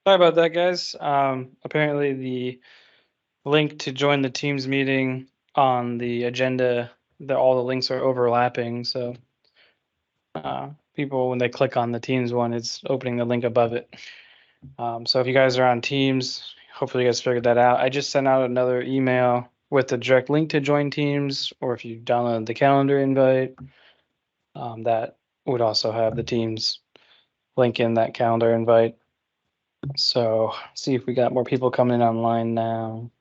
Sorry about that, guys. Apparently the link to join the Teams meeting on the agenda, all the links are overlapping. So people, when they click on the Teams one, it's opening the link above it. So if you guys are on Teams, hopefully you guys figured that out. I just sent out another email with the direct link to join Teams, or if you download the calendar invite, that would also have the Teams link in that calendar invite. So see if we got more people coming in online now.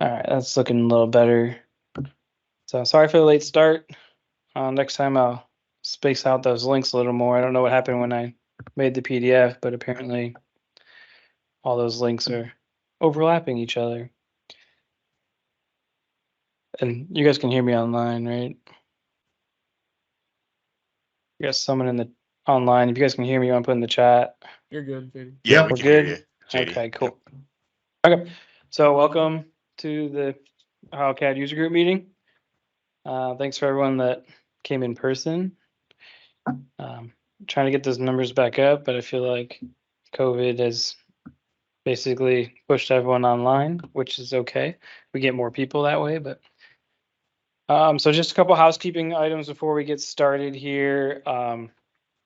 All right, that's looking a little better. So sorry for the late start. Next time I'll space out those links a little more. I don't know what happened when I made the PDF, but apparently all those links are overlapping each other. And you guys can hear me online, right? You got someone in the online. If you guys can hear me, I'm putting in the chat. You're good, JD. Yeah, we We're can hear good? you, JD. Okay, cool. Okay, so welcome to the CADD user group meeting. Thanks for everyone that came in person. Trying to get those numbers back up, but I feel like COVID has basically pushed everyone online, which is okay. We get more people that way, but so just a couple housekeeping items before we get started here.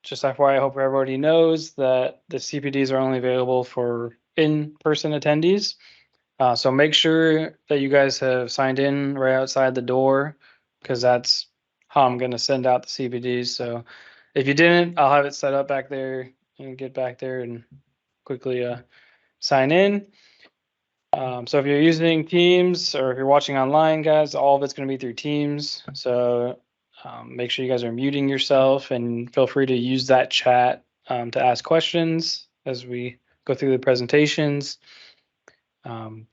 Just FYI, I hope everybody knows that the CPDs are only available for in-person attendees. So make sure that you guys have signed in right outside the door, because that's how I'm going to send out the CPDs. So if you didn't, I'll have it set up back there and get back there and quickly sign in. So if you're using Teams or if you're watching online, guys, all of it's going to be through Teams. So make sure you guys are muting yourself and feel free to use that chat to ask questions as we go through the presentations. And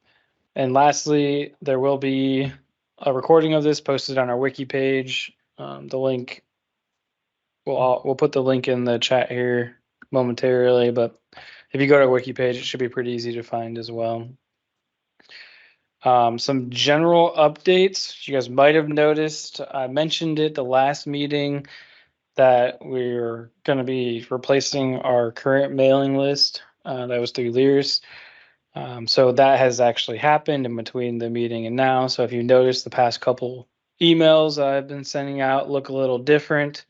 lastly, there will be a recording of this posted on our wiki page. The link, we'll put the link in the chat here momentarily, but if you go to our wiki page, it should be pretty easy to find as well. Some general updates. You guys might have noticed, I mentioned it the last meeting that we're going to be replacing our current mailing list that was through Lears. So that has actually happened in between the meeting and now. So if you notice, the past couple emails I've been sending out look a little different.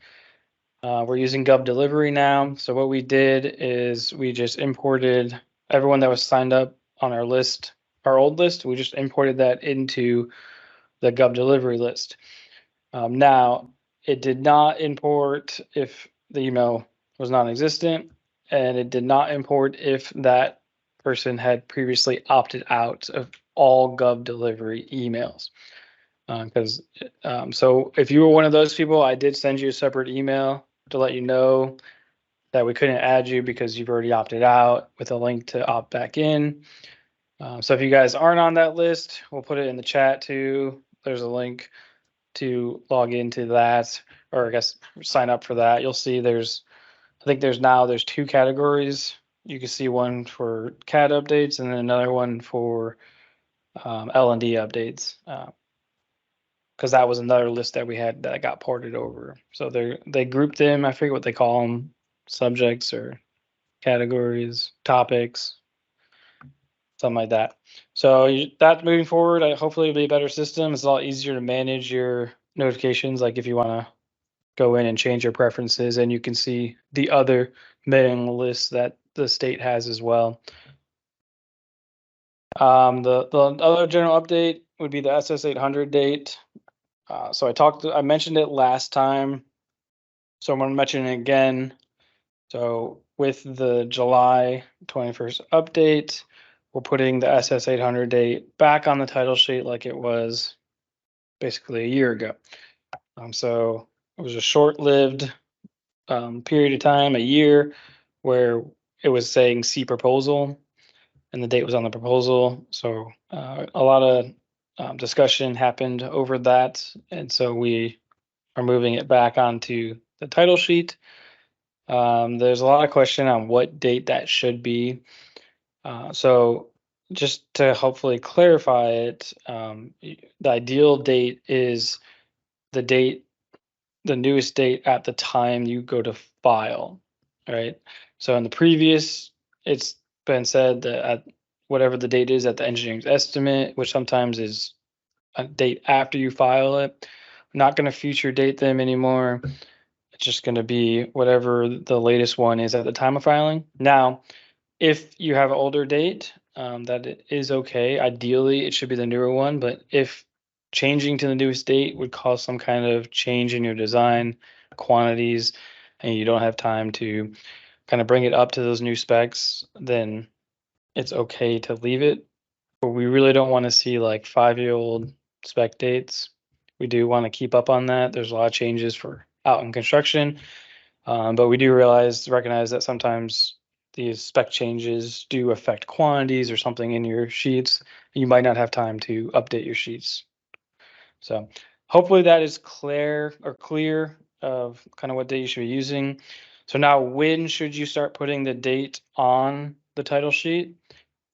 We're using Gov Delivery now. So what we did is we just imported everyone that was signed up on our list, our old list. We just imported that into the Gov Delivery list. Now, it did not import if the email was non-existent, and it did not import if that person had previously opted out of all Gov Delivery emails. So if you were one of those people, I did send you a separate email to let you know that we couldn't add you because you've already opted out with a link to opt back in. So if you guys aren't on that list, we'll put it in the chat too. There's a link to log into that, or I guess sign up for that. You'll see I think there's two categories. You can see one for CAD updates and then another one for L&D updates, because that was another list that we had that got ported over. So they grouped them. I forget what they call them, subjects or categories, topics, something like that. So that moving forward, hopefully it'll be a better system. It's a lot easier to manage your notifications. Like if you want to go in and change your preferences, and you can see the other mailing lists that the state has as well. The other general update would be the SS800 date. So I mentioned it last time, so I'm going to mention it again. So with the July 21st update, we're putting the SS800 date back on the title sheet like it was basically a year ago. So it was a short-lived period of time, a year, where it was saying see proposal and the date was on the proposal. So a lot of discussion happened over that. And so we are moving it back onto the title sheet. There's a lot of question on what date that should be. So just to hopefully clarify it, the ideal date is the date the newest date at the time you go to file, right? So in the previous, it's been said that at whatever the date is at the engineering estimate, which sometimes is a date after you file it, I'm not going to future date them anymore. It's just going to be whatever the latest one is at the time of filing. Now, if you have an older date, that it is okay. Ideally, it should be the newer one, but if changing to the newest date would cause some kind of change in your design quantities and you don't have time to kind of bring it up to those new specs, then it's okay to leave it. But we really don't want to see like 5-year-old spec dates. We do want to keep up on that. There's a lot of changes for out in construction, but we do recognize that sometimes these spec changes do affect quantities or something in your sheets. You might not have time to update your sheets. So hopefully that is clear of kind of what date you should be using. So now when should you start putting the date on the title sheet?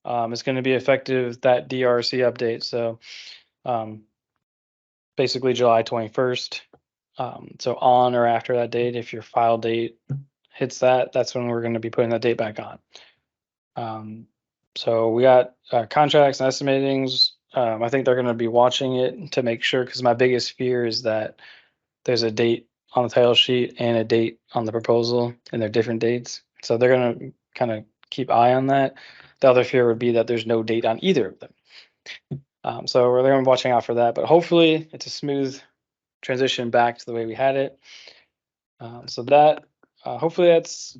It's going to be effective that DRC update. So basically July 21st. So on or after that date, if your file date hits that, that's when we're going to be putting that date back on. So we got contracts and estimatings. I think they're going to be watching it to make sure, because my biggest fear is that there's a date on the title sheet and a date on the proposal, and they're different dates. So they're going to kind of keep eye on that. The other fear would be that there's no date on either of them. So we're going to be watching out for that, but hopefully it's a smooth transition back to the way we had it. So that hopefully that's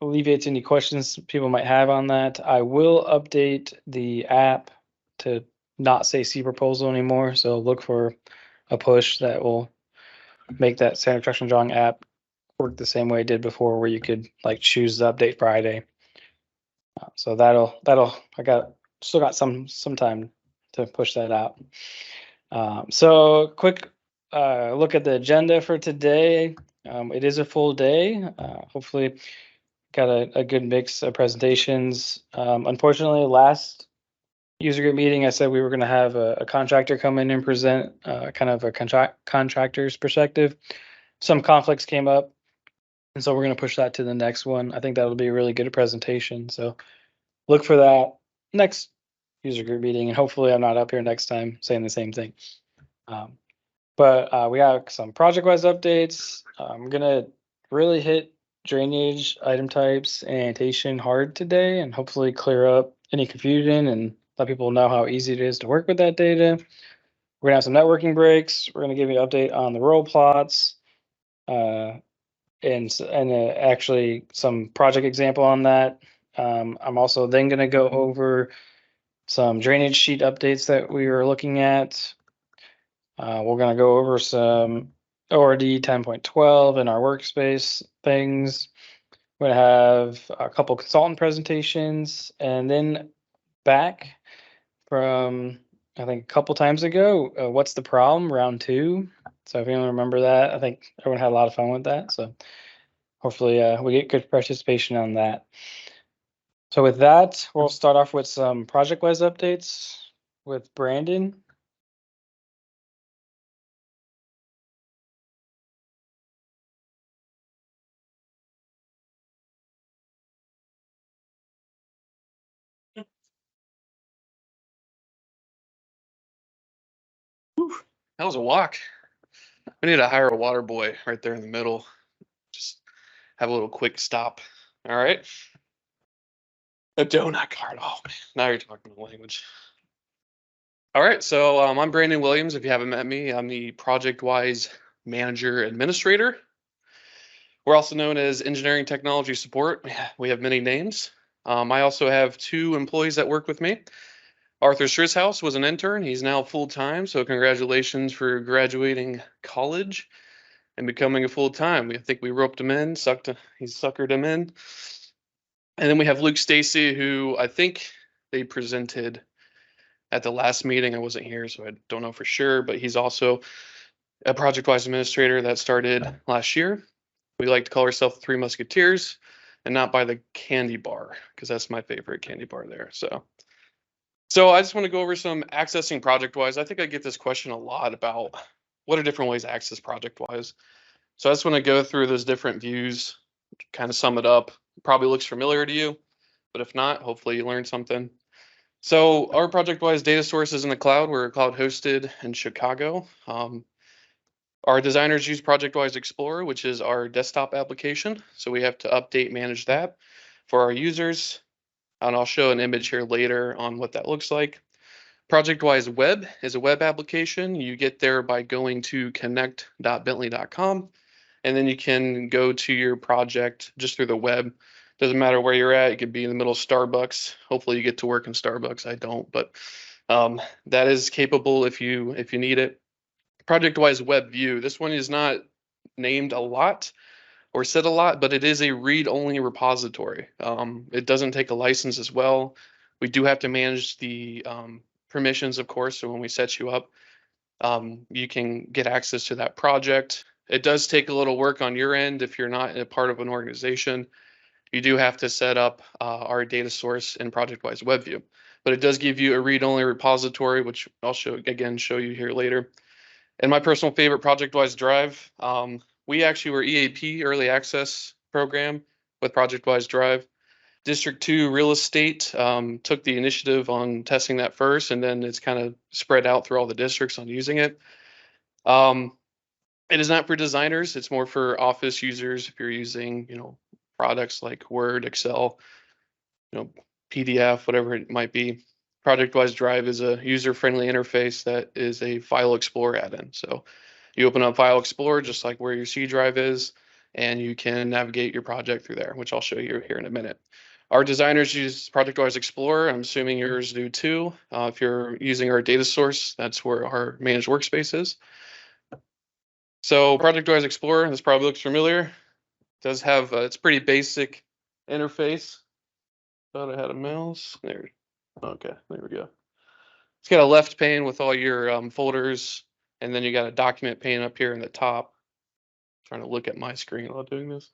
alleviates any questions people might have on that. I will update the app to not say see proposal anymore. So look for a push that will make that standard construction drawing app work the same way it did before, where you could like choose the update Friday. So that'll I still got some time to push that out. So quick look at the agenda for today. It is a full day. Hopefully got a good mix of presentations. Unfortunately, last user group meeting, I said we were going to have a contractor come in and present kind of a contractor's perspective. Some conflicts came up, and so we're going to push that to the next one. I think that'll be a really good presentation. So look for that next user group meeting, and hopefully I'm not up here next time saying the same thing. But we have some ProjectWise updates. I'm gonna really hit drainage, item types, and annotation hard today, and hopefully clear up any confusion and let people know how easy it is to work with that data. We're gonna have some networking breaks. We're gonna give you an update on the roll plots, and actually some project example on that. I'm also then gonna go over some drainage sheet updates that we were looking at. We're going to go over some ORD 10.12 in our workspace things. We're going to have a couple consultant presentations, and then back from, I think, a couple times ago, what's the problem, round 2. So if anyone remember that, I think everyone had a lot of fun with that. So hopefully we get good participation on that. So with that, we'll start off with some ProjectWise updates with Brandon. That was a walk. We need to hire a water boy right there in the middle. Just have a little quick stop. All right. A donut cart. Oh, man. Now you're talking the language. All right. So I'm Brandon Williams. If you haven't met me, I'm the ProjectWise Manager Administrator. We're also known as Engineering Technology Support. We have many names. I also have 2 employees that work with me. Arthur Strishouse was an intern. He's now full-time, so congratulations for graduating college and becoming a full-time. I think we roped him in, he suckered him in. And then we have Luke Stacy, who I think they presented at the last meeting. I wasn't here, so I don't know for sure, but he's also a ProjectWise administrator that started last year. We like to call ourselves the 3 Musketeers, and not by the candy bar, because that's my favorite candy bar there. So I just want to go over some accessing ProjectWise. I think I get this question a lot about what are different ways to access ProjectWise. So I just want to go through those different views, kind of sum it up. Probably looks familiar to you, but if not, hopefully you learned something. So our ProjectWise data source is in the cloud. We're cloud hosted in Chicago. Our designers use ProjectWise Explorer, which is our desktop application. So we have to update, manage that for our users. And I'll show an image here later on what that looks like. ProjectWise Web is a web application. You get there by going to connect.bentley.com, and then you can go to your project just through the web. Doesn't matter where you're at. You could be in the middle of Starbucks. Hopefully you get to work in Starbucks. I don't, but that is capable if you need it. ProjectWise Web View. This one is not named a lot or said a lot, but it is a read-only repository. It doesn't take a license as well. We do have to manage the permissions, of course. So when we set you up, you can get access to that project. It does take a little work on your end if you're not a part of an organization. You do have to set up our data source in ProjectWise WebView, but it does give you a read-only repository, which I'll show you here later. And my personal favorite, ProjectWise Drive. We actually were EAP, Early Access Program, with ProjectWise Drive. District 2 Real Estate took the initiative on testing that first, and then it's kind of spread out through all the districts on using it. It is not for designers. It's more for office users. If you're using, products like Word, Excel, PDF, whatever it might be. ProjectWise Drive is a user-friendly interface that is a File Explorer add-in. So you open up File Explorer just like where your C drive is, and you can navigate your project through there, which I'll show you here in a minute. Our designers use ProjectWise Explorer. I'm assuming yours do too. If you're using our data source, that's where our managed workspace is. So ProjectWise Explorer, this probably looks familiar. It does have it's pretty basic interface. Thought I had a mouse. There. Okay, there we go. It's got a left pane with all your folders, and then you got a document pane up here in the top. Trying to look at my screen while doing this.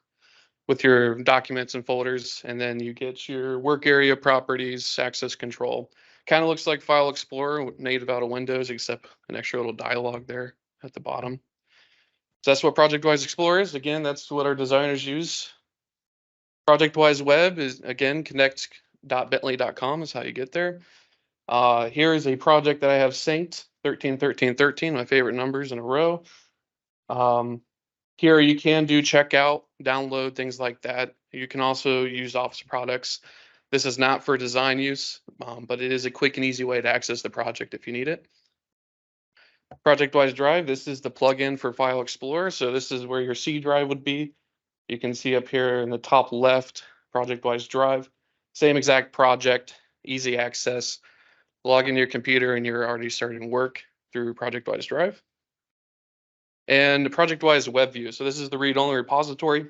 With your documents and folders, and then you get your work area properties, access control. Kind of looks like File Explorer native out of Windows, except an extra little dialog there at the bottom. So that's what ProjectWise Explorer is. Again, that's what our designers use. ProjectWise Web is, again, connect.bentley.com is how you get there. Here is a project that I have synced, 13, 13, 13, my favorite numbers in a row. Here you can do checkout, download, things like that. You can also use Office products. This is not for design use, but it is a quick and easy way to access the project if you need it. ProjectWise Drive, this is the plugin for File Explorer. So this is where your C drive would be. You can see up here in the top left, ProjectWise Drive. Same exact project, easy access. Log in your computer and you're already starting work through ProjectWise Drive. And ProjectWise WebView. So this is the read-only repository.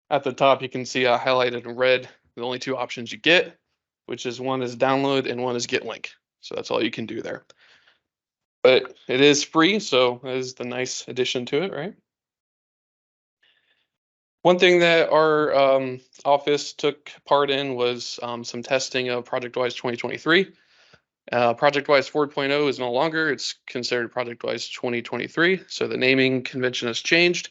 At the top, you can see highlighted in red the only two options you get, which is one is download and one is get link. So that's all you can do there. But it is free, so that is the nice addition to it, right? One thing that our office took part in was some testing of ProjectWise 2023. ProjectWise 4.0 is no longer, it's considered ProjectWise 2023. So the naming convention has changed,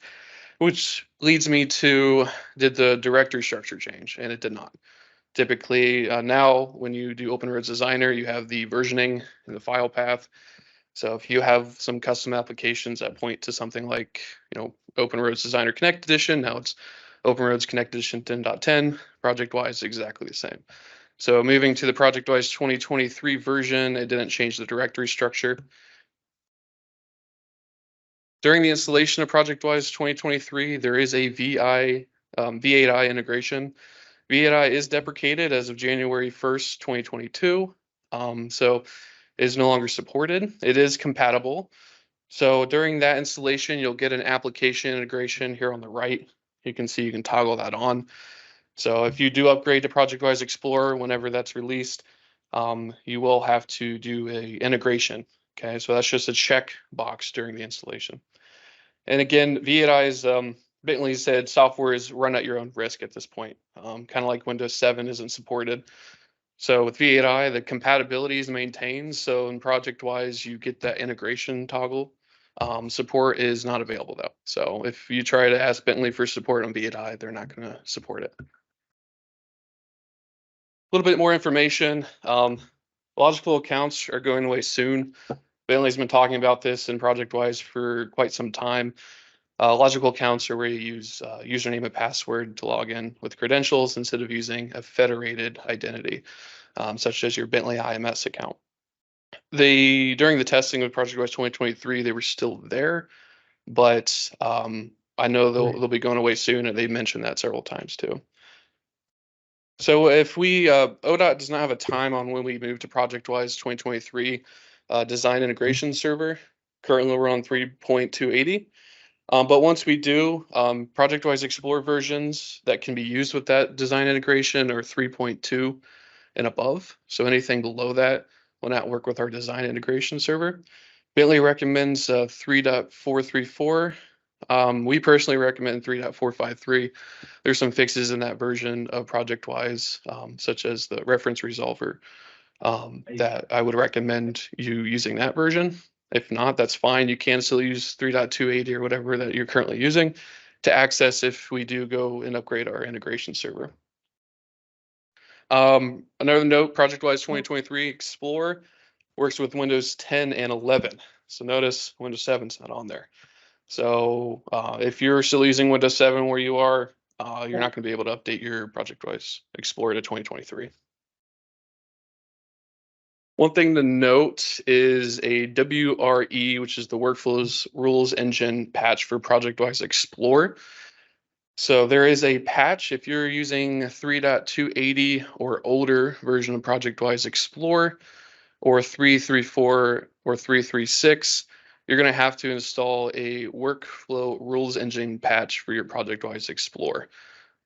which leads me to, did the directory structure change? And it did not. Typically now when you do Openroads Designer, you have the versioning and the file path. So if you have some custom applications that point to something like, Openroads Designer Connect Edition, now it's Openroads Connect Edition 10.10, ProjectWise exactly the same. So moving to the ProjectWise 2023 version, it didn't change the directory structure. During the installation of ProjectWise 2023, there is a V8i integration. V8i is deprecated as of January 1st, 2022. So it is no longer supported. It is compatible. So during that installation, you'll get an application integration here on the right. You can see you can toggle that on. So if you do upgrade to ProjectWise Explorer whenever that's released, you will have to do a integration. Okay, so that's just a check box during the installation. And again, V8i is Bentley said software is run at your own risk at this point, kind of like Windows 7 isn't supported. So with V8i, the compatibility is maintained. So in ProjectWise, you get that integration toggle. Support is not available though. So if you try to ask Bentley for support on BDI, they're not going to support it. A little bit more information. Logical accounts are going away soon. Bentley's been talking about this in ProjectWise for quite some time. Logical accounts are where you use username and password to log in with credentials instead of using a federated identity, such as your Bentley IMS account. During the testing of ProjectWise 2023, they were still there, but I know they'll be going away soon, and they mentioned that several times too. So if we ODOT does not have a time on when we move to ProjectWise 2023 design integration server. Currently, we're on 3.280. But once we do, ProjectWise Explorer versions that can be used with that design integration are 3.2 and above. So anything below that will not work with our design integration server. Bentley recommends 3.434. We personally recommend 3.453. There's some fixes in that version of ProjectWise, such as the reference resolver, that I would recommend you using that version. If not, that's fine. You can still use 3.280 or whatever that you're currently using to access if we do go and upgrade our integration server. Another note, ProjectWise 2023 Explorer works with Windows 10 and 11. So notice Windows 7 is not on there. So if you're still using Windows 7 where you are, you're not going to be able to update your ProjectWise Explorer to 2023. One thing to note is a WRE, which is the Workflows Rules Engine patch for ProjectWise Explorer. So there is a patch if you're using 3.280 or older version of ProjectWise Explorer, or 3.34 or 3.36, you're going to have to install a Workflow Rules Engine patch for your ProjectWise Explorer.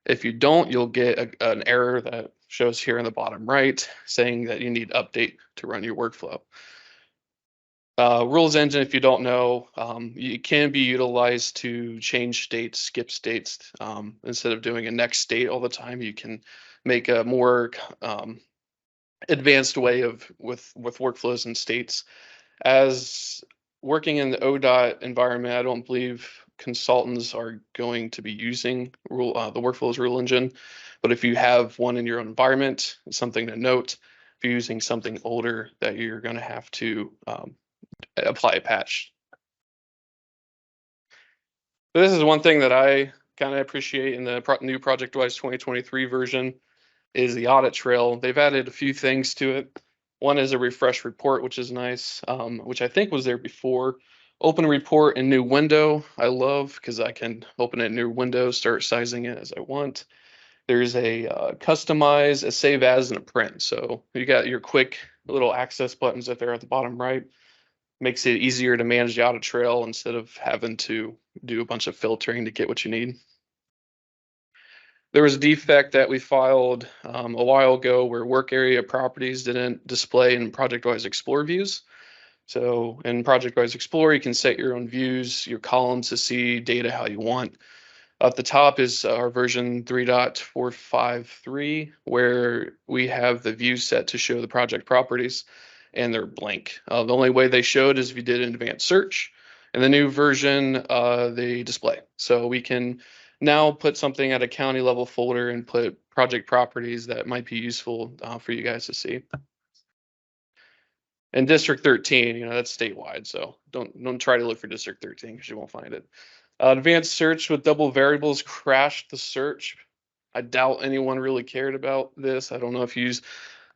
If you don't, you'll get an error that shows here in the bottom right saying that you need update to run your workflow. Rules Engine, if you don't know, it can be utilized to change states, skip states. Instead of doing a next state all the time, you can make a more advanced way with workflows and states. As working in the ODOT environment, I don't believe consultants are going to be using the Workflows Rule Engine, but if you have one in your own environment, it's something to note. If you're using something older, that you're going to have to apply a patch. This is one thing that I kind of appreciate in the new ProjectWise 2023 version is the audit trail. They've added a few things to it. One is a refresh report, which is nice, which I think was there before. Open report in new window, I love because I can open it in new window, start sizing it as I want. There's a customize, a save as, and a print. So you got your quick little access buttons that they're at the bottom right. Makes it easier to manage the audit trail instead of having to do a bunch of filtering to get what you need. There was a defect that we filed a while ago where work area properties didn't display in ProjectWise Explorer views. So in ProjectWise Explorer, you can set your own views, your columns to see data how you want. At the top is our version 3.453, where we have the view set to show the project properties, and they're blank. The only way they showed is if you did an advanced search. In the new version, they display. So we can now put something at a county level folder and put project properties that might be useful for you guys to see. And District 13, that's statewide, so don't try to look for District 13 because you won't find it. Advanced search with double variables crashed the search. I doubt anyone really cared about this. I don't know if you use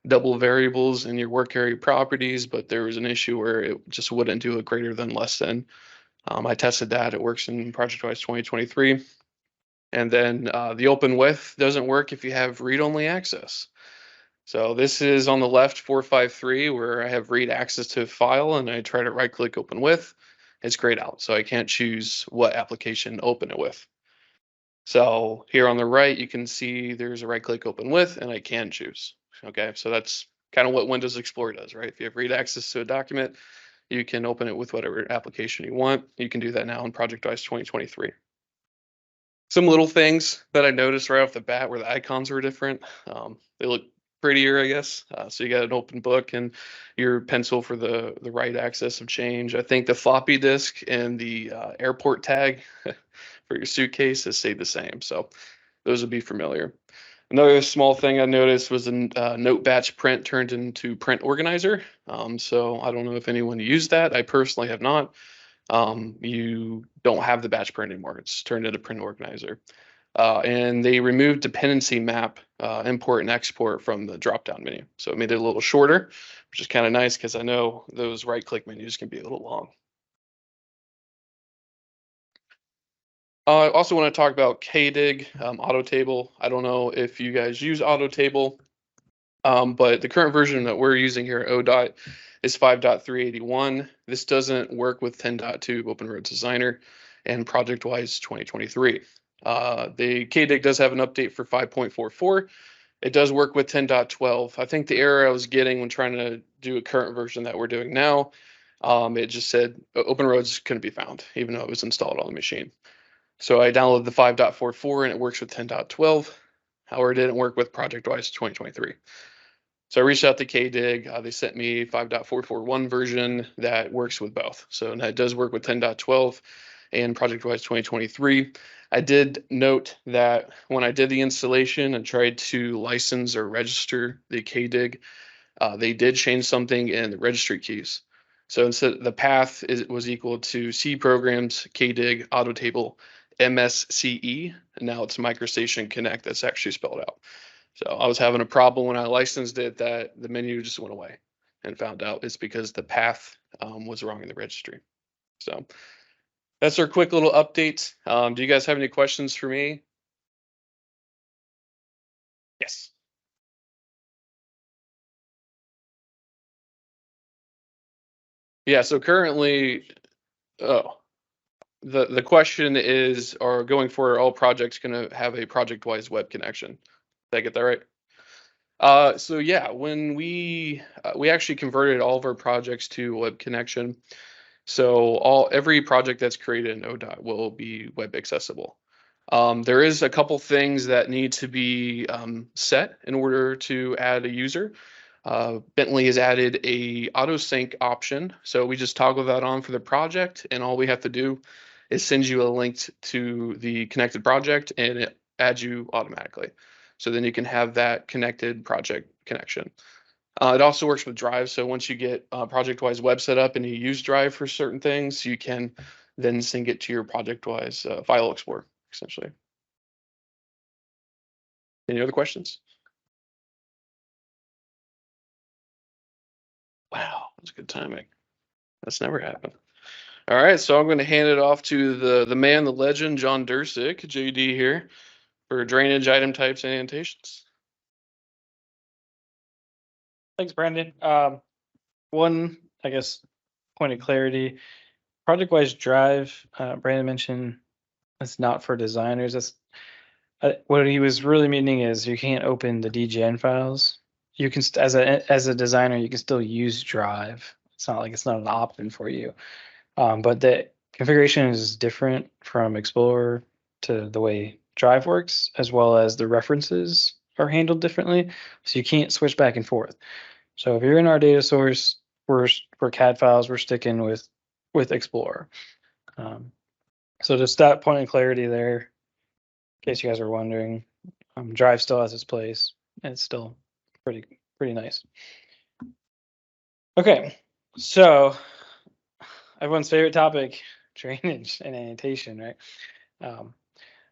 double variables in your work area properties, but there was an issue where it just wouldn't do a greater than less than. I tested that. It works in ProjectWise 2023. And then the open with doesn't work if you have read-only access. So this is on the left 453 where I have read access to a file and I try to right click open with. It's grayed out, so I can't choose what application to open it with. So here on the right, you can see there's a right click open with and I can choose. Okay, so that's kind of what Windows Explorer does, right? If you have read access to a document, you can open it with whatever application you want. You can do that now in ProjectWise 2023. Some little things that I noticed right off the bat where the icons were different. They look prettier, I guess. So you got an open book and your pencil for the right axis of change. I think the floppy disk and the airport tag for your suitcase has stayed the same. So those would be familiar. Another small thing I noticed was a note batch print turned into print organizer. So I don't know if anyone used that. I personally have not. You don't have the batch print anymore. It's turned into print organizer. And they removed dependency map, import and export from the drop-down menu. So it made it a little shorter, which is kind of nice because I know those right-click menus can be a little long. I also want to talk about CADD, auto table. I don't know if you guys use auto table, but the current version that we're using here at ODOT is 5.381. This doesn't work with 10.2 Openroads Designer and ProjectWise 2023. The CADD does have an update for 5.44. It does work with 10.12. I think the error I was getting when trying to do a current version that we're doing now, it just said Openroads couldn't be found, even though it was installed on the machine. So I downloaded the 5.44 and it works with 10.12. However, it didn't work with ProjectWise 2023. So I reached out to CADD. They sent me 5.441 version that works with both. So that does work with 10.12 and ProjectWise 2023. I did note that when I did the installation and tried to license or register the CADD, they did change something in the registry keys. So instead, the path was equal to C programs, CADD, auto table, MSCE, and now it's MicroStation Connect that's actually spelled out. So I was having a problem when I licensed it that the menu just went away and found out it's because the path was wrong in the registry. So that's our quick little update. Do you guys have any questions for me? Yes. Yeah, so currently, oh, the question is, are going for all projects going to have a ProjectWise web connection? Did I get that right? So yeah, when we actually converted all of our projects to web connection. So every project that's created in ODOT will be web accessible. There is a couple things that need to be set in order to add a user. Bentley has added a auto sync option. So we just toggle that on for the project, and all we have to do is send you a link to the connected project and it adds you automatically. So then you can have that connected project connection. It also works with Drive. So once you get ProjectWise web set up and you use Drive for certain things, you can then sync it to your ProjectWise file explorer, essentially. Any other questions? Wow, that's good timing. That's never happened. All right, so I'm going to hand it off to the man, the legend, John Dursick, JD here, for drainage item types and annotations. Thanks, Brandon. One, I guess, point of clarity. ProjectWise Drive, Brandon mentioned it's not for designers. That's what he was really meaning is you can't open the DGN files. You can, as a designer, you can still use Drive. It's not like it's not an option for you. But the configuration is different from Explorer to the way Drive works, as well as the references are handled differently. So you can't switch back and forth. So if you're in our data source, for CAD files, we're sticking with Explorer. So just that point of clarity there, in case you guys are wondering. Drive still has its place, and it's still pretty nice. Okay, so everyone's favorite topic, drainage and annotation, right?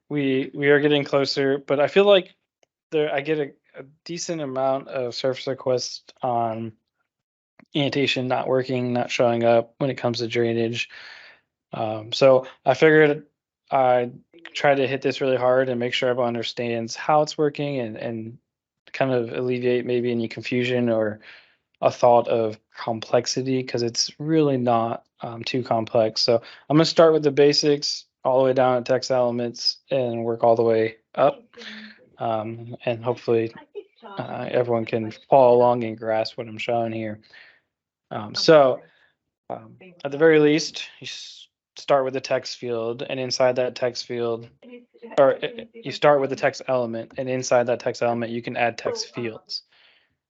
We are getting closer, but I feel like I get a decent amount of surface requests on annotation not working, not showing up when it comes to drainage. So I figured I'd try to hit this really hard and make sure everyone understands how it's working and kind of alleviate maybe any confusion or a thought of complexity, because it's really not too complex. So I'm going to start with the basics all the way down at text elements and work all the way up. And hopefully everyone can follow along and grasp what I'm showing here. So at the very least, you start with the text field, and inside that text field, or you start with the text element, and inside that text element, you can add text fields.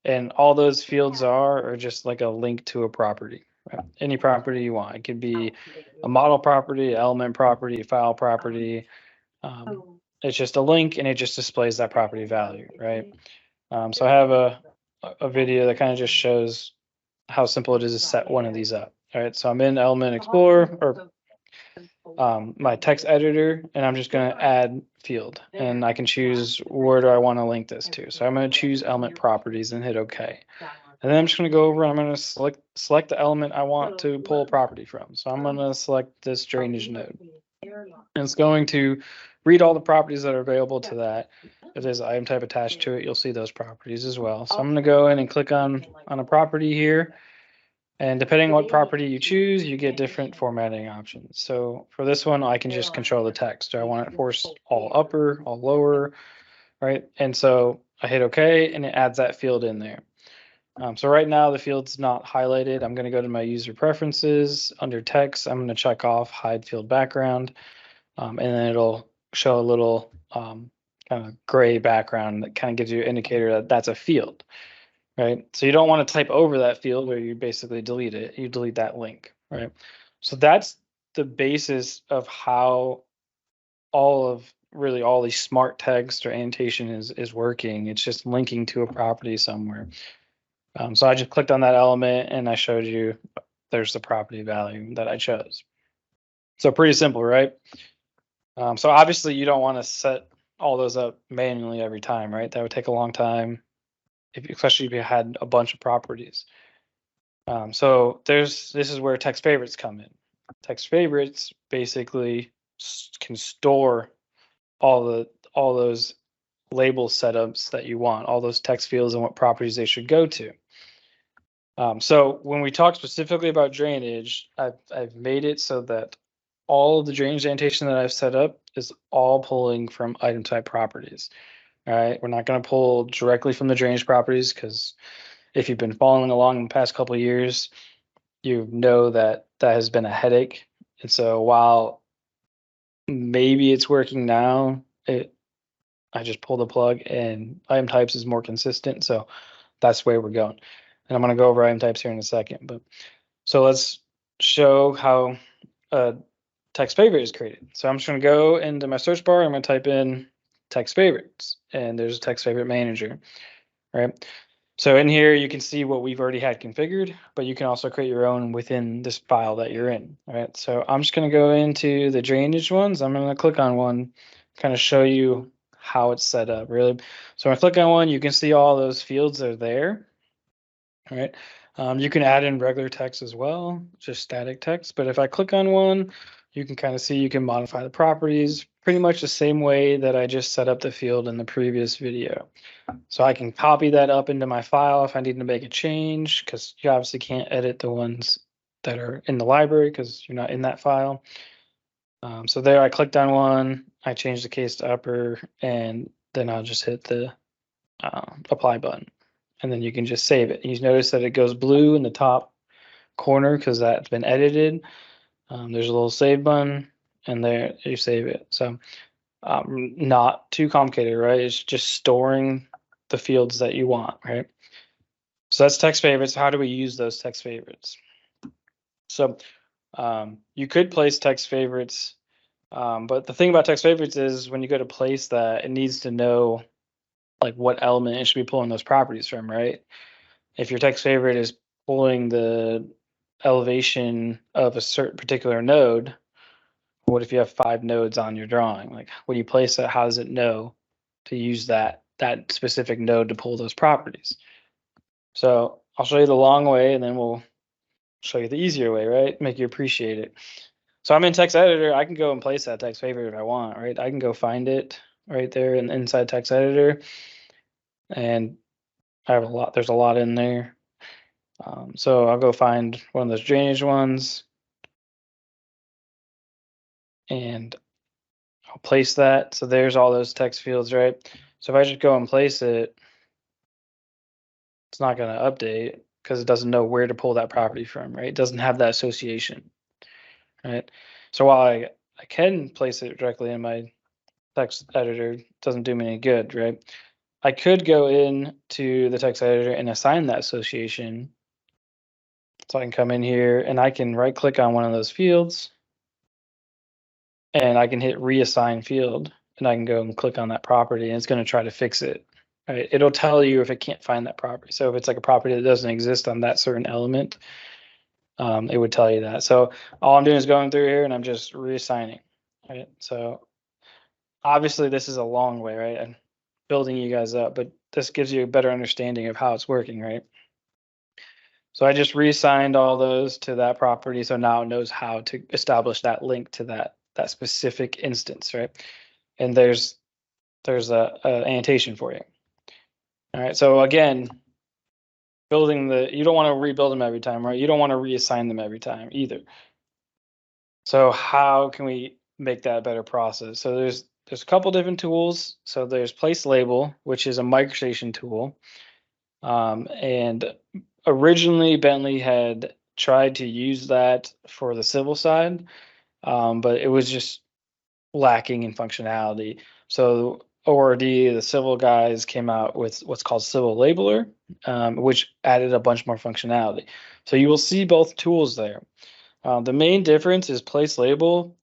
And all those fields are just like a link to a property, right? Any property you want. It could be a model property, element property, file property. It's just a link and it just displays that property value, right? So I have a video that kind of just shows how simple it is to set one of these up. All right, so I'm in Element Explorer or my text editor, and I'm just going to add field, and I can choose where do I want to link this to. So I'm going to choose Element Properties and hit OK. And then I'm just going to go over and I'm going to select the element I want to pull a property from. So I'm going to select this drainage node. And it's going to read all the properties that are available to that. If there's an item type attached to it, you'll see those properties as well. So I'm going to go in and click on a property here. And depending on what property you choose, you get different formatting options. So for this one, I can just control the text. Do I want it forced all upper, all lower, right? And so I hit OK, and it adds that field in there. So right now the field's not highlighted. I'm going to go to my user preferences. Under text, I'm going to check off hide field background, and then it'll show a little kind of gray background that kind of gives you an indicator that that's a field, right? So you don't want to type over that field where you basically delete it. You delete that link, right? So that's the basis of how really all these smart text or annotation is working. It's just linking to a property somewhere. So I just clicked on that element and I showed you there's the property value that I chose. So pretty simple, right? So obviously you don't want to set all those up manually every time, right? That would take a long time, especially if you had a bunch of properties. So this is where text favorites come in. Text favorites basically can store all those label setups that you want, all those text fields and what properties they should go to. So when we talk specifically about drainage, I've made it so that all of the drainage annotation that I've set up is all pulling from item type properties. All right, we're not going to pull directly from the drainage properties because if you've been following along in the past couple of years, you know that has been a headache. And so while maybe it's working now, I just pull the plug and item types is more consistent. So that's where we're going. And I'm going to go over item types here in a second. But so let's show how a text favorite is created. So I'm just going to go into my search bar. I'm going to type in text favorites, and there's a text favorite manager, right? So in here, you can see what we've already had configured, but you can also create your own within this file that you're in, right? So I'm just going to go into the drainage ones. I'm going to click on one, kind of show you how it's set up, really. So when I click on one, you can see all those fields are there. All right. You can add in regular text as well, just static text. But if I click on one, you can kind of see you can modify the properties pretty much the same way that I just set up the field in the previous video. So I can copy that up into my file if I need to make a change, because you obviously can't edit the ones that are in the library because you're not in that file. So there I clicked on one, I changed the case to upper, and then I'll just hit the apply button. And then you can just save it. You notice that it goes blue in the top corner because that's been edited. There's a little save button, and there you save it. So not too complicated, right? It's just storing the fields that you want, right? So that's text favorites. How do we use those text favorites? So you could place text favorites, but the thing about text favorites is when you go to place that, it needs to know like what element it should be pulling those properties from, right? If your text favorite is pulling the elevation of a certain particular node, what if you have 5 nodes on your drawing? Like when you place it, how does it know to use that specific node to pull those properties? So I'll show you the long way and then we'll show you the easier way, right? Make you appreciate it. So I'm in text editor. I can go and place that text favorite if I want, right? I can go find it right there inside text editor. And I have there's a lot in there. So I'll go find one of those drainage ones and I'll place that. So there's all those text fields, right? So if I just go and place it, it's not going to update because it doesn't know where to pull that property from, right? It doesn't have that association, right? So while I can place it directly in my text editor, it doesn't do me any good, right? I could go in to the text editor and assign that association. So I can come in here and I can right click on one of those fields and I can hit reassign field and I can go and click on that property and it's going to try to fix it. Right? It'll tell you if it can't find that property. So if it's like a property that doesn't exist on that certain element, it would tell you that. So all I'm doing is going through here and I'm just reassigning. Right? So obviously this is a long way, right? I'm building you guys up, but this gives you a better understanding of how it's working, right? So I just reassigned all those to that property. So now it knows how to establish that link to that specific instance, right? And there's a annotation for you. All right. So again, you don't want to rebuild them every time, right? You don't want to reassign them every time either. So how can we make that a better process? So there's a couple different tools. So there's Place Label, which is a microstation tool. And originally Bentley had tried to use that for the civil side, but it was just lacking in functionality. So ORD, the civil guys, came out with what's called Civil Labeler, which added a bunch more functionality. So you will see both tools there. The main difference is Place Label.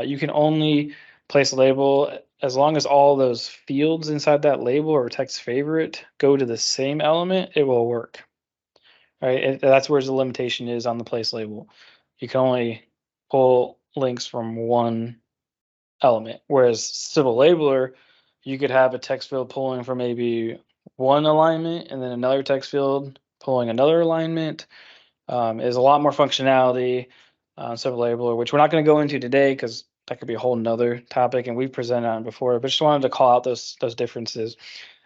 You can only place a label as long as all those fields inside that label or text favorite go to the same element, it will work. Right? And that's where the limitation is on the place label. You can only pull links from one element, whereas Civil Labeler, you could have a text field pulling from maybe one alignment and then another text field pulling another alignment. Is a lot more functionality on Civil Labeler, which we're not going to go into today because that could be a whole nother topic and we've presented on before, but just wanted to call out those differences.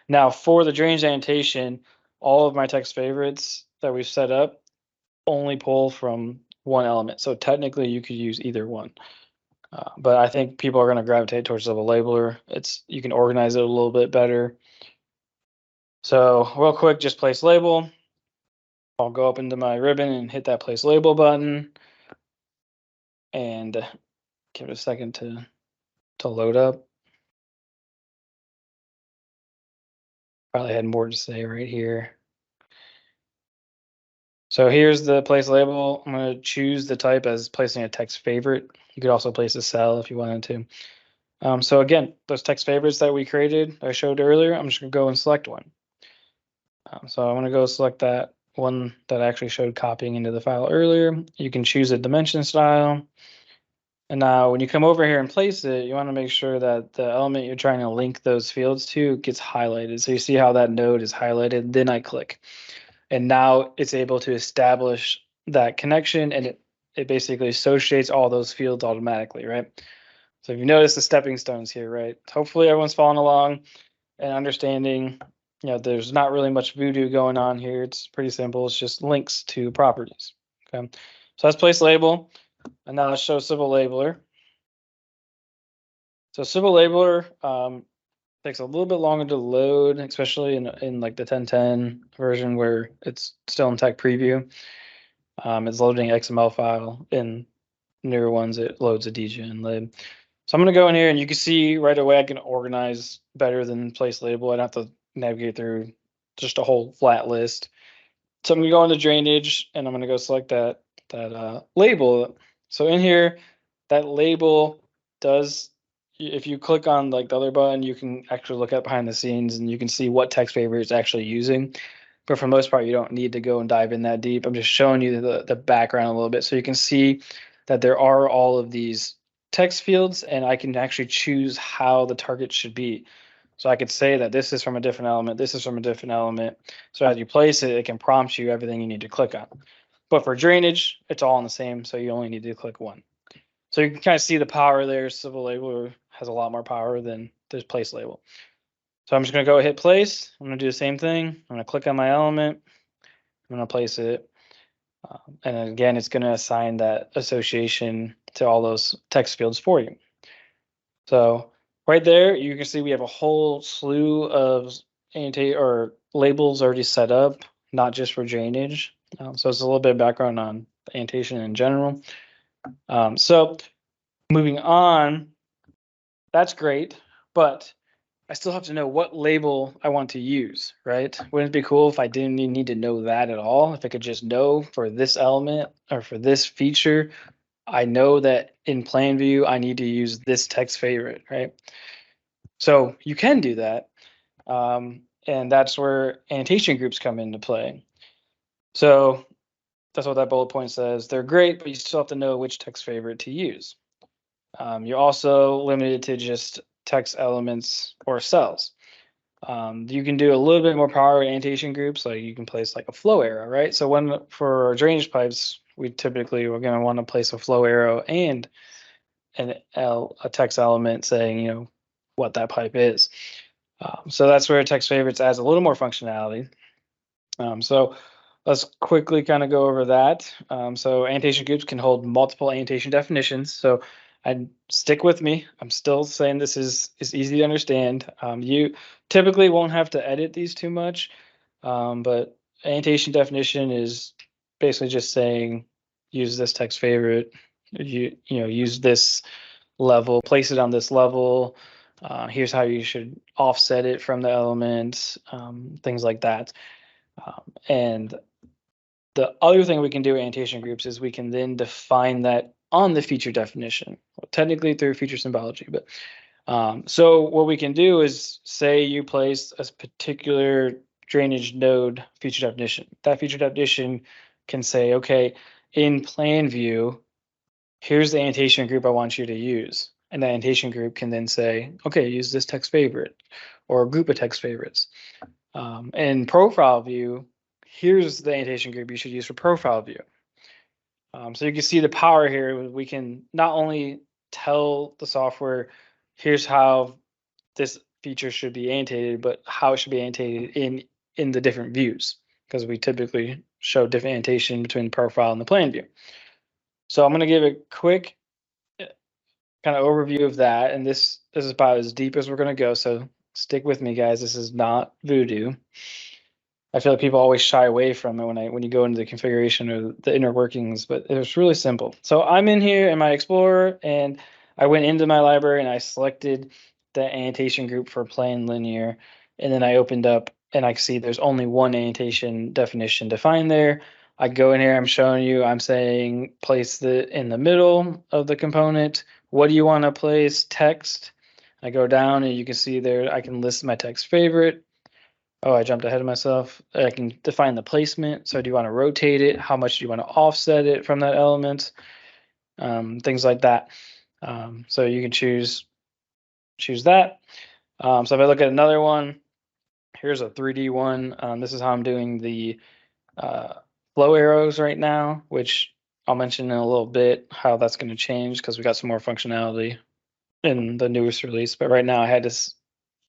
Now for the drainage annotation, all of my text favorites that we've set up only pull from one element. So technically you could use either one. But I think people are going to gravitate towards Civil Labeler. You can organize it a little bit better. So real quick, just place label. I'll go up into my ribbon and hit that place label button and give it a second to load up. Probably had more to say right here. So here's the place label. I'm going to choose the type as placing a text favorite. You could also place a cell if you wanted to. So again, those text favorites that we created, I showed earlier, I'm just going to go and select one. So I'm going to go select that one that I actually showed copying into the file earlier. You can choose a dimension style. And now when you come over here and place it, you want to make sure that the element you're trying to link those fields to gets highlighted. So you see how that node is highlighted, then I click. And now it's able to establish that connection and it basically associates all those fields automatically, right? So if you notice the stepping stones here, right? Hopefully everyone's following along and understanding, there's not really much voodoo going on here. It's pretty simple. It's just links to properties. Okay. So that's place label. And now let's show Civil Labeler. So Civil Labeler takes a little bit longer to load, especially in like the 1010 version where it's still in tech preview. It's loading XML file. In newer ones, it loads a dgen lib. So I'm going to go in here and you can see right away I can organize better than place label. I don't have to navigate through just a whole flat list. So I'm going to go into drainage and I'm going to go select that label. So in here, that label does, if you click on like the other button, you can actually look at behind the scenes and you can see what text favorite it's actually using. But for the most part, you don't need to go and dive in that deep. I'm just showing you the background a little bit so you can see that there are all of these text fields and I can actually choose how the target should be. So I could say that this is from a different element, this is from a different element. So as you place it, it can prompt you everything you need to click on. But for drainage, it's all in the same, so you only need to click one. So you can kind of see the power there. Civil Labeler has a lot more power than this place label. So I'm just going to go hit place. I'm going to do the same thing. I'm going to click on my element. I'm going to place it. And then again, it's going to assign that association to all those text fields for you. So right there, you can see we have a whole slew of labels already set up, not just for drainage. So it's a little bit of background on annotation in general. So moving on, that's great, but I still have to know what label I want to use, right? Wouldn't it be cool if I didn't even need to know that at all? If I could just know for this element or for this feature, I know that in plan view, I need to use this text favorite, right? So you can do that. And that's where annotation groups come into play. So that's what that bullet point says. They're great, but you still have to know which text favorite to use. You're also limited to just text elements or cells. You can do a little bit more power with annotation groups, like you can place like a flow arrow, right? So when for drainage pipes, we're going to want to place a flow arrow and a text element saying, what that pipe is. So that's where text favorites adds a little more functionality. So let's quickly kind of go over that. So annotation groups can hold multiple annotation definitions. So I'd stick with me. I'm still saying this is easy to understand. You typically won't have to edit these too much, but annotation definition is basically just saying use this text favorite. Use this level, place it on this level. Here's how you should offset it from the element, things like that. And the other thing we can do with annotation groups is we can then define that on the feature definition, well, technically through feature symbology. But so what we can do is say you place a particular drainage node feature definition. That feature definition can say, okay, in plan view, here's the annotation group I want you to use. And the annotation group can then say, okay, use this text favorite or a group of text favorites. In profile view, here's the annotation group you should use for profile view. So you can see the power here. We can not only tell the software, here's how this feature should be annotated, but how it should be annotated in the different views, because we typically show different annotation between the profile and the plan view. So I'm going to give a quick kind of overview of that, and this is about as deep as we're going to go. So stick with me, guys. This is not voodoo. I feel like people always shy away from it when you go into the configuration or the inner workings, but it's really simple. So I'm in here in my Explorer, and I went into my library and I selected the annotation group for plain linear, and then I opened up and I see there's only one annotation definition defined there. I go in here, I'm showing you, I'm saying place the in the middle of the component. What do you want to place? Text. I go down and you can see there I can list my text favorite. Oh, I jumped ahead of myself. I can define the placement. So do you want to rotate it? How much do you want to offset it from that element? Things like that. So you can choose that. So if I look at another one, here's a 3D one. This is how I'm doing the flow arrows right now, which I'll mention in a little bit how that's going to change because we got some more functionality in the newest release. But right now I had this,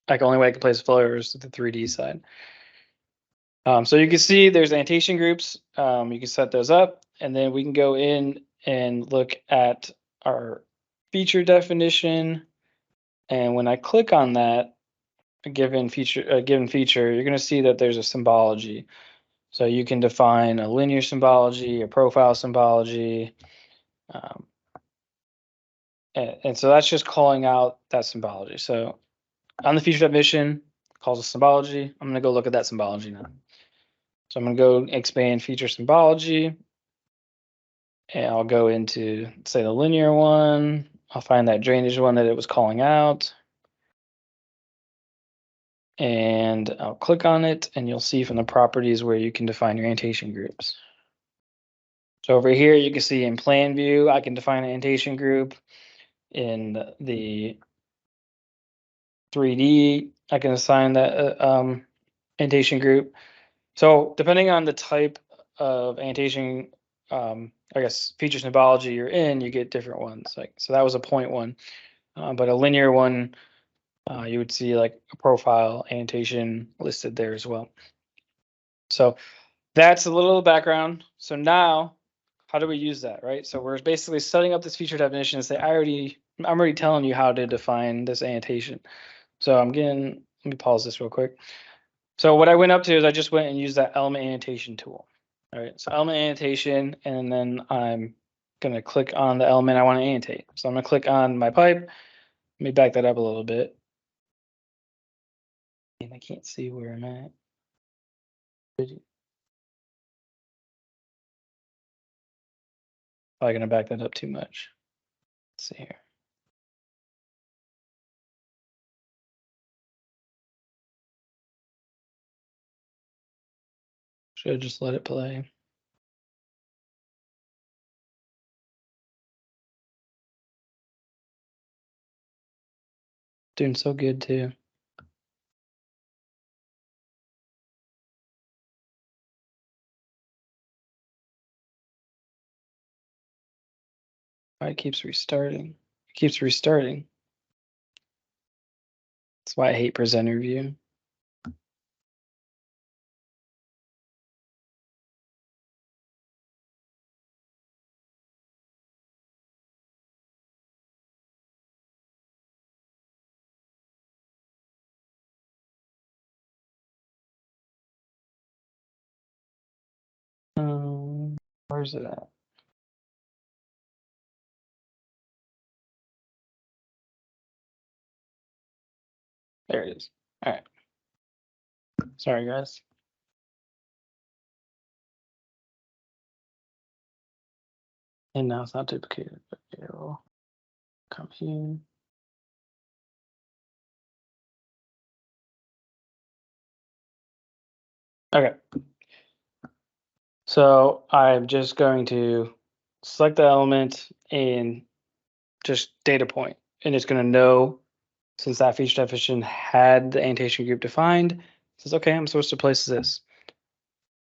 like, only way I can place flow arrows to the 3D side. So you can see there's annotation groups. You can set those up, and then we can go in and look at our feature definition. And when I click on that, a given feature, you're going to see that there's a symbology. So you can define a linear symbology, a profile symbology. And so that's just calling out that symbology. So on the feature definition, calls a symbology. I'm going to go look at that symbology now. So I'm going to go expand feature symbology, and I'll go into, say, the linear one. I'll find that drainage one that it was calling out, and I'll click on it, and you'll see from the properties where you can define your annotation groups. So over here, you can see in plan view, I can define an annotation group. In the 3D, I can assign that annotation group. So depending on the type of annotation, I guess feature symbology you're in, you get different ones. Like, so that was a point one, but a linear one, you would see like a profile annotation listed there as well. So that's a little background. So now, how do we use that, right? So we're basically setting up this feature definition and say, I'm already telling you how to define this annotation. So let me pause this real quick. So what I went up to is I just went and used that element annotation tool. All right, so element annotation, and then I'm gonna click on the element I want to annotate. So I'm gonna click on my pipe. Let me back that up a little bit. And I can't see where I'm at. Probably gonna back that up too much. Let's see here. Should have just let it play. Doing so good too. Why it keeps restarting. It keeps restarting. That's why I hate presenter view. Where's it at? There it is. All right. Sorry, guys. And now it's not duplicated, but it will come here. Okay. So I'm just going to select the element and just data point, and it's going to know, since that feature definition had the annotation group defined, it says, okay, I'm supposed to place this.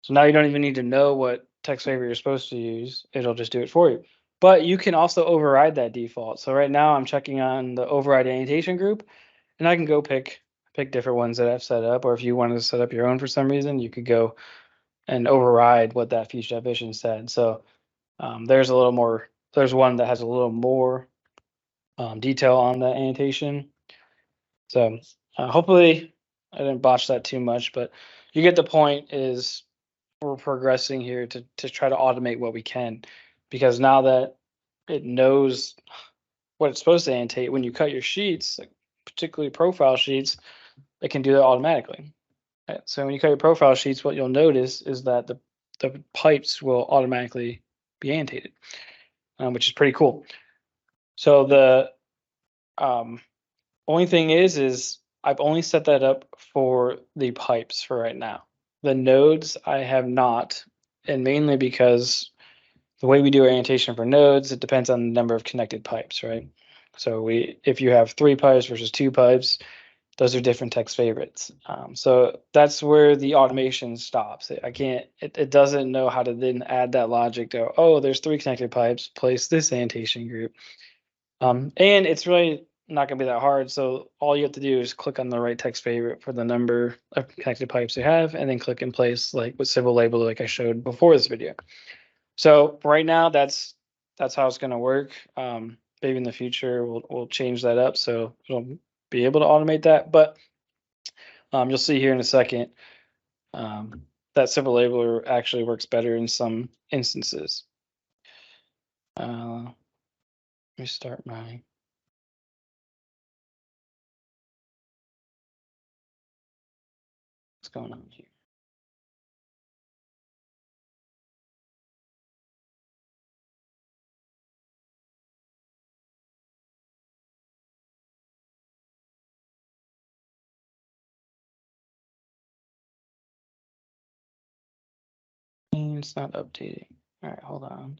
So now you don't even need to know what text favorite you're supposed to use. It'll just do it for you. But you can also override that default. So right now I'm checking on the override annotation group, and I can go pick different ones that I've set up. Or if you wanted to set up your own for some reason, you could go and override what that feature definition said. So there's a little more. There's one that has a little more detail on that annotation. So hopefully I didn't botch that too much, but you get the point. Is we're progressing here to try to automate what we can, because now that it knows what it's supposed to annotate, when you cut your sheets, like particularly profile sheets, it can do that automatically. Right? So when you cut your profile sheets, what you'll notice is that the pipes will automatically be annotated, which is pretty cool. So the only thing is I've only set that up for the pipes for right now. The nodes I have not, and mainly because the way we do our annotation for nodes, it depends on the number of connected pipes, right? So if you have 3 pipes versus 2 pipes, those are different text favorites. So that's where the automation stops. It doesn't know how to then add that logic to, oh, there's 3 connected pipes, place this annotation group. And it's really not going to be that hard. So all you have to do is click on the right text favorite for the number of connected pipes you have, and then click in place like with civil label, like I showed before this video. So right now, that's how it's going to work. Maybe in the future we'll change that up so it'll be able to automate that. But you'll see here in a second that civil labeler actually works better in some instances. Let me start my. What's going on here? And it's not updating. All right, hold on.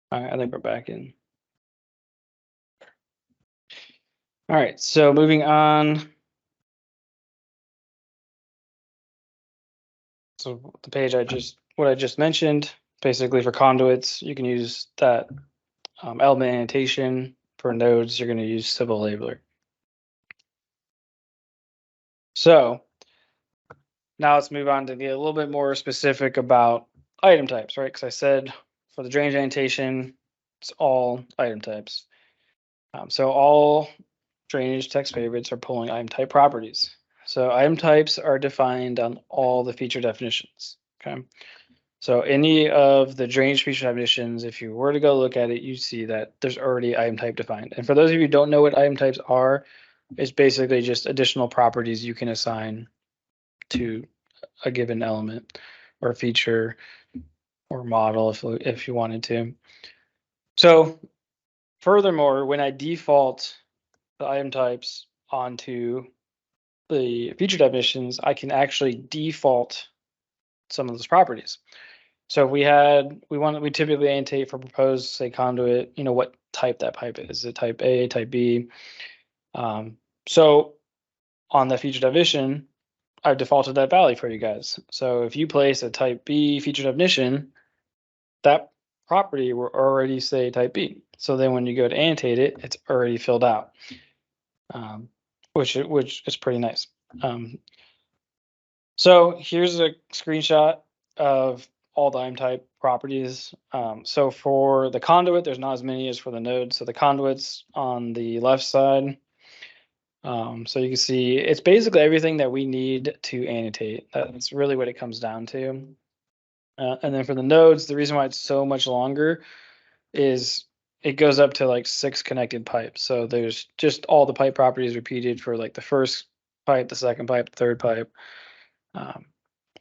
All right, I think we're back in. All right, so moving on. So the page what I just mentioned, basically for conduits, you can use that element annotation. For nodes, you're going to use civil labeler. So now let's move on to get a little bit more specific about item types, right? Because I said for the drainage annotation, it's all item types. So all drainage text favorites are pulling item type properties. So item types are defined on all the feature definitions. Okay. So any of the drainage feature definitions, if you were to go look at it, you see that there's already item type defined. And for those of you who don't know what item types are, it's basically just additional properties you can assign to a given element or feature or model if you wanted to. So furthermore, when I default the item types onto the feature definitions, I can actually default some of those properties. So if we typically annotate for proposed, say, conduit, what type that pipe is. Is it type A, type B? So on the feature definition, I've defaulted that value for you guys. So if you place a type B feature definition, that property will already say type B. So then when you go to annotate it, it's already filled out, which is pretty nice. So here's a screenshot of all the item type properties. So for the conduit, there's not as many as for the node. So the conduit's on the left side. So you can see it's basically everything that we need to annotate. That's really what it comes down to. And then for the nodes, the reason why it's so much longer is it goes up to like 6 connected pipes. So there's just all the pipe properties repeated for like the first pipe, the second pipe, the third pipe.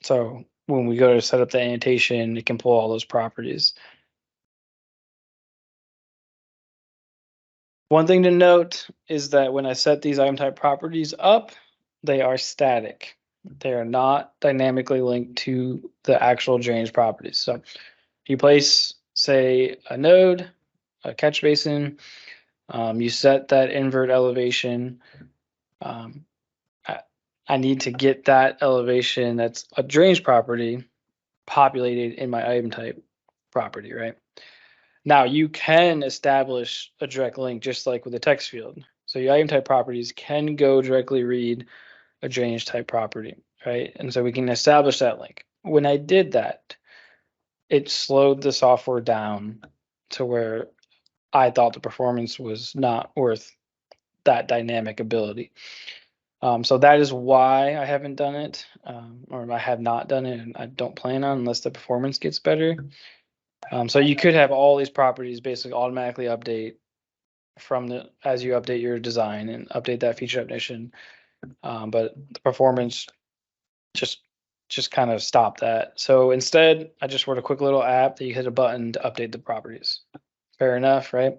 So when we go to set up the annotation, it can pull all those properties. One thing to note is that when I set these item type properties up, they are static. They are not dynamically linked to the actual drainage properties. So if you place, say, a node, a catch basin, you set that invert elevation. I need to get that elevation that's a drainage property populated in my item type property, right? Now you can establish a direct link just like with the text field. So your item type properties can go directly read a drainage type property, right? And so we can establish that link. When I did that, it slowed the software down to where I thought the performance was not worth that dynamic ability. So that is why I haven't done it, or I have not done it, and I don't plan on unless the performance gets better. So you could have all these properties basically automatically update as you update your design and update that feature definition. But the performance just kind of stopped that. So instead, I just wrote a quick little app that you hit a button to update the properties. Fair enough, right?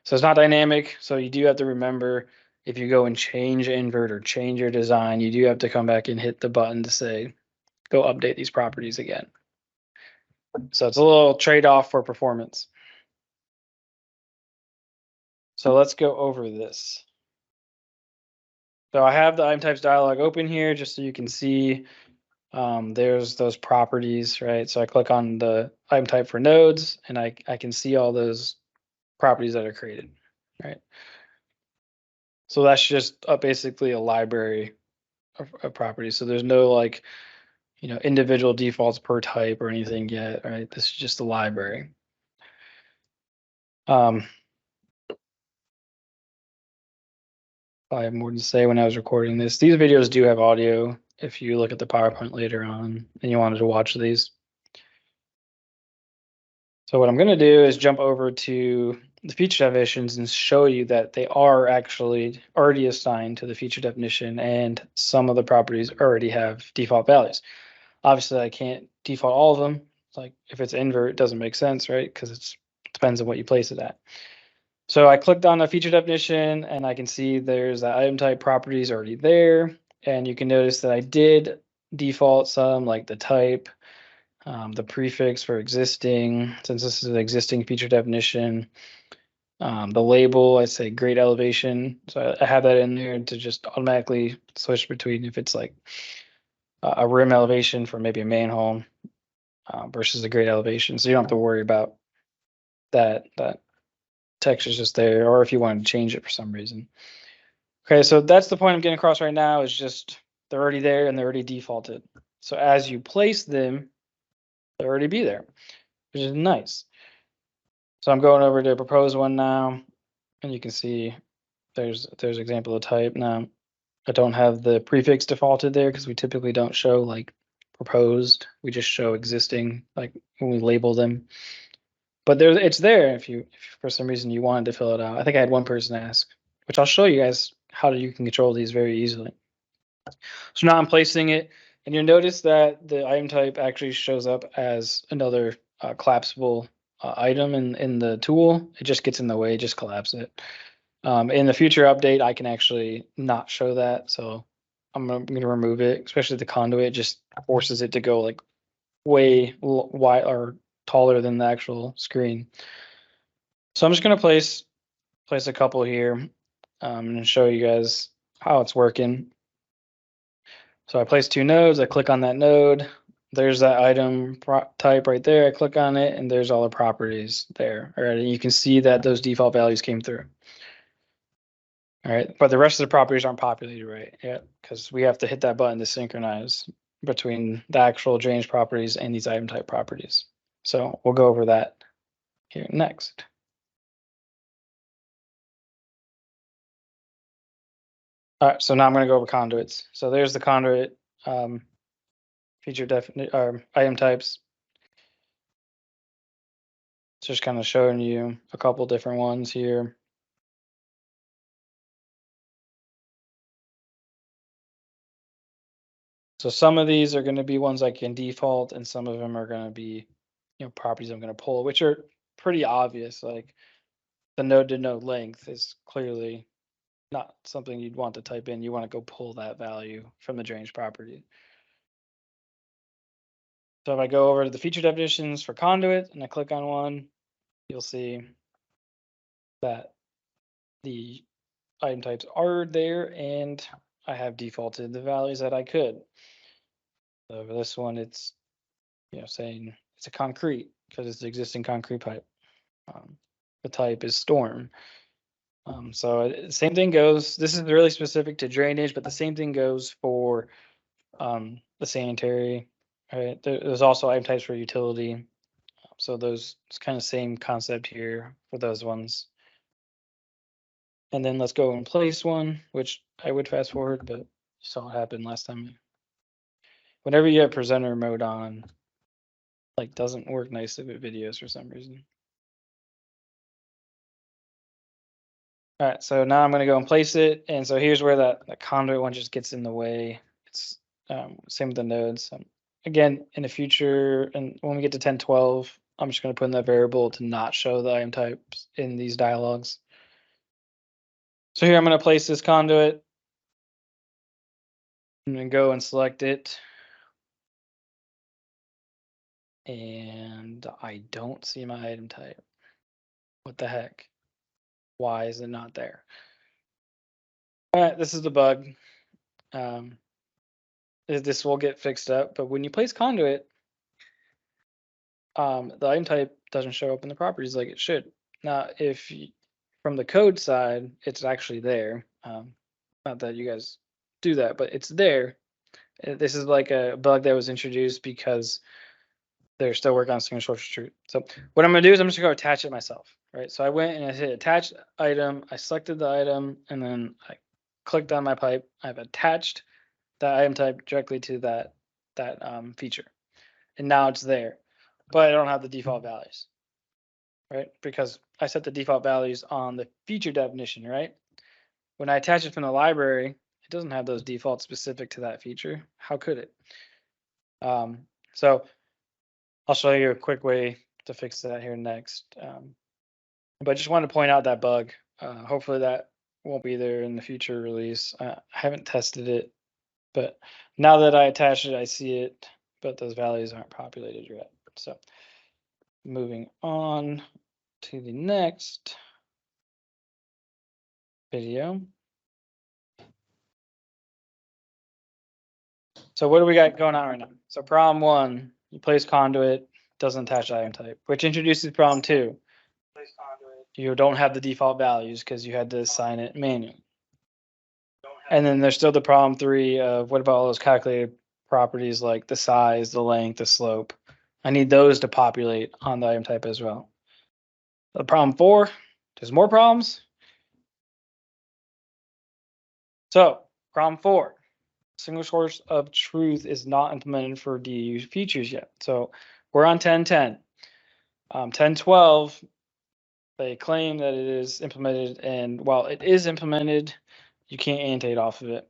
So it's not dynamic. So you do have to remember if you go and change invert or change your design, you do have to come back and hit the button to say, go update these properties again. So it's a little trade-off for performance. So let's go over this. So I have the item types dialog open here just so you can see there's those properties, right? So I click on the item type for nodes and I can see all those properties that are created, right? So that's just basically a library of properties. So there's no like, individual defaults per type or anything yet, right? This is just a library. I have more to say when I was recording this. These videos do have audio if you look at the PowerPoint later on and you wanted to watch these. So what I'm going to do is jump over to the feature definitions and show you that they are actually already assigned to the feature definition and some of the properties already have default values. Obviously, I can't default all of them. Like if it's invert, it doesn't make sense, right? Because it depends on what you place it at. So I clicked on the feature definition and I can see there's that item type properties already there. And you can notice that I did default some like the type, the prefix for existing, since this is an existing feature definition. The label, I say grade elevation. So I have that in there to just automatically switch between if it's like a rim elevation for maybe a manhole versus a grade elevation. So you don't have to worry about that text is just there, or if you wanted to change it for some reason. Okay, so that's the point I'm getting across right now is just they're already there and they're already defaulted. So as you place them, they'll already be there, which is nice. So I'm going over to propose one now, and you can see there's example of type now. I don't have the prefix defaulted there because we typically don't show like proposed. We just show existing, like when we label them. But it's there if for some reason you wanted to fill it out. I think I had one person ask, which I'll show you guys how you can control these very easily. So now I'm placing it, and you'll notice that the item type actually shows up as another collapsible item in the tool. It just gets in the way, just collapse it. In the future update, I can actually not show that. So I'm gonna remove it, especially the conduit. It just forces it to go like way wide or taller than the actual screen. So I'm just gonna place a couple here and show you guys how it's working. So I place 2 nodes, I click on that node, there's that item type right there, I click on it, and there's all the properties there. All right, and you can see that those default values came through. All right, but the rest of the properties aren't populated right yet because we have to hit that button to synchronize between the actual drainage properties and these item type properties. So we'll go over that here next. All right, so now I'm going to go over conduits. So there's the conduit feature item types. It's just kind of showing you a couple different ones here. So some of these are going to be ones I can default, and some of them are going to be, properties I'm going to pull, which are pretty obvious. Like the node to node length is clearly not something you'd want to type in. You want to go pull that value from the drainage property. So if I go over to the feature definitions for conduit and I click on one, you'll see that the item types are there and I have defaulted the values that I could. So for this one, it's saying it's a concrete because it's the existing concrete pipe. The type is storm. So same thing goes. This is really specific to drainage, but the same thing goes for the sanitary. Right? There's also item types for utility. So those, it's kind of same concept here for those ones. And then let's go and place one, which I would fast forward, but you saw what happened last time. Whenever you have presenter mode on, like doesn't work nicely with videos for some reason. All right, so now I'm going to go and place it. And so here's where that conduit one just gets in the way. It's same with the nodes. Again, in the future, and when we get to 10.12, I'm just going to put in that variable to not show the item types in these dialogues. So here I'm going to place this conduit. I'm going to go and select it. And I don't see my item type. What the heck? Why is it not there? All right, this is the bug. This will get fixed up, but when you place conduit, the item type doesn't show up in the properties like it should. Now, if from the code side, it's actually there. Not that you guys do that, but it's there. This is like a bug that was introduced because they're still working on single source of truth. So what I'm going to do is I'm just going to go attach it myself, right? So I went and I hit attach item. I selected the item and then I clicked on my pipe. I've attached that item type directly to that feature, and now it's there. But I don't have the default values, right? Because I set the default values on the feature definition, right? When I attach it from the library, it doesn't have those defaults specific to that feature. How could it? So I'll show you a quick way to fix that here next. But I just wanted to point out that bug. Hopefully that won't be there in the future release. I haven't tested it, but now that I attach it, I see it, but those values aren't populated yet. So moving on to the next video. So what do we got going on right now? So problem 1, you place conduit, doesn't attach item type, which introduces problem 2. You don't have the default values because you had to assign it manually. And then there's still the problem 3 of what about all those calculated properties like the size, the length, the slope. I need those to populate on the item type as well. The problem 4, there's more problems. So Problem 4. Single source of truth is not implemented for DU features yet. So we're on 10.10. 10.12, they claim that it is implemented, and while it is implemented, you can't annotate off of it.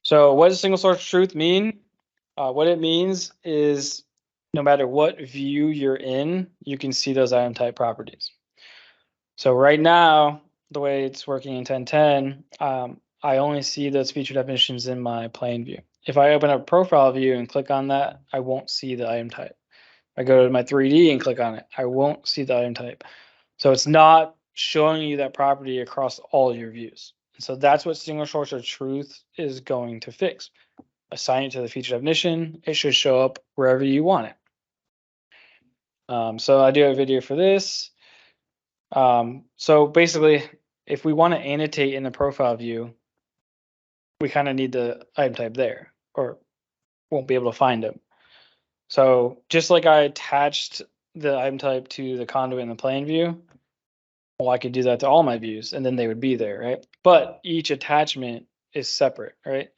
So what does single source of truth mean? What it means is no matter what view you're in, you can see those item type properties. So right now, the way it's working in 10.10, I only see those feature definitions in my plane view. If I open up profile view and click on that, I won't see the item type. I go to my 3D and click on it, I won't see the item type. So it's not showing you that property across all your views. So that's what single source of truth is going to fix. Assign it to the feature definition. It should show up wherever you want it. So I do a video for this. So basically, if we want to annotate in the profile view, we kind of need the item type there, or won't be able to find them. So just like I attached the item type to the conduit in the plane view, well, I could do that to all my views, and then they would be there, right? But each attachment is separate, right?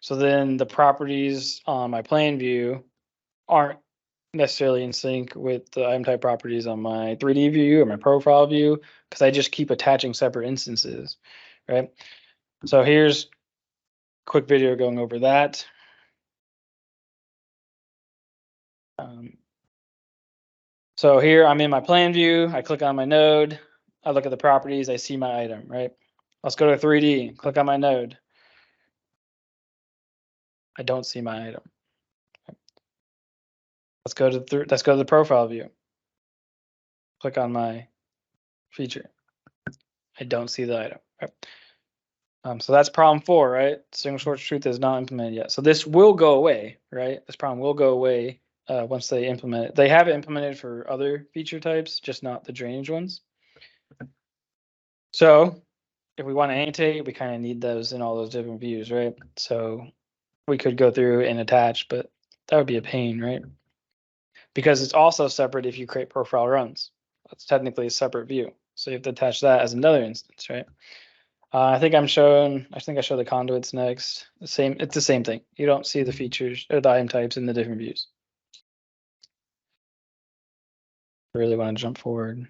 So then the properties on my plane view aren't necessarily in sync with the item type properties on my 3D view or my profile view, because I just keep attaching separate instances, right? So here's a quick video going over that. So here I'm in my plan view, I click on my node, I look at the properties, I see my item, right? Let's go to 3D, click on my node. I don't see my item. Let's go to the profile view. Click on my feature. I don't see the item. Right? So that's problem 4, right? Single source of truth is not implemented yet. So this will go away, right? This problem will go away once they implement it. They have it implemented for other feature types, just not the drainage ones. So if we want to annotate, we kind of need those in all those different views, right? So we could go through and attach, but that would be a pain, right? Because it's also separate if you create profile runs. That's technically a separate view. So you have to attach that as another instance, right? I think I show the conduits next. It's the same thing. You don't see the features or the item types in the different views. I really want to jump forward.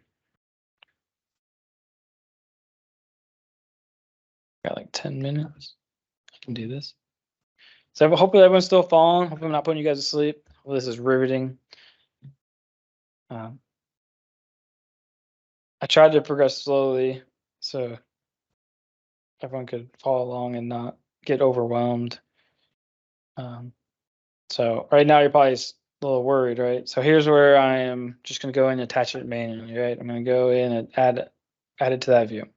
Got like 10 minutes. I can do this. So hopefully everyone's still following. Hopefully I'm not putting you guys to sleep. Well, this is riveting. I tried to progress slowly so everyone could follow along and not get overwhelmed. So right now you're probably a little worried, right? So here's where I am just going to go in and attach it manually, right? I'm going to go in and add it to that view,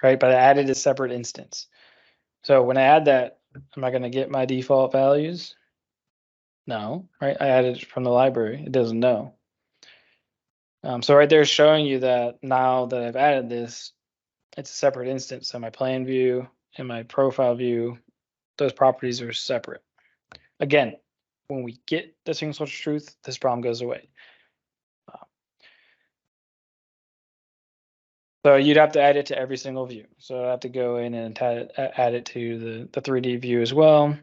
right? But I added a separate instance. So when I add that, am I going to get my default values? No, right? I added it from the library. It doesn't know. So right there is showing you that now that I've added this, it's a separate instance. So my plan view and my profile view, those properties are separate. Again, when we get the single source of truth, this problem goes away. So you'd have to add it to every single view. So I have to go in and add it to the 3D view as well.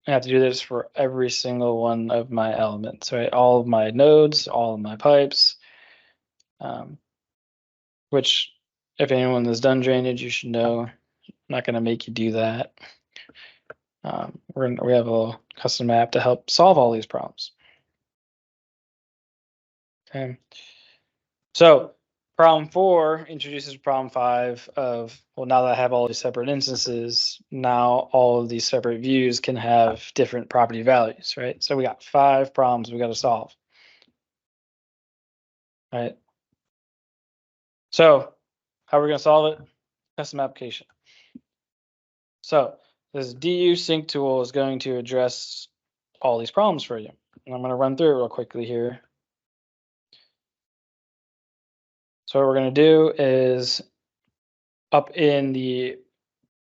I have to do this for every single one of my elements, right? All of my nodes, all of my pipes, which if anyone has done drainage, you should know. I'm not going to make you do that. We have a little custom app to help solve all these problems. Okay. So problem 4 introduces problem 5 of, well, now that I have all these separate instances, now all of these separate views can have different property values, right? So we got 5 problems we got to solve. Right. So how are we going to solve it? Custom application. So this DU sync tool is going to address all these problems for you. And I'm going to run through it real quickly here. So what we're going to do is up in the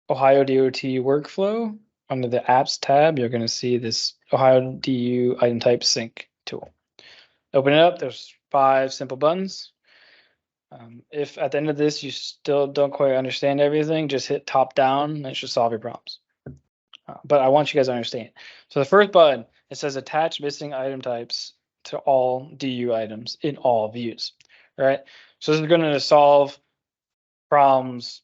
Ohio DOT workflow, under the apps tab, you're going to see this Ohio DU item type sync tool. Open it up, there's 5 simple buttons. If at the end of this you still don't quite understand everything, just hit top down and it should solve your problems. but I want you guys to understand. So the first button, it says attach missing item types to all DU items in all views, right? So this is going to solve problems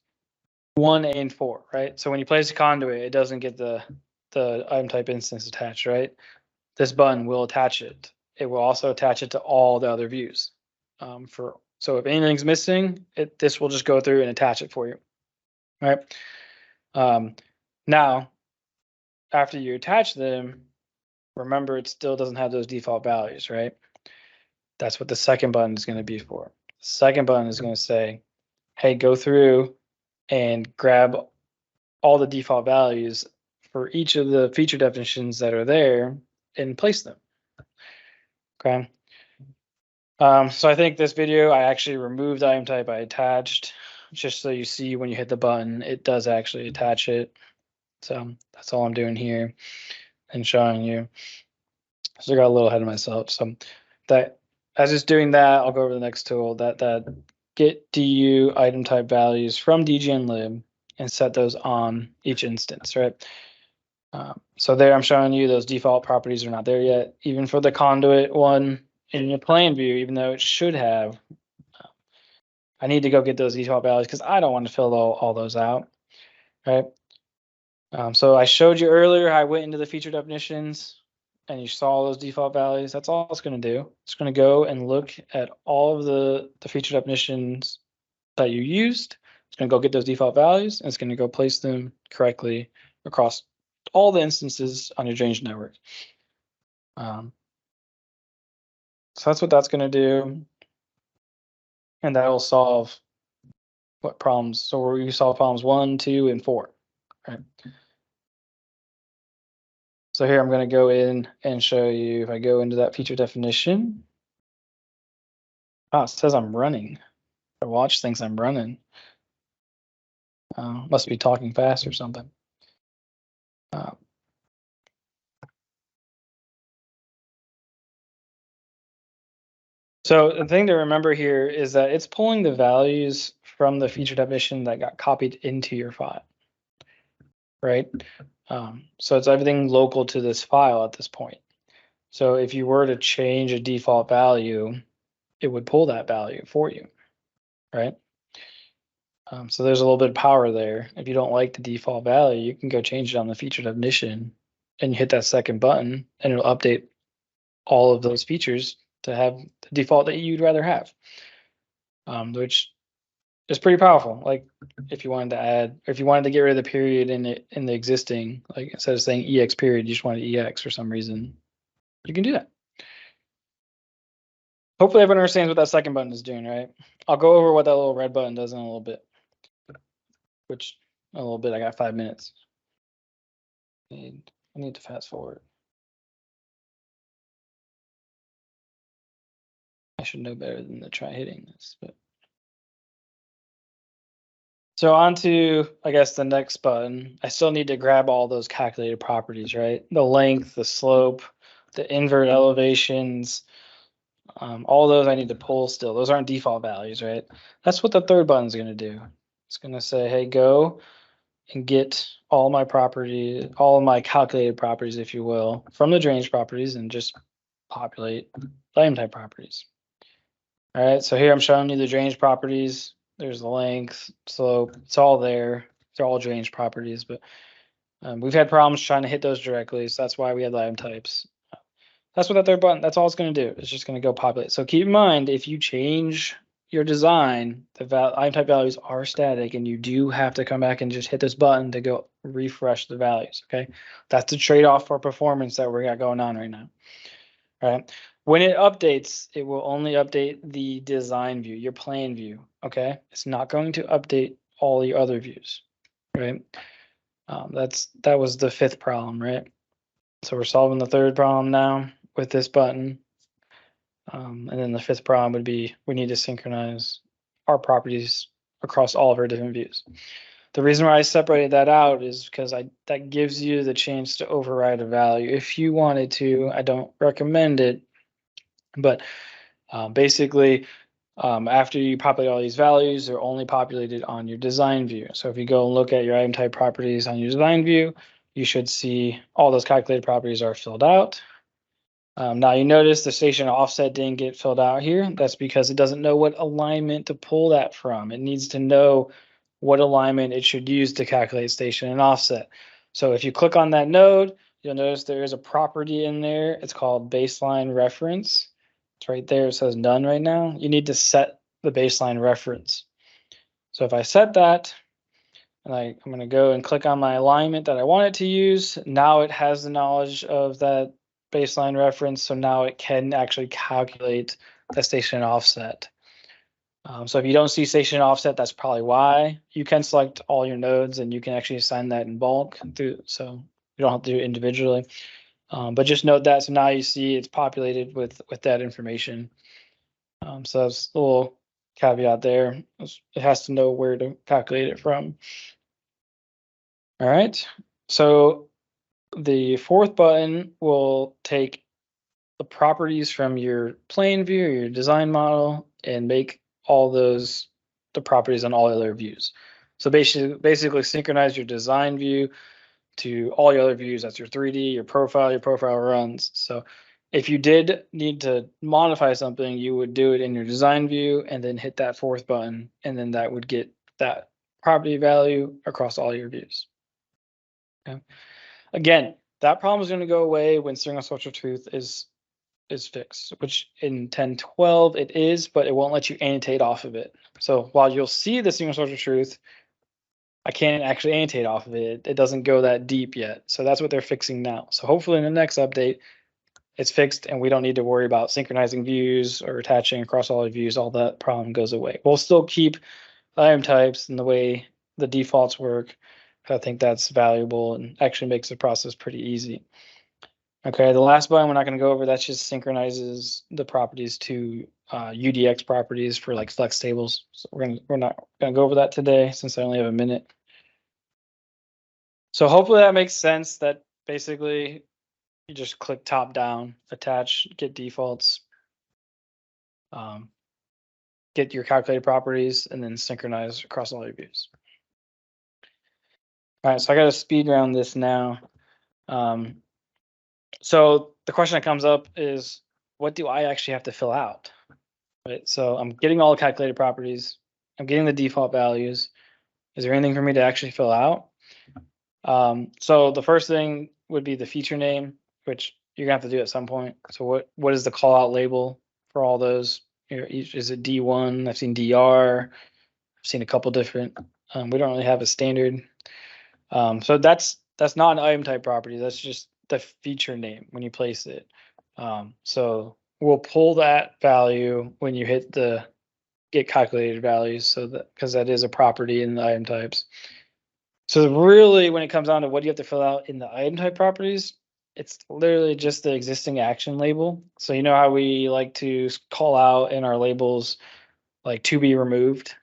1 and 4, right? So when you place a conduit, it doesn't get the item type instance attached, right? This button will attach it. It will also attach it to all the other views. So if anything's missing, this will just go through and attach it for you, right? Now, after you attach them, remember it still doesn't have those default values, right? That's what the second button is going to be for. The second button is going to say, hey, go through and grab all the default values for each of the feature definitions that are there and place them. Okay. So I think this video, I actually removed item type I attached, just so you see when you hit the button, it does actually attach it. So that's all I'm doing here and showing you. So I got a little ahead of myself. So that as it's doing that, I'll go over the next tool, that get DU item type values from dgnlib and set those on each instance, right? So there I'm showing you those default properties are not there yet. Even for the conduit one in your plan view, even though it should have, I need to go get those default values because I don't want to fill all those out, right? So I showed you earlier, I went into the feature definitions and you saw those default values. That's all it's going to do. It's going to go and look at all of the feature definitions that you used. It's going to go get those default values and it's going to go place them correctly across all the instances on your drainage network. So that's what that's going to do. And that will solve what problems? So we solve problems 1, 2, and 4, right? So here I'm going to go in and show you, if I go into that feature definition, it says I'm running. The watch thinks I'm running. Must be talking fast or something. So the thing to remember here is that it's pulling the values from the feature definition that got copied into your file, right? So it's everything local to this file at this point. So if you were to change a default value, it would pull that value for you, right? So there's a little bit of power there. If you don't like the default value, you can go change it on the feature definition and you hit that second button and it'll update all of those features to have the default that you'd rather have, which is pretty powerful. Like if you wanted to add, or if you wanted to get rid of the period in the existing, like instead of saying EX period, you just wanted EX for some reason, you can do that. Hopefully everyone understands what that second button is doing, right? I'll go over what that little red button does in a little bit, I got 5 minutes. I need to fast forward. I should know better than to try hitting this, but. So on to, I guess, the next button. I still need to grab all those calculated properties, right? The length, the slope, the invert elevations, all those I need to pull still. Those aren't default values, right? That's what the third button is going to do. It's going to say, hey, go and get all my property, all of my calculated properties, if you will, from the drainage properties and just populate item type properties. All right, so here I'm showing you the drainage properties. There's the length, slope, it's all there. They're all drainage properties, but we've had problems trying to hit those directly, so that's why we had the item types. That's what that third button, that's all it's going to do. It's just going to go populate. So keep in mind, if you change your design, the item type values are static, and you do have to come back and just hit this button to go refresh the values, okay? That's the trade-off for performance that we got going on right now, all right? When it updates, it will only update the design view, your plan view, okay? It's not going to update all the other views, right? That was the fifth problem, right? So we're solving the third problem now with this button. And then the fifth problem would be we need to synchronize our properties across all of our different views. The reason why I separated that out is because that gives you the chance to override a value if you wanted to. I don't recommend it, but basically, after you populate all these values, they're only populated on your design view. So if you go and look at your item type properties on your design view, you should see all those calculated properties are filled out. Now you notice the station offset didn't get filled out here. That's because it doesn't know what alignment to pull that from. It needs to know what alignment it should use to calculate station and offset. So if you click on that node, you'll notice there is a property in there. It's called baseline reference. It's right there. It says none right now. You need to set the baseline reference. So if I set that, and I'm going to go and click on my alignment that I want it to use, now it has the knowledge of that baseline reference. So now it can actually calculate the station offset. So if you don't see station offset, that's probably why. You can select all your nodes and you can actually assign that in bulk through, so you don't have to do it individually. But just note that, so now you see it's populated with that information. So that's a little caveat there. It has to know where to calculate it from. All right, so the fourth button will take the properties from your plane view, your design model, and make all those the properties on all other views. So basically synchronize your design view to all your other views. That's your 3D, your profile runs. So if you did need to modify something, you would do it in your design view and then hit that fourth button, and then that would get that property value across all your views. Okay. Again, that problem is going to go away when single source of truth is fixed, which in 10.12 it is, but it won't let you annotate off of it. So while you'll see the single source of truth, I can't actually annotate off of it. It doesn't go that deep yet. So that's what they're fixing now. So hopefully in the next update, it's fixed and we don't need to worry about synchronizing views or attaching across all the views. All that problem goes away. We'll still keep item types and the way the defaults work. I think that's valuable and actually makes the process pretty easy. Okay, the last button we're not going to go over, that just synchronizes the properties to UDX properties for like flex tables. So we're not going to go over that today since I only have a minute. So hopefully that makes sense, that basically you just click top down, attach, get defaults, get your calculated properties, and then synchronize across all your views. All right, so I got to speed round this now. So the question that comes up is, what do I actually have to fill out? Right, so I'm getting all the calculated properties. I'm getting the default values. Is there anything for me to actually fill out? So the first thing would be the feature name, which you're gonna have to do at some point. So what is the call out label for all those? Is it D1? I've seen DR. I've seen a couple different. We don't really have a standard. So that's not an item type property. That's just the feature name when you place it. So we'll pull that value when you hit the get calculated values, so that because that is a property in the item types. So really, when it comes down to what do you have to fill out in the item type properties, it's literally just the existing action label. So you know how we like to call out in our labels like to be removed.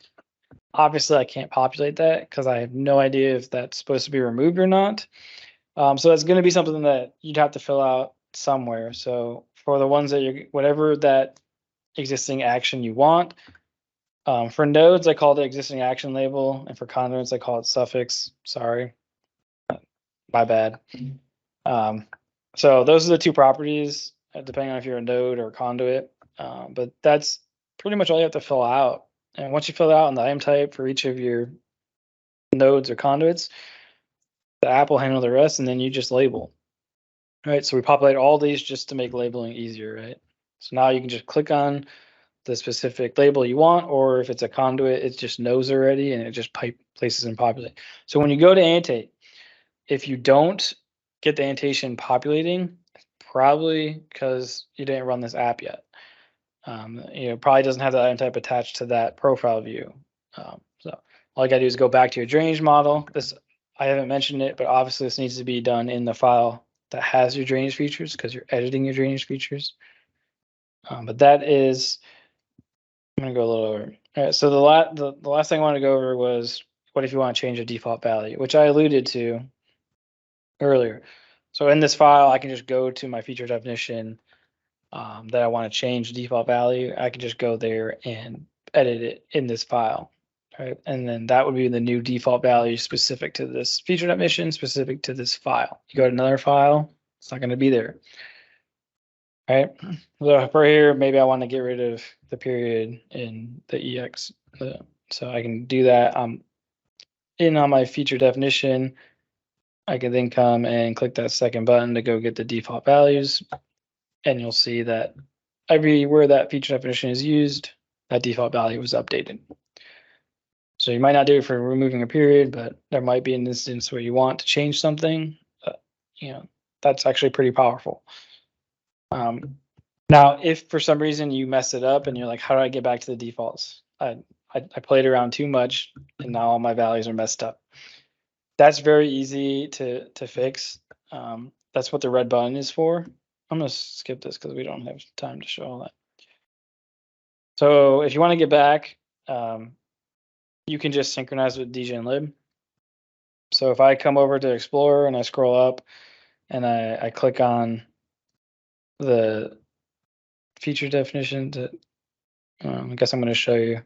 Obviously, I can't populate that because I have no idea if that's supposed to be removed or not. So that's going to be something that you'd have to fill out somewhere. So for the ones that whatever that existing action you want, for nodes, I call it the existing action label, and for conduits, I call it suffix. Sorry, my bad. So those are the two properties, depending on if you're a node or a conduit. But that's pretty much all you have to fill out. And once you fill it out in the item type for each of your nodes or conduits, the app will handle the rest, and then you just label. All right, so we populate all these just to make labeling easier, right? So now you can just click on the specific label you want, or if it's a conduit, it just knows already and it just places and populate. So when you go to annotate, if you don't get the annotation populating, probably because you didn't run this app yet. Probably doesn't have the item type attached to that profile view. So all you gotta do is go back to your drainage model. This, I haven't mentioned it, but obviously this needs to be done in the file that has your drainage features because you're editing your drainage features. But that is, I'm gonna go a little over. All right, so the last thing I want to go over was what if you want to change a default value, which I alluded to earlier. So in this file, I can just go to my feature definition that I want to change the default value. I can just go there and edit it in this file. right? And then that would be the new default value specific to this feature definition, specific to this file. You go to another file, it's not going to be there. Right. So for here, maybe I want to get rid of the period in the EX. So I can do that. In on my feature definition. I can then come and click that second button to go get the default values. And you'll see that everywhere that feature definition is used, that default value was updated. So you might not do it for removing a period, but there might be an instance where you want to change something. That's actually pretty powerful. Now, if for some reason you mess it up and you're like, how do I get back to the defaults? I played around too much and now all my values are messed up. That's very easy to fix. That's what the red button is for. I'm going to skip this because we don't have time to show all that. So if you want to get back, you can just synchronize with dgenlib. So if I come over to Explorer and I scroll up and I click on the feature definition, I guess I'm going to show you.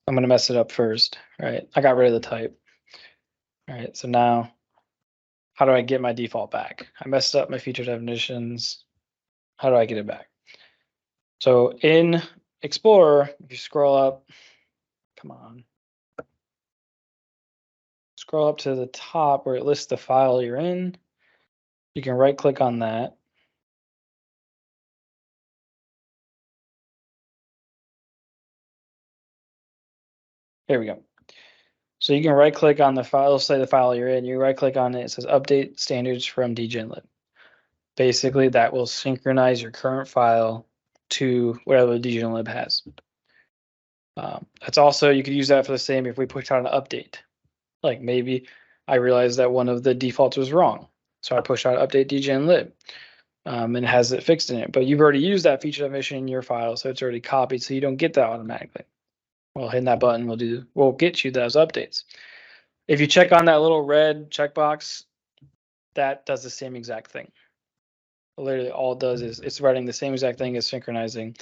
I'm going to mess it up first, right? I got rid of the type. All right, so now how do I get my default back? I messed up my feature definitions. How do I get it back? So in Explorer, if you scroll up, come on, scroll up to the top where it lists the file you're in. You can right click on that. There we go. So you can right click on the file, let's say the file you're in, you right click on it, it says update standards from dgenlib. Basically that will synchronize your current file to whatever dgenlib has. That's also, you could use that for the same if we push out an update. Like maybe I realized that one of the defaults was wrong. So I push out update dgenlib and it has it fixed in it. But you've already used that feature definition in your file, so it's already copied, so you don't get that automatically. Well, hitting that button will get you those updates. If you check on that little red checkbox, that does the same exact thing. Literally all it does is it's writing the same exact thing as synchronizing.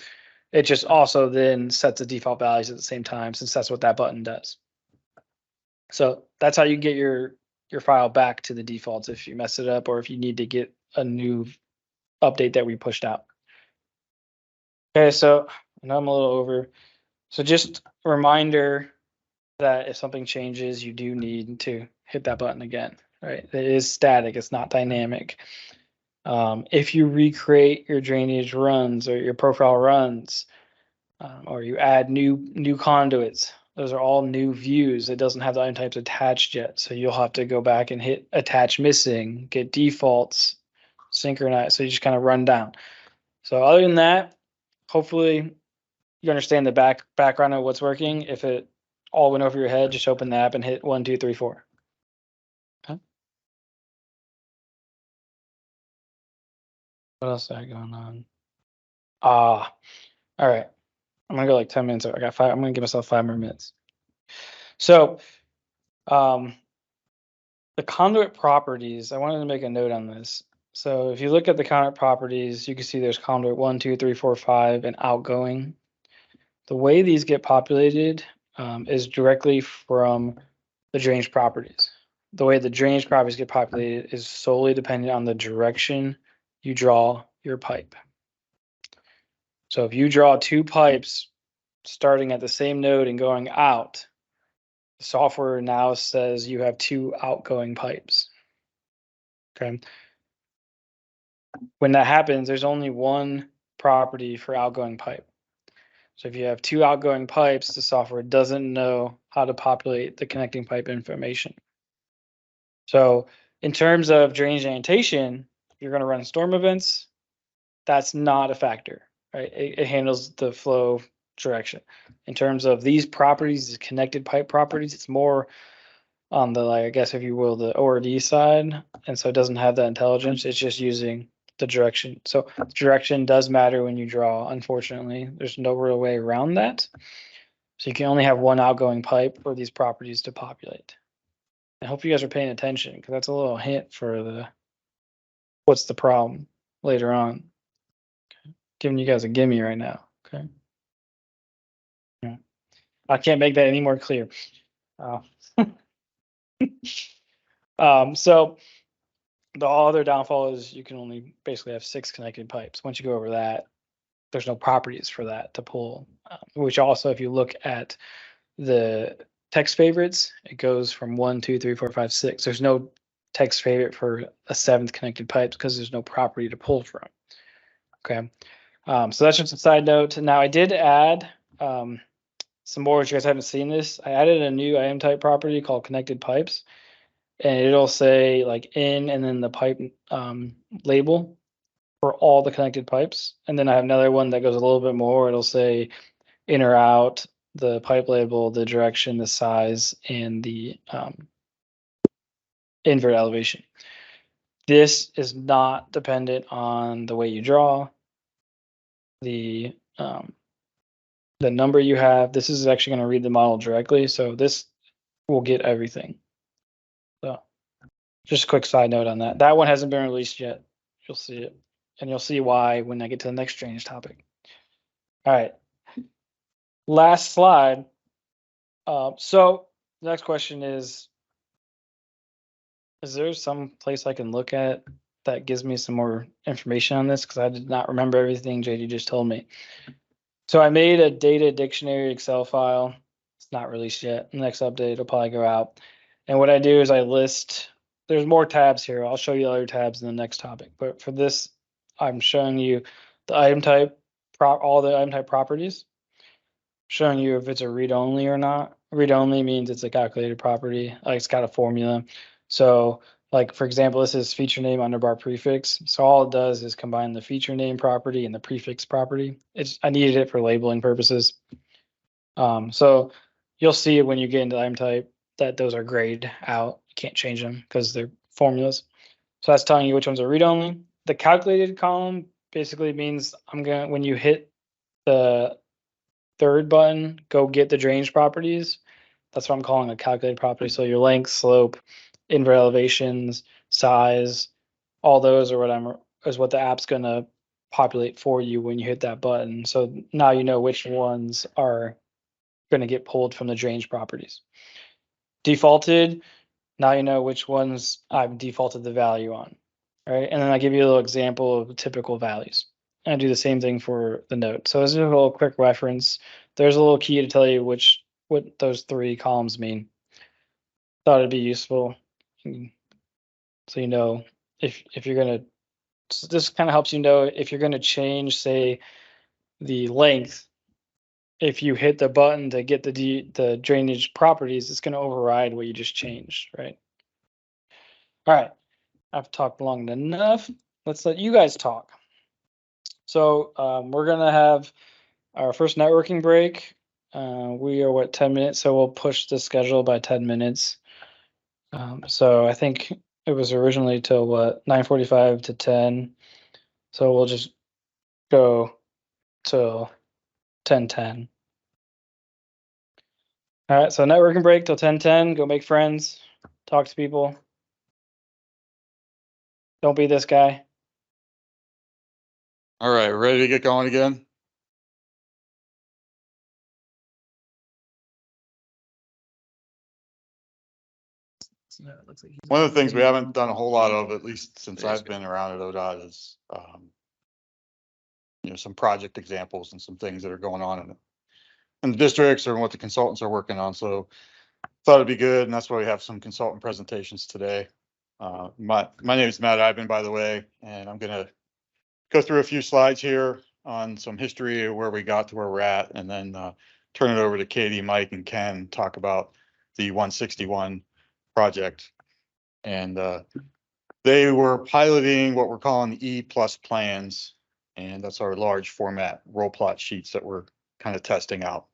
It just also then sets the default values at the same time, since that's what that button does. So that's how you get your file back to the defaults if you mess it up or if you need to get a new update that we pushed out. Okay, so I know I'm a little over. So just a reminder that if something changes, you do need to hit that button again, right? It is static, it's not dynamic. If you recreate your drainage runs or your profile runs, or you add new conduits, those are all new views. It doesn't have the item types attached yet. So you'll have to go back and hit attach missing, get defaults, synchronize. So you just kind of run down. So other than that, hopefully you understand the background of what's working. If it all went over your head, just open the app and hit 1, 2, 3, 4. Okay. What else I got going on? All right. I'm gonna go like 10 minutes. I got 5. I'm gonna give myself 5 more minutes. So the conduit properties, I wanted to make a note on this. So if you look at the conduit properties, you can see there's conduit 1, 2, 3, 4, 5, and outgoing. The way these get populated is directly from the drainage properties. The way the drainage properties get populated is solely dependent on the direction you draw your pipe. So if you draw 2 pipes starting at the same node and going out, the software now says you have 2 outgoing pipes. Okay. When that happens, there's only one property for outgoing pipe. So if you have 2 outgoing pipes, the software doesn't know how to populate the connecting pipe information. So in terms of drainage annotation, you're going to run storm events. That's not a factor, right? It handles the flow direction. In terms of these properties, the connected pipe properties, it's more on the, like, I guess if you will, the ORD side. And so it doesn't have that intelligence. It's just using the direction. So direction does matter when you draw, unfortunately. There's no real way around that. So you can only have one outgoing pipe for these properties to populate. I hope you guys are paying attention, because that's a little hint for the what's the problem later on. Okay. Giving you guys a gimme right now. Okay. Yeah. I can't make that any more clear. So the other downfall is you can only basically have 6 connected pipes. Once you go over that, there's no properties for that to pull. Which also, if you look at the text favorites, it goes from 1, 2, 3, 4, 5, 6. There's no text favorite for a 7th connected pipe because there's no property to pull from. Okay. So that's just a side note. Now I did add some more. If you guys haven't seen this, I added a new item type property called connected pipes, and it'll say like in and then the pipe label for all the connected pipes. And then I have another one that goes a little bit more. It'll say in or out, the pipe label, the direction, the size, and the invert elevation. This is not dependent on the way you draw, the number you have. This is actually going to read the model directly, so this will get everything. So just a quick side note on that. That one hasn't been released yet. You'll see it, and you'll see why when I get to the next strange topic. All right. Last slide. So the next question is there some place I can look at that gives me some more information on this? Because I did not remember everything JD just told me. So I made a data dictionary Excel file. It's not released yet. Next update, it'll probably go out. And what I do is I list, there's more tabs here. I'll show you other tabs in the next topic. But for this, I'm showing you the item type, all the item type properties, showing you if it's a read-only or not. Read-only means it's a calculated property, like it's got a formula. So like, for example, this is feature name underbar prefix. So all it does is combine the feature name property and the prefix property. I needed it for labeling purposes. So you'll see when you get into item type that those are grayed out. You can't change them because they're formulas. So that's telling you which ones are read-only. The calculated column basically means when you hit the third button, go get the drainage properties. That's what I'm calling a calculated property. So your length, slope, invert elevations, size, all those are what the app's gonna populate for you when you hit that button. So now you know which ones are gonna get pulled from the drainage properties. Defaulted, now you know which ones I've defaulted the value on. Right, and then I give you a little example of typical values. And I do the same thing for the note. So this is a little quick reference. There's a little key to tell you what those 3 columns mean. Thought it'd be useful, so you know if you're gonna. So this kind of helps you know if you're gonna change, say, the length. If you hit the button to get the drainage properties, it's gonna override what you just changed, right? All right. I've talked long enough. Let's let you guys talk. So we're gonna have our first networking break. We are 10 minutes, so we'll push the schedule by 10 minutes. So I think it was originally till 9:45 to 10. So we'll just go till 10:10. All right, so networking break till 10:10. Go make friends, talk to people. Don't be this guy. All right, ready to get going again? One of the things we haven't done a whole lot of, at least since I've been around at ODOT, is some project examples and some things that are going on in the districts or what the consultants are working on. So thought it'd be good, and that's why we have some consultant presentations today. My name is Matt Iben, by the way, and I'm gonna go through a few slides here on some history of where we got to where we're at, and then turn it over to Katie, Mike, and Ken, talk about the 161 project. And they were piloting what we're calling the E+ plans, and that's our large format roll plot sheets that we're kind of testing out.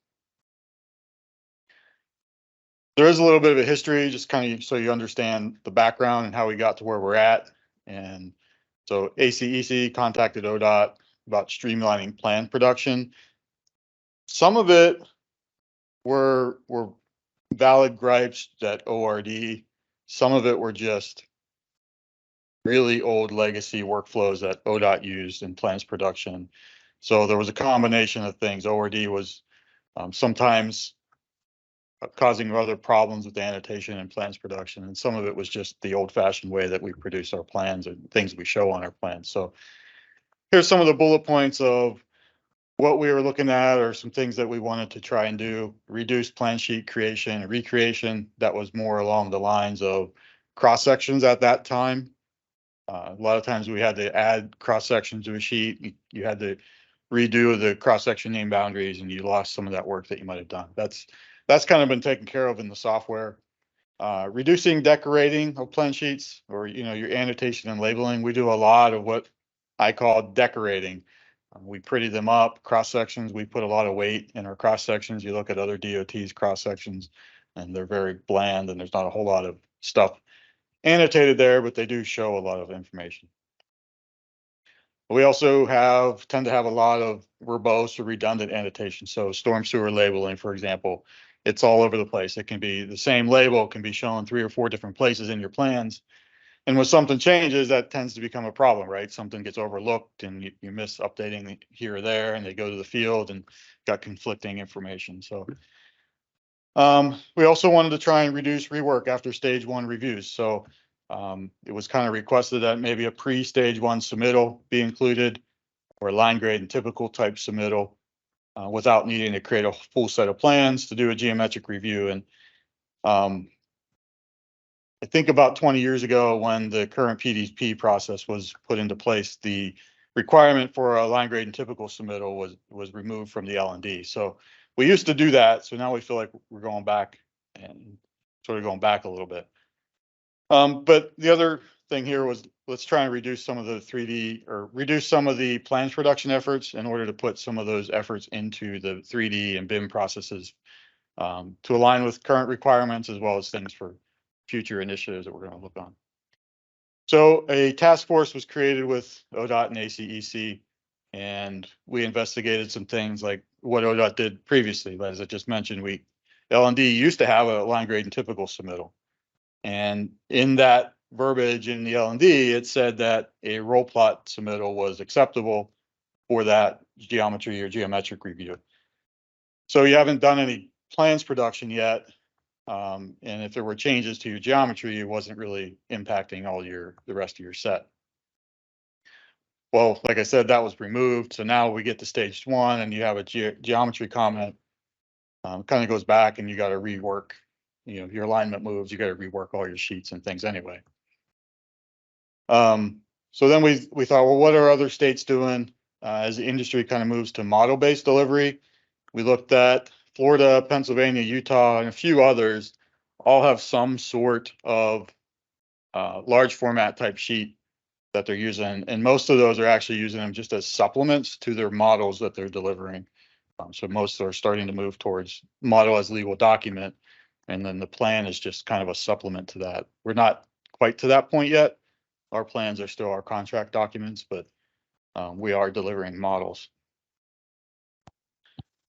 There is a little bit of a history, just kind of so you understand the background and how we got to where we're at. And so ACEC contacted ODOT about streamlining plan production. Some of it were valid gripes that ORD. Some of it were just really old legacy workflows that ODOT used in plans production. So there was a combination of things. ORD was sometimes causing other problems with the annotation and plans production. And some of it was just the old fashioned way that we produce our plans and things we show on our plans. So here's some of the bullet points of what we were looking at, or some things that we wanted to try and do. Reduce plan sheet creation and recreation. That was more along the lines of cross sections at that time. A lot of times we had to add cross sections to a sheet. You had to redo the cross section name boundaries, and you lost some of that work that you might have done. That's kind of been taken care of in the software. Reducing decorating of plan sheets, or your annotation and labeling. We do a lot of what I call decorating. We pretty them up. Cross sections, we put a lot of weight in our cross sections. You look at other DOT's cross sections, and they're very bland, and there's not a whole lot of stuff annotated there, but they do show a lot of information. We also tend to have a lot of verbose or redundant annotation. So storm sewer labeling, for example, it's all over the place. It can be the same label, can be shown 3 or 4 different places in your plans. And when something changes, that tends to become a problem, right? Something gets overlooked and you miss updating here or there, and they go to the field and got conflicting information. So we also wanted to try and reduce rework after stage 1 reviews. So it was kind of requested that maybe a pre-stage 1 submittal be included, or a line grade and typical type submittal, without needing to create a full set of plans to do a geometric review. And I think about 20 years ago, when the current PDP process was put into place, the requirement for a line grade and typical submittal was removed from the L&D. So we used to do that. So now we feel like we're going back and sort of going back a little bit. But the other thing here was, let's try and reduce some of the 3D, or reduce some of the plans production efforts in order to put some of those efforts into the 3D and BIM processes, to align with current requirements, as well as things for future initiatives that we're going to look on. So a task force was created with ODOT and ACEC, and we investigated some things like what ODOT did previously. As I just mentioned, L&D used to have a line grade and typical submittal. And in that verbiage in the L&D, it said that a roll plot submittal was acceptable for that geometry or geometric review. So you haven't done any plans production yet. And if there were changes to your geometry, it wasn't really impacting the rest of your set. Well, like I said, that was removed. So now we get to stage 1 and you have a geometry comment. Kind of goes back and you got to rework, your alignment moves, you got to rework all your sheets and things anyway. So then we thought, well, what are other states doing as the industry kind of moves to model-based delivery? We looked at Florida, Pennsylvania, Utah, and a few others. All have some sort of large format type sheet that they're using, and most of those are actually using them just as supplements to their models that they're delivering. So most are starting to move towards model as legal document, and then the plan is just kind of a supplement to that. We're not quite to that point yet. Our plans are still our contract documents, but we are delivering models.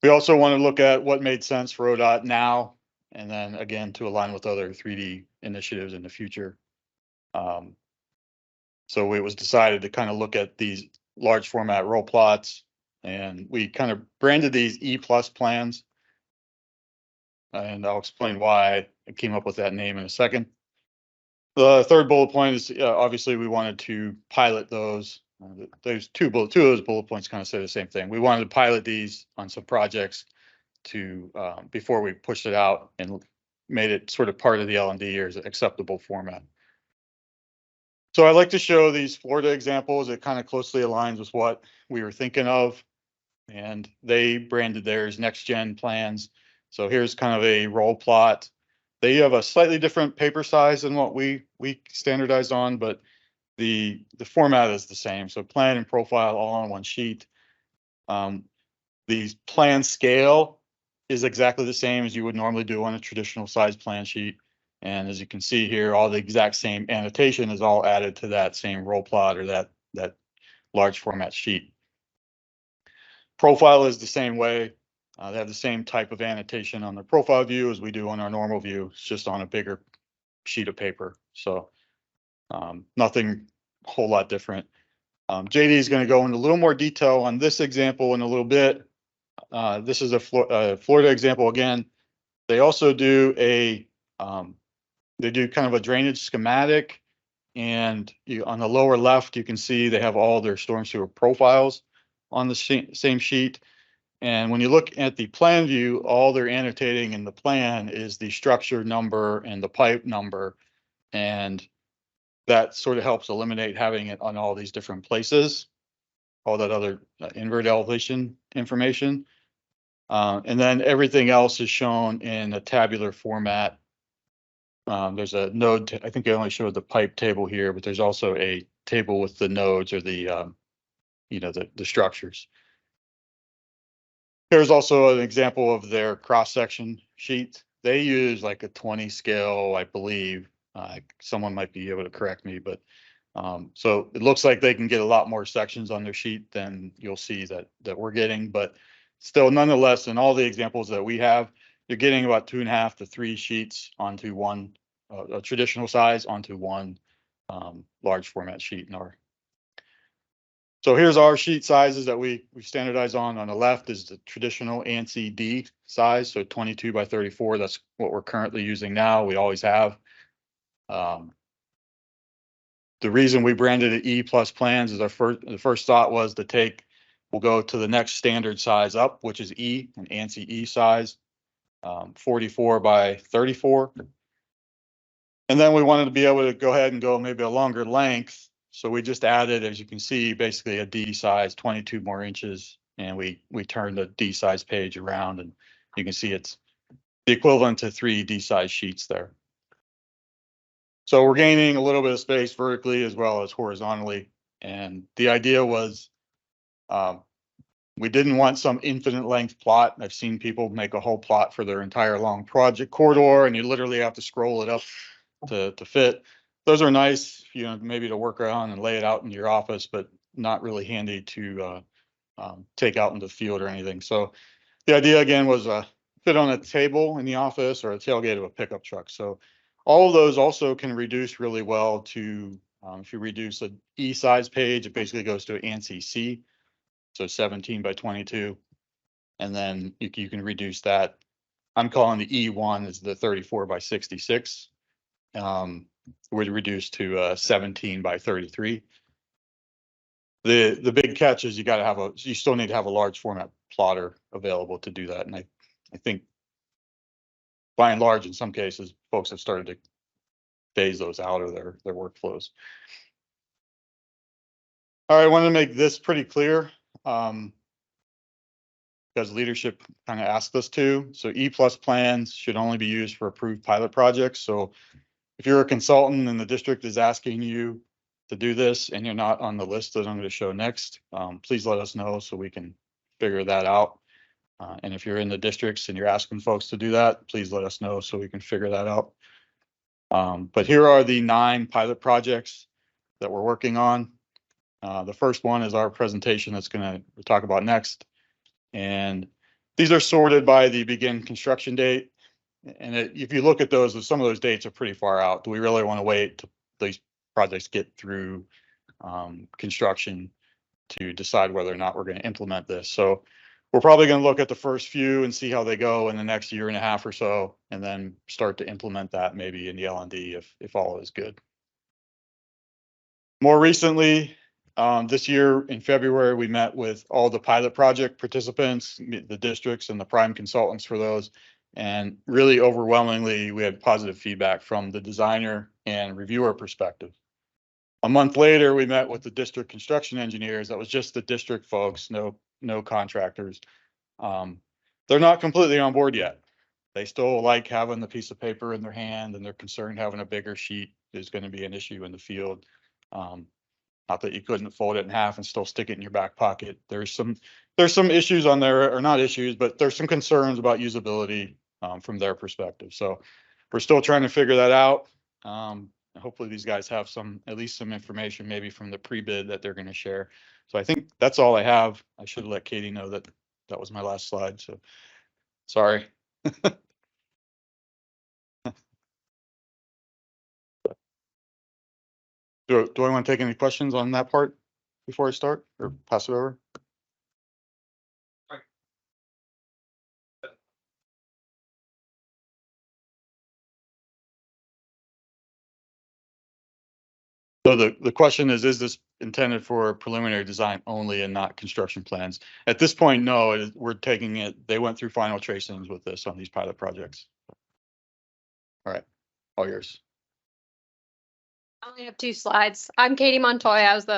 We also want to look at what made sense for ODOT now, and then again to align with other 3D initiatives in the future. So it was decided to kind of look at these large format roll plots, and we kind of branded these E+ plans. And I'll explain why I came up with that name in a second. The third bullet point is obviously we wanted to pilot those. There's two of those bullet points kind of say the same thing. We wanted to pilot these on some projects before we pushed it out and made it sort of part of the L&D or as an acceptable format. So I like to show these Florida examples. It kind of closely aligns with what we were thinking of, and they branded theirs next gen plans. So here's kind of a roll plot. They have a slightly different paper size than what we standardized on, but the format is the same. So plan and profile all on one sheet. The plan scale is exactly the same as you would normally do on a traditional size plan sheet. And as you can see here, all the exact same annotation is all added to that same roll plot or that large format sheet. Profile is the same way. They have the same type of annotation on the profile view as we do on our normal view. It's just on a bigger sheet of paper. So nothing a whole lot different. JD is going to go into a little more detail on this example in a little bit. This is a Florida example again. They also do they do kind of a drainage schematic, and on the lower left, you can see they have all their storm sewer profiles on the same sheet. And when you look at the plan view, all they're annotating in the plan is the structure number and the pipe number. And that sort of helps eliminate having it on all these different places, all that other invert elevation information. And then everything else is shown in a tabular format. There's a node, I think I only showed the pipe table here, but there's also a table with the nodes or the, the structures. Here's also an example of their cross-section sheet. They use like a 20 scale, I believe. Someone might be able to correct me, but so it looks like they can get a lot more sections on their sheet than you'll see that we're getting, but still, nonetheless, in all the examples that we have, you're getting about 2.5 to 3 sheets onto one, a traditional size onto one large format sheet in our. So here's our sheet sizes that we standardize on. On the left is the traditional ANSI D size, so 22 by 34. That's what we're currently using now. We always have. The reason we branded it E plus plans is the first thought was to we'll go to the next standard size up, which is E, an ANSI E size, 44 by 34. And then we wanted to be able to go ahead and go maybe a longer length. So we just added, as you can see, basically a D size, 22 more inches. And we turned the D size page around, and you can see it's the equivalent to 3 D size sheets there. So we're gaining a little bit of space vertically as well as horizontally. And the idea was we didn't want some infinite length plot. I've seen people make a whole plot for their entire long project corridor, and you literally have to scroll it up to fit. Those are nice, maybe to work around and lay it out in your office, but not really handy to take out into the field or anything. So the idea again was fit on a table in the office or a tailgate of a pickup truck. So all of those also can reduce really well to, if you reduce an E size page, it basically goes to ANSI C, so 17 by 22. And then you can reduce that. I'm calling the E1 is the 34 by 66. Would reduce to 17 by 33. The big catch is you still need to have a large format plotter available to do that. And I think by and large, in some cases, folks have started to phase those out of their workflows. All right, I want to make this pretty clear because leadership kind of asked us to. So E plus plans should only be used for approved pilot projects. So if you're a consultant and the district is asking you to do this and you're not on the list that I'm going to show next, please let us know so we can figure that out. And if you're in the districts and you're asking folks to do that, please let us know so we can figure that out. But here are the 9 pilot projects that we're working on. The first one is our presentation that's going to talk about next. And these are sorted by the begin construction date. And if you look at those, some of those dates are pretty far out. Do we really want to wait till these projects get through construction to decide whether or not we're going to implement this? So we're probably going to look at the first few and see how they go in the next 1.5 years or so, and then start to implement that maybe in the L&D if all is good. More recently, this year in February, we met with all the pilot project participants, the districts and the prime consultants for those. And really overwhelmingly, we had positive feedback from the designer and reviewer perspective. A month later, we met with the district construction engineers. That was just the district folks, no contractors. They're not completely on board yet. They still like having the piece of paper in their hand, and they're concerned having a bigger sheet is going to be an issue in the field. Not that you couldn't fold it in half and still stick it in your back pocket. There's some issues on there, or not issues, but there's some concerns about usability from their perspective. So we're still trying to figure that out. Hopefully these guys have at least some information maybe from the pre-bid that they're going to share. So I think that's all I have. I should have let Katie know that was my last slide. So sorry. Do I want to take any questions on that part before I start, or pass it over? So the question is this intended for preliminary design only and not construction plans? At this point, no, we're taking it, they went through final tracings with this on these pilot projects. All right, all yours. I only have 2 slides. I'm Katie Montoya. I was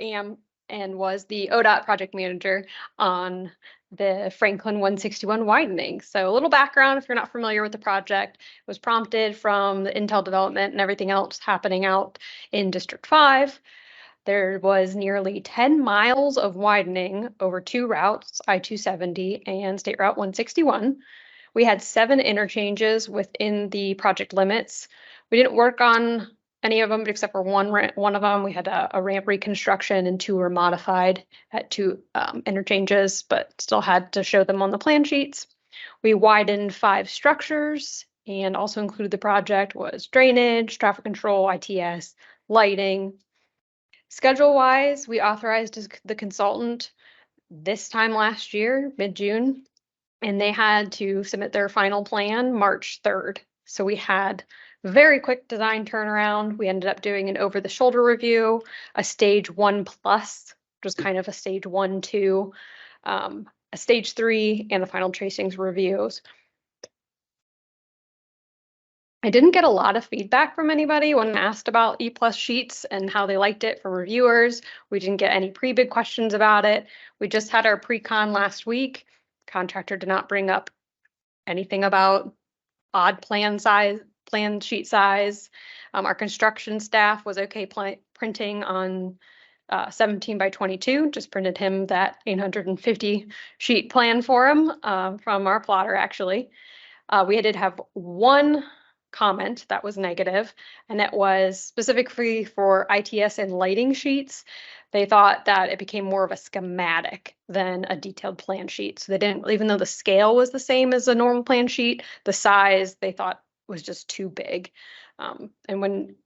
am and was the ODOT project manager on the Franklin 161 widening. So a little background, if you're not familiar with the project, it was prompted from the Intel development and everything else happening out in District 5. There was nearly 10 miles of widening over 2 routes, I-270 and State Route 161. We had 7 interchanges within the project limits. We didn't work on any of them except for one of them. We had a ramp reconstruction and 2 were modified at 2 interchanges, but still had to show them on the plan sheets. We widened 5 structures, and also included the project was drainage, traffic control, ITS, lighting. Schedule-wise, we authorized the consultant this time last year, mid-June, and they had to submit their final plan March 3rd. So we had very quick design turnaround. We ended up doing an over-the-shoulder review, a stage 1+, which was kind of a stage 1, 2, a stage 3, and the final tracings reviews. I didn't get a lot of feedback from anybody when asked about E+ sheets and how they liked it from reviewers. We didn't get any pre-bid questions about it. We just had our pre-con last week. Contractor did not bring up anything about odd plan sheet size. Our construction staff was okay printing on 17 by 22, just printed him that 850 sheet plan for him from our plotter, actually. We did have one comment that was negative, and it was specifically for ITS and lighting sheets. They thought that it became more of a schematic than a detailed plan sheet. So they didn't, even though the scale was the same as a normal plan sheet, the size they thought was just too big. And when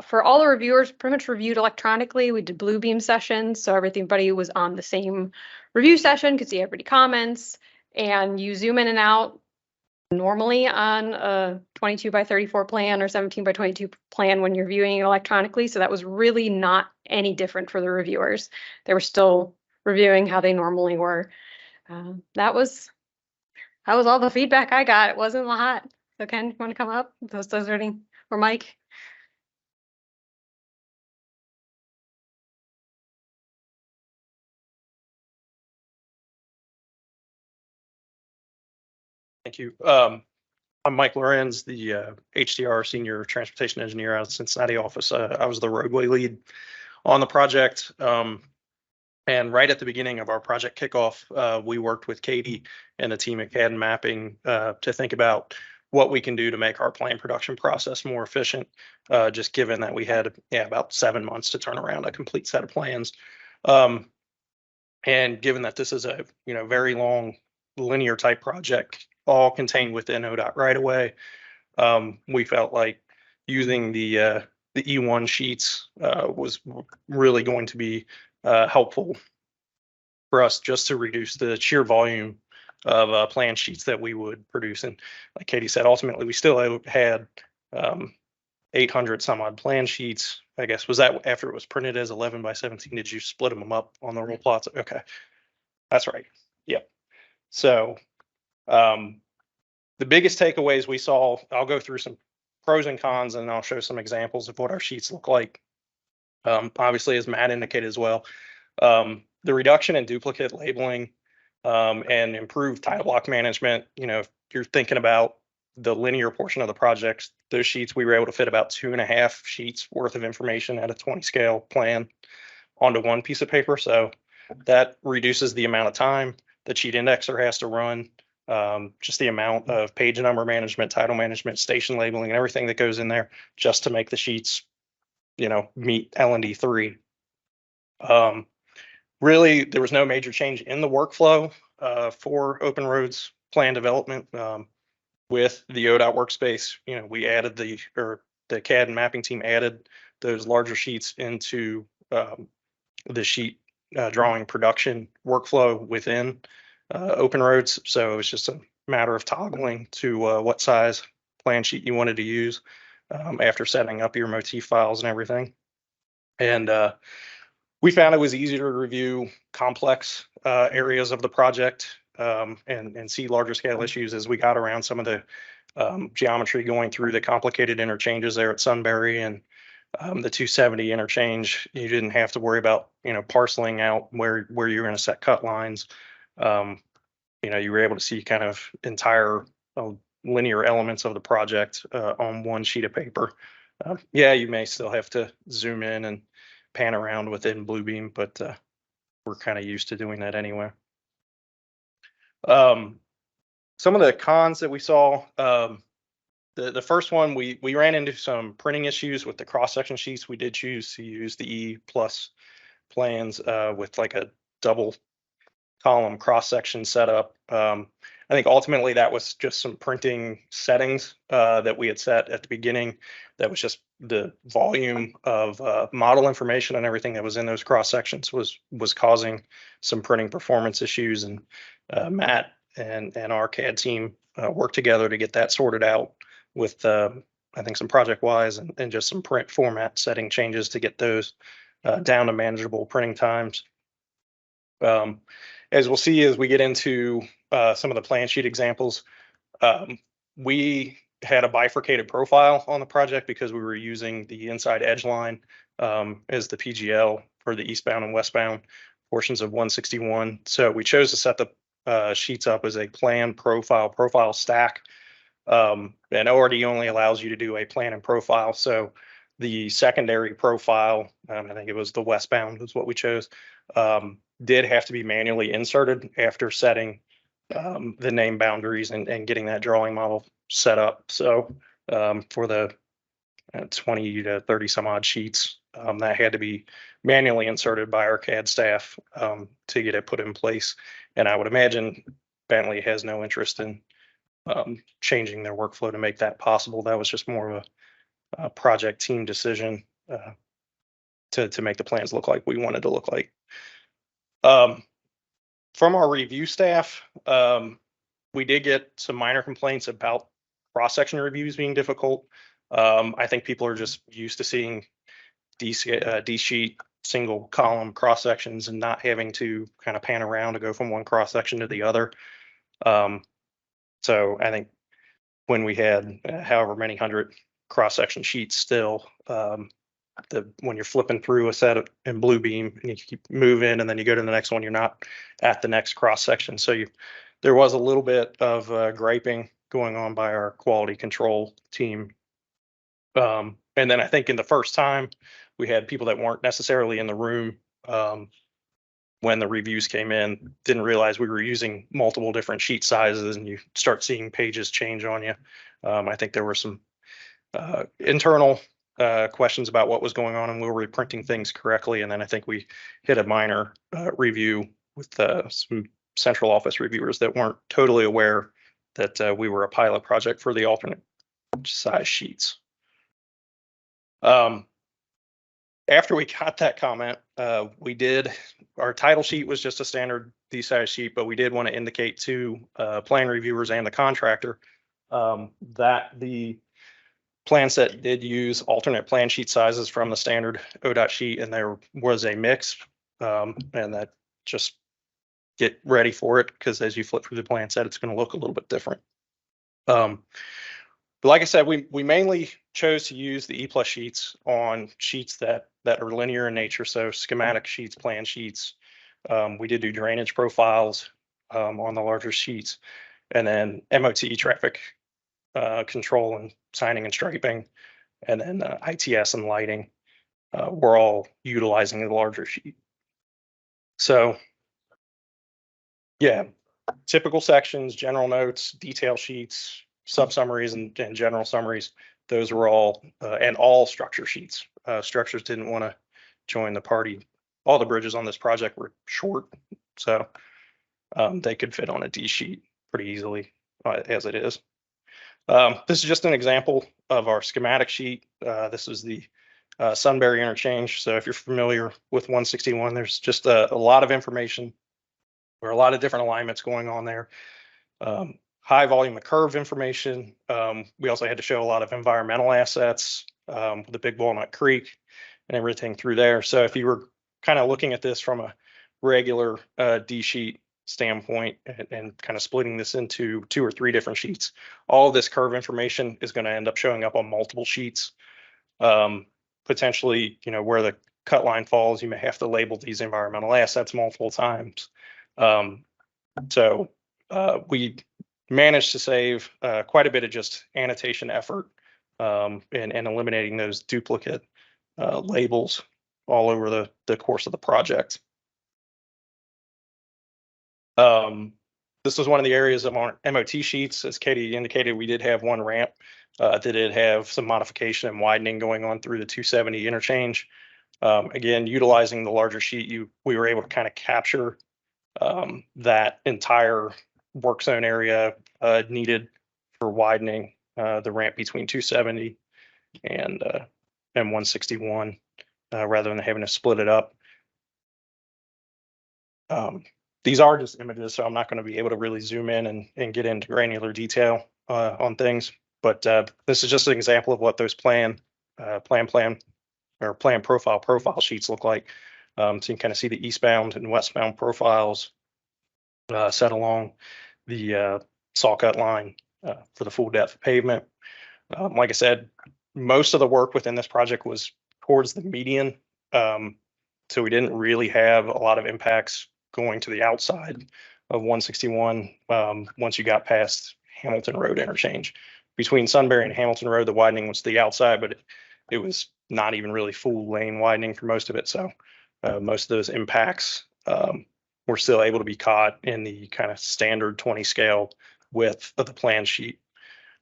for all the reviewers, pretty much reviewed electronically. We did Bluebeam sessions, so everybody was on the same review session, could see everybody comments, and you zoom in and out normally on a 22 by 34 plan or 17 by 22 plan when you're viewing it electronically. So that was really not any different for the reviewers. They were still reviewing how they normally were. That was all the feedback I got. It wasn't a lot. So Ken, you want to come up? Those are any, or Mike? Thank you. I'm Mike Lorenz, the HDR Senior Transportation Engineer out of the Cincinnati office. I was the roadway lead on the project. And right at the beginning of our project kickoff, we worked with Katie and the team at CADD Mapping to think about what we can do to make our plan production process more efficient, just given that we had about 7 months to turn around a complete set of plans. And given that this is a very long linear type project, all contained within ODOT right away, we felt like using the E1 sheets was really going to be helpful for us, just to reduce the sheer volume of plan sheets that we would produce. And like Katie said, ultimately we still had 800 some odd plan sheets. I guess, was that after it was printed as 11 by 17? Did you split them up on the roll plots? Okay, that's right. Yep. So the biggest takeaways we saw, I'll go through some pros and cons, and I'll show some examples of what our sheets look like. Obviously, as Matt indicated as well, the reduction in duplicate labeling and improved title block management. If you're thinking about the linear portion of the project, those sheets, we were able to fit about 2.5 sheets worth of information at a 20 scale plan onto one piece of paper. So that reduces the amount of time the sheet indexer has to run, just the amount of page number management, title management, station labeling, and everything that goes in there just to make the sheets, meet L&D 3. Really, there was no major change in the workflow for Openroads plan development. With the ODOT workspace, we added the CAD and mapping team added those larger sheets into the sheet drawing production workflow within Openroads. So it was just a matter of toggling to what size plan sheet you wanted to use after setting up your motif files and everything. And we found it was easier to review complex areas of the project and see larger scale issues as we got around some of the geometry going through the complicated interchanges there at Sunbury and the 270 interchange. You didn't have to worry about, parceling out where you're going to set cut lines. You were able to see kind of entire linear elements of the project on one sheet of paper. Yeah, you may still have to zoom in and pan around within Bluebeam, but we're kind of used to doing that anyway. Some of the cons that we saw, the first one, we ran into some printing issues with the cross-section sheets. We did choose to use the E+ plans with like a double column cross-section setup. I think ultimately that was just some printing settings that we had set at the beginning. That was just the volume of model information and everything that was in those cross sections was causing some printing performance issues. And Matt and our CAD team worked together to get that sorted out with I think some ProjectWise and just some print format setting changes to get those down to manageable printing times. As we'll see as we get into some of the plan sheet examples, we had a bifurcated profile on the project because we were using the inside edge line as the PGL for the eastbound and westbound portions of 161. So we chose to set the sheets up as a plan profile stack. And ORD only allows you to do a plan and profile. So the secondary profile, I think it was the westbound is what we chose, did have to be manually inserted after setting the name boundaries and getting that drawing model set up. So for the 20 to 30 some odd sheets, that had to be manually inserted by our CAD staff to get it put in place. And I would imagine Bentley has no interest in changing their workflow to make that possible. That was just more of a project team decision to make the plans look like we wanted to look like. From our review staff, we did get some minor complaints about cross-section reviews being difficult. I think people are just used to seeing D-sheet single column cross-sections and not having to kind of pan around to go from one cross-section to the other. So I think when we had however many hundred cross-section sheets still, when you're flipping through a set in Bluebeam and you keep moving and then you go to the next one, you're not at the next cross-section. So there was a little bit of griping going on by our quality control team. And then I think in the first time we had people that weren't necessarily in the room when the reviews came in, didn't realize we were using multiple different sheet sizes, and you start seeing pages change on you. I think there were some internal questions about what was going on and we were reprinting things correctly. And then I think we hit a minor review with some central office reviewers that weren't totally aware that we were a pilot project for the alternate size sheets. After we got that comment, our title sheet was just a standard D-size sheet, but we did want to indicate to plan reviewers and the contractor that the plan set did use alternate plan sheet sizes from the standard ODOT sheet, and there was a mix, and that just get ready for it, because as you flip through the plan set, it's going to look a little bit different. But like I said, we mainly chose to use the E+ sheets on sheets that are linear in nature, so schematic sheets, plan sheets. We did do drainage profiles on the larger sheets, and then MOT traffic control and signing and striping, and then ITS and lighting were all utilizing the larger sheet. So yeah, typical sections, general notes, detail sheets, sub-summaries and general summaries, those were all, and all structure sheets. Structures didn't want to join the party. All the bridges on this project were short, so they could fit on a D sheet pretty easily as it is. This is just an example of our schematic sheet. This is the Sunbury interchange. So if you're familiar with 161, there's just a lot of information. There are a lot of different alignments going on there. High volume of curve information. We also had to show a lot of environmental assets, the Big Walnut Creek, and everything through there. So if you were kind of looking at this from a regular D sheet standpoint and kind of splitting this into 2 or 3 different sheets, all of this curve information is going to end up showing up on multiple sheets. Potentially, where the cut line falls, you may have to label these environmental assets multiple times. So we managed to save quite a bit of just annotation effort and eliminating those duplicate labels all over the course of the project. This was one of the areas of our MOT sheets. As Katie indicated, we did have one ramp that did have some modification and widening going on through the 270 interchange. Again, utilizing the larger sheet, we were able to kind of capture that entire work zone area needed for widening the ramp between 270 and 161 rather than having to split it up. These are just images, so I'm not going to be able to really zoom in and get into granular detail on things. But this is just an example of what those plan profile sheets look like. So you can kind of see the eastbound and westbound profiles set along the saw cut line for the full depth of pavement. Like I said, most of the work within this project was towards the median. So we didn't really have a lot of impacts going to the outside of 161 once you got past Hamilton Road interchange. Between Sunbury and Hamilton Road, the widening was the outside, but it was not even really full lane widening for most of it. So most of those impacts were still able to be caught in the kind of standard 20 scale width of the plan sheet.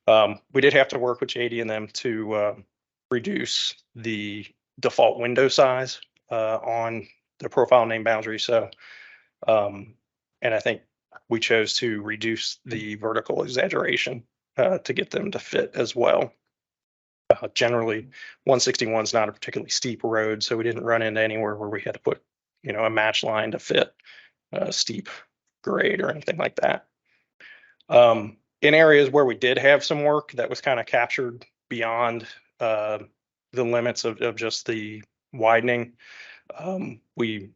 We did have to work with JD and them to reduce the default window size on the profile name boundary. So, and I think we chose to reduce the vertical exaggeration to get them to fit as well. Generally, 161 is not a particularly steep road, so we didn't run into anywhere where we had to put, a match line to fit a steep grade or anything like that. In areas where we did have some work that was kind of captured beyond the limits of just the widening, we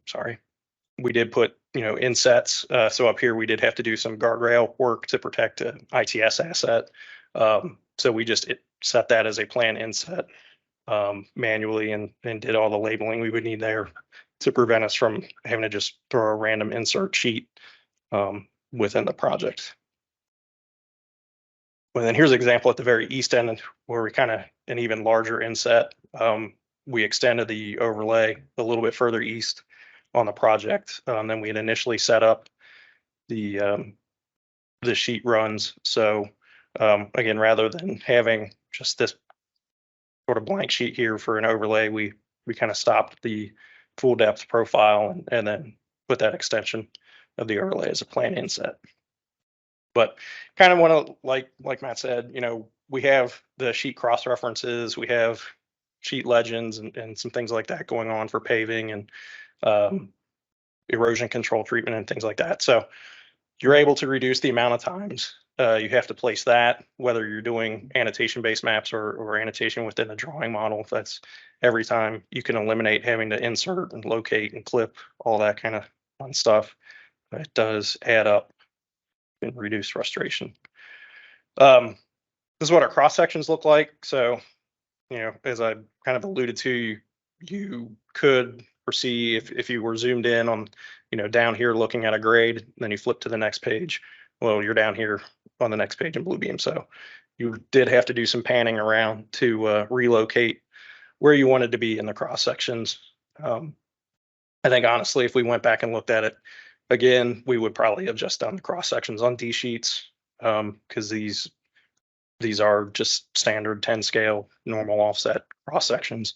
did put insets. So up here we did have to do some guardrail work to protect an ITS asset. So we just set that as a plan inset manually and did all the labeling we would need there to prevent us from having to just throw a random insert sheet within the project. And then here's an example at the very east end where we kind of an even larger inset. We extended the overlay a little bit further east on the project than we had initially set up the sheet runs. So again, rather than having just this sort of blank sheet here for an overlay, we kind of stopped the full depth profile and then put that extension of the overlay as a plan inset. But kind of want to, like Matt said, we have the sheet cross references, we have sheet legends and some things like that going on for paving and erosion control treatment and things like that. So you're able to reduce the amount of times you have to place that, whether you're doing annotation-based maps or annotation within the drawing model. That's every time you can eliminate having to insert and locate and clip, all that kind of fun stuff. It does add up and reduce frustration. This is what our cross sections look like. So, as I kind of alluded to, you could foresee if you were zoomed in on, down here looking at a grade, then you flip to the next page. Well, you're down here on the next page in Bluebeam. So you did have to do some panning around to relocate where you wanted to be in the cross sections. I think honestly, if we went back and looked at it again, we would probably have just done the cross sections on D sheets because these are just standard 10 scale normal offset cross sections.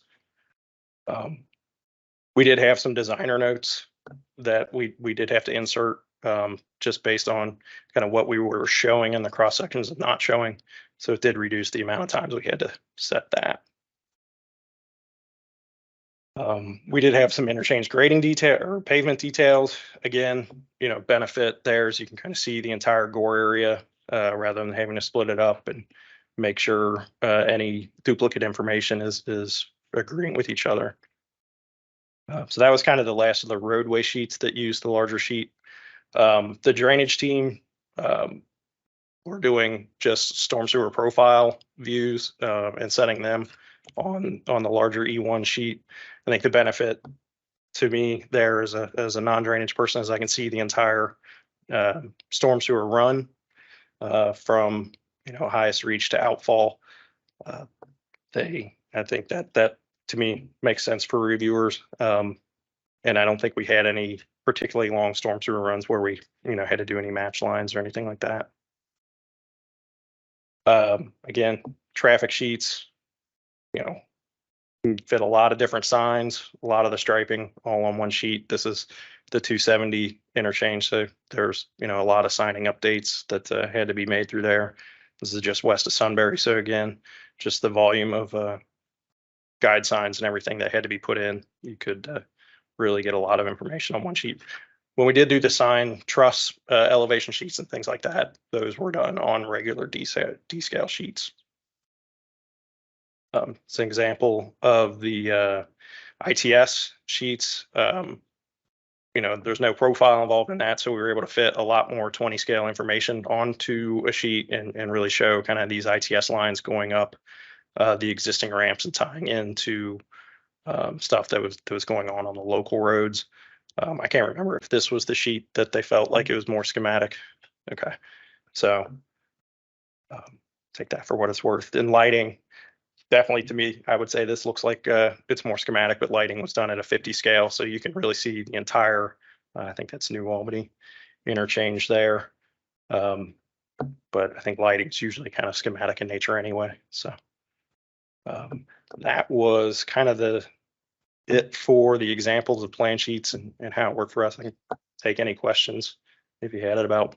We did have some designer notes that we did have to insert just based on kind of what we were showing in the cross sections and not showing. So it did reduce the amount of times we had to set that. We did have some interchange grading detail or pavement details. Again, benefit there is you can kind of see the entire gore area rather than having to split it up and make sure any duplicate information is agreeing with each other. So that was kind of the last of the roadway sheets that used the larger sheet. The drainage team, we're doing just storm sewer profile views and setting them on the larger E1 sheet. I think the benefit to me there as a non-drainage person is I can see the entire storm sewer run from highest reach to outfall. I think that to me makes sense for reviewers. And I don't think we had any particularly long storm sewer runs where we had to do any match lines or anything like that. Again, traffic sheets, fit a lot of different signs, a lot of the striping all on one sheet. This is the 270 interchange, so there's a lot of signing updates that had to be made through there. This is just west of Sunbury, so again, just the volume of guide signs and everything that had to be put in. You could really get a lot of information on one sheet. When we did do the sign truss elevation sheets and things like that, those were done on regular D-scale sheets. It's an example of the ITS sheets. There's no profile involved in that, so we were able to fit a lot more 20 scale information onto a sheet and really show kind of these ITS lines going up the existing ramps and tying into stuff that was going on the local roads. I can't remember if this was the sheet that they felt like it was more schematic. Okay, so take that for what it's worth. In lighting, definitely to me, I would say this looks like it's more schematic, but lighting was done at a 50 scale, so you can really see the entire, I think that's New Albany interchange there. But I think lighting is usually kind of schematic in nature anyway. So that was kind of it for the examples of plan sheets and how it worked for us. I can take any questions if you had it about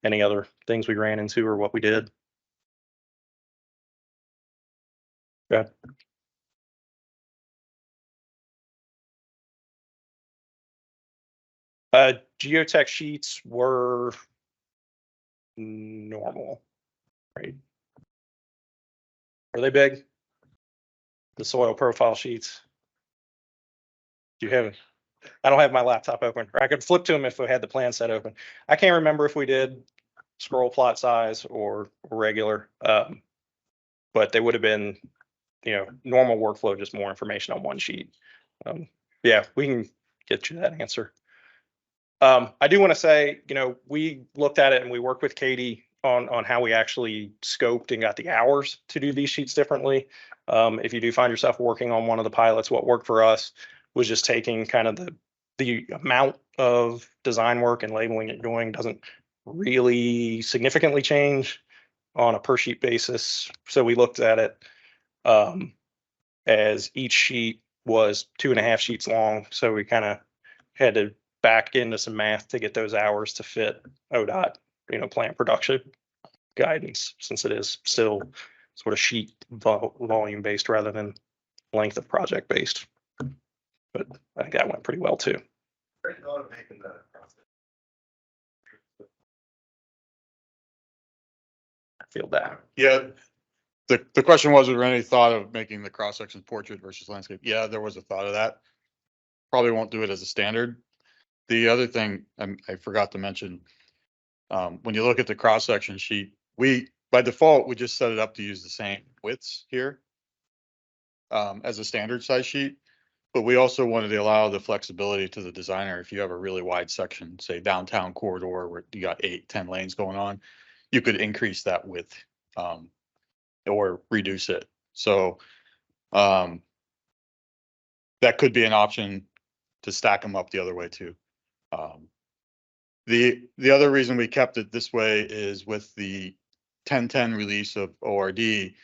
any other things we ran into or what we did. Go ahead. Geotech sheets were normal, right? Were they big? The soil profile sheets? Do you have? I don't have my laptop open. Or I could flip to them if I had the plan set open. I can't remember if we did scroll plot size or regular, but they would have been, normal workflow, just more information on one sheet. Yeah, we can get you that answer. I do want to say, we looked at it and we worked with Katie on how we actually scoped and got the hours to do these sheets differently. If you do find yourself working on one of the pilots, what worked for us was just taking kind of the amount of design work and labeling it doing doesn't really significantly change on a per sheet basis. So we looked at it as each sheet was 2.5 sheets long. So we kind of had to back into some math to get those hours to fit ODOT, plant production guidance, since it is still sort of sheet volume based rather than length of project based. But I think that went pretty well too. I feel that. Yeah. The question was there any thought of making the cross section portrait versus landscape? Yeah, there was a thought of that. Probably won't do it as a standard. The other thing I forgot to mention, when you look at the cross section sheet, by default we just set it up to use the same widths here as a standard size sheet. But we also wanted to allow the flexibility to the designer. If you have a really wide section, say downtown corridor where you got 8-10 lanes going on, you could increase that width or reduce it. So that could be an option to stack them up the other way too. The other reason we kept it this way is with the 1010 release of ORD,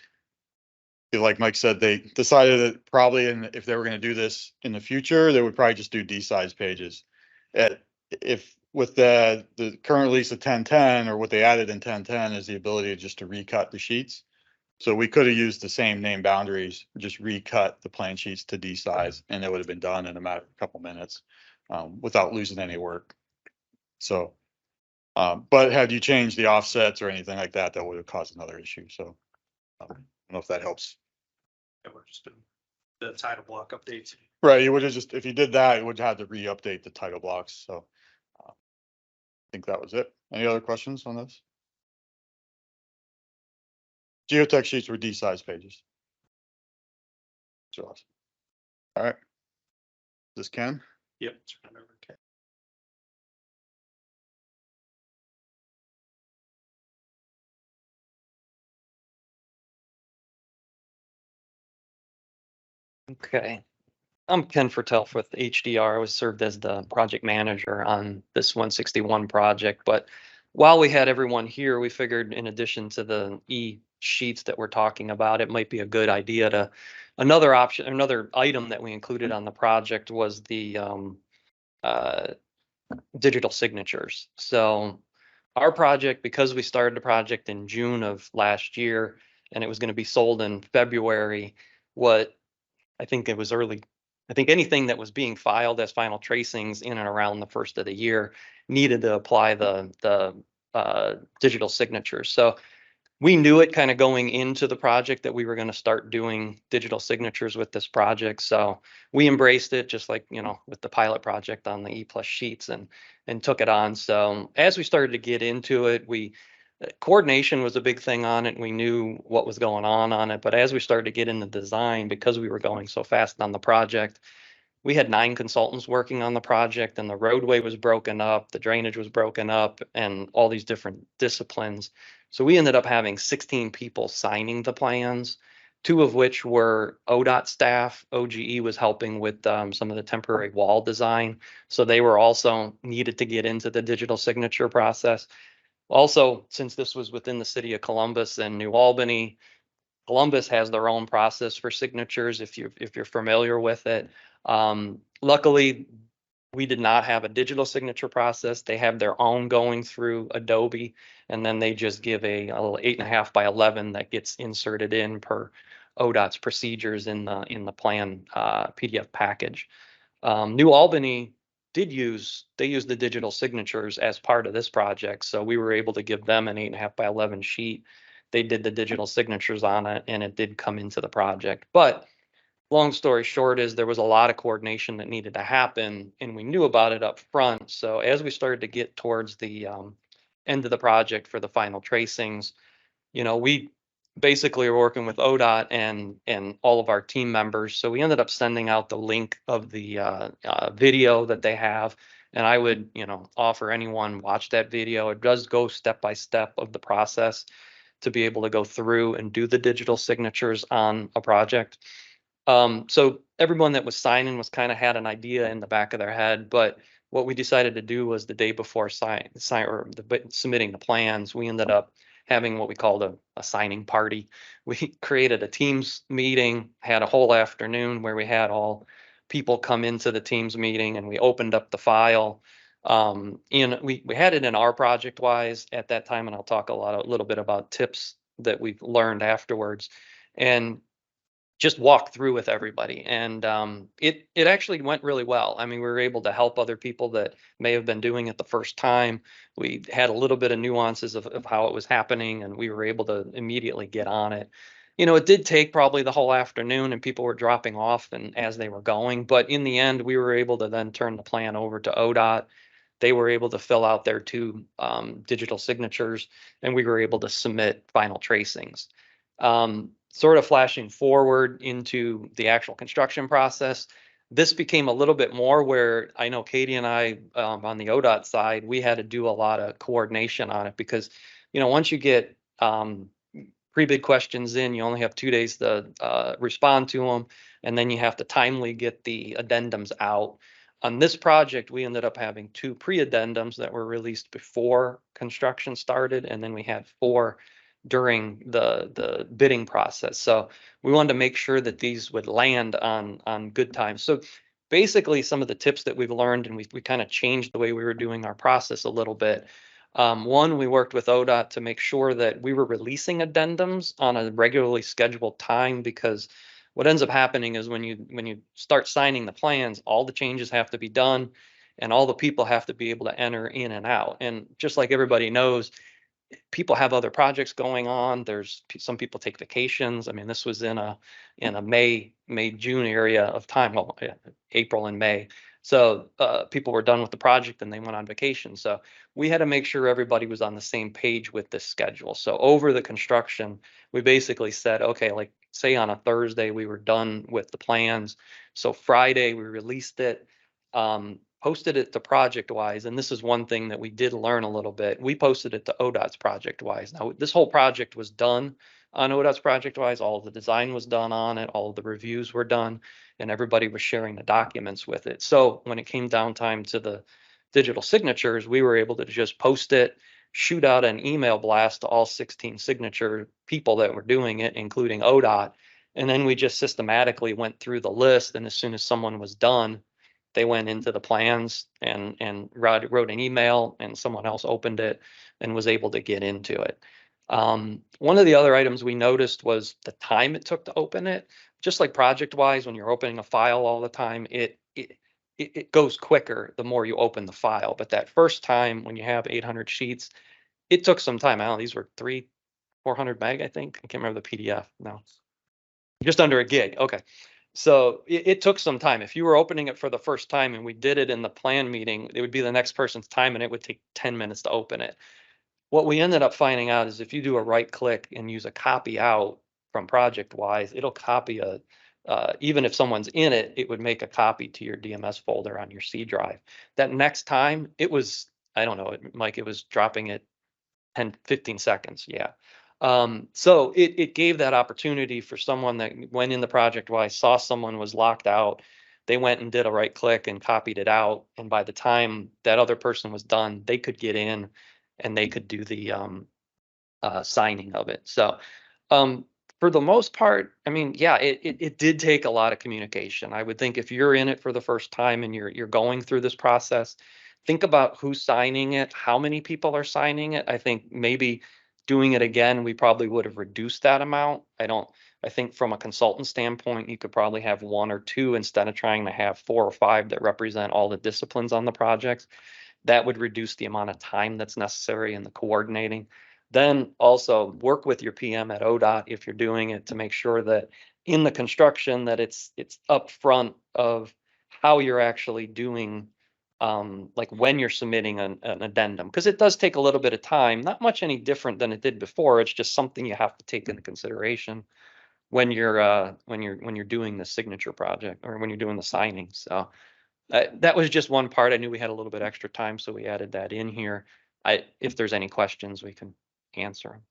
like Mike said, they decided that probably if they were going to do this in the future, they would probably just do D-size pages. If with the current release of 1010, or what they added in 1010 is the ability just to recut the sheets. So we could have used the same name boundaries, just recut the plan sheets to D-size, and it would have been done in a matter of a couple minutes without losing any work. So, but had you changed the offsets or anything like that, that would have caused another issue. So I don't know if that helps. It would just been the title block updates. Right, you would have just, if you did that, you would have had to re-update the title blocks, so. I think that was it. Any other questions on this? Geotech sheets were D-size pages. So, all right. This Ken? Yep. Turn it over, okay. Okay. I'm Ken Fertelf with HDR. I was served as the project manager on this 161 project, but while we had everyone here, we figured in addition to the sheets that we're talking about, it might be a good idea to, another option, another item that we included on the project was the uh, digital signatures. So our project, because we started the project in June of last year and it was going to be sold in February, what I think it was early. I think anything that was being filed as final tracings in and around the first of the year needed to apply the digital signatures. So we knew it kind of going into the project that we were going to start doing digital signatures with this project. So we embraced it just like, you know, with the pilot project on the E+ sheets and took it on. So as we started to get into it, coordination was a big thing on it. We knew what was going on it. But as we started to get into design, because we were going so fast on the project, we had 9 consultants working on the project and the roadway was broken up, the drainage was broken up, and all these different disciplines. So we ended up having 16 people signing the plans, 2 of which were ODOT staff. OGE was helping with some of the temporary wall design. So they were also needed to get into the digital signature process. Also, since this was within the city of Columbus and New Albany, Columbus has their own process for signatures if you're familiar with it. Luckily, we did not have a digital signature process. They have their own going through Adobe, and then they just give a little 8.5 by 11 that gets inserted in per ODOT's procedures in the plan PDF package. New Albany they used the digital signatures as part of this project, so we were able to give them an 8.5 by 11 sheet. They did the digital signatures on it, and it did come into the project. But long story short is there was a lot of coordination that needed to happen, and we knew about it up front. So as we started to get towards the end of the project for the final tracings, you know, we basically are working with ODOT and all of our team members. So we ended up sending out the link of the video that they have. And I would, you know, offer anyone watch that video. It does go step by step of the process to be able to go through and do the digital signatures on a project. So everyone that was signing was kind of had an idea in the back of their head, but what we decided to do was the day before submitting the plans, we ended up having what we called a signing party. We created a Teams meeting, had a whole afternoon where we had all people come into the Teams meeting and we opened up the file. We had it in our ProjectWise at that time, and I'll talk a little bit about tips that we've learned afterwards. And just walk through with everybody. And it actually went really well. I mean, we were able to help other people that may have been doing it the first time. We had a little bit of nuances of how it was happening, and we were able to immediately get on it. You know, it did take probably the whole afternoon, and people were dropping off and as they were going. But in the end, we were able to then turn the plan over to ODOT. They were able to fill out their 2 digital signatures, and we were able to submit final tracings. Sort of flashing forward into the actual construction process, this became a little bit more where I know Katie and I on the ODOT side, we had to do a lot of coordination on it because, you know, once you get pre-bid questions in, you only have 2 days to respond to them, and then you have to timely get the addendums out. On this project, we ended up having 2 pre-addendums that were released before construction started, and then we had 4 during the bidding process. So we wanted to make sure that these would land on good times. So basically some of the tips that we've learned, and we kind of changed the way we were doing our process a little bit. One, we worked with ODOT to make sure that we were releasing addendums on a regularly scheduled time, because what ends up happening is when you start signing the plans, all the changes have to be done and all the people have to be able to enter in and out. And just like everybody knows, people have other projects going on. Some people take vacations. I mean, this was in a May, June area of time, well, April and May. So people were done with the project and they went on vacation. So we had to make sure everybody was on the same page with this schedule. So over the construction, we basically said, okay, like say on a Thursday, we were done with the plans. So Friday, we released it, posted it to ProjectWise. And this is one thing that we did learn a little bit. We posted it to ODOT's ProjectWise. Now, this whole project was done on ODOT's ProjectWise. All of the design was done on it. All of the reviews were done, and everybody was sharing the documents with it. So when it came down time to the digital signatures, we were able to just post it, shoot out an email blast to all 16 signature people that were doing it, including ODOT. And then we just systematically went through the list. And as soon as someone was done, they went into the plans and wrote an email, and someone else opened it and was able to get into it. One of the other items we noticed was the time it took to open it. Just like ProjectWise, when you're opening a file all the time, it goes quicker the more you open the file. But that first time when you have 800 sheets, it took some time. I don't know, these were 400 meg, I think. I can't remember the PDF. No, just under a gig. Okay. So it took some time. If you were opening it for the first time and we did it in the plan meeting, it would be the next person's time and it would take 10 minutes to open it. What we ended up finding out is if you do a right click and use a copy out from ProjectWise, it'll copy even if someone's in it, it would make a copy to your DMS folder on your C drive. That next time it was, I don't know, Mike, it was dropping it 10, 15 seconds. Yeah. So it gave that opportunity for someone that went in the ProjectWise, saw someone was locked out. They went and did a right click and copied it out. And by the time that other person was done, they could get in and they could do the signing of it. So for the most part, I mean, yeah, it did take a lot of communication. I would think if you're in it for the first time and you're going through this process, think about who's signing it, how many people are signing it. I think maybe doing it again, we probably would have reduced that amount. I think from a consultant standpoint, you could probably have 1 or 2 instead of trying to have 4 or 5 that represent all the disciplines on the projects. That would reduce the amount of time that's necessary in the coordinating. Then also work with your PM at ODOT if you're doing it to make sure that in the construction that it's upfront of how you're actually doing, like when you're submitting an addendum, because it does take a little bit of time, not much any different than it did before. It's just something you have to take into consideration when you're doing the signature project or when you're doing the signing. So that was just one part. I knew we had a little bit extra time, so we added that in here. If there's any questions, we can answer them.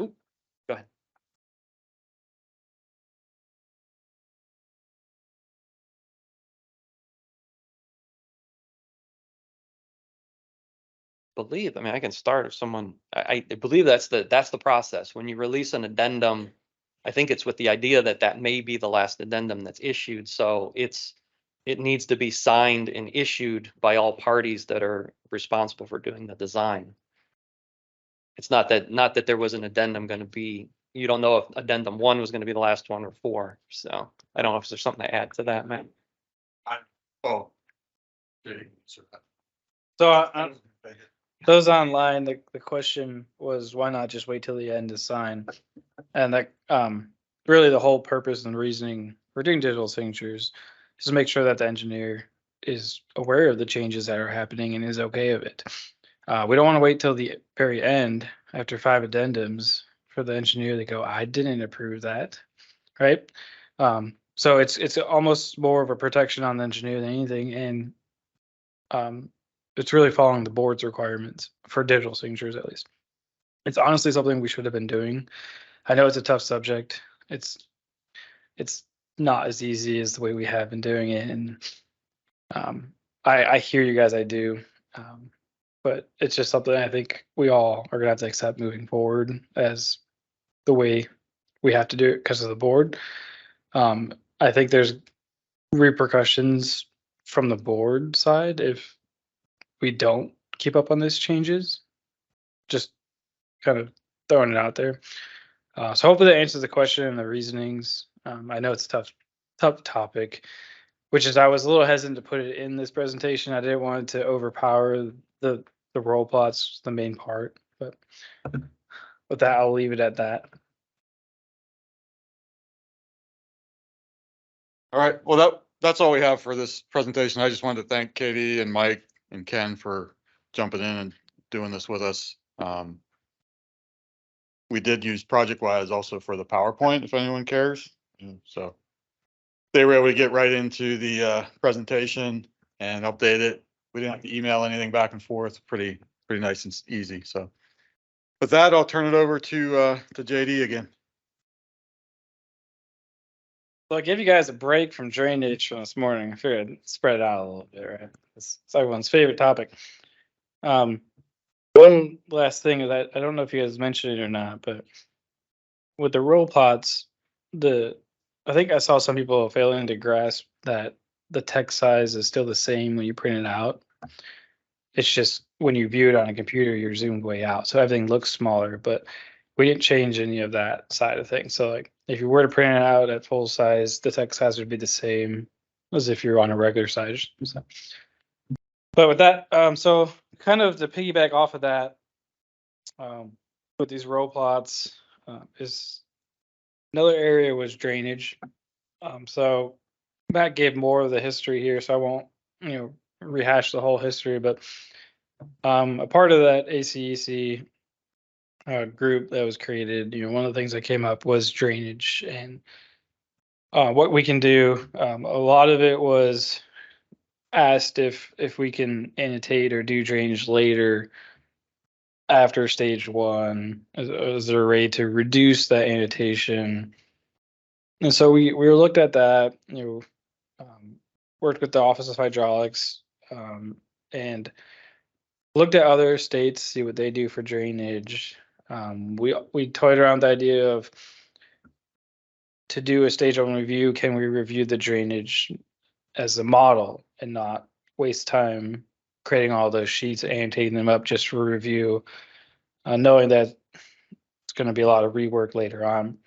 Ooh, go ahead. I mean, I can start if someone, I believe that's the process. When you release an addendum, I think it's with the idea that that may be the last addendum that's issued. So it needs to be signed and issued by all parties that are responsible for doing the design. It's not that there was an addendum going to be, you don't know if addendum 1 was going to be the last one or 4. So I don't know if there's something to add to that, Matt. So those online, the question was, why not just wait till the end to sign? And that really the whole purpose and reasoning for doing digital signatures is to make sure that the engineer is aware of the changes that are happening and is okay with it. We don't want to wait till the very end after 5 addendums for the engineer to go, I didn't approve that, right? So it's almost more of a protection on the engineer than anything, and it's really following the board's requirements for digital signatures, at least. It's honestly something we should have been doing. I know it's a tough subject. It's not as easy as the way we have been doing it, and I hear you guys, I do. But it's just something I think we all are gonna have to accept moving forward as the way we have to do it because of the board. I think there's repercussions from the board side if we don't keep up on these changes. Just kind of throwing it out there. So hopefully that answers the question and the reasonings. I know it's a tough topic. which is I was a little hesitant to put it in this presentation. I didn't want it to overpower the roll plots, the main part. But with that, I'll leave it at that. All right, well, that's all we have for this presentation. I just wanted to thank Katie and Mike and Ken for jumping in and doing this with us. We did use ProjectWise also for the PowerPoint, if anyone cares. So they were able to get right into the presentation and update it. We didn't have to email anything back and forth. Pretty nice and easy. So with that, I'll turn it over to JD again. So I gave you guys a break from drainage from this morning. I figured I'd spread it out a little bit, right? It's everyone's favorite topic. One last thing is that I don't know if you guys mentioned it or not, but with the roll plots, I think I saw some people failing to grasp that the text size is still the same when you print it out. It's just when you view it on a computer, you're zoomed way out, so everything looks smaller. But we didn't change any of that side of things. So like if you were to print it out at full size, the text size would be the same as if you're on a regular size. So. But with that, so kind of to piggyback off of that, with these row plots, is another area was drainage. So Matt gave more of the history here, so I won't, rehash the whole history. But a part of that ACEC group that was created, one of the things that came up was drainage and what we can do. A lot of it was asked if we can annotate or do drainage later after stage 1. Is there a way to reduce that annotation? And so we looked at that, worked with the Office of Hydraulics, and looked at other states, see what they do for drainage. We toyed around the idea of, to do a stage 1 review, can we review the drainage as a model and not waste time creating all those sheets and annotating them up just for review, knowing that it's going to be a lot of rework later on.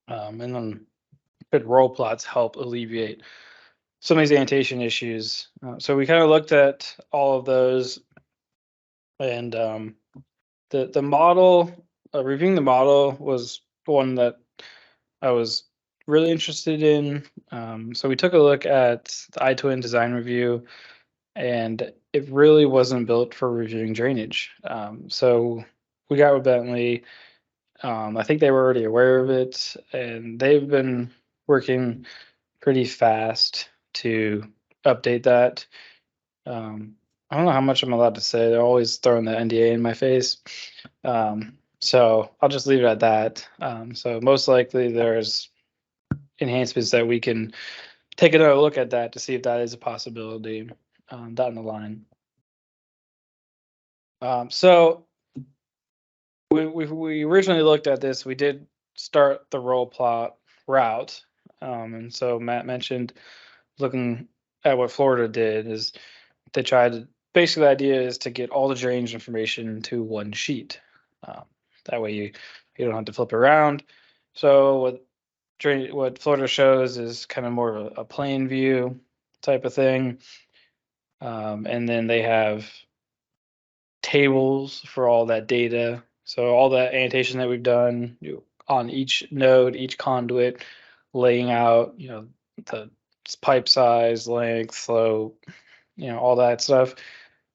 And then could roll plots help alleviate some of these annotation issues? So we kind of looked at all of those, and the model, reviewing the model was one that I was really interested in. So we took a look at the iTwin design review, and it really wasn't built for reviewing drainage. So we got with Bentley. I think they were already aware of it, and they've been working pretty fast to update that. I don't know how much I'm allowed to say. They're always throwing the NDA in my face. So I'll just leave it at that. So most likely there's enhancements that we can take another look at that to see if that is a possibility down the line. So we originally looked at this. We did start the roll plot route. And so Matt mentioned looking at what Florida did is they tried to, basically the idea is to get all the drainage information into one sheet. That way you don't have to flip around. So what Florida shows is kind of more of a plain view type of thing. And then they have tables for all that data. So all that annotation that we've done on each node, each conduit, laying out, the pipe size, length, flow, all that stuff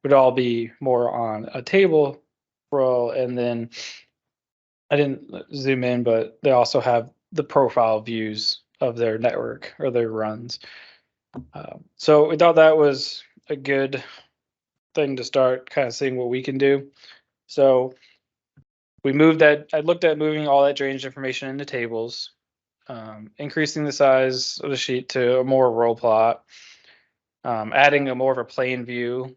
would all be more on a table row. And then I didn't zoom in, but they also have the profile views of their network or their runs. So we thought that was a good thing to start kind of seeing what we can do. So we moved that. I looked at moving all that drainage information into tables, increasing the size of the sheet to a more row plot, adding a more of a plain view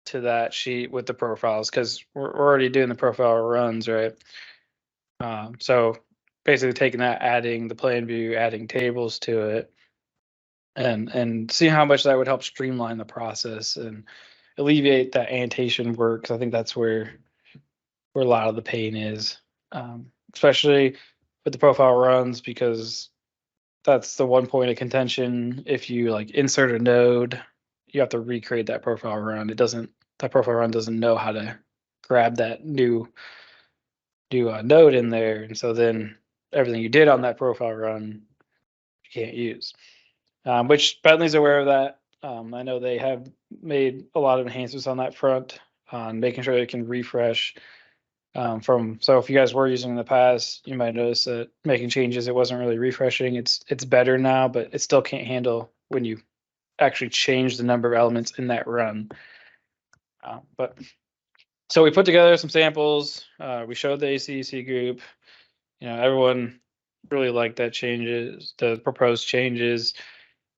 to that sheet with the profiles, because we're already doing the profile runs, right? So basically taking that, adding the plain view, adding tables to it, and seeing how much that would help streamline the process and alleviate that annotation work. 'Cause I think that's where a lot of the pain is, especially with the profile runs, because that's the one point of contention. If you like insert a node, you have to recreate that profile run. That profile run doesn't know how to grab that new node in there, and so then everything you did on that profile run you can't use. Which Bentley's aware of that. I know they have made a lot of enhancements on that front, on making sure they can refresh. So if you guys were using in the past, you might notice that making changes, it wasn't really refreshing. It's better now, but it still can't handle when you actually change the number of elements in that run. But so we put together some samples. We showed the ACEC group. Everyone really liked that changes, the proposed changes.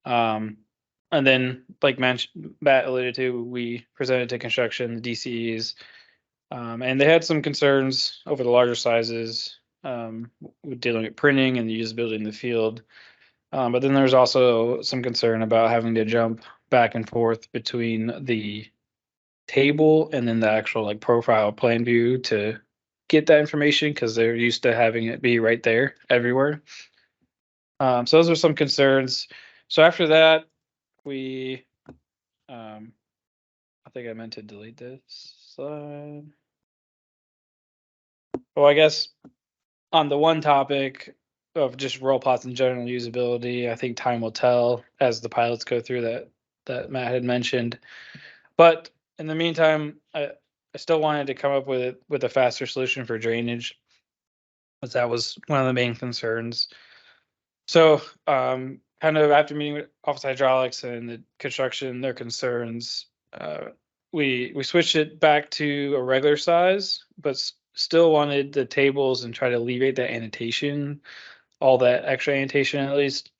And then, like Matt alluded to, we presented to construction, the DCEs, and they had some concerns over the larger sizes, with dealing with printing and the usability in the field. But then there's also some concern about having to jump back and forth between the table and then the actual like profile plan view to get that information, because they're used to having it be right there everywhere. So those are some concerns. So after that, we, I think I meant to delete this slide. Well, I guess on the one topic of just roll plots and general usability, I think time will tell as the pilots go through that Matt had mentioned. But in the meantime, I still wanted to come up with a faster solution for drainage, because that was one of the main concerns. So kind of after meeting with Office Hydraulics and the construction, their concerns, we switched it back to a regular size, but still wanted the tables and try to alleviate that annotation, all that extra annotation at least.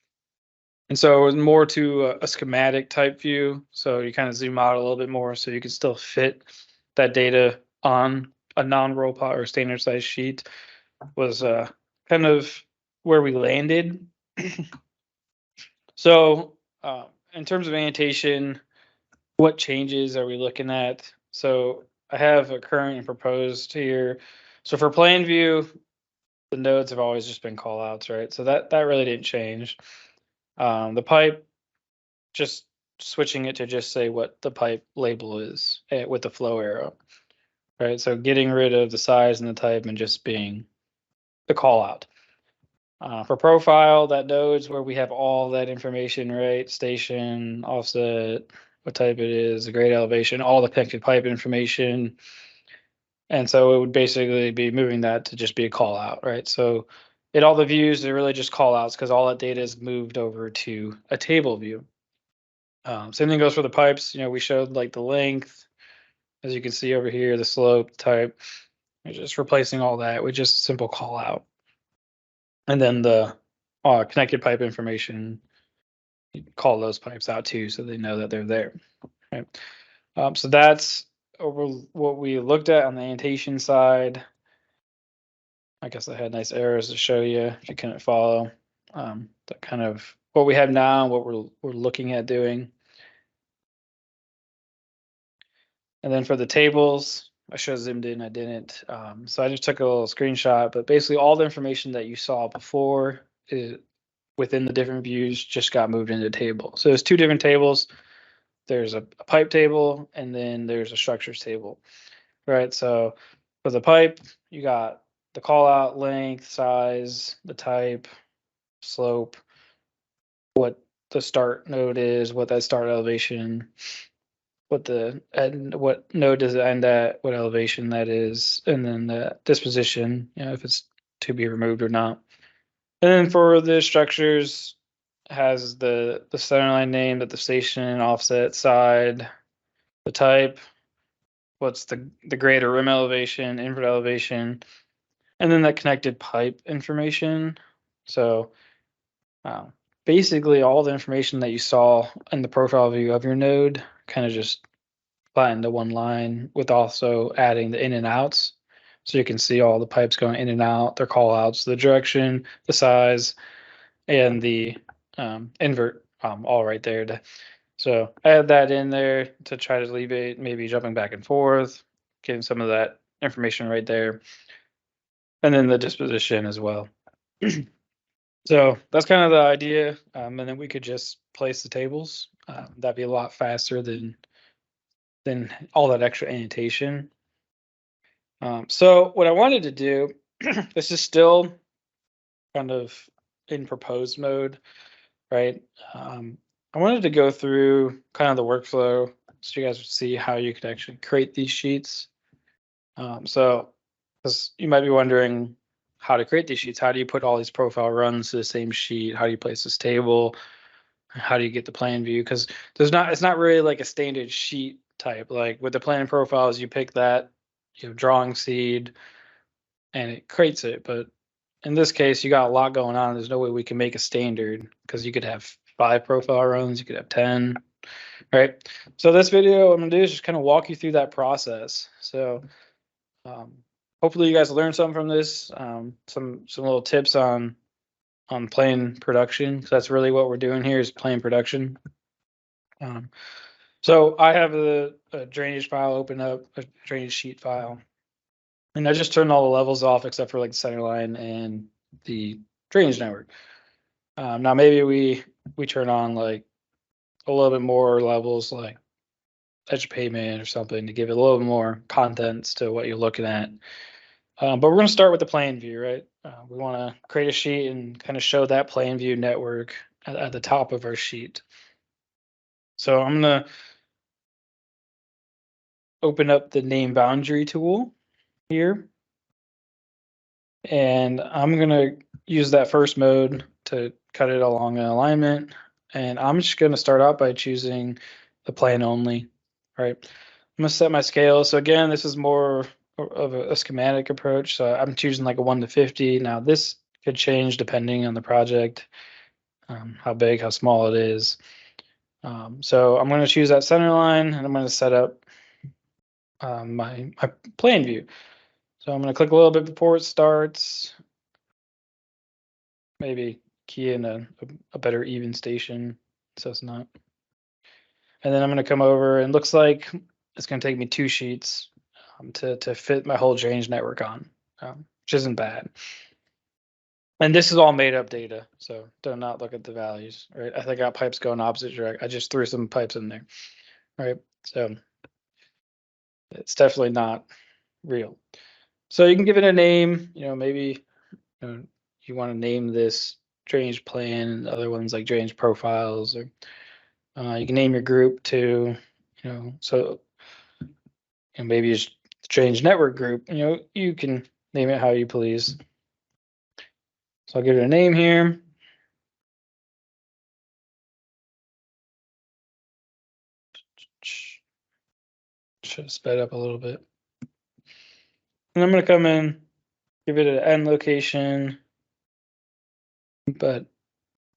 And so it was more to a schematic type view. So you kind of zoom out a little bit more so you can still fit that data on a non-roll plot or standard size sheet, was kind of where we landed. So in terms of annotation, what changes are we looking at? So I have a current and proposed here. So for plan view, the nodes have always just been call outs, right? So that really didn't change. The pipe, just switching it to just say what the pipe label is with the flow arrow, right? So getting rid of the size and the type and just being the call out. For profile, that nodes where we have all that information, right? Station, offset, what type it is, the grade elevation, all the connected pipe information. And so it would basically be moving that to just be a call out, right? So in all the views, they're really just call outs because all that data is moved over to a table view. Same thing goes for the pipes. We showed like the length, as you can see over here, the slope, type. We're just replacing all that with just a simple call out. And then the connected pipe information, you call those pipes out too, so they know that they're there. Right. So that's over what we looked at on the annotation side. I guess I had nice arrows to show you if you couldn't follow. That kind of what we have now, what we're looking at doing. And then for the tables, I should have zoomed in, I didn't. So I just took a little screenshot, but basically all the information that you saw before within the different views just got moved into the table. So there's two different tables. There's a pipe table and then there's a structures table, right? So for the pipe, you got the call out, length, size, the type, slope, what the start node is, what that start elevation, what node does it end at, what elevation that is, and then the disposition, if it's to be removed or not. And then for the structures, has the centerline name, that the station, offset, side, the type, what's the grade or rim elevation, invert elevation, and then that connected pipe information. So basically all the information that you saw in the profile view of your node kind of just flat into one line, with also adding the in and outs. So you can see all the pipes going in and out, their call outs, the direction, the size, and the invert all right there. So add that in there to try to alleviate maybe jumping back and forth, getting some of that information right there. And then the disposition as well. So that's kind of the idea. And then we could just place the tables. That'd be a lot faster than all that extra annotation. So what I wanted to do, this is still kind of in proposed mode, right? I wanted to go through kind of the workflow so you guys would see how you could actually create these sheets. So, because you might be wondering how to create these sheets. How do you put all these profile runs to the same sheet? How do you place this table? How do you get the plan view? Because it's not really like a standard sheet type. Like with the plan profiles, you pick that, drawing seed, and it creates it. But in this case, you got a lot going on. There's no way we can make a standard because you could have 5 profile runs, you could have 10, right? So this video I'm gonna do is just kind of walk you through that process. So hopefully you guys learned something from this. Some little tips on plane production, because that's really what we're doing here is plane production. So I have a drainage file open up, a drainage sheet file, and I just turned all the levels off except for like the center line and the drainage network. Now maybe we turn on like a little bit more levels, like edge pavement or something, to give it a little bit more contents to what you're looking at. But we're going to start with the plan view, right? We want to create a sheet and kind of show that plan view network at the top of our sheet. So I'm going to open up the name boundary tool here. And I'm going to use that first mode to cut it along an alignment. And I'm just going to start out by choosing the plan only, right? I'm going to set my scale. So again, this is more of a schematic approach. So I'm choosing like a 1 to 50. Now this could change depending on the project, how big, how small it is. So I'm going to choose that center line and I'm going to set up my plan view. So I'm going to click a little bit before it starts. Maybe key in a better even station so it's not. And then I'm going to come over and looks like it's going to take me 2 sheets to fit my whole drainage network on, which isn't bad. And this is all made up data, so do not look at the values, right? I think I got pipes going opposite direction. I just threw some pipes in there, right? So it's definitely not real. So you can give it a name, maybe you want to name this drainage plan and other ones like drainage profiles, or you can name your group to, so maybe it's drainage network group, you can name it how you please. So I'll give it a name here. Should have sped up a little bit. And I'm going to come in, give it an end location, but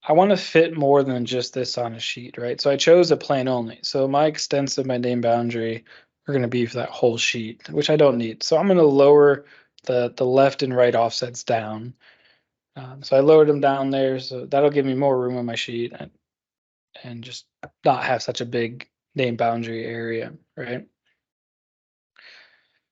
I want to fit more than just this on a sheet, right? So I chose a plan only. So my extensive, my name boundary are going to be for that whole sheet, which I don't need. So I'm going to lower the left and right offsets down. So I lowered them down there, so that'll give me more room on my sheet and just not have such a big name boundary area, right?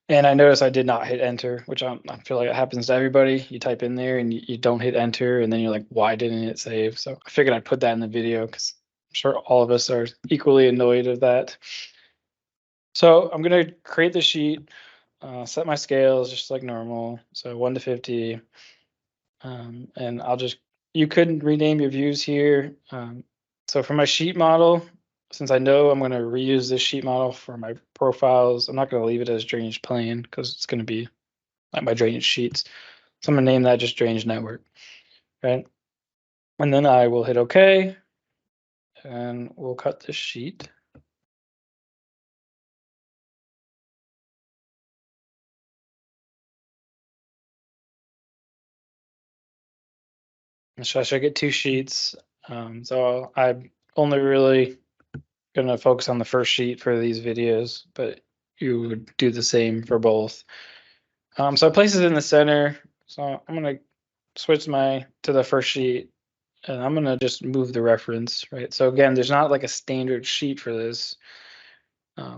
And I noticed I did not hit enter, which I feel like it happens to everybody. You type in there and you don't hit enter, and then you're like, why didn't it save? So I figured I'd put that in the video because I'm sure all of us are equally annoyed of that. So I'm going to create the sheet, set my scales just like normal. So 1 to 50. And you could rename your views here. So for my sheet model, since I know I'm going to reuse this sheet model for my profiles, I'm not going to leave it as drainage plan because it's going to be like my drainage sheets. So I'm going to name that just drainage network, right? And then I will hit OK, and we'll cut this sheet. So I should get 2 sheets. So I'm only really going to focus on the first sheet for these videos, but you would do the same for both. So I place it in the center. So I'm going to switch to the first sheet, and I'm going to just move the reference, right? So again, there's not like a standard sheet for this.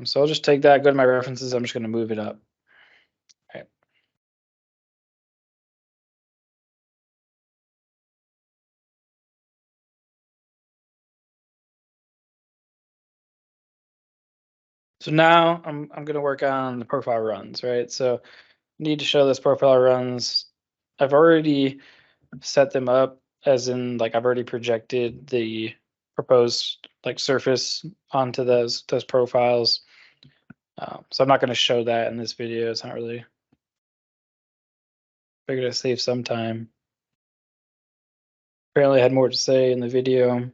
So I'll just take that, go to my references. I'm just going to move it up. So now I'm going to work on the profile runs, right? So need to show this profile runs. I've already set them up as in like I've already projected the proposed like surface onto those profiles. So I'm not going to show that in this video. It's not really, figured I'd save some time. Apparently I had more to say in the video.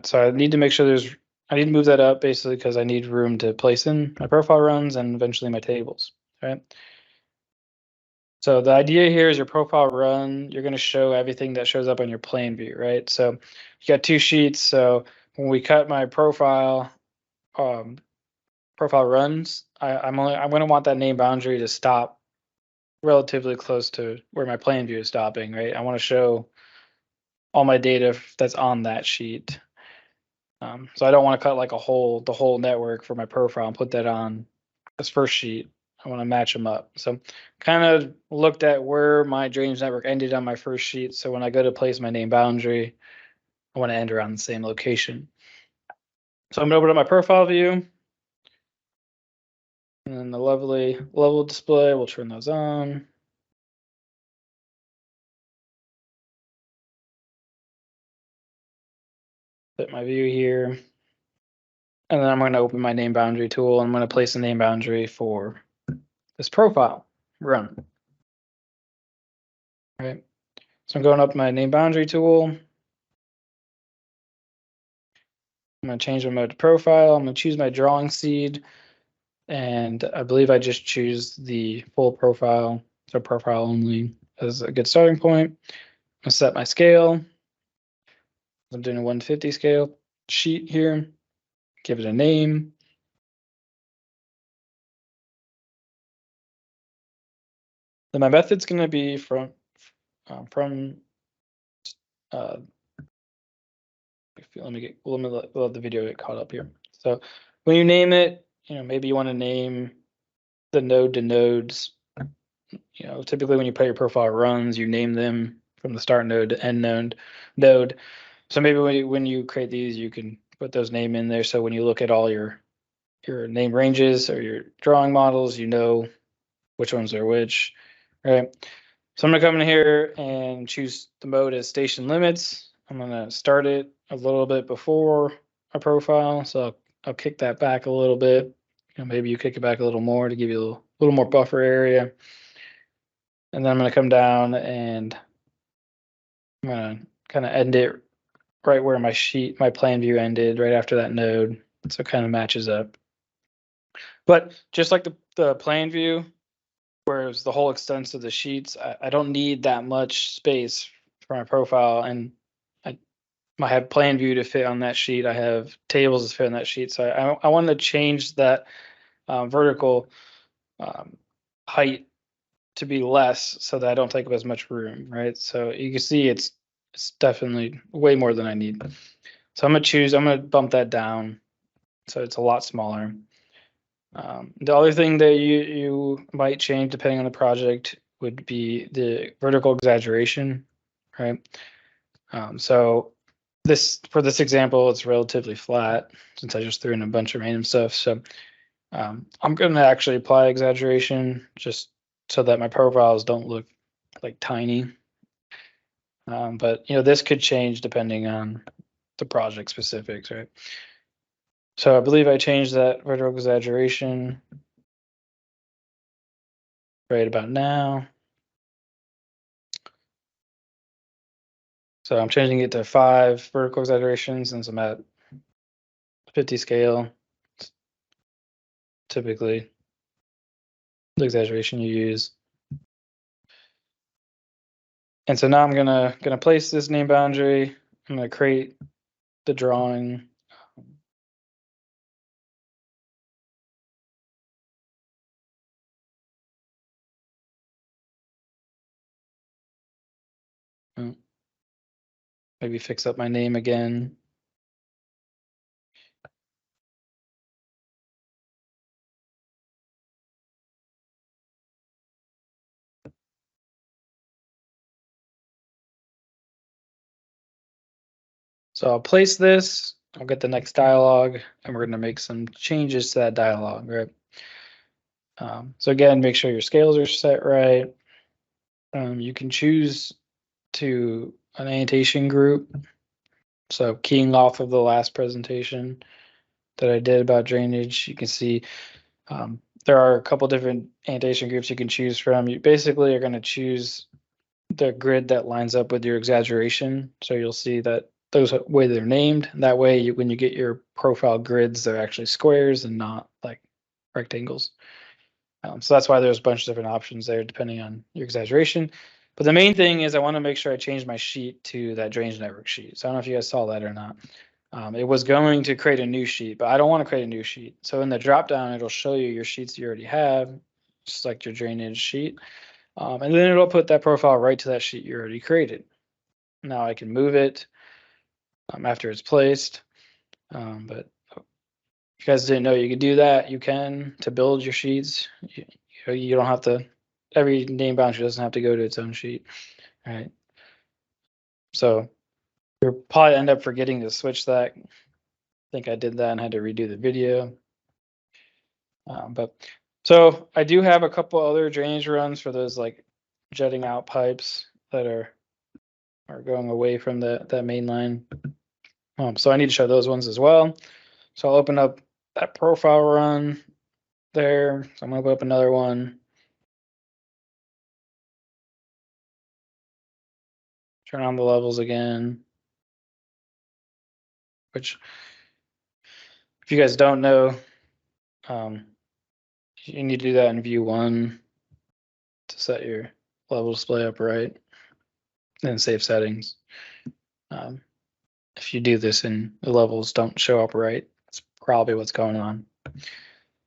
So I need to make sure I need to move that up basically because I need room to place in my profile runs and eventually my tables, right? So the idea here is your profile run, you're going to show everything that shows up on your plan view, right? So you got two sheets. So when we cut my profile runs, I'm going to want that name boundary to stop relatively close to where my plan view is stopping, right? I want to show all my data that's on that sheet. So I don't want to cut like the whole network for my profile and put that on this first sheet. I want to match them up. So kind of looked at where my drainage network ended on my first sheet. So when I go to place my name boundary, I want to end around the same location. So I'm going to open up my profile view. And then the lovely level display, we'll turn those on. Set my view here. And then I'm going to open my name boundary tool. I'm going to place a name boundary for this profile run. All right. So I'm going up my name boundary tool. I'm going to change my mode to profile. I'm going to choose my drawing seed. And I believe I just choose the full profile, so profile only as a good starting point. I'm going to set my scale. I'm doing a 150 scale sheet here. Give it a name. Then my method's going to be from let me let the video get caught up here. So when you name it, maybe you want to name the node to nodes. Typically when you put your profile runs, you name them from the start node to end node. So maybe when you create these, you can put those name in there. So when you look at all your name ranges or your drawing models, you know which ones are which, right? So I'm gonna come in here and choose the mode as station limits. I'm gonna start it a little bit before a profile. So I'll kick that back a little bit. Maybe you kick it back a little more to give you a little more buffer area. And then I'm gonna come down and I'm gonna kind of end it right where my plan view ended, right after that node. So it kind of matches up. But just like the plan view, whereas the whole extent of the sheets, I don't need that much space for my profile, and I have plan view to fit on that sheet. I have tables to fit on that sheet. So I want to change that vertical height to be less so that I don't take up as much room, right? So you can see it's definitely way more than I need. So I'm gonna bump that down so it's a lot smaller. The other thing that you might change depending on the project would be the vertical exaggeration, right? So for this example, it's relatively flat since I just threw in a bunch of random stuff. So I'm going to actually apply exaggeration just so that my profiles don't look like tiny. But this could change depending on the project specifics, right? So I believe I changed that vertical exaggeration right about now. So I'm changing it to 5 vertical exaggerations since I'm at 50 scale. Typically the exaggeration you use. And so now I'm gonna place this name boundary. I'm gonna create the drawing. Maybe fix up my name again. So I'll place this. I'll get the next dialog, and we're going to make some changes to that dialog, right? So again, make sure your scales are set right. You can choose to an annotation group. So keying off of the last presentation that I did about drainage, you can see there are a couple different annotation groups you can choose from. You basically are going to choose the grid that lines up with your exaggeration. So you'll see that those way they're named. That way, when you get your profile grids, they're actually squares and not like rectangles. So that's why there's a bunch of different options there depending on your exaggeration. But the main thing is I want to make sure I change my sheet to that drainage network sheet. So I don't know if you guys saw that or not. It was going to create a new sheet, but I don't want to create a new sheet. So in the dropdown, it'll show you your sheets you already have, just like your drainage sheet. And then it'll put that profile right to that sheet you already created. Now I can move it after it's placed. But if you guys didn't know you could do that, you can to build your sheets. You don't have to, every name boundary doesn't have to go to its own sheet. All right. So you'll probably end up forgetting to switch that. I think I did that and had to redo the video. But so I do have a couple other drainage runs for those like jetting out pipes that are going away from that main line. So I need to show those ones as well. So I'll open up that profile run there. So I'm going to open up another one. Turn on the levels again. Which, if you guys don't know, you need to do that in view 1 to set your level display up right. Then save settings. If you do this and the levels don't show up right, that's probably what's going on.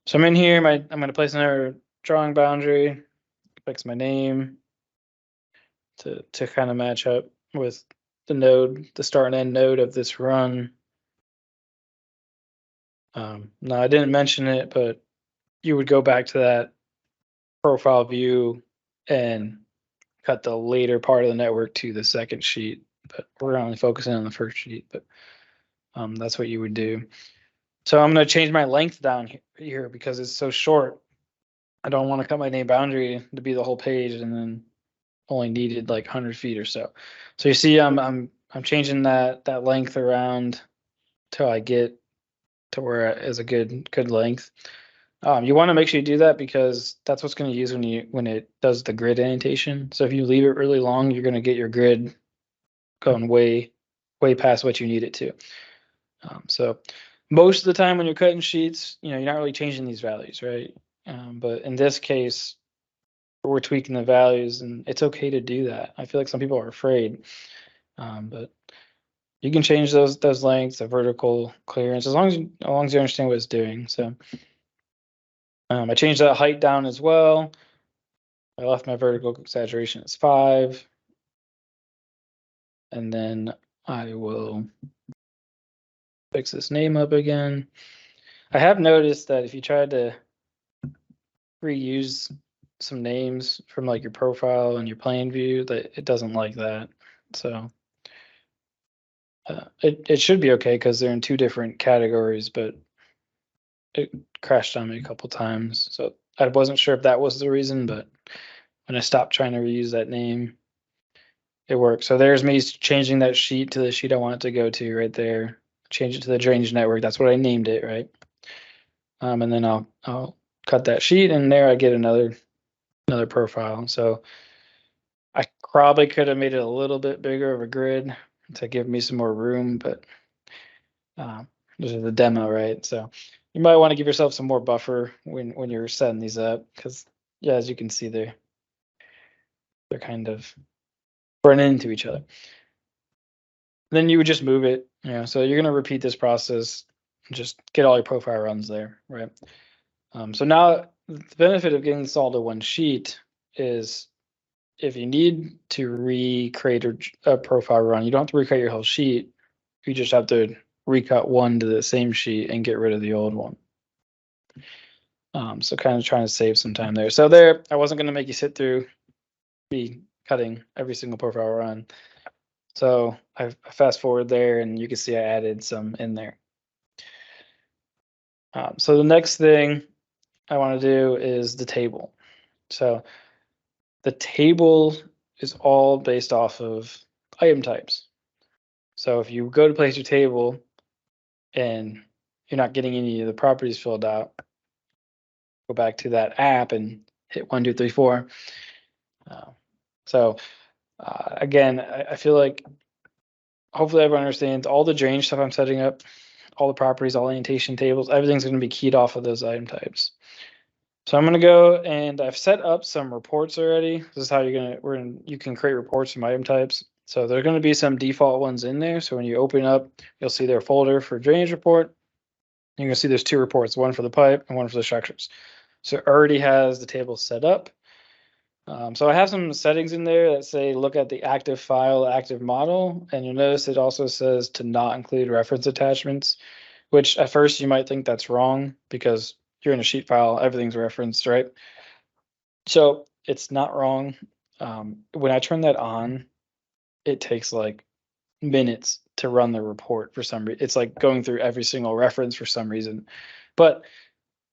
So I'm in here, I'm going to place another drawing boundary, fix my name to kind of match up with the node, the start and end node of this run. Now I didn't mention it, but you would go back to that profile view and cut the later part of the network to the second sheet, but we're only focusing on the first sheet, but that's what you would do. So I'm going to change my length down here because it's so short. I don't want to cut my name boundary to be the whole page and then only needed like 100 feet or so. So you see, I'm changing that length around till I get to where it is a good length. You want to make sure you do that because that's what's going to use when it does the grid annotation. So if you leave it really long, you're going to get your grid going way past what you need it to. So most of the time when you're cutting sheets, you're not really changing these values, right? But in this case, we're tweaking the values, and it's okay to do that. I feel like some people are afraid, but you can change those lengths, the vertical clearance, as long as you understand what it's doing. So I changed that height down as well. I left my vertical exaggeration as 5, and then I will fix this name up again. I have noticed that if you try to reuse some names from like your profile and your plane view, that it doesn't like that. So it should be okay because they're in 2 different categories, but it crashed on me a couple times. So I wasn't sure if that was the reason, but when I stopped trying to reuse that name, it worked. So there's me changing that sheet to the sheet I want it to go to right there. Change it to the drainage network. That's what I named it, right? And then I'll cut that sheet, and there I get another profile. So I probably could have made it a little bit bigger of a grid to give me some more room, but this is the demo, right? So you might want to give yourself some more buffer when you're setting these up, because yeah, as you can see, they're kind of running into each other. Then you would just move it, so you're gonna repeat this process, just get all your profile runs there, right? So now the benefit of getting this all to one sheet is if you need to recreate a profile run, you don't have to recreate your whole sheet. You just have to recut one to the same sheet and get rid of the old one. So kind of trying to save some time there. So there, I wasn't going to make you sit through be cutting every single profile run. So I fast forward there and you can see I added some in there. So the next thing I want to do is the table. So the table is all based off of item types. So if you go to place your table and you're not getting any of the properties filled out, go back to that app and hit 1, 2, 3, 4. Again, I feel like hopefully everyone understands all the drainage stuff I'm setting up, all the properties, all annotation tables, everything's going to be keyed off of those item types. So I'm going to go and I've set up some reports already. This is how you can create reports from item types. So there are going to be some default ones in there. So when you open up, you'll see their folder for drainage report. You're going to see there's 2 reports, one for the pipe and one for the structures. So it already has the table set up. So I have some settings in there that say look at the active file, active model, and you'll notice it also says to not include reference attachments, which at first you might think that's wrong because you're in a sheet file, everything's referenced, right? So it's not wrong. When I turn that on, it takes like minutes to run the report for some reason. It's like going through every single reference for some reason. But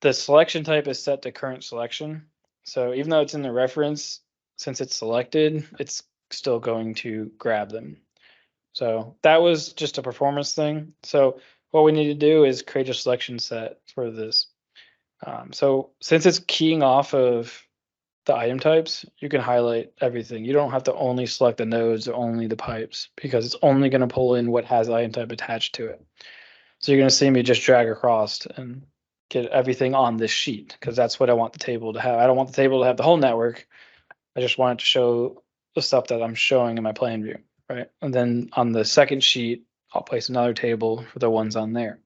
the selection type is set to current selection. So even though it's in the reference, since it's selected, it's still going to grab them. So that was just a performance thing. So what we need to do is create a selection set for this. So since it's keying off of the item types, you can highlight everything. You don't have to only select the nodes or only the pipes because it's only going to pull in what has item type attached to it. So you're going to see me just drag across and get everything on this sheet because that's what I want the table to have. I don't want the table to have the whole network. I just want it to show the stuff that I'm showing in my plan view, right? And then on the second sheet, I'll place another table for the ones on there.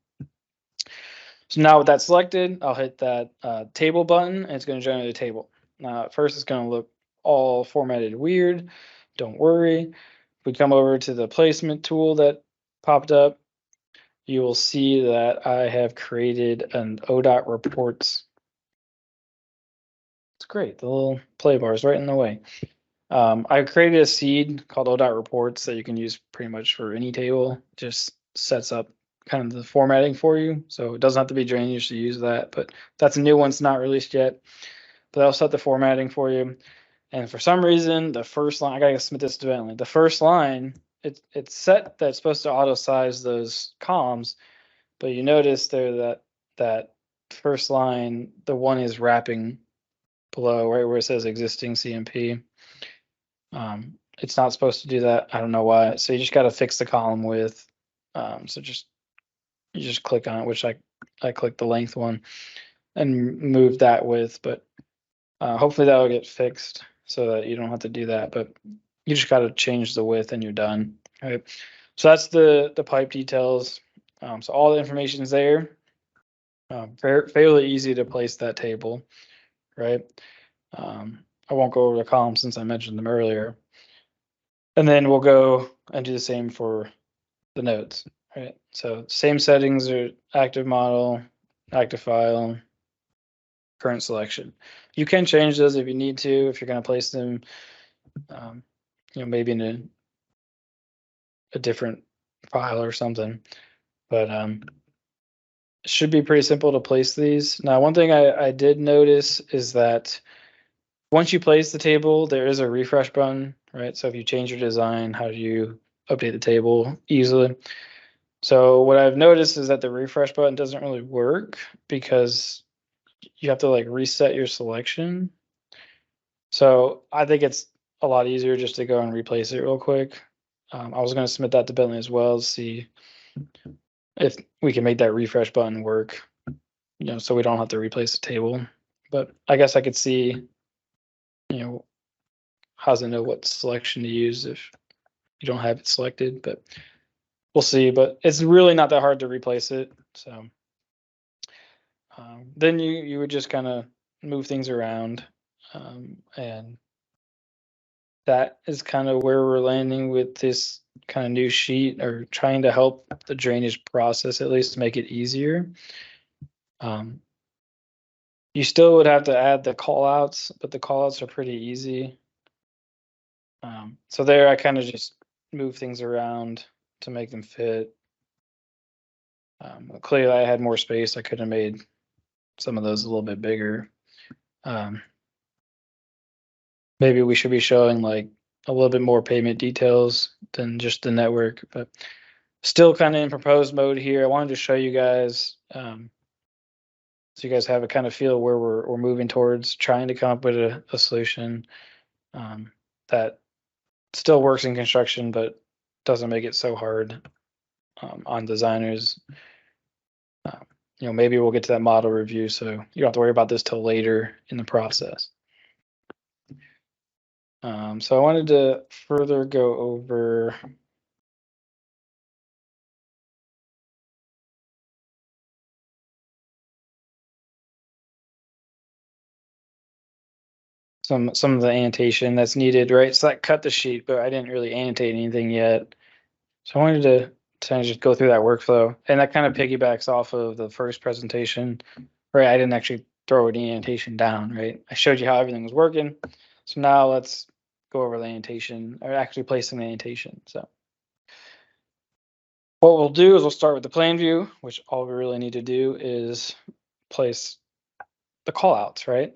So now with that selected, I'll hit that table button and it's going to generate a table. Now at first it's going to look all formatted weird. Don't worry. If we come over to the placement tool that popped up, you will see that I have created an ODOT reports. It's great. The little play bar is right in the way. I created a seed called ODOT reports that you can use pretty much for any table. Just sets up kind of the formatting for you. So it doesn't have to be drainage to use that, but that's a new one. It's not released yet, but I'll set the formatting for you. And for some reason, the first line, I gotta submit this to Bentley. The first line, it's set that it's supposed to auto size those columns, but you notice there that first line, the one is wrapping below, right where it says existing CMP. It's not supposed to do that. I don't know why. So you just got to fix the column width. So you just click on it, which I clicked the length one and move that width, but hopefully that will get fixed so that you don't have to do that. But you just got to change the width and you're done. All right. So that's the pipe details. So all the information is there. Fairly easy to place that table, right? I won't go over the columns since I mentioned them earlier. And then we'll go and do the same for the nodes, right? So same settings are active model, active file, current selection. You can change those if you need to, if you're going to place them, maybe in a different file or something. But it should be pretty simple to place these. Now, one thing I did notice is that once you place the table, there is a refresh button, right? So if you change your design, how do you update the table easily? So what I've noticed is that the refresh button doesn't really work because you have to like reset your selection. So I think it's a lot easier just to go and replace it real quick. I was going to submit that to Bentley as well to see if we can make that refresh button work, so we don't have to replace the table. But I guess I could see, how does it know what selection to use if you don't have it selected, but we'll see. But it's really not that hard to replace it. So then you would just kind of move things around, and that is kind of where we're landing with this kind of new sheet, or trying to help the drainage process at least to make it easier. You still would have to add the call outs, but the call outs are pretty easy. So there I kind of just move things around to make them fit. Clearly, I had more space. I could have made some of those a little bit bigger. Maybe we should be showing like a little bit more payment details than just the network, but still kind of in proposed mode here. I wanted to show you guys so you guys have a kind of feel where we're moving towards, trying to come up with a solution that still works in construction, but doesn't make it so hard on designers. Maybe we'll get to that model review, so you don't have to worry about this till later in the process. So I wanted to further go over some of the annotation that's needed, right? So that cut the sheet, but I didn't really annotate anything yet. So I wanted to kind of just go through that workflow, and that kind of piggybacks off of the first presentation, right? I didn't actually throw any annotation down, right? I showed you how everything was working. So now let's go over the annotation, or actually placing the annotation. So what we'll do is we'll start with the plan view, which all we really need to do is place the callouts, right?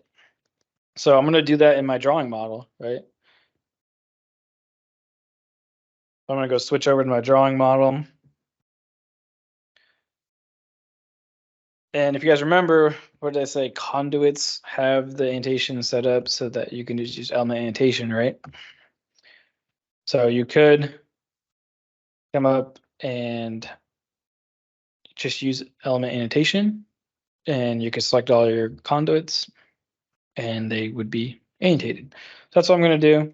So I'm going to do that in my drawing model, right? I'm going to go switch over to my drawing model. And if you guys remember, what did I say? Conduits have the annotation set up so that you can just use element annotation, right? So you could come up and just use element annotation, and you could select all your conduits and they would be annotated. So that's what I'm going to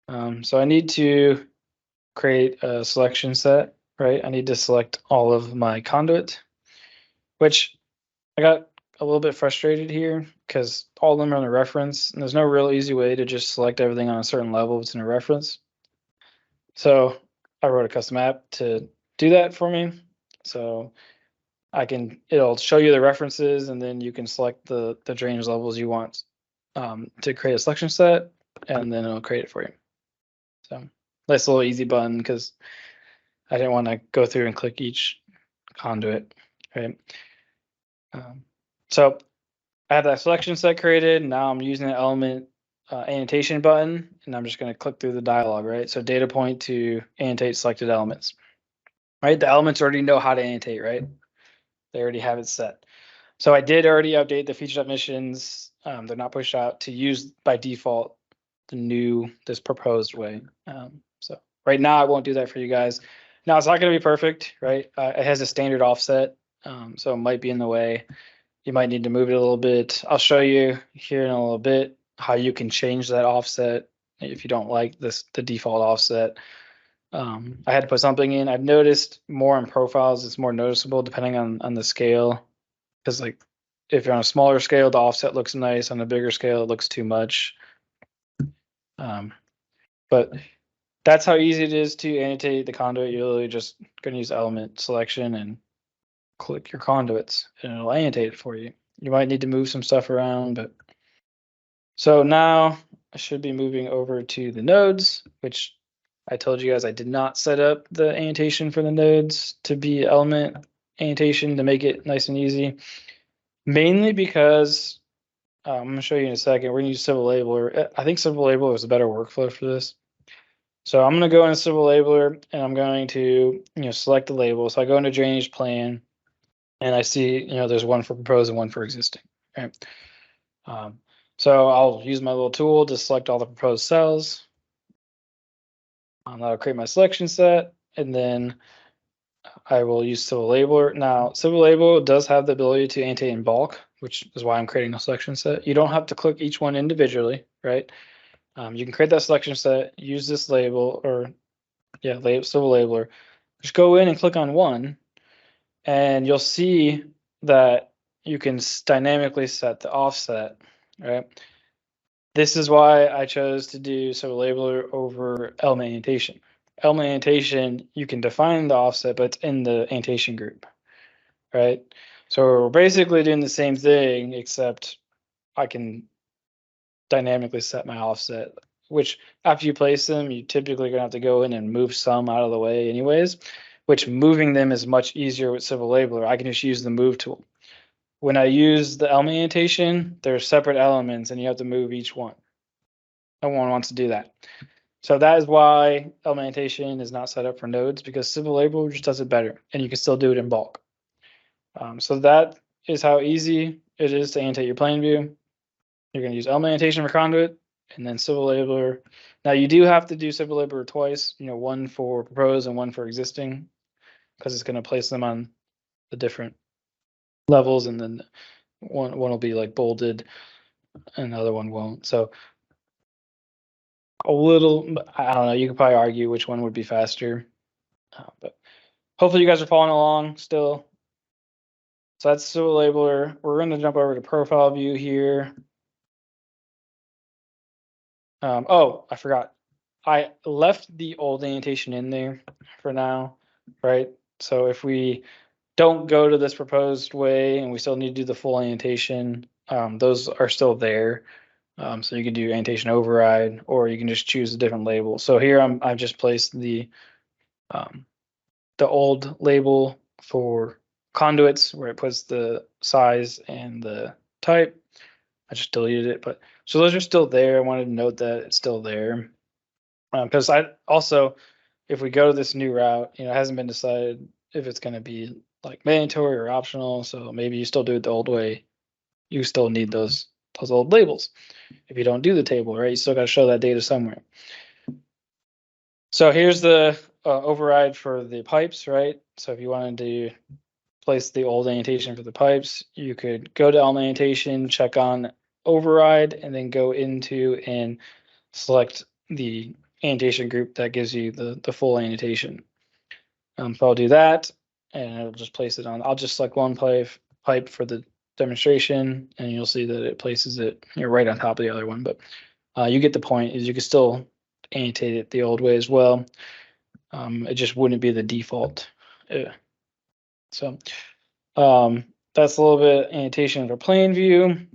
do. So I need to create a selection set, right? I need to select all of my conduit, which I got a little bit frustrated here because all of them are in a reference, and there's no real easy way to just select everything on a certain level if it's in a reference. So I wrote a custom app to do that for me. So it'll show you the references, and then you can select the drainage levels you want to create a selection set, and then it'll create it for you. So nice little easy button because I didn't want to go through and click each conduit, right? So I have that selection set created. Now I'm using the element annotation button, and I'm just going to click through the dialog, right? So data point to annotate selected elements, right? The elements already know how to annotate, right? They already have it set. So I did already update the feature definitions. They're not pushed out to use by default this proposed way. So right now I won't do that for you guys. Now it's not going to be perfect, right? It has a standard offset, so it might be in the way. You might need to move it a little bit. I'll show you here in a little bit how you can change that offset if you don't like the default offset. I had to put something in. I've noticed more in profiles, it's more noticeable depending on the scale. Because like if you're on a smaller scale, the offset looks nice. On a bigger scale, it looks too much. But that's how easy it is to annotate the conduit. You're literally just going to use element selection and click your conduits, and it'll annotate it for you. You might need to move some stuff around, but so now I should be moving over to the nodes, which I told you guys I did not set up the annotation for the nodes to be element annotation to make it nice and easy. Mainly because I'm going to show you in a second. We're going to use Civil Labeler. I think Civil Labeler is a better workflow for this. So I'm going to go into Civil Labeler, and I'm going to select the label. So I go into Drainage Plan, and I see there's one for proposed and one for existing. Right. So I'll use my little tool to select all the proposed cells. That'll create my selection set, and then I will use Civil Labeler. Now, Civil Labeler does have the ability to annotate in bulk, which is why I'm creating a selection set. You don't have to click each one individually, right? You can create that selection set, use this label, or Civil Labeler. Just go in and click on one, and you'll see that you can dynamically set the offset, right? This is why I chose to do Civil Labeler over element annotation. Element annotation, you can define the offset, but it's in the annotation group, right? So we're basically doing the same thing, except I can dynamically set my offset which after you place them, you typically gonna have to go in and move some out of the way anyways, which moving them is much easier with Civil Labeler. I can just use the move tool. When I use the element annotation, there's separate elements and you have to move each one. No one wants to do that. So that is why element annotation is not set up for nodes, because Civil Labeler just does it better and you can still do it in bulk. So that is how easy it is to annotate your plan view. You're going to use element annotation for conduit and then Civil Labeler. Now you do have to do Civil Labeler twice, one for proposed and one for existing, because it's going to place them on the different levels, and then one will be like bolded and the other one won't. So a little, I don't know, you could probably argue which one would be faster, but hopefully you guys are following along still. So that's Civil Labeler. We're going to jump over to profile view here. Oh, I forgot. I left the old annotation in there for now, right? So if we don't go to this proposed way and we still need to do the full annotation, those are still there. So you can do annotation override, or you can just choose a different label. So here I've just placed the old label for conduits, where it puts the size and the type. I just deleted it, but so those are still there. I wanted to note that it's still there, because I also, if we go to this new route, it hasn't been decided if it's going to be like mandatory or optional. So maybe you still do it the old way. You still need those old labels. If you don't do the table, right, you still got to show that data somewhere. So here's the override for the pipes, right? So if you wanted to place the old annotation for the pipes, you could go to element annotation, check on override, and then go into and select the annotation group that gives you the full annotation. So I'll do that, and it'll just place it on. I'll just select one pipe for the demonstration, and you'll see that it places it right on top of the other one. But you get the point. Is you can still annotate it the old way as well. It just wouldn't be the default. So that's a little bit of annotation for plain view.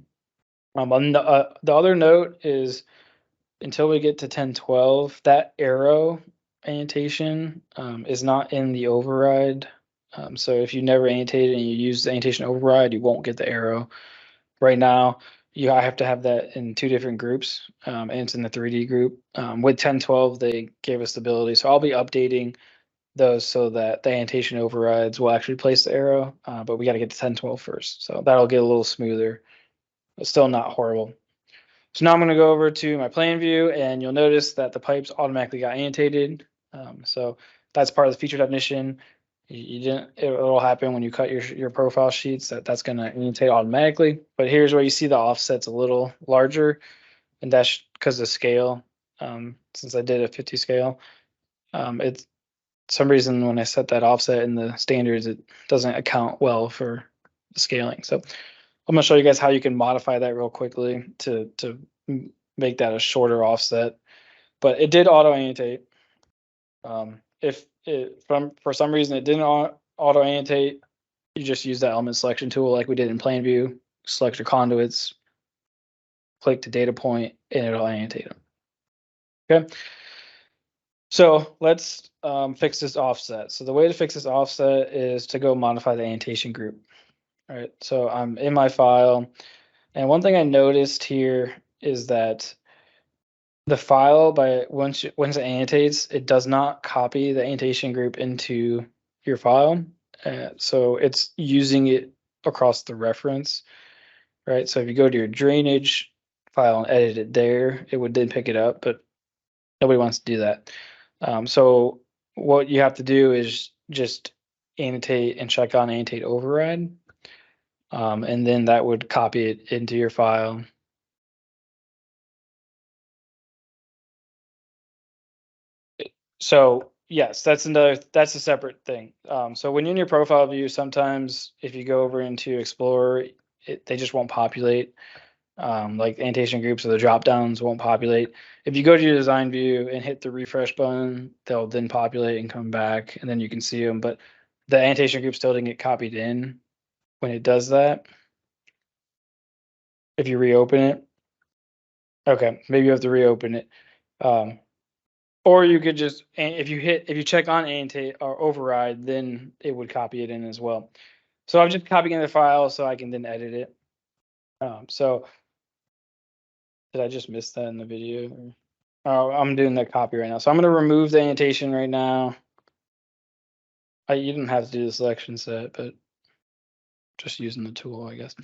The other note is, until we get to 1012, that arrow annotation is not in the override. So if you never annotated and you use the annotation override, you won't get the arrow. Right now, I have to have that in two different groups, and it's in the 3D group. With 1012, they gave us the ability, so I'll be updating those so that the annotation overrides will actually place the arrow, but we got to get to 1012 first. So that'll get a little smoother, but still not horrible. So now I'm going to go over to my plan view, and you'll notice that the pipes automatically got annotated. So that's part of the feature definition. You didn't. It'll happen when you cut your profile sheets. That's going to annotate automatically. But here's where you see the offset's a little larger, and that's because of scale. Since I did a 50 scale, it's some reason when I set that offset in the standards, it doesn't account well for the scaling. So I'm going to show you guys how you can modify that real quickly to make that a shorter offset. But it did auto annotate. If it for some reason it didn't auto annotate, you just use that element selection tool like we did in plan view. Select your conduits, click to data point, and it'll annotate them. Okay. So let's fix this offset. So the way to fix this offset is to go modify the annotation group. All right, so I'm in my file, and one thing I noticed here is that the file, once it annotates, it does not copy the annotation group into your file. So it's using it across the reference, right? So if you go to your drainage file and edit it there, it would then pick it up, but nobody wants to do that. So what you have to do is just annotate and check on annotate override. And then that would copy it into your file. So yes, that's a separate thing. So when you're in your profile view, sometimes if you go over into Explorer, they just won't populate. Like annotation groups or the drop downs won't populate. If you go to your design view and hit the refresh button, they'll then populate and come back, and then you can see them. But the annotation group still didn't get copied in when it does that. If you reopen it, okay, maybe you have to reopen it. Or you could just, if you check on annotate or override, then it would copy it in as well. So I'm just copying in the file so I can then edit it. So did I just miss that in the video? Oh, I'm doing the copy right now. So I'm going to remove the annotation right now. You didn't have to do the selection set, but just using the tool, I guess.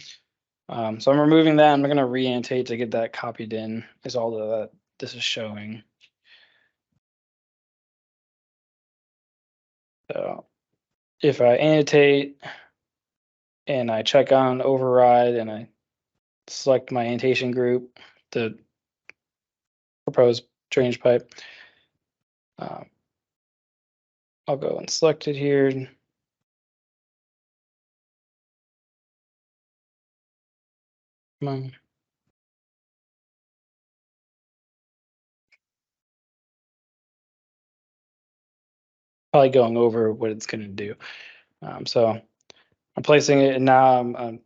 So I'm removing that. I'm going to re-annotate to get that copied in, is all that this is showing. So if I annotate and I check on override and I select my annotation group, the proposed drainage pipe, I'll go and select it here. Come on. Probably going over what it's going to do. So I'm placing it, and now I'm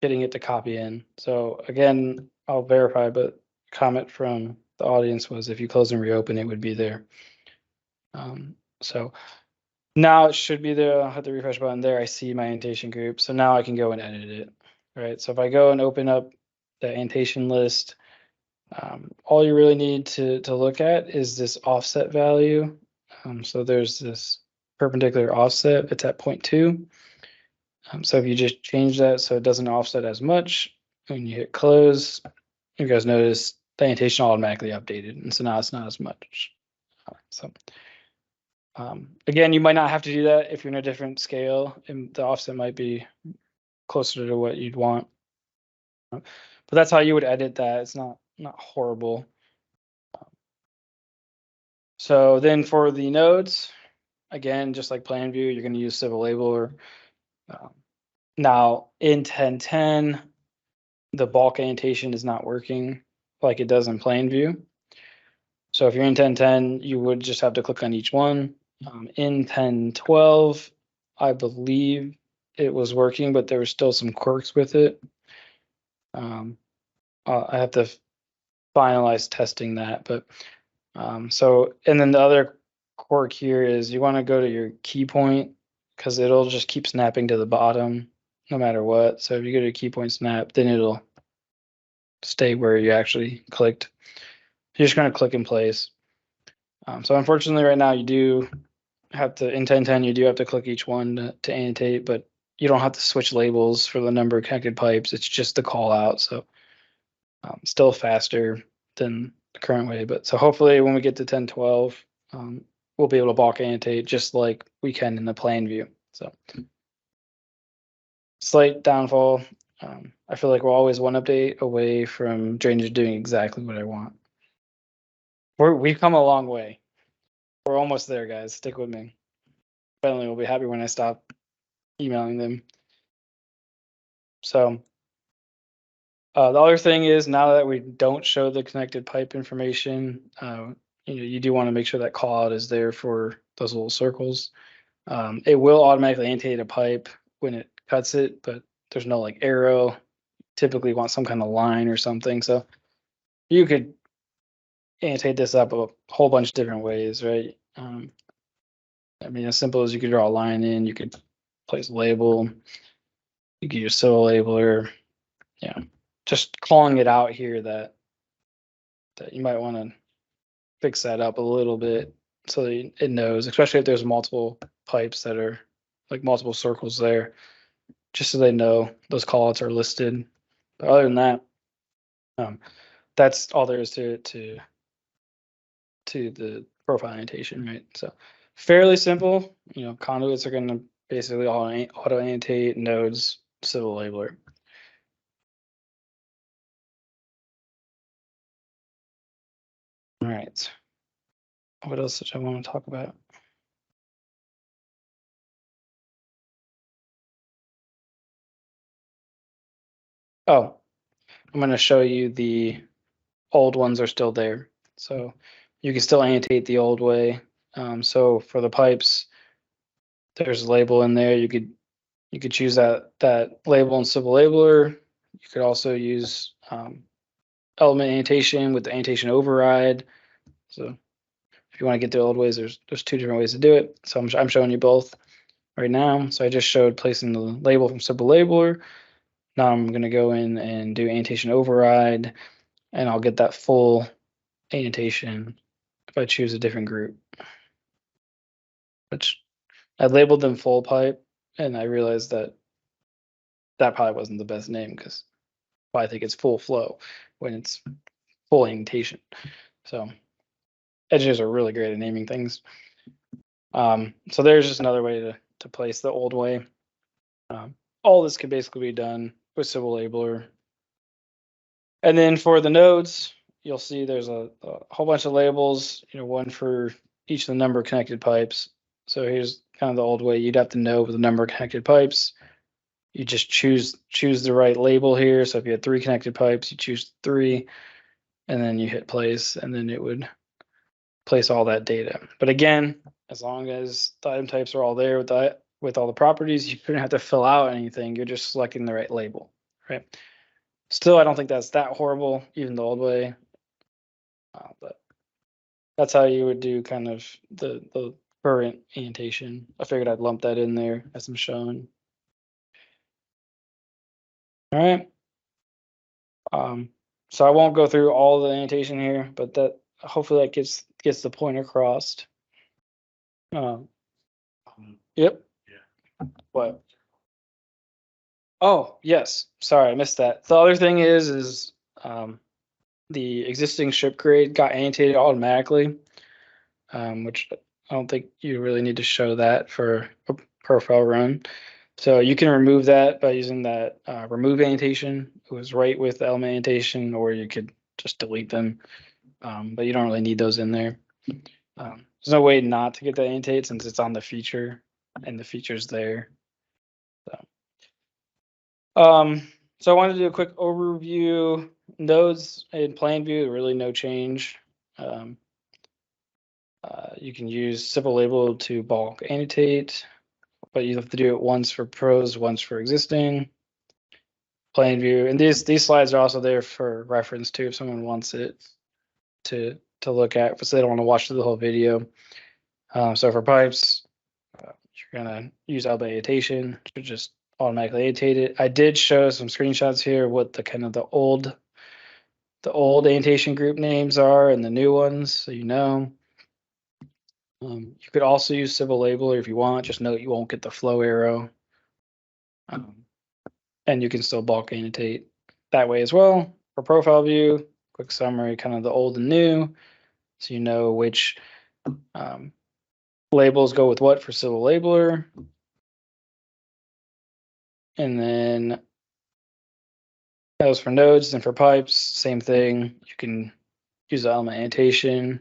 getting it to copy in. So again, I'll verify, but comment from the audience was if you close and reopen, it would be there. So now it should be there. I'll hit the refresh button there. I see my annotation group. So now I can go and edit it. Right. So if I go and open up the annotation list, all you really need to look at is this offset value. So there's this perpendicular offset. It's at 0.2. So if you just change that so it doesn't offset as much, when you hit close, you guys notice the annotation automatically updated, and so now it's not as much. So again, you might not have to do that if you're in a different scale, and the offset might be closer to what you'd want. But that's how you would edit that. It's not horrible. So then for the nodes, again, just like plan view, you're going to use civil labeler. Now in 1010, the bulk annotation is not working like it does in plain view. So if you're in 1010, you would just have to click on each one. In 1012, I believe it was working, but there were still some quirks with it. I have to finalize testing that, but so, and then the other quirk here is you want to go to your key point because it'll just keep snapping to the bottom no matter what. So if you go to key point snap, then it'll stay where you actually clicked. You're just going to click in place. So unfortunately right now you do have to, in 1010, you do have to click each one to annotate, but you don't have to switch labels for the number of connected pipes. It's just the call out. So still faster than the current way. But so hopefully when we get to 1012, we'll be able to bulk annotate just like we can in the plan view. So slight downfall. I feel like we're always one update away from drainage doing exactly what I want. We've come a long way. We're almost there, guys. Stick with me. Finally, we'll be happy when I stop emailing them. So the other thing is now that we don't show the connected pipe information, you do want to make sure that call out is there for those little circles. It will automatically annotate a pipe when it cuts it, but there's no like arrow. Typically want some kind of line or something. So you could annotate this up a whole bunch of different ways, right? I mean, as simple as you could draw a line in, you could place a label, you could use civil labeler. Yeah, just calling it out here that you might want to fix that up a little bit so that it knows, especially if there's multiple pipes that are like multiple circles there, just so they know those callouts are listed. But other than that, that's all there is to the profile annotation, right? So fairly simple. Conduits are going to basically auto annotate nodes, civil labeler. All right. What else did I want to talk about? Oh, I'm going to show you the old ones are still there. So you can still annotate the old way. So for the pipes, there's a label in there. You could choose that label in civil labeler. You could also use element annotation with the annotation override. So if you want to get the old ways, there's 2 different ways to do it. So I'm showing you both right now. So I just showed placing the label from simple labeler. Now I'm going to go in and do annotation override, and I'll get that full annotation if I choose a different group. Which I labeled them full pipe, and I realized that probably wasn't the best name, because I think it's full flow when it's full annotation. So engineers are really great at naming things. So there's just another way to place the old way. All this can basically be done with Civil Labeler. And then for the nodes, you'll see there's a whole bunch of labels, one for each of the number of connected pipes. So here's kind of the old way. You'd have to know the number of connected pipes. You just choose the right label here. So if you had 3 connected pipes, you choose 3, and then you hit place, and then it would place all that data. But again, as long as the item types are all there with all the properties, you shouldn't have to fill out anything. You're just selecting the right label, right? Still, I don't think that's that horrible, even the old way. But that's how you would do kind of the current annotation. I figured I'd lump that in there as I'm showing. All right. So I won't go through all the annotation here, but that hopefully that gets the point across. Yep. Yeah. What? Oh, yes. Sorry, I missed that. The other thing is the existing strip grade got annotated automatically, which I don't think you really need to show that for a profile run. So you can remove that by using that remove annotation. It was right with the element annotation, or you could just delete them. But you don't really need those in there. There's no way not to get the annotate since it's on the feature and the feature's there. So I wanted to do a quick overview. Nodes in plain view, really no change. You can use simple label to bulk annotate, but you have to do it once for pros, once for existing. Plain view, and these slides are also there for reference too, if someone wants it to look at, so they don't want to watch the whole video. So for pipes, you're gonna use element annotation to just automatically annotate it. I did show some screenshots here what the kind of the old annotation group names are and the new ones, so you know. You could also use Civil Labeler if you want. Just note you won't get the flow arrow. And you can still bulk annotate that way as well. For profile view, quick summary, kind of the old and new, so you know which labels go with what for Civil Labeler. And then as for nodes and for pipes, same thing. You can use the element annotation.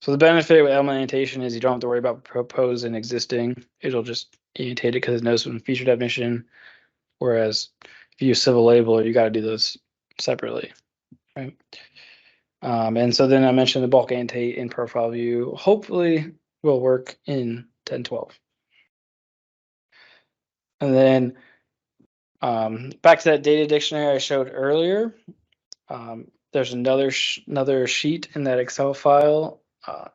So the benefit with element annotation is you don't have to worry about proposed and existing. It'll just annotate it because it knows from feature definition. Whereas if you use Civil Labeler, you got to do those separately, right? And so then I mentioned the bulk annotate in profile view. Hopefully will work in 10.12. And then back to that data dictionary I showed earlier. There's another sheet in that Excel file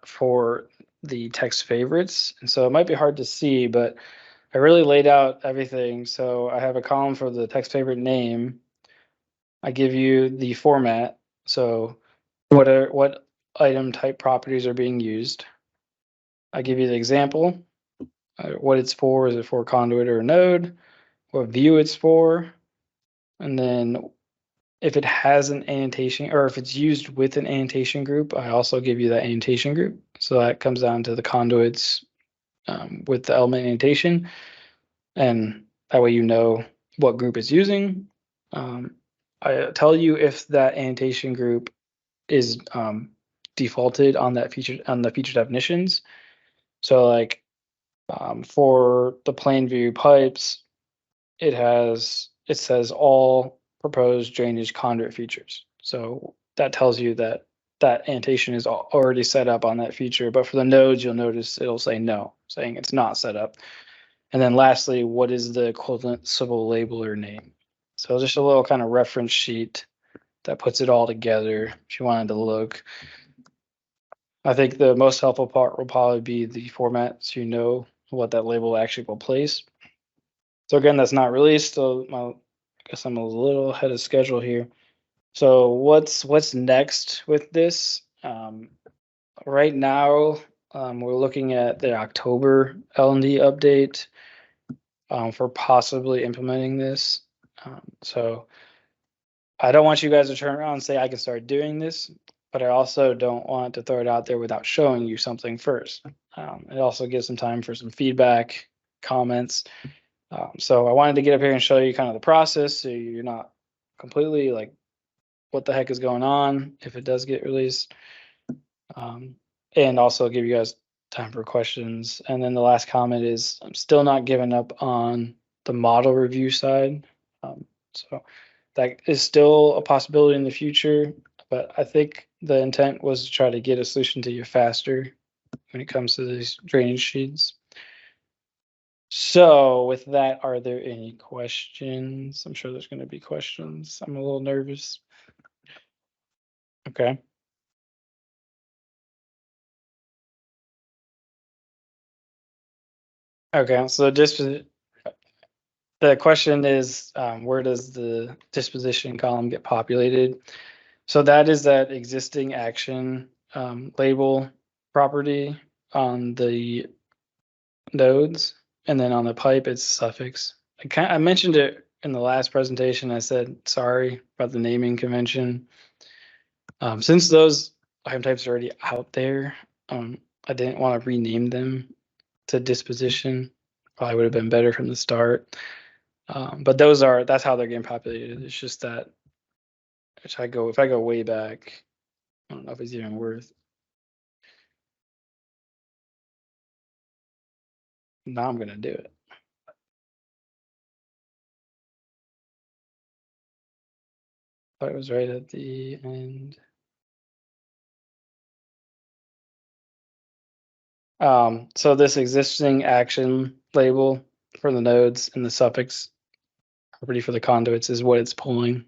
for the text favorites. And so it might be hard to see, but I really laid out everything. So I have a column for the text favorite name. I give you the format. So what item type properties are being used. I give you the example, what it's for. Is it for a conduit or a node? What view it's for? And then if it has an annotation, or if it's used with an annotation group, I also give you that annotation group. So that comes down to the conduits with the element annotation. And that way you know what group it's using. I tell you if that annotation group is defaulted on the feature definitions. So like for the plain view pipes, it says all proposed drainage conduit features. So that tells you that annotation is already set up on that feature. But for the nodes, you'll notice it'll say no, saying it's not set up. And then lastly, what is the equivalent Civil Labeler name? So just a little kind of reference sheet that puts it all together if you wanted to look. I think the most helpful part will probably be the format, so you know what that label actually will place. So again, that's not released, so I guess I'm a little ahead of schedule here. So what's next with this? Right now, we're looking at the October L&D update for possibly implementing this. So I don't want you guys to turn around and say I can start doing this, but I also don't want to throw it out there without showing you something first. It also gives some time for some feedback, comments. So I wanted to get up here and show you kind of the process so you're not completely like, what the heck is going on if it does get released. And also give you guys time for questions. And then the last comment is I'm still not giving up on the model review side. So that is still a possibility in the future, but I think the intent was to try to get a solution to you faster when it comes to these drainage sheets. So with that, are there any questions? I'm sure there's going to be questions. I'm a little nervous. Okay. Okay, so the question is, where does the disposition column get populated? So that is that existing action label property on the nodes, and then on the pipe, it's suffix. I mentioned it in the last presentation. I said sorry about the naming convention. Since those item types are already out there, I didn't want to rename them to disposition. Probably would have been better from the start. But that's how they're getting populated. It's just that if I go way back, I don't know if it's even worth. Now I'm gonna do it. But it was right at the end. So this existing action label for the nodes and the suffix property for the conduits is what it's pulling.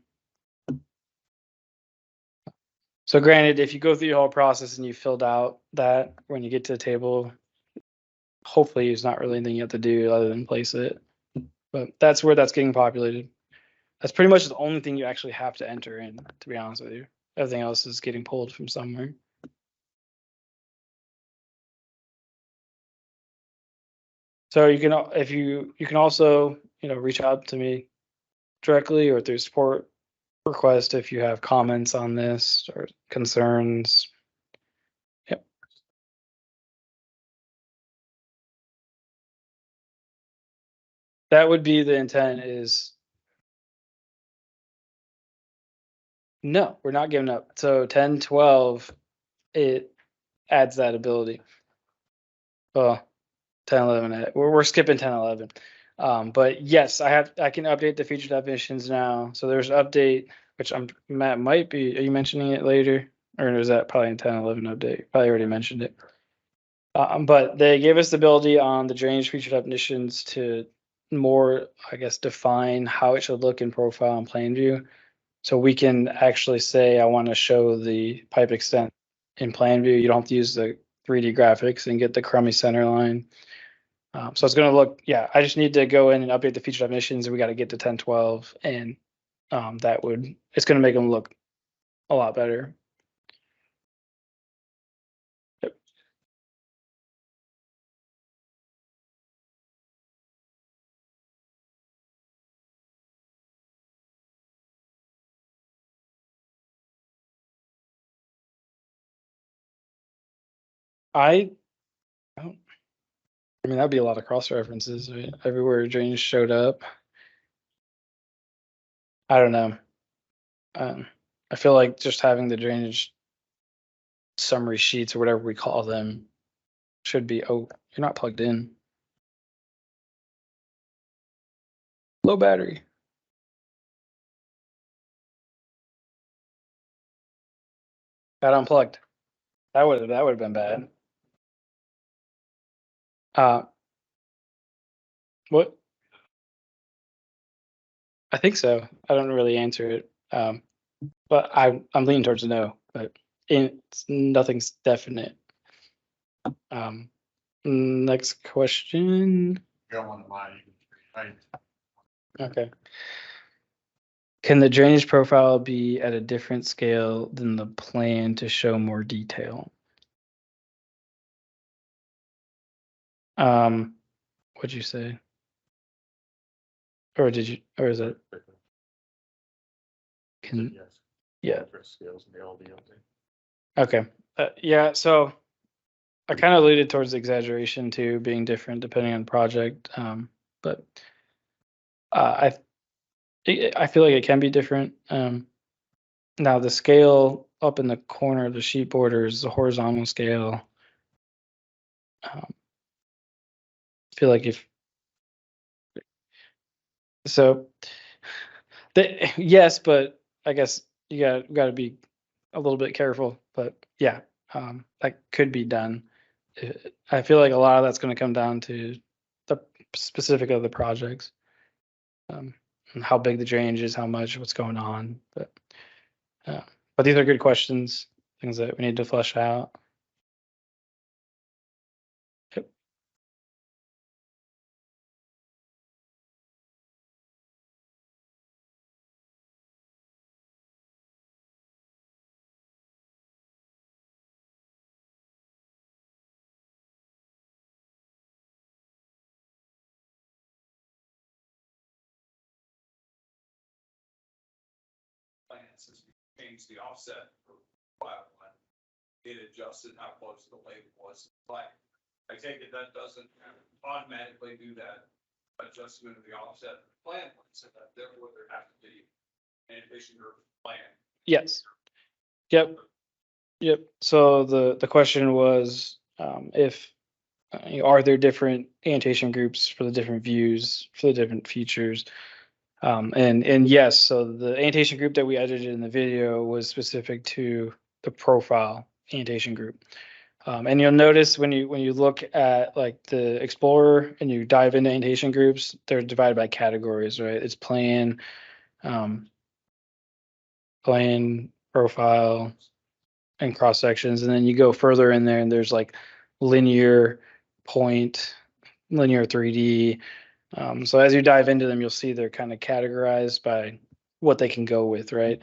So granted, if you go through the whole process and you filled out that, when you get to the table, hopefully there's not really anything you have to do other than place it. But that's where that's getting populated. That's pretty much the only thing you actually have to enter in, to be honest with you. Everything else is getting pulled from somewhere. So you can, if you can also, reach out to me directly or through support request if you have comments on this or concerns. Yep. That would be the intent is, no, we're not giving up. So 10, 12, it adds that ability. Well, 10, 11, we're skipping 10, 11. But yes, I can update the feature definitions now. So there's an update, which Matt might be, are you mentioning it later? Or is that probably in 10, 11 update? Probably already mentioned it. But they gave us the ability on the drainage feature definitions to more, I guess, define how it should look in profile and plan view. So we can actually say, I want to show the pipe extent in plan view. You don't have to use the 3D graphics and get the crummy center line. So it's going to look, yeah, I just need to go in and update the feature definitions, and we got to get to 10, 12, and it's going to make them look a lot better. Yep. I mean, that'd be a lot of cross references, right? Everywhere drainage showed up. I don't know. I feel like just having the drainage summary sheets or whatever we call them should be, oh, you're not plugged in. Low battery. Got unplugged. That would have been bad. What? I think so. I don't really answer it. But I'm leaning towards a no, but nothing's definite. Next question. Go on my, right? Okay. Can the drainage profile be at a different scale than the plan to show more detail? What'd you say? Or did you, or is it? Can, Yes. yeah. Scales and the LDL. Okay. Yeah. So I kind of alluded towards exaggeration too, being different depending on project. But I feel like it can be different. Now the scale up in the corner of the sheet border is the horizontal scale. I feel like if so, yes, but I guess you got to be a little bit careful. But yeah, that could be done. I feel like a lot of that's going to come down to the specific of the projects, and how big the drainage is, how much, what's going on. But these are good questions, things that we need to flesh out. Yep. Since we changed the offset for file one, it adjusted how close the label was. Like, I take it that doesn't automatically do that adjustment of the offset of the plan one, so that therefore there has to be an addition or plan. Yes. Yep. Yep. So the question was, if are there different annotation groups for the different views for the different features? And yes, so the annotation group that we edited in the video was specific to the profile annotation group. And you'll notice when you look at like the Explorer and you dive into annotation groups, they're divided by categories, right? It's plan, profile, and cross sections, and then you go further in there, and there's like linear, point, linear 3D. So as you dive into them, you'll see they're kind of categorized by what they can go with, right?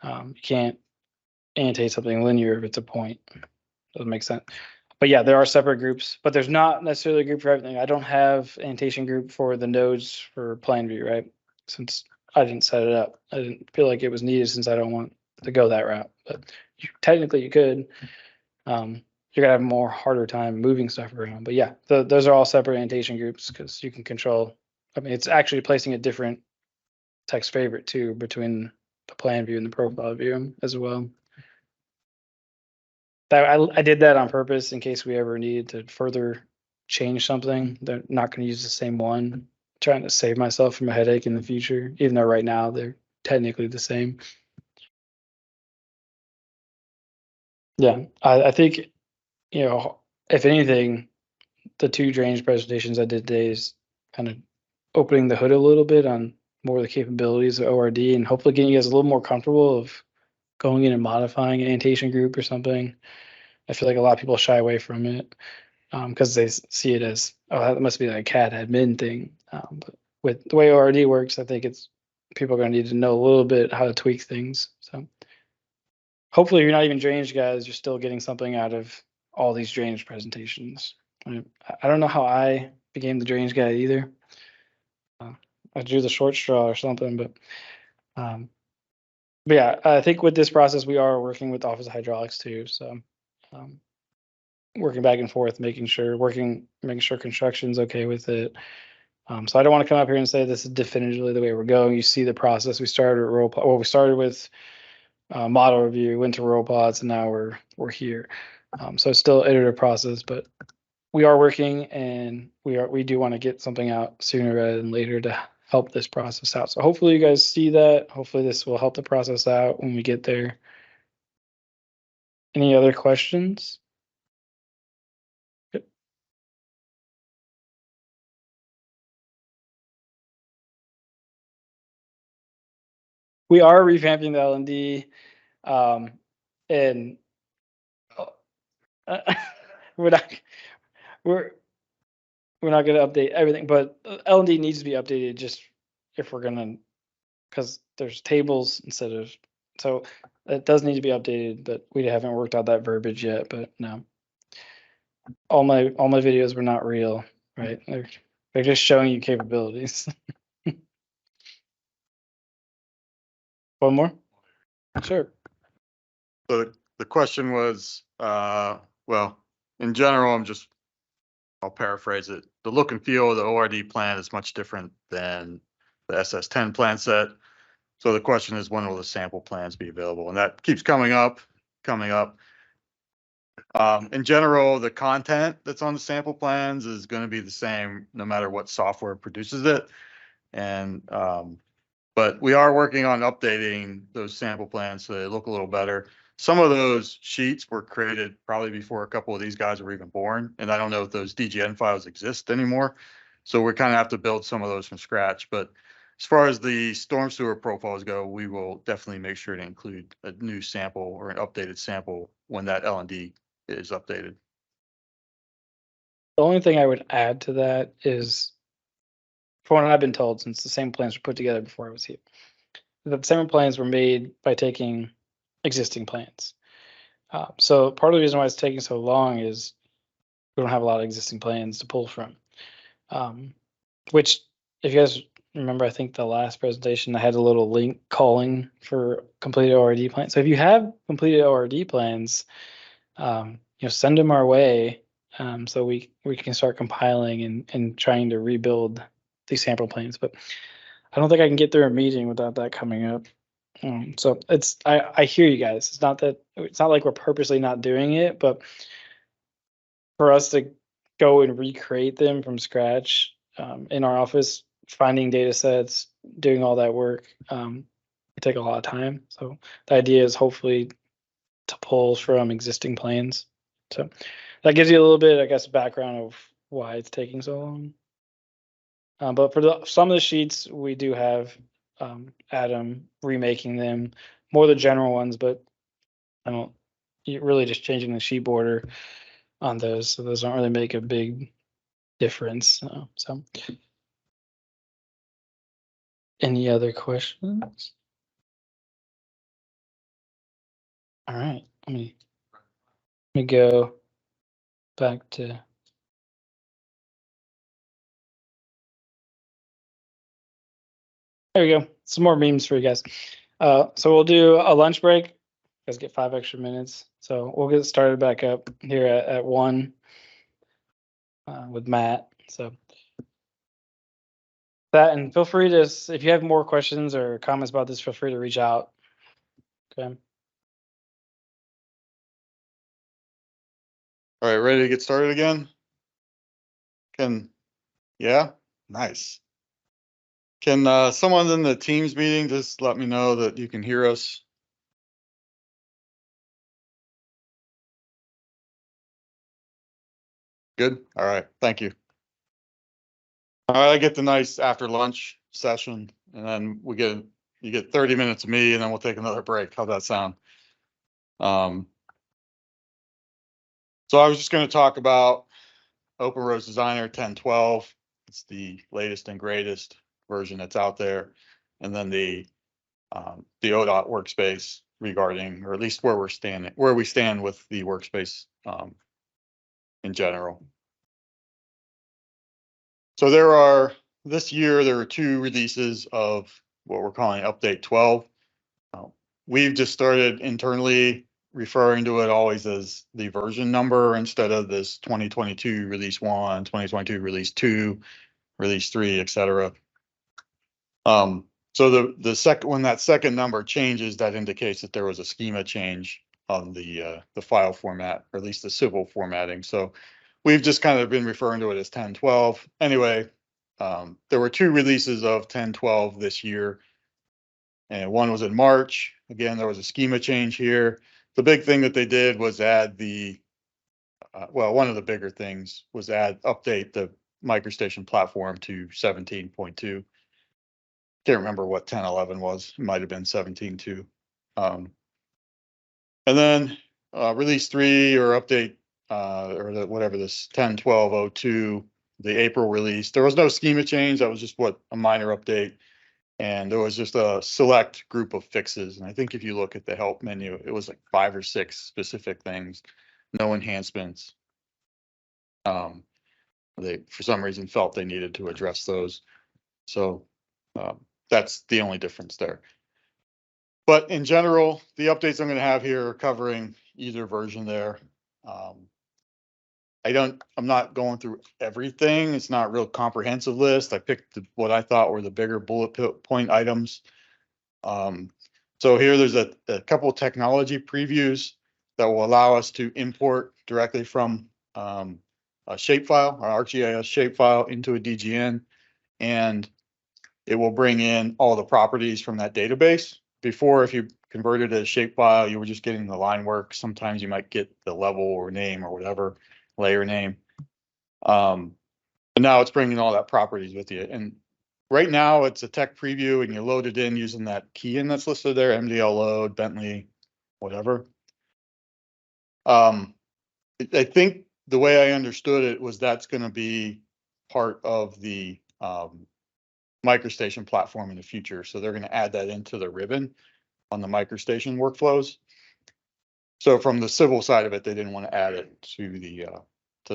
You can't annotate something linear if it's a point. Doesn't make sense. But yeah, there are separate groups, but there's not necessarily a group for everything. I don't have annotation group for the nodes for plan view, right? Since I didn't set it up, I didn't feel like it was needed since I don't want to go that route. But technically, you could. You're gonna have more harder time moving stuff around. But yeah, those are all separate annotation groups because you can control. I mean, it's actually placing a different text favorite too between the plan view and the profile view as well. I did that on purpose in case we ever needed to further change something. They're not going to use the same one. I'm trying to save myself from a headache in the future, even though right now they're technically the same. Yeah, I think, if anything, the two drainage presentations I did today is kind of opening the hood a little bit on more of the capabilities of ORD and hopefully getting you guys a little more comfortable of going in and modifying an annotation group or something. I feel like a lot of people shy away from it because they see it as, oh, that must be like a CAD admin thing. But with the way ORD works, I think people are going to need to know a little bit how to tweak things. So hopefully you're not even drainage guys, you're still getting something out of all these drainage presentations. I don't know how I became the drainage guy either. I drew the short straw or something, but yeah, I think with this process we are working with Office of Hydraulics too. So working back and forth, making sure construction's okay with it. So I don't want to come up here and say this is definitively the way we're going. You see the process. We started with we started with model review, went to robots, and now we're here. So it's still iterative process, but we are working, and we do want to get something out sooner rather than later to help this process out. So hopefully you guys see that. Hopefully this will help the process out when we get there. Any other questions? We are revamping the L&D, and we're not we're we're not going to update everything, but L&D needs to be updated just if we're going to, because there's tables instead of, so it does need to be updated, but we haven't worked out that verbiage yet. But no, all my videos were not real, right? They're just showing you capabilities. One more? Sure. So the question was, well, in general, I'll paraphrase it. The look and feel of the ORD plan is much different than the SS10 plan set. So the question is, when will the sample plans be available? And that keeps coming up. In general, the content that's on the sample plans is going to be the same no matter what software produces it. And but we are working on updating those sample plans so they look a little better. Some of those sheets were created probably before a couple of these guys were even born, and I don't know if those DGN files exist anymore. So we kind of have to build some of those from scratch. But as far as the storm sewer profiles go, we will definitely make sure to include a new sample or an updated sample when that L&D is updated. The only thing I would add to that is, from what I've been told, since the same plans were put together before I was here, that the same plans were made by taking existing plans. So part of the reason why it's taking so long is we don't have a lot of existing plans to pull from. Which, if you guys remember, I think the last presentation I had a little link calling for completed ORD plans. So if you have completed ORD plans, send them our way, so we can start compiling and trying to rebuild these sample plans. But I don't think I can get through a meeting without that coming up. So I hear you guys. It's not like we're purposely not doing it, but for us to go and recreate them from scratch in our office, finding data sets, doing all that work, it take a lot of time. So the idea is hopefully to pull from existing plans. So that gives you a little bit, I guess, background of why it's taking so long. But for some of the sheets, we do have Adam remaking them, more the general ones, but you're really just changing the sheet border on those, so those don't really make a big difference. So, any other questions? All right, let me go back to. There we go. Some more memes for you guys. So we'll do a lunch break. You guys get 5 extra minutes. So we'll get started back up here at 1 with Matt. So that, and feel free to, if you have more questions or comments about this, feel free to reach out. Okay. All right, ready to get started again? Yeah, nice. Can someone in the Teams meeting just let me know that you can hear us? Good. All right. Thank you. All right, I get the nice after lunch session, and then you get 30 minutes of me, and then we'll take another break. How'd that sound? So I was just going to talk about Openroads Designer 10.12. It's the latest and greatest version that's out there, and then the ODOT workspace regarding, or at least where we stand with the workspace in general. So this year there are 2 releases of what we're calling Update 12. We've just started internally referring to it always as the version number instead of this 2022 release 1, 2022 release 2, release 3, etc. So when that second number changes, that indicates that there was a schema change on the file format, or at least the civil formatting. So we've just kind of been referring to it as 10.12. Anyway, there were 2 releases of 10.12 this year, and one was in March. Again, there was a schema change here. The big thing that they did was add one of the bigger things was update the MicroStation platform to 17.2. Can't remember what 10.11 was. It might have been 17.2. And then release 3 or update or whatever this 10/12/02, the April release. There was no schema change. That was just a minor update. And there was just a select group of fixes. And I think if you look at the help menu, it was like 5 or 6 specific things, no enhancements. They, for some reason, felt they needed to address those. So that's the only difference there. But in general, the updates I'm going to have here are covering either version there. I'm not going through everything. It's not a real comprehensive list. I picked what I thought were the bigger bullet point items. So here there's a couple of technology previews that will allow us to import directly from a shapefile, our ArcGIS shapefile, into a DGN, and it will bring in all the properties from that database. Before, if you converted a shapefile, you were just getting the line work. Sometimes you might get the level or name or whatever, layer name. But now it's bringing all that properties with you. And right now it's a tech preview and you load it in using that key in that's listed there, MDL load, Bentley, whatever. I think the way I understood it was that's going to be part of the MicroStation platform in the future. So they're going to add that into the ribbon on the MicroStation workflows. So from the civil side of it, they didn't want to add it to the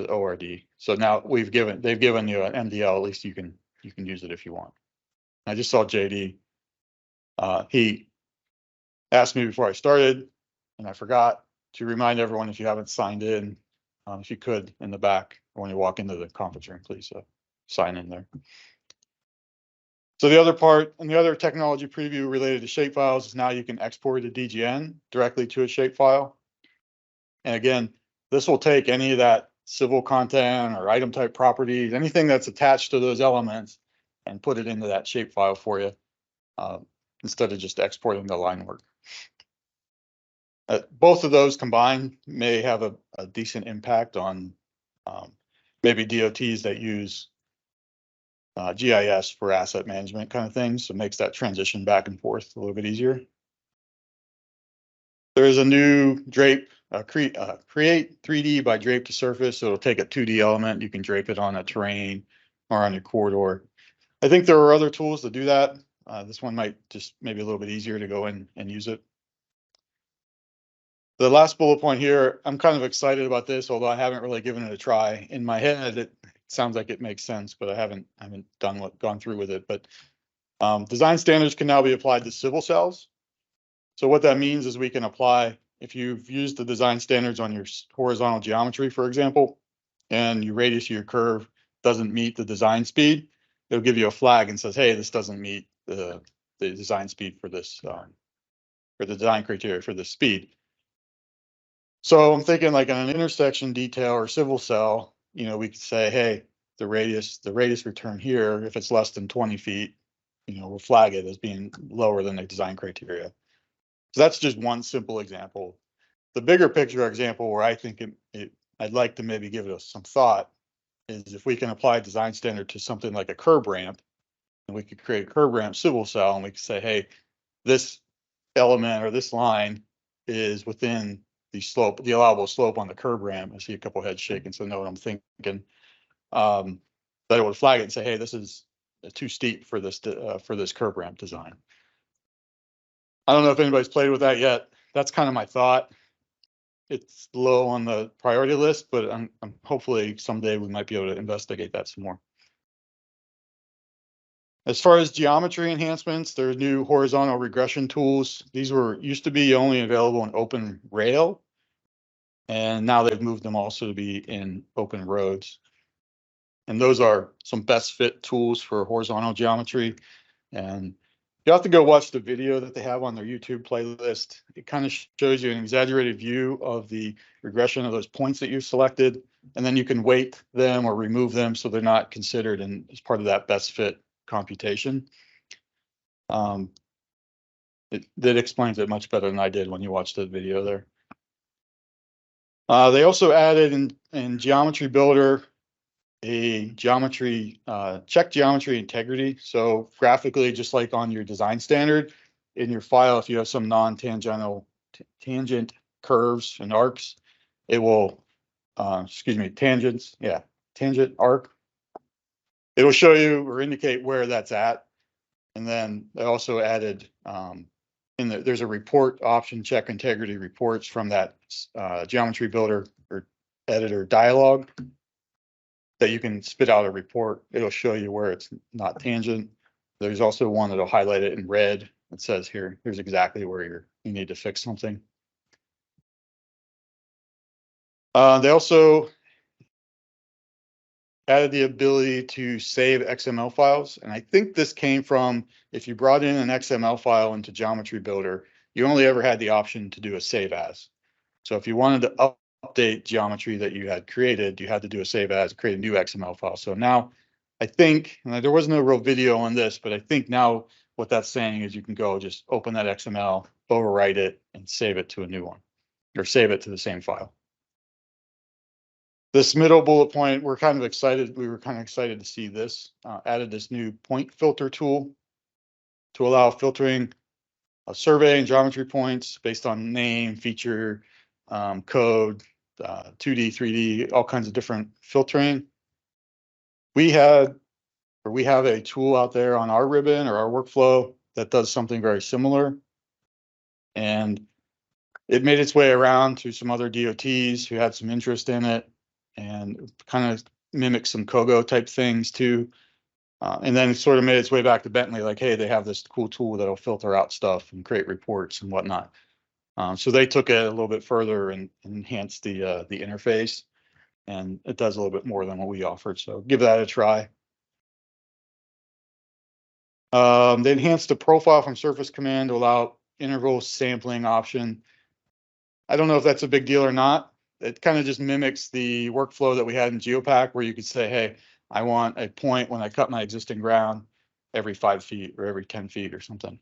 ORD. So now they've given you an MDL. At least you can use it if you want. I just saw JD. He asked me before I started, and I forgot to remind everyone, if you haven't signed in, if you could, in the back, or when you walk into the conference room, please sign in there. So the other part, and the other technology preview related to shapefiles, is now you can export a DGN directly to a shapefile. And again, this will take any of that civil content or item type properties, anything that's attached to those elements, and put it into that shapefile for you, instead of just exporting the line work. Both of those combined may have a decent impact on maybe DOTs that use GIS for asset management kind of things. So it makes that transition back and forth a little bit easier. There is a new drape, create 3D by drape to surface. So it'll take a 2D element. You can drape it on a terrain or on your corridor. I think there are other tools to do that. This one might just maybe a little bit easier to go in and use it. The last bullet point here, I'm kind of excited about this, although I haven't really given it a try. In my head, it sounds like it makes sense, but I haven't gone through with it. But design standards can now be applied to civil cells. So what that means is we can apply, if you've used the design standards on your horizontal geometry, for example, and your radius of your curve doesn't meet the design speed, it'll give you a flag and says, hey, this doesn't meet the design speed for this, or the design criteria for this speed. So I'm thinking like on an intersection detail or civil cell, we could say, hey, the radius return here, if it's less than 20 feet, we'll flag it as being lower than the design criteria. So that's just one simple example. The bigger picture example where I think I'd like to maybe give it some thought is if we can apply a design standard to something like a curb ramp, and we could create a curb ramp civil cell, and we could say, hey, this element or this line is within the allowable slope on the curb ramp. I see a couple heads shaking, so know what I'm thinking. That it would flag it and say, hey, this is too steep for this curb ramp design. I don't know if anybody's played with that yet. That's kind of my thought. It's low on the priority list, but I'm hopefully someday we might be able to investigate that some more. As far as geometry enhancements, there are new horizontal regression tools. These used to be only available in Openrail, and now they've moved them also to be in Openroads. And those are some best fit tools for horizontal geometry. And you have to go watch the video that they have on their YouTube playlist. It kind of shows you an exaggerated view of the regression of those points that you've selected, and then you can weight them or remove them so they're not considered as part of that best fit computation. That explains it much better than I did when you watched the video there. They also added in Geometry Builder a check geometry integrity. So graphically, just like on your design standard, in your file, if you have some non-tangent curves and arcs, it will excuse me, tangents. Yeah, tangent arc. It'll show you or indicate where that's at. And then I also added there's a report option, check integrity reports from that geometry builder or editor dialog that you can spit out a report. It'll show you where it's not tangent. There's also one that'll highlight it in red. It says here's exactly where you need to fix something. They also added the ability to save XML files. And I think this came from, if you brought in an XML file into Geometry Builder, you only ever had the option to do a save as. So if you wanted to update geometry that you had created, you had to do a save as, create a new XML file. So now I think, and there was no real video on this, but I think now what that's saying is you can go just open that XML, overwrite it, and save it to a new one, or save it to the same file. This middle bullet point, we're kind of excited. We were kind of excited to see this. Added this new point filter tool to allow filtering a survey and geometry points based on name, feature, code, 2D, 3D, all kinds of different filtering. We have a tool out there on our ribbon or our workflow that does something very similar. And it made its way around to some other DOTs who had some interest in it, and kind of mimic some Kogo type things too. And then it sort of made its way back to Bentley, like, hey, they have this cool tool that'll filter out stuff and create reports and whatnot. So they took it a little bit further and enhanced the interface, and it does a little bit more than what we offered. So give that a try. They enhanced the profile from Surface Command to allow interval sampling option. I don't know if that's a big deal or not. It kind of just mimics the workflow that we had in Geopack, where you could say, hey, I want a point when I cut my existing ground every 5 feet or every 10 feet or something.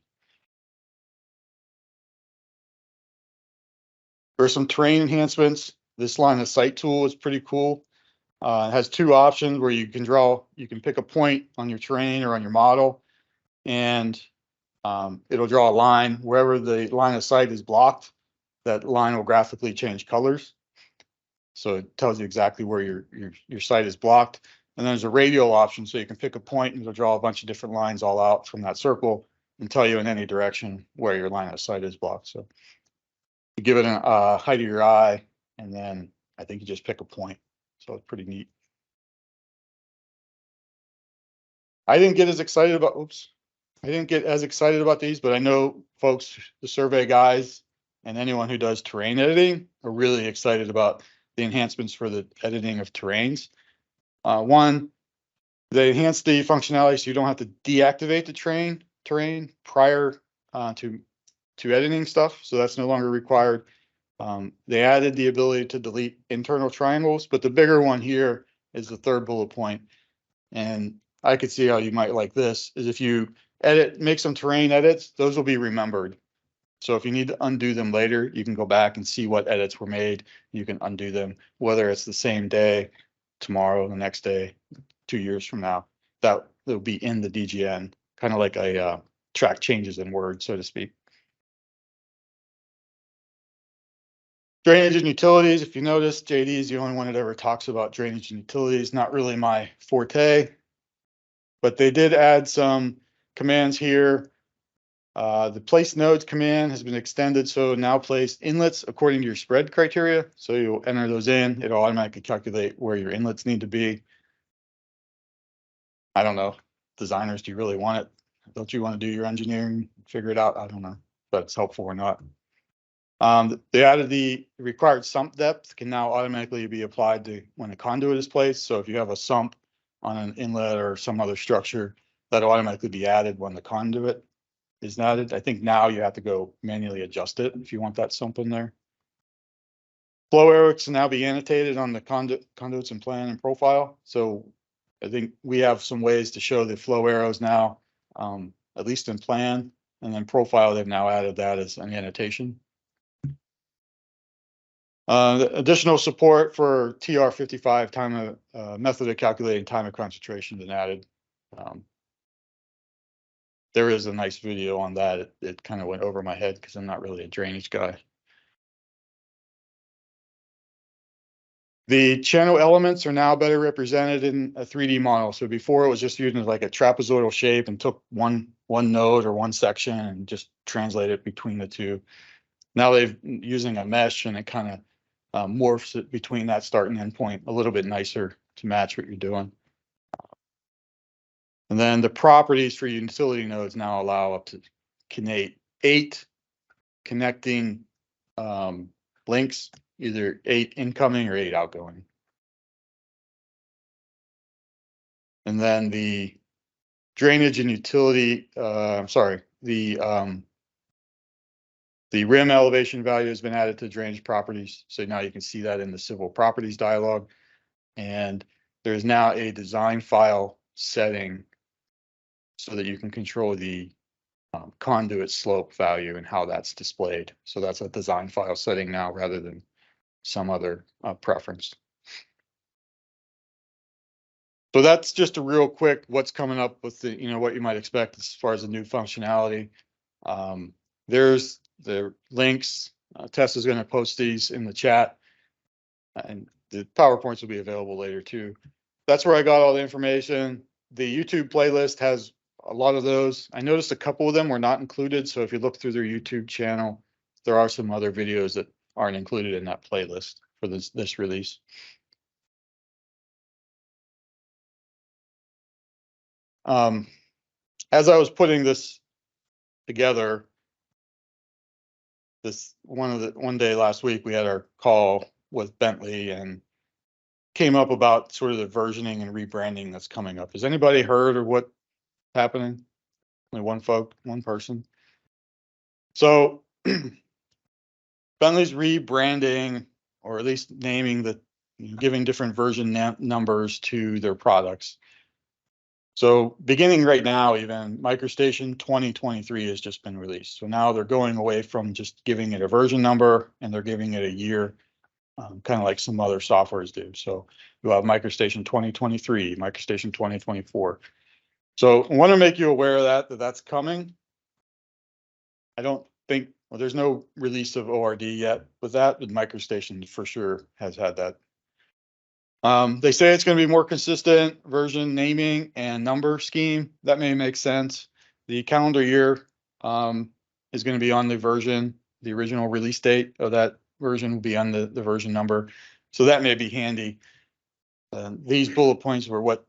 For some terrain enhancements, this line of sight tool is pretty cool. It has 2 options where you can pick a point on your terrain or on your model, and it'll draw a line wherever the line of sight is blocked. That line will graphically change colors. So it tells you exactly where your site is blocked. And there's a radial option, so you can pick a point and it'll draw a bunch of different lines all out from that circle and tell you in any direction where your line of sight is blocked. So you give it a height of your eye, and then I think you just pick a point. So it's pretty neat. I didn't get as excited about these, but I know folks, the survey guys, and anyone who does terrain editing are really excited about the enhancements for the editing of terrains. One, they enhance the functionality so you don't have to deactivate the terrain prior to editing stuff. So that's no longer required. They added the ability to delete internal triangles, but the bigger one here is the 3rd bullet point. And I could see how you might like this, is if you make some terrain edits, those will be remembered. So if you need to undo them later, you can go back and see what edits were made. You can undo them, whether it's the same day, tomorrow, the next day, 2 years from now. That will be in the DGN, kind of like a track changes in Word, so to speak. Drainage and utilities. If you notice, JD is the only one that ever talks about drainage and utilities. Not really my forte, but they did add some commands here. The place nodes command has been extended, so now place inlets according to your spread criteria. So you'll enter those in, it'll automatically calculate where your inlets need to be. I don't know, designers, do you really want it? Don't you want to do your engineering, figure it out? I don't know if that's helpful or not. They added the required sump depth can now automatically be applied to when a conduit is placed. So if you have a sump on an inlet or some other structure, that'll automatically be added when the conduit is added. I think now you have to go manually adjust it if you want that sump in there. Flow arrows can now be annotated on the conduits and plan and profile. So I think we have some ways to show the flow arrows now, at least in plan, and then profile, they've now added that as an annotation. Additional support for TR55 time method of calculating time of concentration been added. There is a nice video on that. It kind of went over my head because I'm not really a drainage guy. The channel elements are now better represented in a 3D model. So before it was just using like a trapezoidal shape and took one node or one section and just translate it between the two. Now they've using a mesh and it kind of morphs it between that start and end point a little bit nicer to match what you're doing. And then the properties for utility nodes now allow up to create 8 connecting links, either 8 incoming or 8 outgoing. And then the drainage and utility, the rim elevation value has been added to drainage properties. So now you can see that in the civil properties dialog. And there's now a design file setting so that you can control the conduit slope value and how that's displayed. So that's a design file setting now rather than some other preference. So that's just a real quick what's coming up with the, what you might expect as far as the new functionality. There's the links. Tess is going to post these in the chat, and the PowerPoints will be available later too. That's where I got all the information. The YouTube playlist has a lot of those. I noticed a couple of them were not included. So if you look through their YouTube channel, there are some other videos that aren't included in that playlist for this release. As I was putting this together, one day last week, we had our call with Bentley and came up about sort of the versioning and rebranding that's coming up. Has anybody heard of what's happening? Only one person. So Bentley's rebranding, or at least naming giving different version numbers to their products. So beginning right now, even MicroStation 2023 has just been released. So now they're going away from just giving it a version number and they're giving it a year, kind of like some other softwares do. So you'll have MicroStation 2023, MicroStation 2024. So I want to make you aware of that's coming. I don't think, well, there's no release of ORD yet with that, but MicroStation for sure has had that. They say it's going to be more consistent version naming and number scheme. That may make sense. The calendar year is going to be on the version, the original release date of that version will be on the version number. So that may be handy. These bullet points were what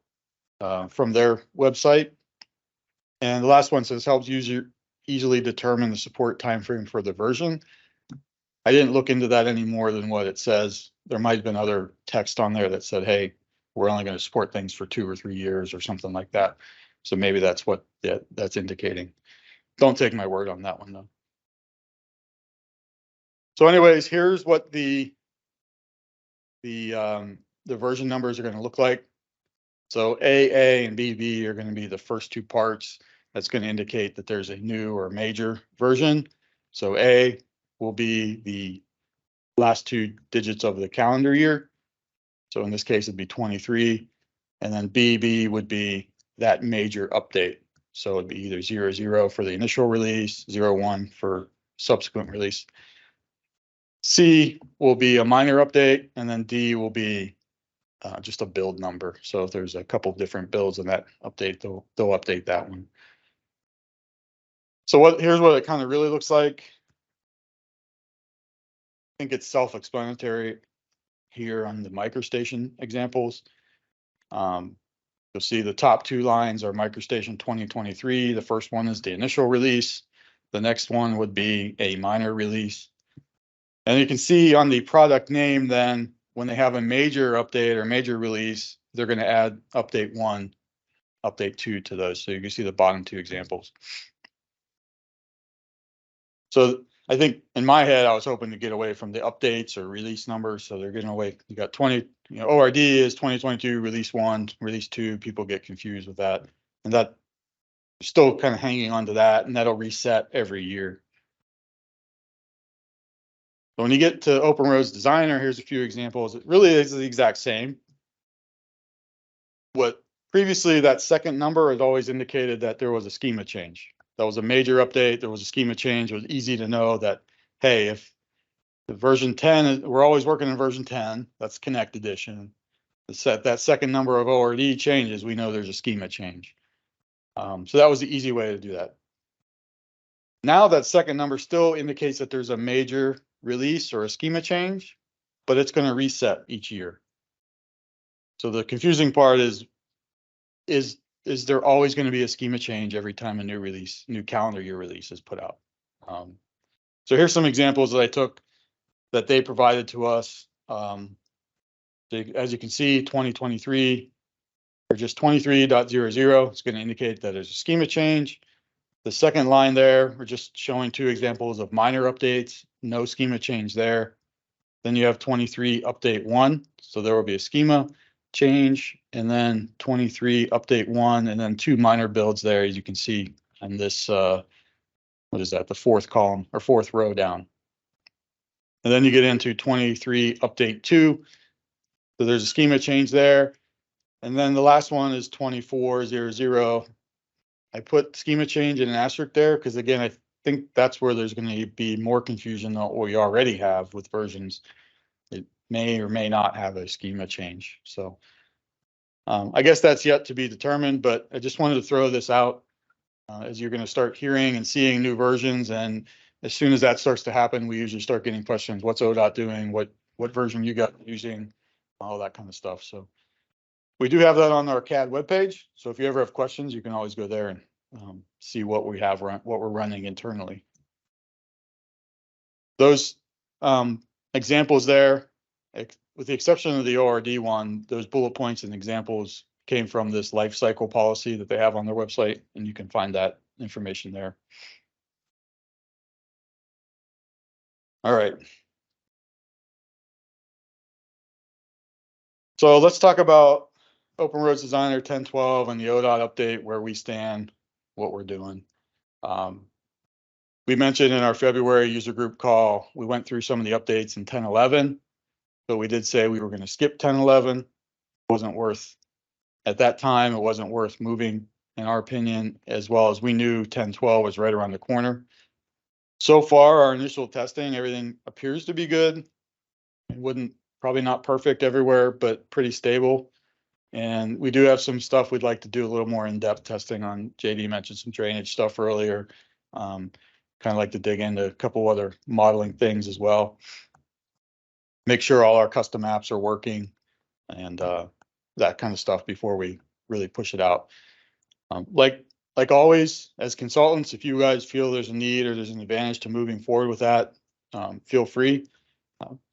from their website. And the last one says helps user easily determine the support timeframe for the version. I didn't look into that any more than what it says. There might have been other text on there that said, hey, we're only going to support things for 2 or 3 years or something like that. So maybe that's what that's indicating. Don't take my word on that one though. So anyways, here's what the version numbers are going to look like. So AA and BB are going to be the first 2 parts. That's going to indicate that there's a new or major version. So A will be the last 2 digits of the calendar year. So in this case, it'd be 23. And then BB would be that major update. So it'd be either 00 for the initial release, 01 for subsequent release. C will be a minor update, and then D will be just a build number. So if there's a couple different builds in that update, they'll update that one. So here's what it kind of really looks like. I think it's self-explanatory here on the MicroStation examples. You'll see the top 2 lines are MicroStation 2023. The first one is the initial release. The next one would be a minor release. And you can see on the product name then, when they have a major update or major release, they're going to add update 1, update 2 to those. So you can see the bottom 2 examples. So I think in my head, I was hoping to get away from the updates or release numbers. So they're getting away. You got 20, ORD is 2022, release 1, release 2. People get confused with that. And that still kind of hanging on to that, and that'll reset every year. So when you get to Openroads Designer, here's a few examples. It really is the exact same. What previously that second number had always indicated that there was a schema change. That was a major update. There was a schema change. It was easy to know that, hey, if The version 10, we're always working in version 10. That's Connect Edition. That second number of ORD changes, we know there's a schema change. So that was the easy way to do that. Now that second number still indicates that there's a major release or a schema change, but it's going to reset each year. So the confusing part is there always going to be a schema change every time a new calendar year release is put out? So here's some examples that I took that they provided to us. As you can see, 2023, or just 23.00, it's going to indicate that there's a schema change. The second line there, we're just showing two examples of minor updates, no schema change there. Then you have 23 update 1, so there will be a schema change, and then 23 update 1, and then two minor builds there, as you can see on this, what is that, the fourth column or fourth row down. And then you get into 23 update 2, so there's a schema change there. And then the last one is 24.00. I put schema change in an asterisk there because, again, I think that's where there's going to be more confusion than what we already have with versions. It may or may not have a schema change. So I guess that's yet to be determined, but I just wanted to throw this out as you're going to start hearing and seeing new versions. And as soon as that starts to happen, we usually start getting questions. What's ODOT doing? What version you got using? All that kind of stuff. So we do have that on our CAD webpage. So if you ever have questions, you can always go there and see what we have, what we're running internally. Those examples there, with the exception of the ORD one, those bullet points and examples came from this life cycle policy that they have on their website, and you can find that information there. All right. So let's talk about Openroads Designer 1012 and the ODOT update, where we stand, what we're doing. We mentioned in our February user group call, we went through some of the updates in 1011, but we did say we were going to skip 1011. It wasn't worth, at that time, it wasn't worth moving, in our opinion, as well as we knew 1012 was right around the corner. So far, our initial testing, everything appears to be good. It probably not perfect everywhere, but pretty stable. And we do have some stuff we'd like to do a little more in-depth testing on. JD mentioned some drainage stuff earlier. Kind of like to dig into a couple other modeling things as well. Make sure all our custom apps are working and that kind of stuff before we really push it out. Like always, as consultants, if you guys feel there's a need or there's an advantage to moving forward with that, feel free.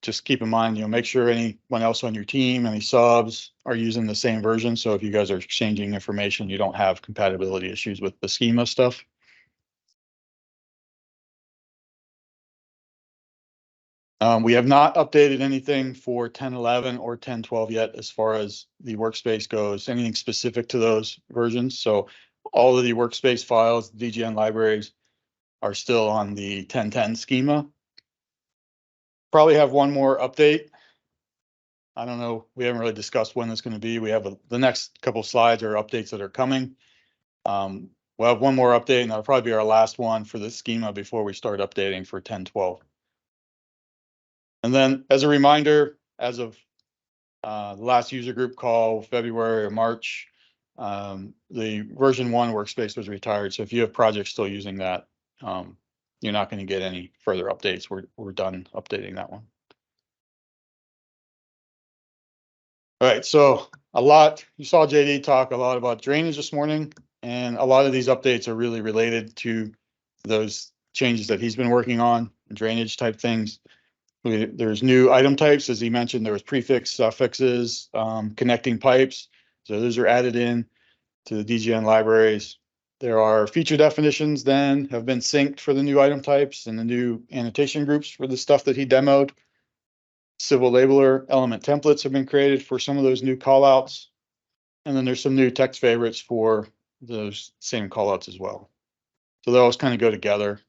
Just keep in mind, make sure anyone else on your team, any subs, are using the same version. So if you guys are exchanging information, you don't have compatibility issues with the schema stuff. We have not updated anything for 1011 or 1012 yet as far as the workspace goes, anything specific to those versions. So all of the workspace files, DGN libraries, are still on the 1010 schema. Probably have one more update. I don't know, we haven't really discussed when it's going to be. We have the next couple slides are updates that are coming. We'll have one more update, and that'll probably be our last one for the schema before we start updating for 1012. And then, as a reminder, as of the last user group call, February or March, the version 1 workspace was retired. So if you have projects still using that, you're not going to get any further updates. We're done updating that one. All right, so you saw JD talk a lot about drainage this morning, and a lot of these updates are really related to those changes that he's been working on, drainage type things. There's new item types, as he mentioned. There was prefix, suffixes, connecting pipes. So those are added in to the DGN libraries. There are feature definitions then have been synced for the new item types and the new annotation groups for the stuff that he demoed. Civil labeler element templates have been created for some of those new callouts. And then there's some new text favorites for those same callouts as well. So they always kind of go together.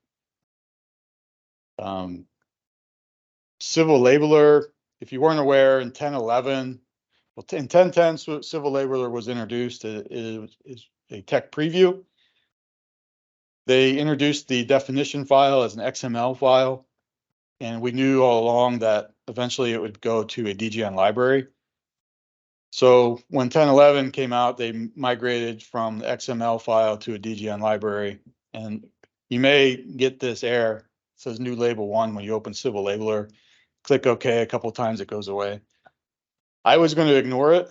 Civil labeler, if you weren't aware, in 1011, well, in 1010, civil labeler was introduced. It is a tech preview. They introduced the definition file as an XML file. And we knew all along that eventually it would go to a DGN library. So when 10.11 came out, they migrated from the XML file to a DGN library. And you may get this error. It says new label 1 when you open Civil Labeler. Click OK a couple times, it goes away. I was going to ignore it,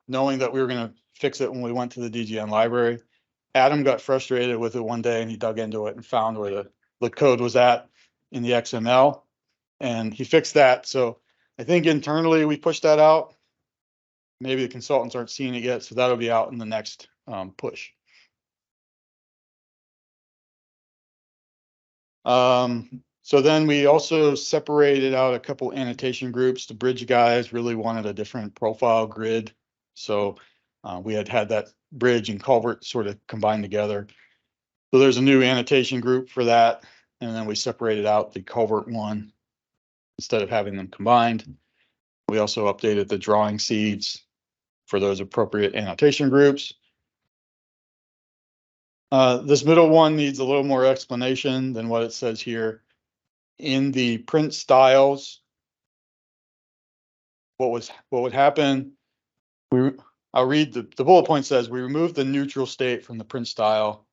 knowing that we were going to fix it when we went to the DGN library. Adam got frustrated with it one day and he dug into it and found where the code was at in the XML, and he fixed that. So I think internally we pushed that out. Maybe the consultants aren't seeing it yet, so that'll be out in the next push. So then we also separated out a couple annotation groups. The bridge guys really wanted a different profile grid. So we had that bridge and culvert sort of combined together. So there's a new annotation group for that. And then we separated out the culvert one instead of having them combined. We also updated the drawing seeds for those appropriate annotation groups. This middle one needs a little more explanation than what it says here. In the print styles, what would happen, I'll read the bullet point says, we removed the neutral state from the print style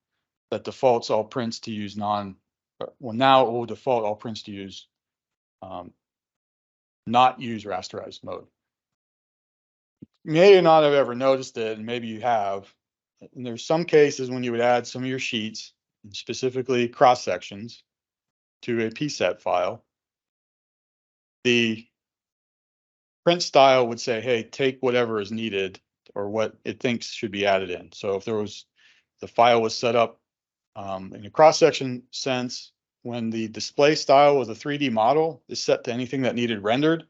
that defaults all prints to use now it will default all prints to use not use rasterized mode. You may not have ever noticed it, and maybe you have. And there's some cases when you would add some of your sheets, specifically cross sections, to a PSET file. The print style would say, hey, take whatever is needed or what it thinks should be added in. So if the file was set up in a cross-section sense, when the display style was a 3D model is set to anything that needed rendered,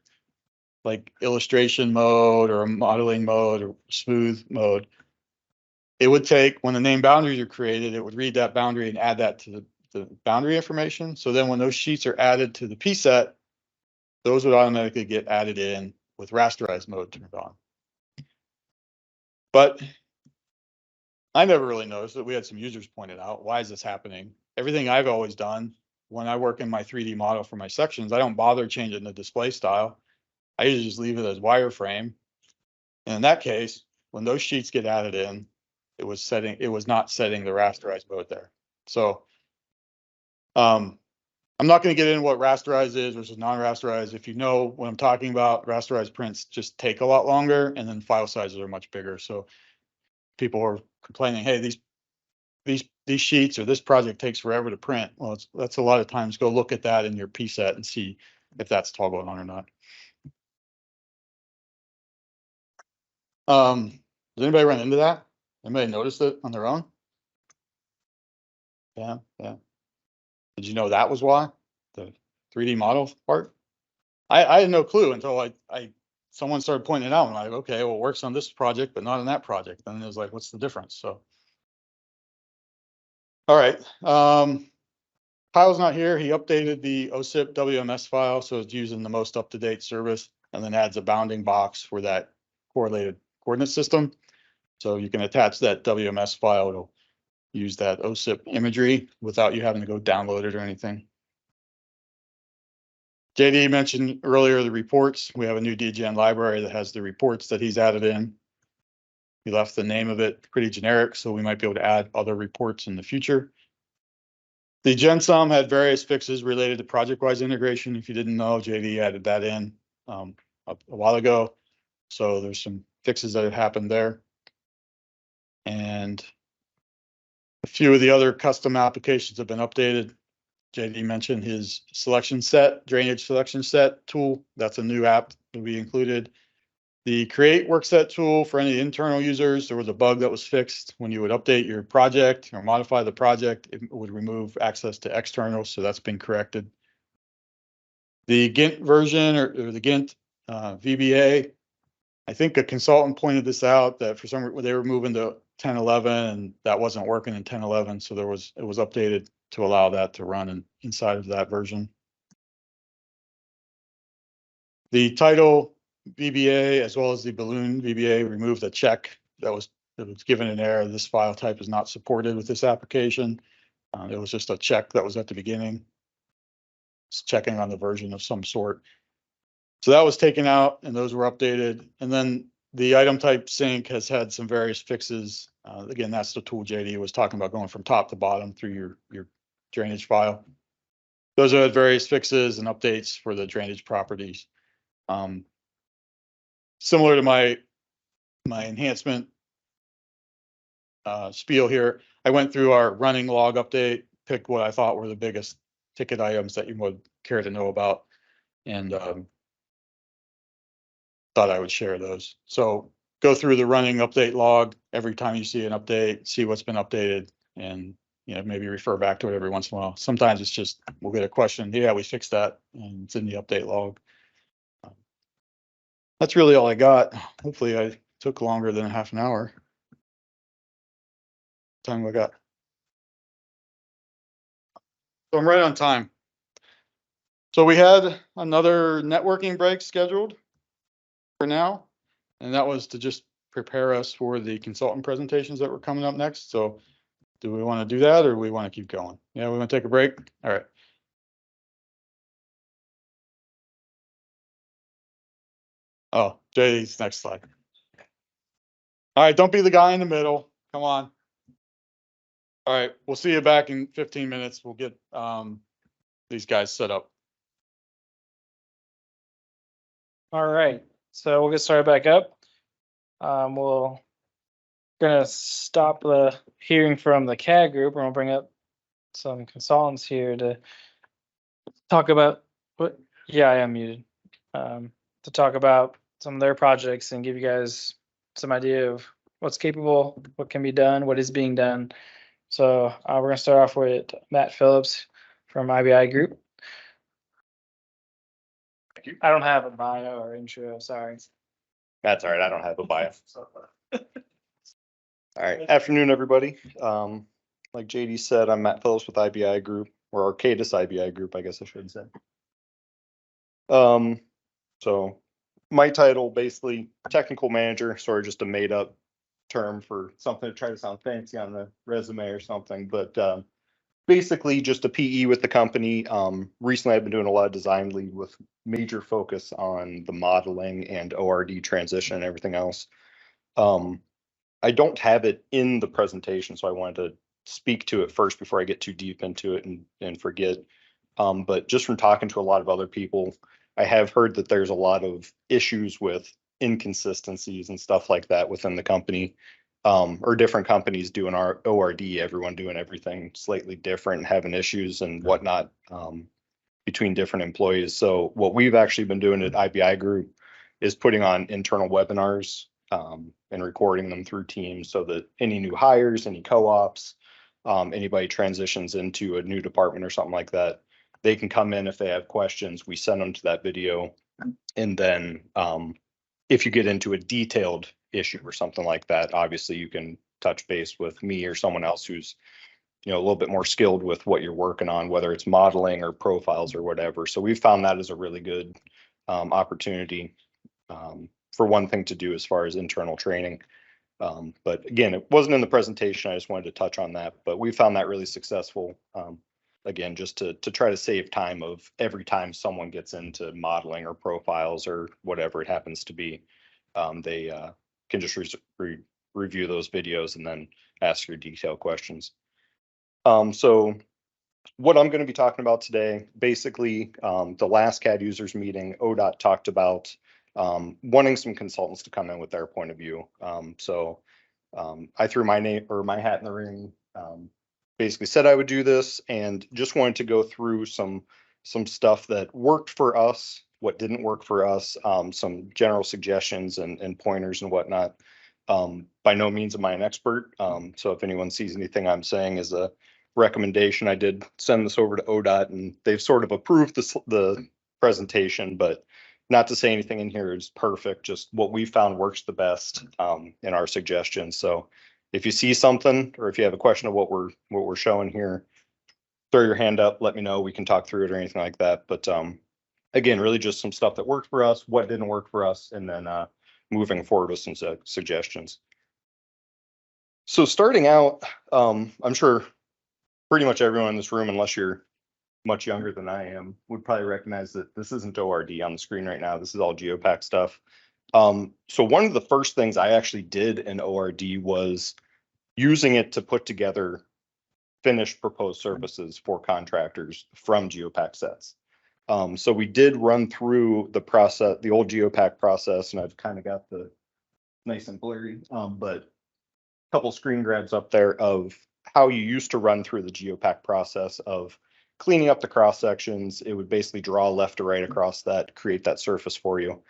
like illustration mode or modeling mode or smooth mode, it would take, when the name boundaries are created, it would read that boundary and add that to the boundary information. So then when those sheets are added to the PSET, those would automatically get added in with rasterized mode turned on. But I never really noticed it. We had some users pointed out, why is this happening? Everything I've always done when I work in my 3D model for my sections, I don't bother changing the display style. I usually just leave it as wireframe. And in that case, when those sheets get added in, it was not setting the rasterized mode there. So I'm not going to get into what rasterized is versus non-rasterized. If you know what I'm talking about, rasterized prints just take a lot longer and then file sizes are much bigger. So people are complaining, hey, these sheets or this project takes forever to print. Well, that's a lot of times. Go look at that in your PSET and see if that's toggling on or not. Does anybody run into that? Anybody notice it on their own? Yeah. Did you know that was why? The 3D model part? I had no clue until someone started pointing it out. I'm like, okay, well, it works on this project, but not on that project. And it was like, what's the difference? So, all right. Kyle's not here. He updated the OSIP WMS file, so it's using the most up-to-date service, and then adds a bounding box for that correlated coordinate system. So you can attach that WMS file. It'll use that OSIP imagery without you having to go download it or anything. JD mentioned earlier the reports. We have a new DGN library that has the reports that he's added in. He left the name of it pretty generic, so we might be able to add other reports in the future. The GenSum had various fixes related to ProjectWise integration. If you didn't know, JD added that in a while ago. So there's some fixes that have happened there. And a few of the other custom applications have been updated. JD mentioned his selection set, drainage selection set tool. That's a new app that we included. The create work set tool for any internal users, there was a bug that was fixed. When you would update your project or modify the project, it would remove access to externals, so that's been corrected. The GINT version or the GINT VBA, I think a consultant pointed this out that for some reason they were moving to 10.11 and that wasn't working in 10.11, so it was updated to allow that to run inside of that version. The title VBA as well as the balloon VBA removed a check that was given an error. This file type is not supported with this application. It was just a check that was at the beginning. checking on the version of some sort. So that was taken out and those were updated. And then the item type sync has had some various fixes. Again, that's the tool JD was talking about, going from top to bottom through your drainage file. Those are various fixes and updates for the drainage properties. Similar to my enhancement spiel here, I went through our running log update, picked what I thought were the biggest ticket items that you would care to know about, and thought I would share those. So go through the running update log every time you see an update, see what's been updated, and maybe refer back to it every once in a while. Sometimes it's just we'll get a question, yeah, we fixed that, and it's in the update log. That's really all I got. Hopefully I took longer than half an hour. Time I got. So I'm right on time. So we had another networking break scheduled for now, and that was to just prepare us for the consultant presentations that were coming up next. So do we want to do that or do we want to keep going? Yeah, we want to take a break. All right. Oh, JD's next slide. All right, don't be the guy in the middle. Come on. All right, we'll see you back in 15 minutes. We'll get these guys set up. All right, so we'll get started back up. We're gonna stop the hearing from the CAD group, and we'll bring up some consultants here to talk about what. Yeah, I am muted. To talk about some of their projects and give you guys some idea of what's capable, what can be done, what is being done. So we're gonna start off with Matt Phillips from IBI Group. I don't have a bio or intro, sorry. That's all right. I don't have a bio. All right. Afternoon, everybody. Like JD said, I'm Matt Phillips with IBI Group, or Arcadis IBI Group, I guess I should say. So my title, basically technical manager, sort of just a made up term for something to try to sound fancy on the resume or something, but basically just a PE with the company. Recently I've been doing a lot of design lead with major focus on the modeling and ORD transition and everything else. I don't have it in the presentation, so I wanted to speak to it first before I get too deep into it and forget. But just from talking to a lot of other people, I have heard that there's a lot of issues with inconsistencies and stuff like that within the company, or different companies doing our ORD, everyone doing everything slightly different and having issues and whatnot between different employees. So what we've actually been doing at IBI Group is putting on internal webinars and recording them through Teams so that any new hires, any co-ops, anybody transitions into a new department or something like that, they can come in if they have questions. We send them to that video. And then if you get into a detailed issue or something like that, obviously you can touch base with me or someone else who's a little bit more skilled with what you're working on, whether it's modeling or profiles or whatever. So we've found that as a really good opportunity for one thing to do as far as internal training. But again, it wasn't in the presentation. I just wanted to touch on that, but we found that really successful. Again, just to try to save time of every time someone gets into modeling or profiles or whatever it happens to be, they can just review those videos and then ask your detailed questions. So what I'm going to be talking about today, basically, the last CAD users meeting, ODOT talked about wanting some consultants to come in with their point of view. So I threw my name or my hat in the ring, basically said I would do this, and just wanted to go through some stuff that worked for us, what didn't work for us, some general suggestions and pointers and whatnot. By no means am I an expert. So if anyone sees anything I'm saying as a recommendation, I did send this over to ODOT and they've sort of approved the presentation, but not to say anything in here is perfect, just what we found works the best in our suggestions. So if you see something or if you have a question of what we're showing here, throw your hand up, let me know. We can talk through it or anything like that. But again, really just some stuff that worked for us, what didn't work for us, and then moving forward with some suggestions. So starting out, I'm sure pretty much everyone in this room, unless you're much younger than I am would probably recognize that this isn't ORD on the screen right now. This is all geopack stuff. So one of the first things I actually did in ORD was using it to put together finished proposed surfaces for contractors from geopack sets. So we did run through the process, the old geopack process, and I've kind of got the nice and blurry, but a couple screen grabs up there of how you used to run through the geopack process of cleaning up the cross sections. It would basically draw left to right across that, create that surface for you.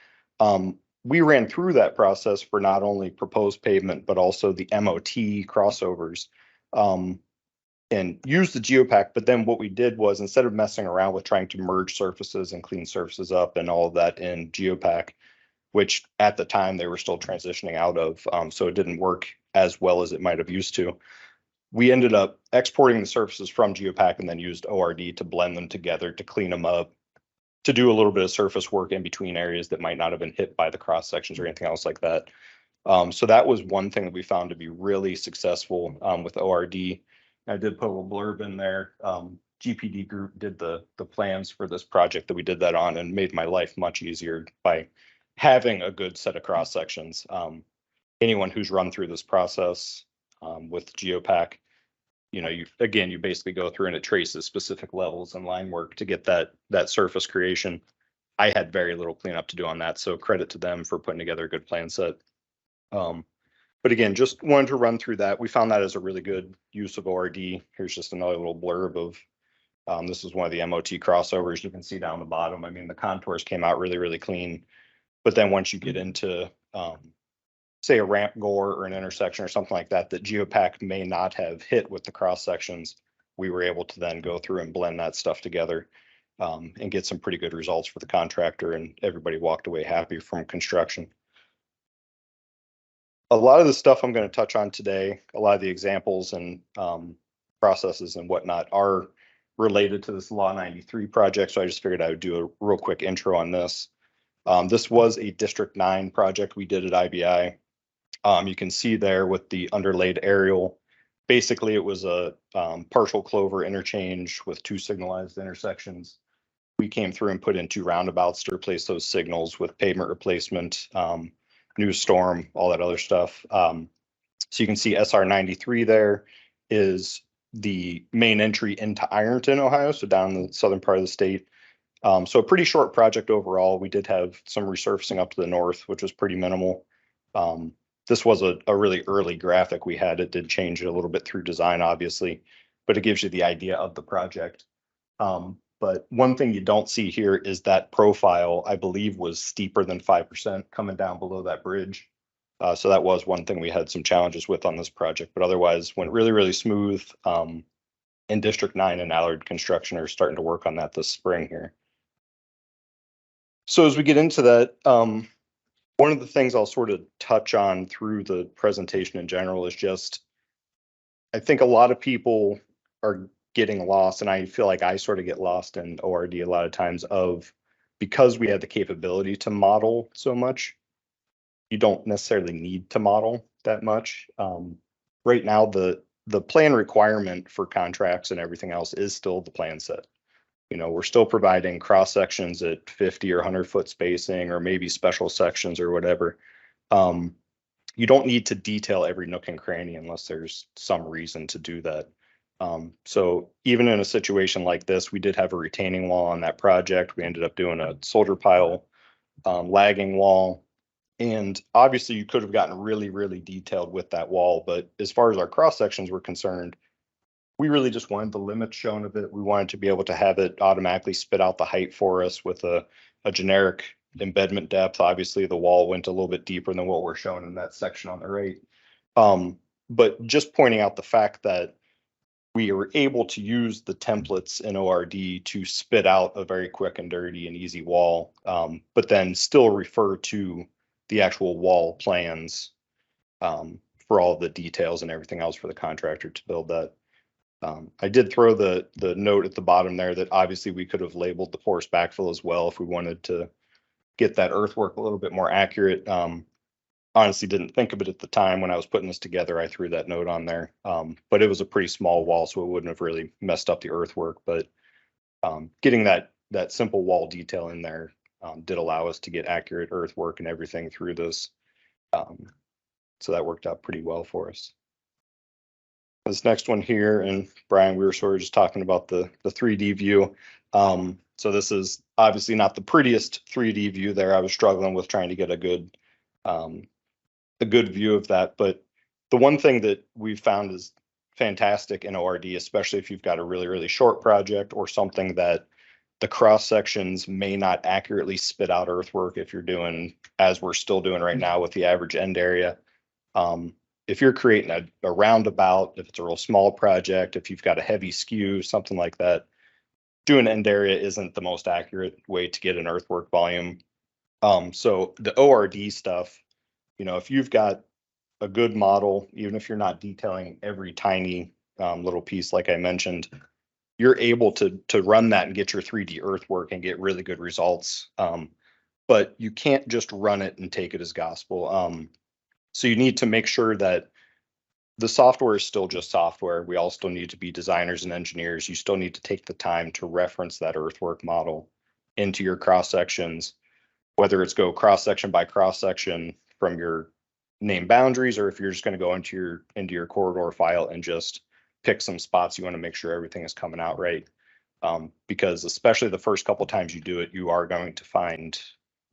We ran through that process for not only proposed pavement, but also the MOT crossovers. And use the geopack, but then what we did was, instead of messing around with trying to merge surfaces and clean surfaces up and all of that in geopack, which at the time they were still transitioning out of, so it didn't work as well as it might have used to. We ended up exporting the surfaces from geopack and then used ORD to blend them together, to clean them up, to do a little bit of surface work in between areas that might not have been hit by the cross sections or anything else like that. So that was one thing that we found to be really successful with ORD. I did put a little blurb in there. GPD Group did the plans for this project that we did that on, and made my life much easier by having a good set of cross sections. Anyone who's run through this process with geopack, you basically go through and it traces specific levels and line work to get that surface creation. I had very little cleanup to do on that, so credit to them for putting together a good plan set. But again, just wanted to run through that. We found that as a really good use of ORD. Here's just another little blurb of, this is one of the MOT crossovers. You can see down the bottom. I mean, the contours came out really, really clean. But then once you get into, say, a ramp gore or an intersection or something like that, that geopack may not have hit with the cross sections, we were able to then go through and blend that stuff together and get some pretty good results for the contractor, and everybody walked away happy from construction. A lot of the stuff I'm going to touch on today, a lot of the examples and processes and whatnot are related to this Law 93 project. So I just figured I would do a real quick intro on this. This was a District 9 project we did at IBI. You can see there with the underlaid aerial, basically it was a partial clover interchange with 2 signalized intersections. We came through and put in 2 roundabouts to replace those signals with pavement replacement, new storm, all that other stuff. So you can see SR 93 there is the main entry into Ironton, Ohio, so down in the southern part of the state. So a pretty short project overall. We did have some resurfacing up to the north, which was pretty minimal. This was a really early graphic we had. It did change it a little bit through design, obviously, but it gives you the idea of the project. But one thing you don't see here is that profile, I believe, was steeper than 5% coming down below that bridge. So that was one thing we had some challenges with on this project, but otherwise went really, really smooth. And District 9 and Allard Construction are starting to work on that this spring here. So as we get into that, one of the things I'll sort of touch on through the presentation in general is just, I think a lot of people are getting lost, and I feel like I sort of get lost in ORD a lot of times, of because we had the capability to model so much, you don't necessarily need to model that much. Right now, the plan requirement for contracts and everything else is still the plan set. We're still providing cross sections at 50 or 100-foot spacing, or maybe special sections or whatever. You don't need to detail every nook and cranny unless there's some reason to do that. So even in a situation like this, we did have a retaining wall on that project. We ended up doing a soldier pile lagging wall. And obviously you could have gotten really, really detailed with that wall. But as far as our cross sections were concerned, we really just wanted the limits shown of it. We wanted to be able to have it automatically spit out the height for us with a generic embedment depth. Obviously the wall went a little bit deeper than what we're showing in that section on the right. But just pointing out the fact that we were able to use the templates in ORD to spit out a very quick and dirty and easy wall, but then still refer to the actual wall plans for all the details and everything else for the contractor to build that. I did throw the note at the bottom there that obviously we could have labeled the porous backfill as well if we wanted to get that earthwork a little bit more accurate. Honestly didn't think of it at the time when I was putting this together. I threw that note on there, but it was a pretty small wall, so it wouldn't have really messed up the earthwork. But getting that simple wall detail in there did allow us to get accurate earthwork and everything through this. So that worked out pretty well for us. This next one here, and Brian, we were sort of just talking about the 3D view. So this is obviously not the prettiest 3D view there. I was struggling with trying to get a good view of that. But the one thing that we've found is fantastic in ORD, especially if you've got a really, really short project or something that the cross sections may not accurately spit out earthwork if you're doing, as we're still doing right now with the average end area. If you're creating a roundabout, if it's a real small project, if you've got a heavy skew, something like that, doing end area isn't the most accurate way to get an earthwork volume. So the ORD stuff, if you've got a good model, even if you're not detailing every tiny little piece, like I mentioned, you're able to run that and get your 3D earthwork and get really good results. But you can't just run it and take it as gospel. So you need to make sure that the software is still just software. We all still need to be designers and engineers. You still need to take the time to reference that earthwork model into your cross sections, whether it's go cross section by cross section from your name boundaries, or if you're just going to go into your corridor file and just pick some spots you want to make sure everything is coming out right. Because especially the first couple times you do it, you are going to find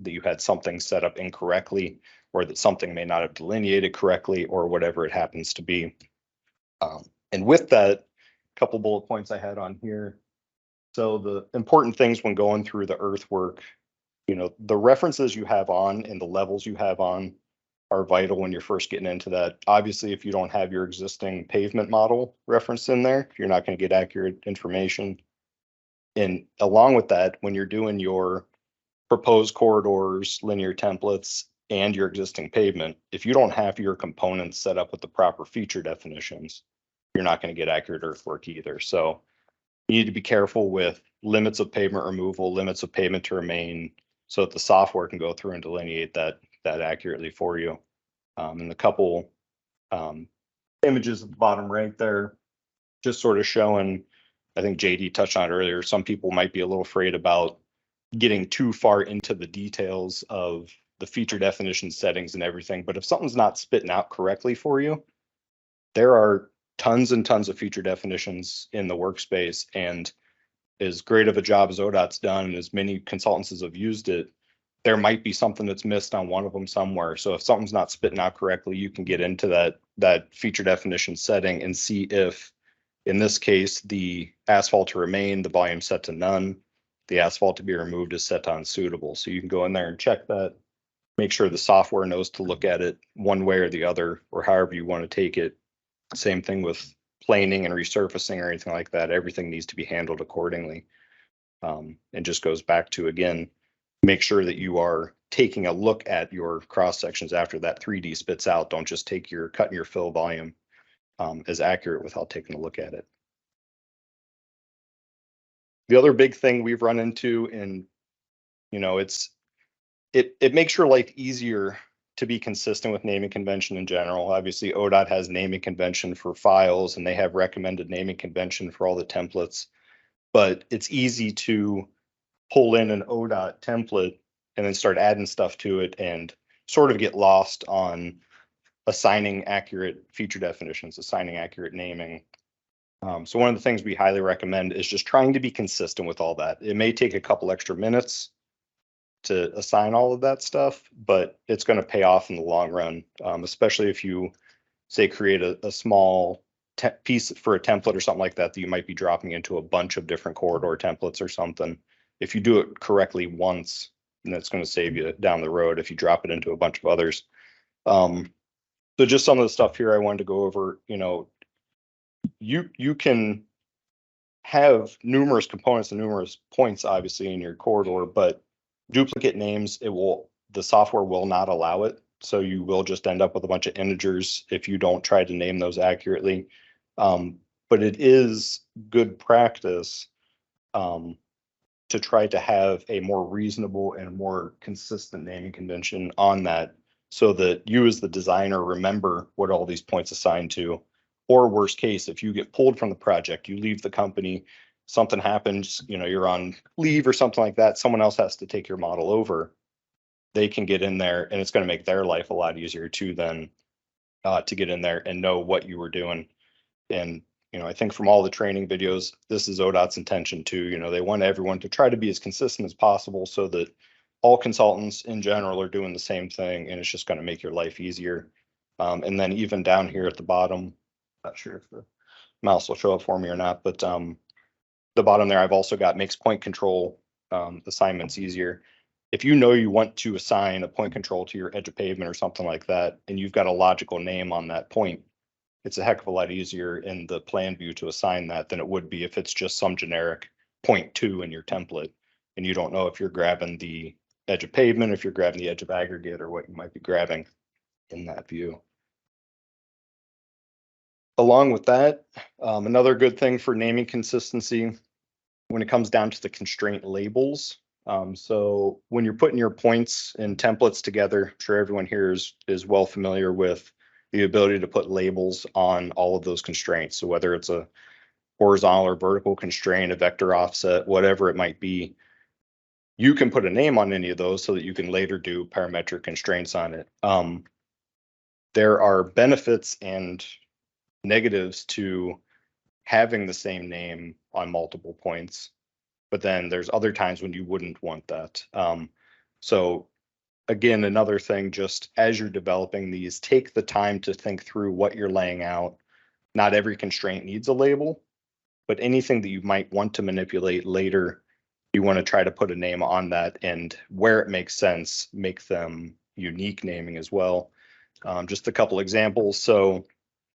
that you had something set up incorrectly, or that something may not have delineated correctly, or whatever it happens to be. And with that, a couple bullet points I had on here. So the important things when going through the earthwork, the references you have on and the levels you have on are vital when you're first getting into that. Obviously, if you don't have your existing pavement model referenced in there, you're not going to get accurate information. And along with that, when you're doing your proposed corridors, linear templates, and your existing pavement, if you don't have your components set up with the proper feature definitions, you're not going to get accurate earthwork either. So you need to be careful with limits of pavement removal, limits of pavement to remain, so that the software can go through and delineate that accurately for you. And the couple images at the bottom right there, just sort of showing, I think JD touched on it earlier, some people might be a little afraid about getting too far into the details of the feature definition settings and everything. But if something's not spitting out correctly for you, there are tons and tons of feature definitions in the workspace, and as great of a job as ODOT's done, and as many consultants as have used it, there might be something that's missed on one of them somewhere. So if something's not spitting out correctly, you can get into that feature definition setting and see if, in this case, the asphalt to remain, the volume set to none, the asphalt to be removed is set to unsuitable. So you can go in there and check that, make sure the software knows to look at it one way or the other, or however you want to take it. Same thing with planing and resurfacing or anything like that. Everything needs to be handled accordingly. And just goes back to, again, make sure that you are taking a look at your cross sections after that 3D spits out. Don't just take your cut and your fill volume as accurate without taking a look at it. The other big thing we've run into, and it makes your life easier to be consistent with naming convention in general. Obviously, ODOT has naming convention for files, and they have recommended naming convention for all the templates. But it's easy to pull in an ODOT template and then start adding stuff to it and sort of get lost on assigning accurate feature definitions, assigning accurate naming. So one of the things we highly recommend is just trying to be consistent with all that. It may take a couple extra minutes to assign all of that stuff, but it's going to pay off in the long run, especially if you, say, create a small piece for a template or something like that you might be dropping into a bunch of different corridor templates or something. If you do it correctly once, then it's going to save you down the road if you drop it into a bunch of others. So just some of the stuff here I wanted to go over. You can have numerous components and numerous points, obviously, in your corridor, but duplicate names, the software will not allow it. So you will just end up with a bunch of integers if you don't try to name those accurately. But it is good practice to try to have a more reasonable and more consistent naming convention on that, so that you as the designer remember what all these points assigned to. Or worst case, if you get pulled from the project, you leave the company, something happens, you're on leave or something like that, someone else has to take your model over, they can get in there and it's going to make their life a lot easier too than to get in there and know what you were doing. And, I think from all the training videos, this is ODOT's intention too. They want everyone to try to be as consistent as possible so that all consultants in general are doing the same thing, and it's just going to make your life easier. And then even down here at the bottom, not sure if the mouse will show up for me or not, but the bottom there, I've also got makes point control assignments easier. If you know you want to assign a point control to your edge of pavement or something like that, and you've got a logical name on that point, it's a heck of a lot easier in the plan view to assign that than it would be if it's just some generic 0.2 in your template, and you don't know if you're grabbing the edge of pavement, if you're grabbing the edge of aggregate, or what you might be grabbing in that view. Along with that, another good thing for naming consistency when it comes down to the constraint labels. So when you're putting your points and templates together, I'm sure everyone here is well familiar with the ability to put labels on all of those constraints. So whether it's a horizontal or vertical constraint, a vector offset, whatever it might be, you can put a name on any of those so that you can later do parametric constraints on it. There are benefits and negatives to having the same name on multiple points, but then there's other times when you wouldn't want that. So again, another thing, just as you're developing these, take the time to think through what you're laying out. Not every constraint needs a label, but anything that you might want to manipulate later, you want to try to put a name on that, and where it makes sense, make them unique naming as well. Just a couple examples. So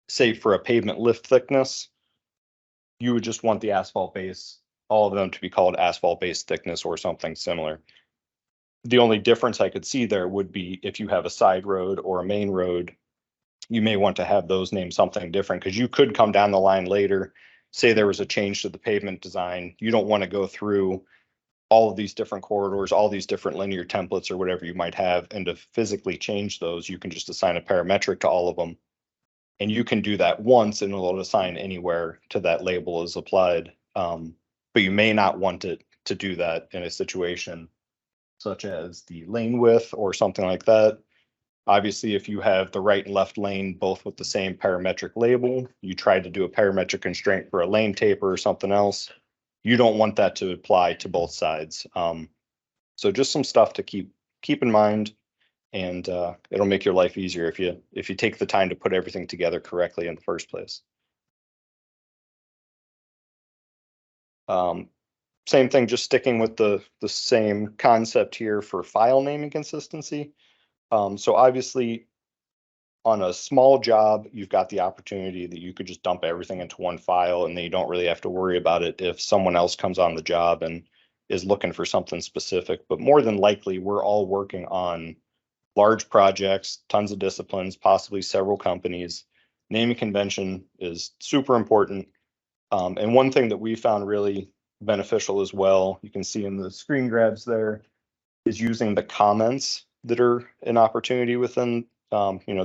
say for a pavement lift thickness, you would just want the asphalt base, all of them to be called asphalt base thickness or something similar. The only difference I could see there would be if you have a side road or a main road, you may want to have those named something different, because you could come down the line later, say there was a change to the pavement design. You don't want to go through all of these different corridors, all these different linear templates or whatever you might have, and to physically change those, you can just assign a parametric to all of them. And you can do that once and it'll assign anywhere to that label is applied. But you may not want it to do that in a situation such as the lane width or something like that. Obviously, if you have the right and left lane both with the same parametric label, you try to do a parametric constraint for a lane taper or something else, you don't want that to apply to both sides. So just some stuff to keep in mind, and it'll make your life easier if you take the time to put everything together correctly in the first place. Same thing, just sticking with the same concept here for file naming consistency. So obviously on a small job, you've got the opportunity that you could just dump everything into one file, and then you don't really have to worry about it if someone else comes on the job and is looking for something specific. But more than likely, we're all working on large projects, tons of disciplines, possibly several companies. Naming convention is super important. And one thing that we found really beneficial as well, you can see in the screen grabs there, is using the comments that are an opportunity within.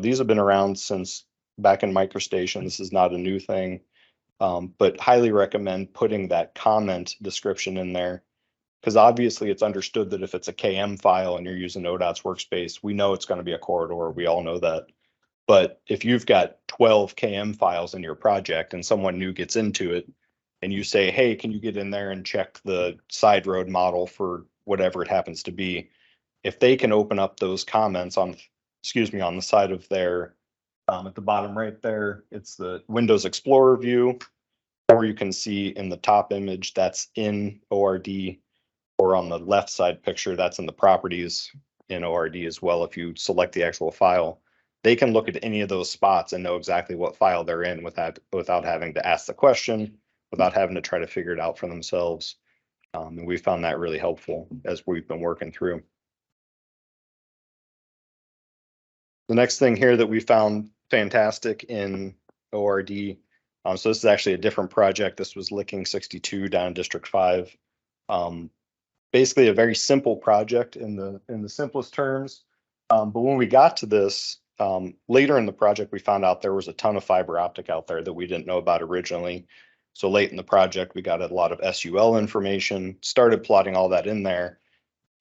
These have been around since back in MicroStation. This is not a new thing, but highly recommend putting that comment description in there, because obviously it's understood that if it's a KM file and you're using ODOT's Workspace, we know it's going to be a corridor. We all know that. But if you've got 12 KM files in your project and someone new gets into it and you say, hey, can you get in there and check the side road model for whatever it happens to be? If they can open up those comments on the side of their, at the bottom right there, it's the Windows Explorer view, or you can see in the top image that's in ORD, or on the left side picture, that's in the properties in ORD as well. If you select the actual file, they can look at any of those spots and know exactly what file they're in without having to ask the question, without having to try to figure it out for themselves. And we found that really helpful as we've been working through. The next thing here that we found fantastic in ORD, so this is actually a different project. This was Licking 62 down in District 5. Basically a very simple project in the simplest terms. But when we got to this, later in the project, we found out there was a ton of fiber optic out there that we didn't know about originally. So late in the project, we got a lot of SUL information, started plotting all that in there.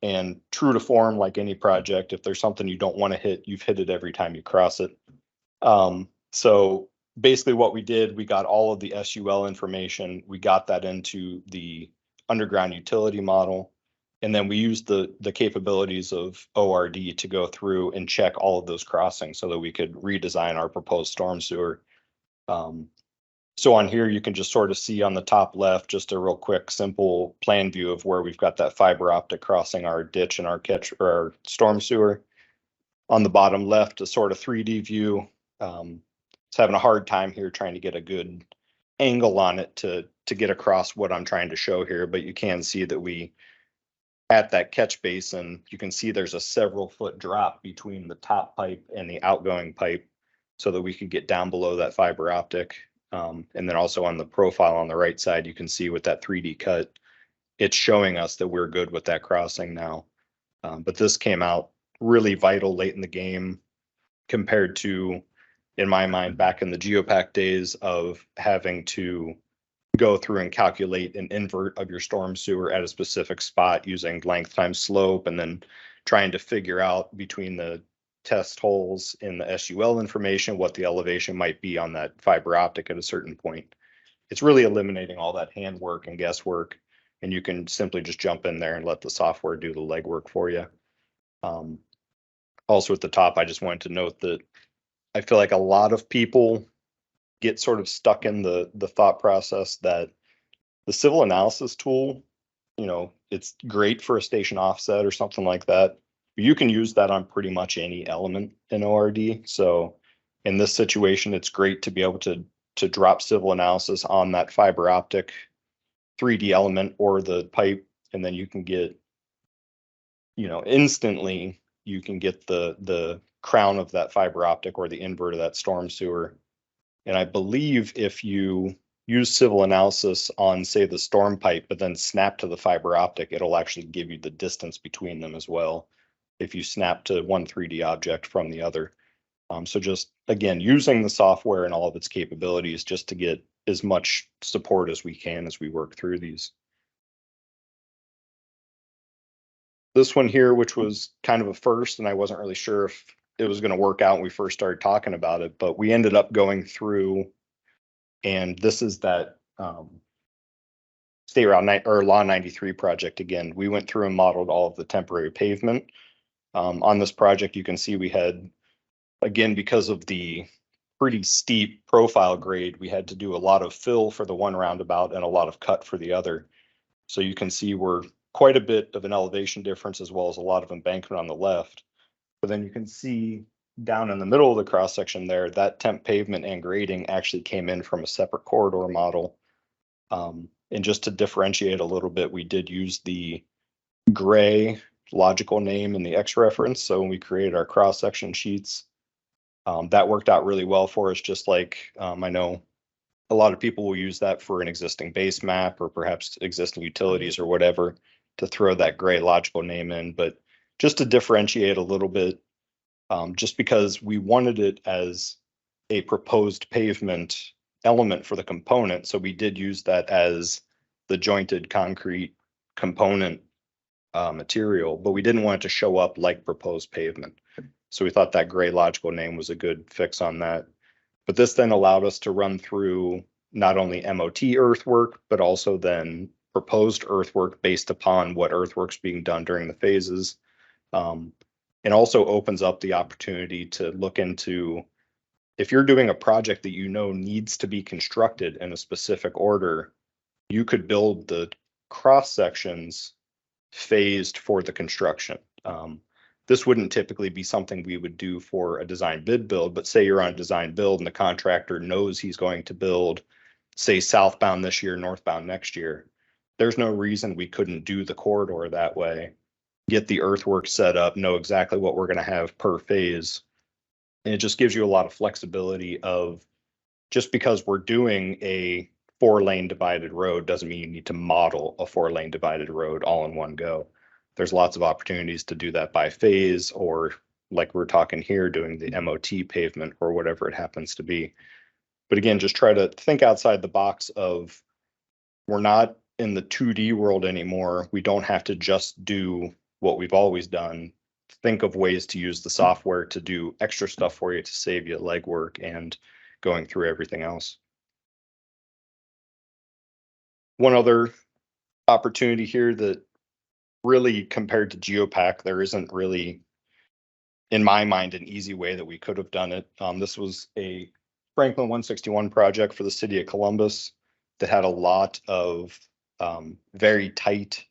And true to form, like any project, if there's something you don't want to hit, you've hit it every time you cross it. So basically what we did, we got all of the SUL information, we got that into the underground utility model. And then we used the capabilities of ORD to go through and check all of those crossings so that we could redesign our proposed storm sewer. So on here, you can just sort of see on the top left, just a real quick, simple plan view of where we've got that fiber optic crossing our ditch and our catch or our storm sewer. On the bottom left, a sort of 3D view. It's having a hard time here trying to get a good angle on it to get across what I'm trying to show here, but you can see that we, at that catch basin, you can see there's a several foot drop between the top pipe and the outgoing pipe so that we could get down below that fiber optic. And then also on the profile on the right side, you can see with that 3D cut, it's showing us that we're good with that crossing now. But this came out really vital late in the game compared to, in my mind, back in the Geopack days of having to go through and calculate an invert of your storm sewer at a specific spot using length times slope, and then trying to figure out between the test holes in the SUL information what the elevation might be on that fiber optic at a certain point. It's really eliminating all that handwork and guesswork, and you can simply just jump in there and let the software do the legwork for you. Also at the top, I just wanted to note that I feel like a lot of people get sort of stuck in the thought process that the civil analysis tool, you know, it's great for a station offset or something like that. You can use that on pretty much any element in ORD. So in this situation, it's great to be able to drop civil analysis on that fiber optic 3D element or the pipe, and then you can get, you know, instantly you can get the crown of that fiber optic or the invert of that storm sewer. And I believe if you use civil analysis on, say, the storm pipe, but then snap to the fiber optic, it'll actually give you the distance between them as well, if you snap to one 3D object from the other. So just, again, using the software and all of its capabilities just to get as much support as we can as we work through these. This one here, which was kind of a first, and I wasn't really sure if it was going to work out when we first started talking about it, but we ended up going through, and this is that State Route or Law 93 project again. We went through and modeled all of the temporary pavement. On this project, you can see we had, again, because of the pretty steep profile grade, we had to do a lot of fill for the one roundabout and a lot of cut for the other. So you can see we're quite a bit of an elevation difference as well as a lot of embankment on the left. But then you can see down in the middle of the cross section there, that temp pavement and grading actually came in from a separate corridor model. And just to differentiate a little bit, we did use the gray logical name in the X reference. So when we created our cross section sheets, that worked out really well for us. Just like I know a lot of people will use that for an existing base map or perhaps existing utilities or whatever to throw that gray logical name in. But just to differentiate a little bit, just because we wanted it as a proposed pavement element for the component. So we did use that as the jointed concrete component material, but we didn't want it to show up like proposed pavement. So we thought that gray logical name was a good fix on that. But this then allowed us to run through not only MOT earthwork, but also then proposed earthwork based upon what earthwork's being done during the phases. And also opens up the opportunity to look into, if you're doing a project that you know needs to be constructed in a specific order, you could build the cross sections phased for the construction. This wouldn't typically be something we would do for a design bid build, but say you're on a design build and the contractor knows he's going to build, say, southbound this year, northbound next year. There's no reason we couldn't do the corridor that way, get the earthwork set up, know exactly what we're going to have per phase. And it just gives you a lot of flexibility of, just because we're doing a 4-lane divided road doesn't mean you need to model a 4-lane divided road all in one go. There's lots of opportunities to do that by phase, or like we're talking here, doing the MOT pavement or whatever it happens to be. But again, just try to think outside the box of, we're not in the 2D world anymore. We don't have to just do what we've always done. Think of ways to use the software to do extra stuff for you to save you legwork and going through everything else. One other opportunity here that really, compared to Geopack, there isn't really, in my mind, an easy way that we could have done it. This was a Franklin 161 project for the city of Columbus that had a lot of very tight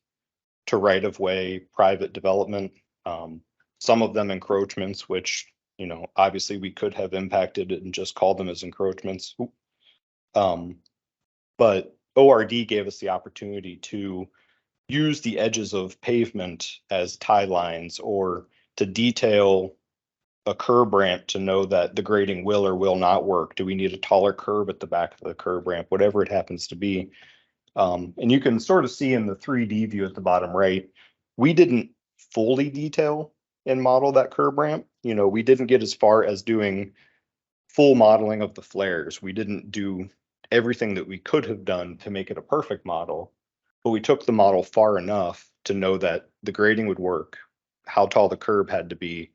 to right of way private development. Some of them encroachments, which, you know, obviously we could have impacted it and just called them as encroachments. But ORD gave us the opportunity to use the edges of pavement as tie lines, or to detail a curb ramp to know that the grading will or will not work. Do we need a taller curb at the back of the curb ramp, whatever it happens to be. And you can sort of see in the 3D view at the bottom right, we didn't fully detail and model that curb ramp. You know, we didn't get as far as doing full modeling of the flares. We didn't do everything that we could have done to make it a perfect model, but we took the model far enough to know that the grading would work, how tall the curb had to be.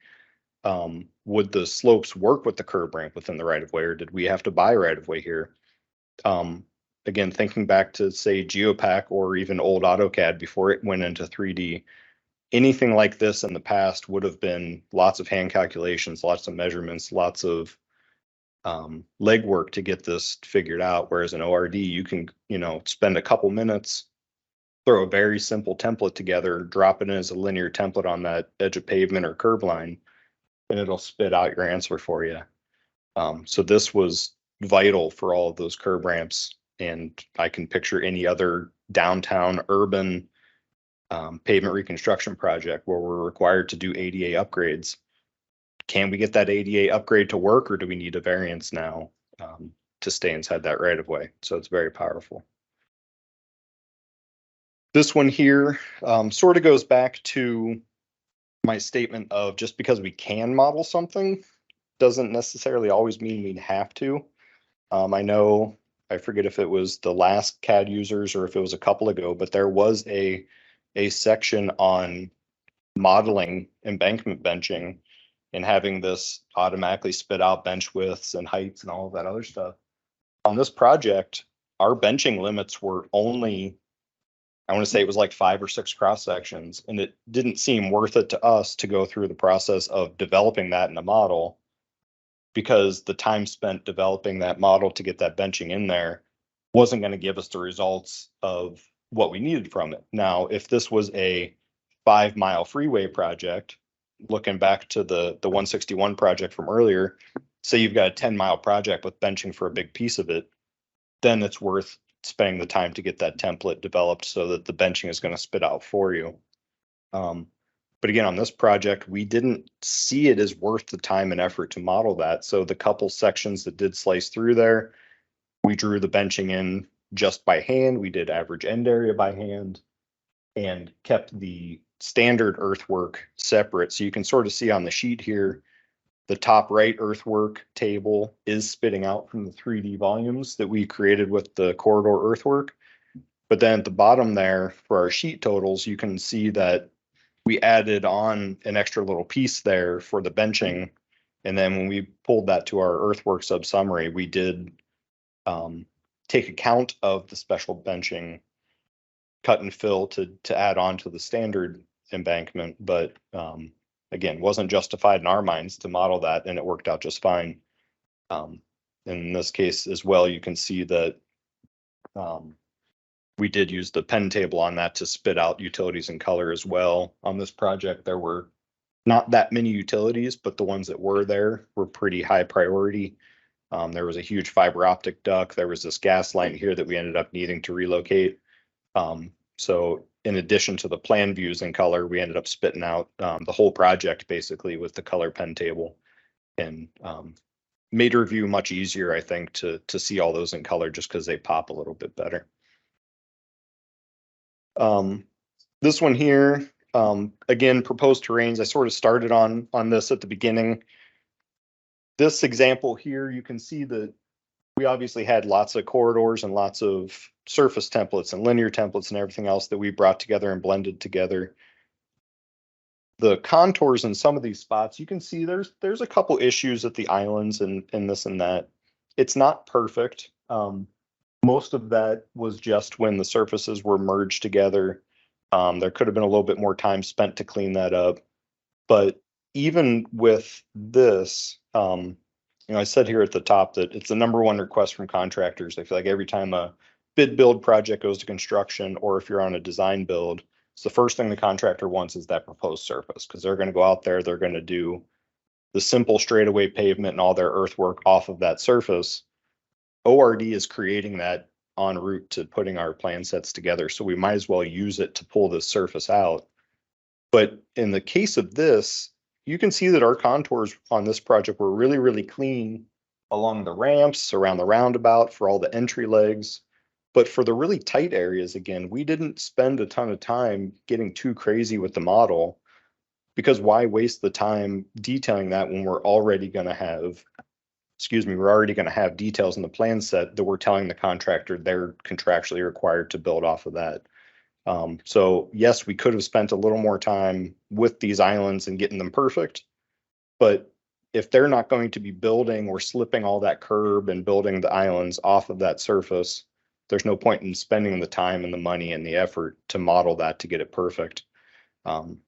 Would the slopes work with the curb ramp within the right of way, or did we have to buy right of way here? Again, thinking back to, say, Geopack or even old AutoCAD before it went into 3D, anything like this in the past would have been lots of hand calculations, lots of measurements, lots of legwork to get this figured out. Whereas in ORD, you can, you know, spend a couple minutes, throw a very simple template together, drop it in as a linear template on that edge of pavement or curb line, and it'll spit out your answer for you. So this was vital for all of those curb ramps. And I can picture any other downtown urban pavement reconstruction project where we're required to do ADA upgrades. Can we get that ADA upgrade to work, or do we need a variance now to stay inside that right of way? So it's very powerful. This one here sort of goes back to my statement of, just because we can model something doesn't necessarily always mean we have to. I know, I forget if it was the last CAD users or if it was a couple ago, but there was a section on modeling embankment benching and having this automatically spit out bench widths and heights and all of that other stuff. On this project, our benching limits were only, I want to say it was like 5 or 6 cross sections, and it didn't seem worth it to us to go through the process of developing that in a model, because the time spent developing that model to get that benching in there wasn't going to give us the results of what we needed from it. Now, if this was a 5-mile freeway project, looking back to the 161 project from earlier, say you've got a 10-mile project with benching for a big piece of it, then it's worth spending the time to get that template developed so that the benching is going to spit out for you. But again, on this project, we didn't see it as worth the time and effort to model that. So the couple sections that did slice through there, we drew the benching in just by hand. We did average end area by hand and kept the standard earthwork separate. So you can sort of see on the sheet here, the top right earthwork table is spitting out from the 3D volumes that we created with the corridor earthwork. But then at the bottom there for our sheet totals, you can see that we added on an extra little piece there for the benching. And then when we pulled that to our earthwork sub summary, we did take account of the special benching cut and fill to add on to the standard embankment. But again, wasn't justified in our minds to model that, and it worked out just fine. In this case as well, you can see that we did use the pen table on that to spit out utilities and color as well. On this project, there were not that many utilities, but the ones that were there were pretty high priority. There was a huge fiber optic duct. There was this gas line here that we ended up needing to relocate. So in addition to the plan views in color, we ended up spitting out the whole project basically with the color pen table, and made review much easier, I think, to see all those in color just because they pop a little bit better. This one here, again, proposed terrains. I sort of started on this at the beginning. This example here, you can see that we obviously had lots of corridors and lots of surface templates and linear templates and everything else that we brought together and blended together. The contours in some of these spots, you can see there's a couple issues at the islands and this and that. It's not perfect. Most of that was just when the surfaces were merged together. There could have been a little bit more time spent to clean that up. But even with this, I said here at the top that it's the #1 request from contractors. I feel like every time a bid build project goes to construction, or if you're on a design build, it's the first thing the contractor wants is that proposed surface, because they're going to go out there, they're going to do the simple straightaway pavement and all their earthwork off of that surface. ORD is creating that en route to putting our plan sets together, so we might as well use it to pull this surface out. But in the case of this, you can see that our contours on this project were really, really clean along the ramps, around the roundabout, for all the entry legs. But for the really tight areas, again, we didn't spend a ton of time getting too crazy with the model, because why waste the time detailing that when we're already going to have, we're already going to have details in the plan set that we're telling the contractor they're contractually required to build off of that. So yes, we could have spent a little more time with these islands and getting them perfect, but if they're not going to be building or slipping all that curb and building the islands off of that surface, there's no point in spending the time and the money and the effort to model that to get it perfect. So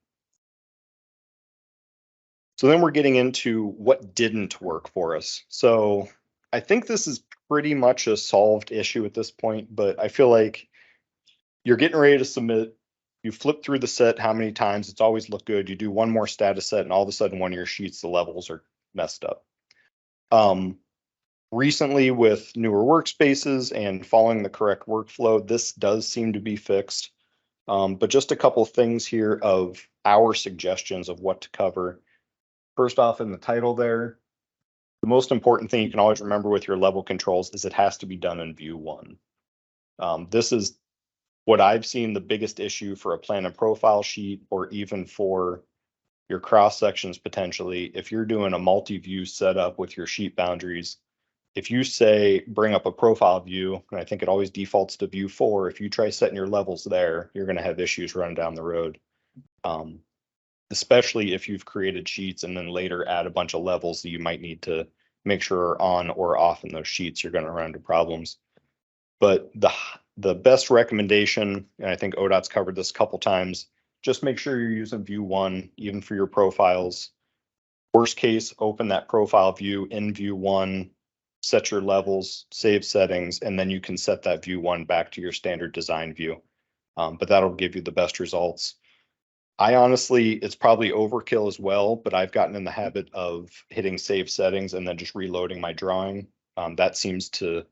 then we're getting into what didn't work for us. So I think this is pretty much a solved issue at this point, but I feel like you're getting ready to submit. You flip through the set how many times, it's always looked good. You do one more status set and all of a sudden one of your sheets, the levels are messed up. Recently with newer workspaces and following the correct workflow, this does seem to be fixed. But just a couple things here of our suggestions of what to cover. First off, in the title there, the most important thing you can always remember with your level controls is it has to be done in view 1. This is what I've seen the biggest issue for a plan and profile sheet, or even for your cross sections potentially. If you're doing a multi-view setup with your sheet boundaries, if you say bring up a profile view, and I think it always defaults to view 4, if you try setting your levels there, you're going to have issues running down the road. Especially if you've created sheets and then later add a bunch of levels that you might need to make sure are on or off in those sheets, you're going to run into problems. But the best recommendation, and I think ODOT's covered this a couple times, just make sure you're using view 1, even for your profiles. Worst case, open that profile view in view 1, set your levels, save settings, and then you can set that view 1 back to your standard design view. But that'll give you the best results. I honestly, it's probably overkill as well, but I've gotten in the habit of hitting save settings and then just reloading my drawing. That seems to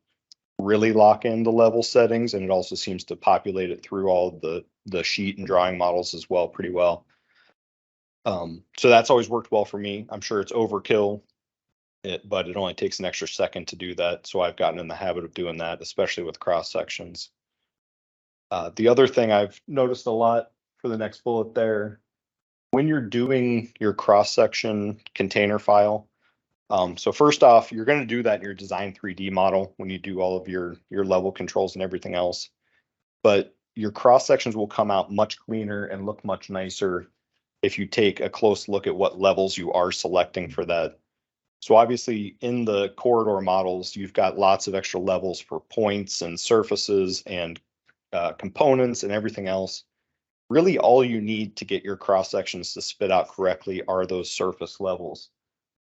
really lock in the level settings, and it also seems to populate it through all the sheet and drawing models as well pretty well. So that's always worked well for me. I'm sure it's overkill, but it only takes an extra second to do that. So I've gotten in the habit of doing that, especially with cross sections. The other thing I've noticed a lot for the next bullet there, when you're doing your cross section container file, so first off, you're going to do that in your design 3D model when you do all of your level controls and everything else. But your cross sections will come out much cleaner and look much nicer if you take a close look at what levels you are selecting for that. So obviously in the corridor models, you've got lots of extra levels for points and surfaces and components and everything else. Really all you need to get your cross sections to spit out correctly are those surface levels.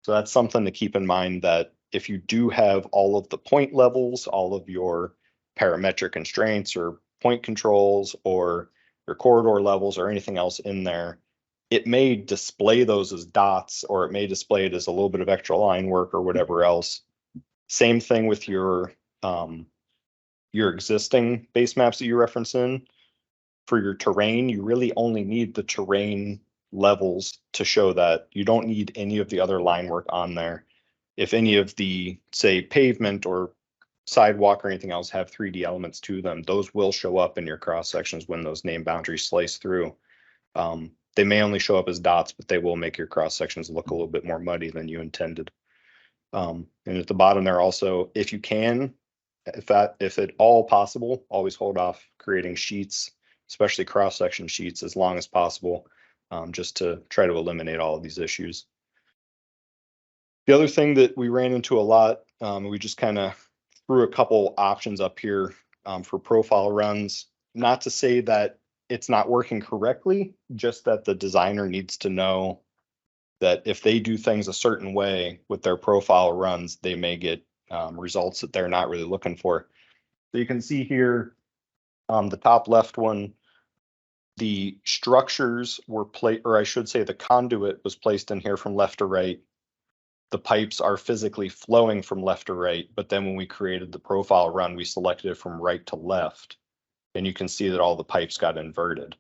So that's something to keep in mind, that if you do have all of the point levels, all of your parametric constraints or point controls or your corridor levels or anything else in there, it may display those as dots, or it may display it as a little bit of extra line work or whatever else. Same thing with your existing base maps that you reference in. For your terrain, you really only need the terrain levels to show that. You don't need any of the other line work on there. If any of the, say, pavement or sidewalk or anything else have 3D elements to them, those will show up in your cross sections when those name boundaries slice through. They may only show up as dots, but they will make your cross sections look a little bit more muddy than you intended. And at the bottom there also, if you can, if at all possible, always hold off creating sheets, especially cross-section sheets, as long as possible, just to try to eliminate all of these issues. The other thing that we ran into a lot, we just kind of threw a couple options up here for profile runs. Not to say that it's not working correctly, just that the designer needs to know that if they do things a certain way with their profile runs, they may get results that they're not really looking for. So you can see here, the top left one, the structures were placed, or I should say the conduit was placed in here from left to right. The pipes are physically flowing from left to right, but then when we created the profile run, we selected it from right to left. And you can see that all the pipes got inverted.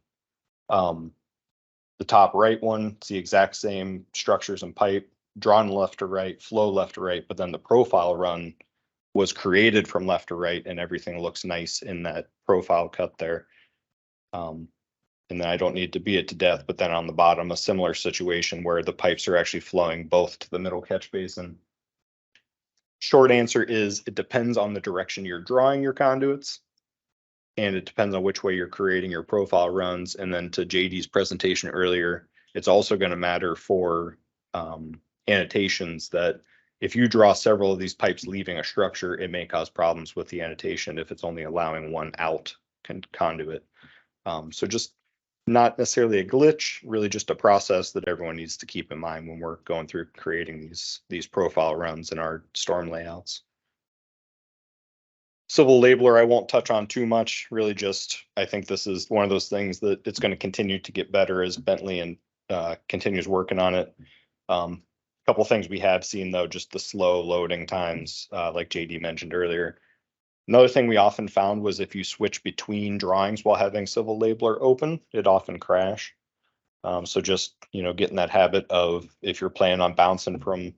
The top right one, it's the exact same structures and pipe, drawn left to right, flow left to right, but then the profile run was created from left to right and everything looks nice in that profile cut there. And then I don't need to beat it to death, but then on the bottom, a similar situation where the pipes are actually flowing both to the middle catch basin. Short answer is it depends on the direction you're drawing your conduits. And it depends on which way you're creating your profile runs. And then to JD's presentation earlier, it's also going to matter for annotations that if you draw several of these pipes leaving a structure, it may cause problems with the annotation if it's only allowing one out conduit. So just not necessarily a glitch, really just a process that everyone needs to keep in mind when we're going through creating these profile runs in our storm layouts. Civil labeler, I won't touch on too much, really just, I think this is one of those things that it's going to continue to get better as Bentley and continues working on it. A couple things we have seen though, just the slow loading times, like JD mentioned earlier. Another thing we often found was if you switch between drawings while having civil labeler open, it often crash. So just, getting that habit of if you're planning on bouncing from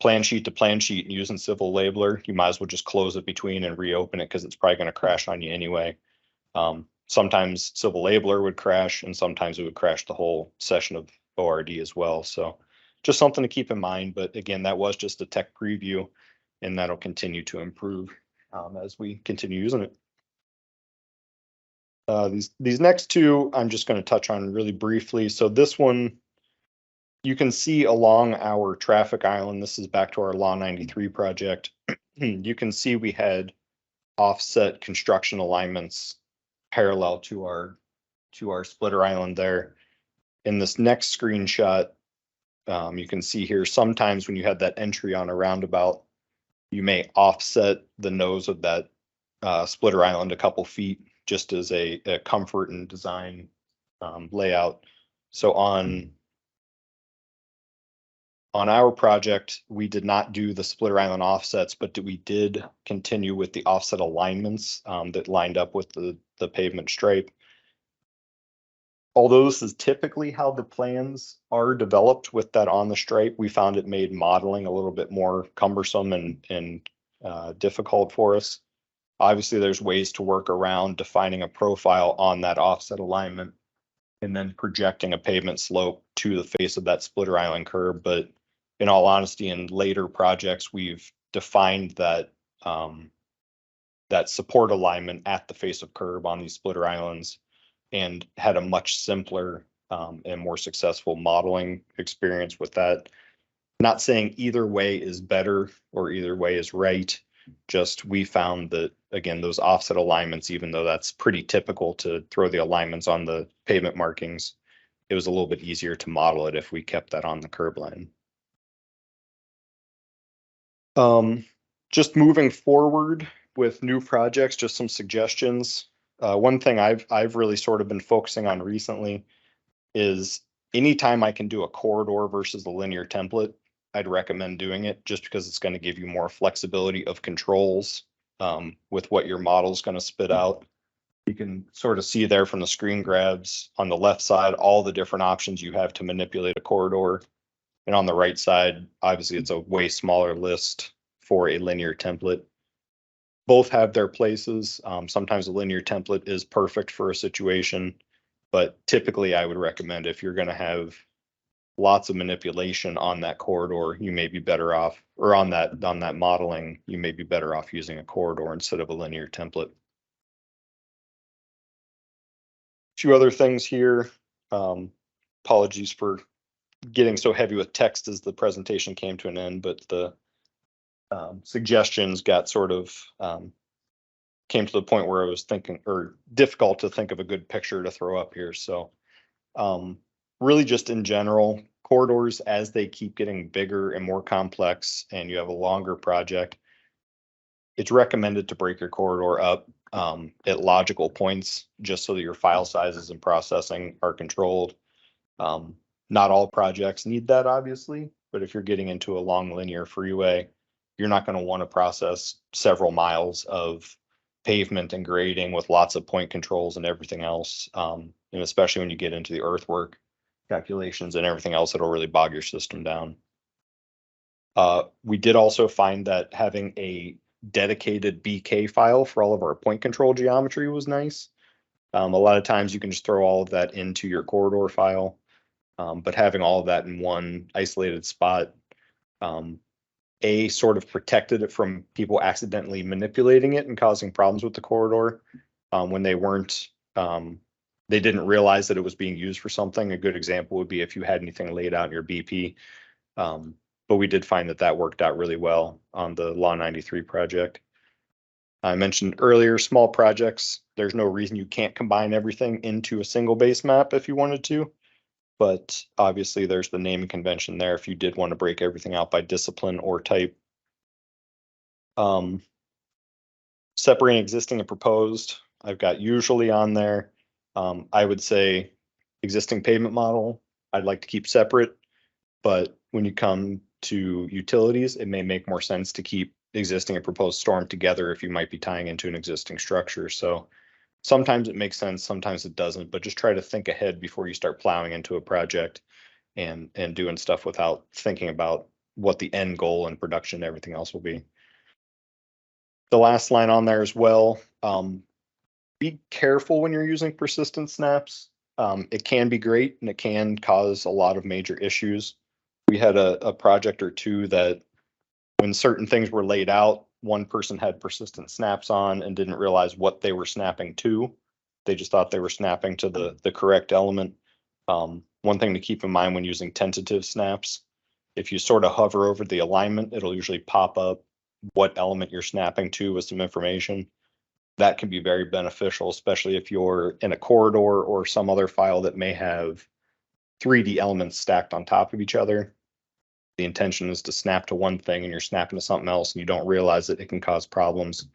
plan sheet to plan sheet and using civil labeler, you might as well just close it between and reopen it because it's probably going to crash on you anyway. Sometimes civil labeler would crash and sometimes it would crash the whole session of ORD as well. So just something to keep in mind. But again, that was just a tech preview and that'll continue to improve as we continue using it. These next two, I'm just going to touch on really briefly. So this one, you can see along our traffic island, this is back to our Law 93 project. You can see we had offset construction alignments parallel to our splitter island there. In this next screenshot, you can see here, sometimes when you have that entry on a roundabout, you may offset the nose of that splitter island a couple feet just as a comfort and design layout. So on our project, we did not do the splitter island offsets, but we did continue with the offset alignments that lined up with the pavement stripe. Although this is typically how the plans are developed with that on the stripe, we found it made modeling a little bit more cumbersome and difficult for us. Obviously, there's ways to work around defining a profile on that offset alignment and then projecting a pavement slope to the face of that splitter island curb. But in all honesty, in later projects, we've defined that that support alignment at the face of curb on these splitter islands and had a much simpler and more successful modeling experience with that. Not saying either way is better or either way is right. Just we found that, again, those offset alignments, even though that's pretty typical to throw the alignments on the pavement markings, it was a little bit easier to model it if we kept that on the curb line. Just moving forward with new projects, just some suggestions. One thing I've really sort of been focusing on recently is anytime I can do a corridor versus a linear template, I'd recommend doing it just because it's going to give you more flexibility of controls with what your model is going to spit out. You can sort of see there from the screen grabs on the left side, all the different options you have to manipulate a corridor. And on the right side, obviously it's a way smaller list for a linear template. Both have their places. Sometimes a linear template is perfect for a situation, but typically I would recommend if you're going to have lots of manipulation on that corridor, you may be better off, or on that modeling, you may be better off using a corridor instead of a linear template. Few other things here. Apologies for getting so heavy with text as the presentation came to an end, but the suggestions got sort of came to the point where I was thinking, or difficult to think of a good picture to throw up here. So really just in general, corridors, as they keep getting bigger and more complex and you have a longer project, it's recommended to break your corridor up at logical points, just so that your file sizes and processing are controlled. Not all projects need that, obviously, but if you're getting into a long linear freeway, you're not going to want to process several miles of pavement and grading with lots of point controls and everything else. And especially when you get into the earthwork calculations and everything else, it'll really bog your system down. We did also find that having a dedicated BK file for all of our point control geometry was nice. A lot of times you can just throw all of that into your corridor file, but having all of that in one isolated spot, sort of protected it from people accidentally manipulating it and causing problems with the corridor when they weren't, they didn't realize that it was being used for something. A good example would be if you had anything laid out in your BP. But we did find that that worked out really well on the Law 93 project. I mentioned earlier, small projects, there's no reason you can't combine everything into a single base map if you wanted to. But obviously there's the naming convention there if you did want to break everything out by discipline or type. Separating existing and proposed, I've got usually on there. I would say existing pavement model, I'd like to keep separate, but when you come to utilities, it may make more sense to keep existing and proposed storm together if you might be tying into an existing structure. So sometimes it makes sense, sometimes it doesn't, but just try to think ahead before you start plowing into a project and doing stuff without thinking about what the end goal and production and everything else will be. The last line on there as well, be careful when you're using persistent snaps. It can be great and it can cause a lot of major issues. We had a project or two that when certain things were laid out, one person had persistent snaps on and didn't realize what they were snapping to. They just thought they were snapping to the correct element. One thing to keep in mind when using tentative snaps, if you sort of hover over the alignment, it'll usually pop up what element you're snapping to with some information. That can be very beneficial, especially if you're in a corridor or some other file that may have 3D elements stacked on top of each other. The intention is to snap to one thing and you're snapping to something else and you don't realize that it can cause problems.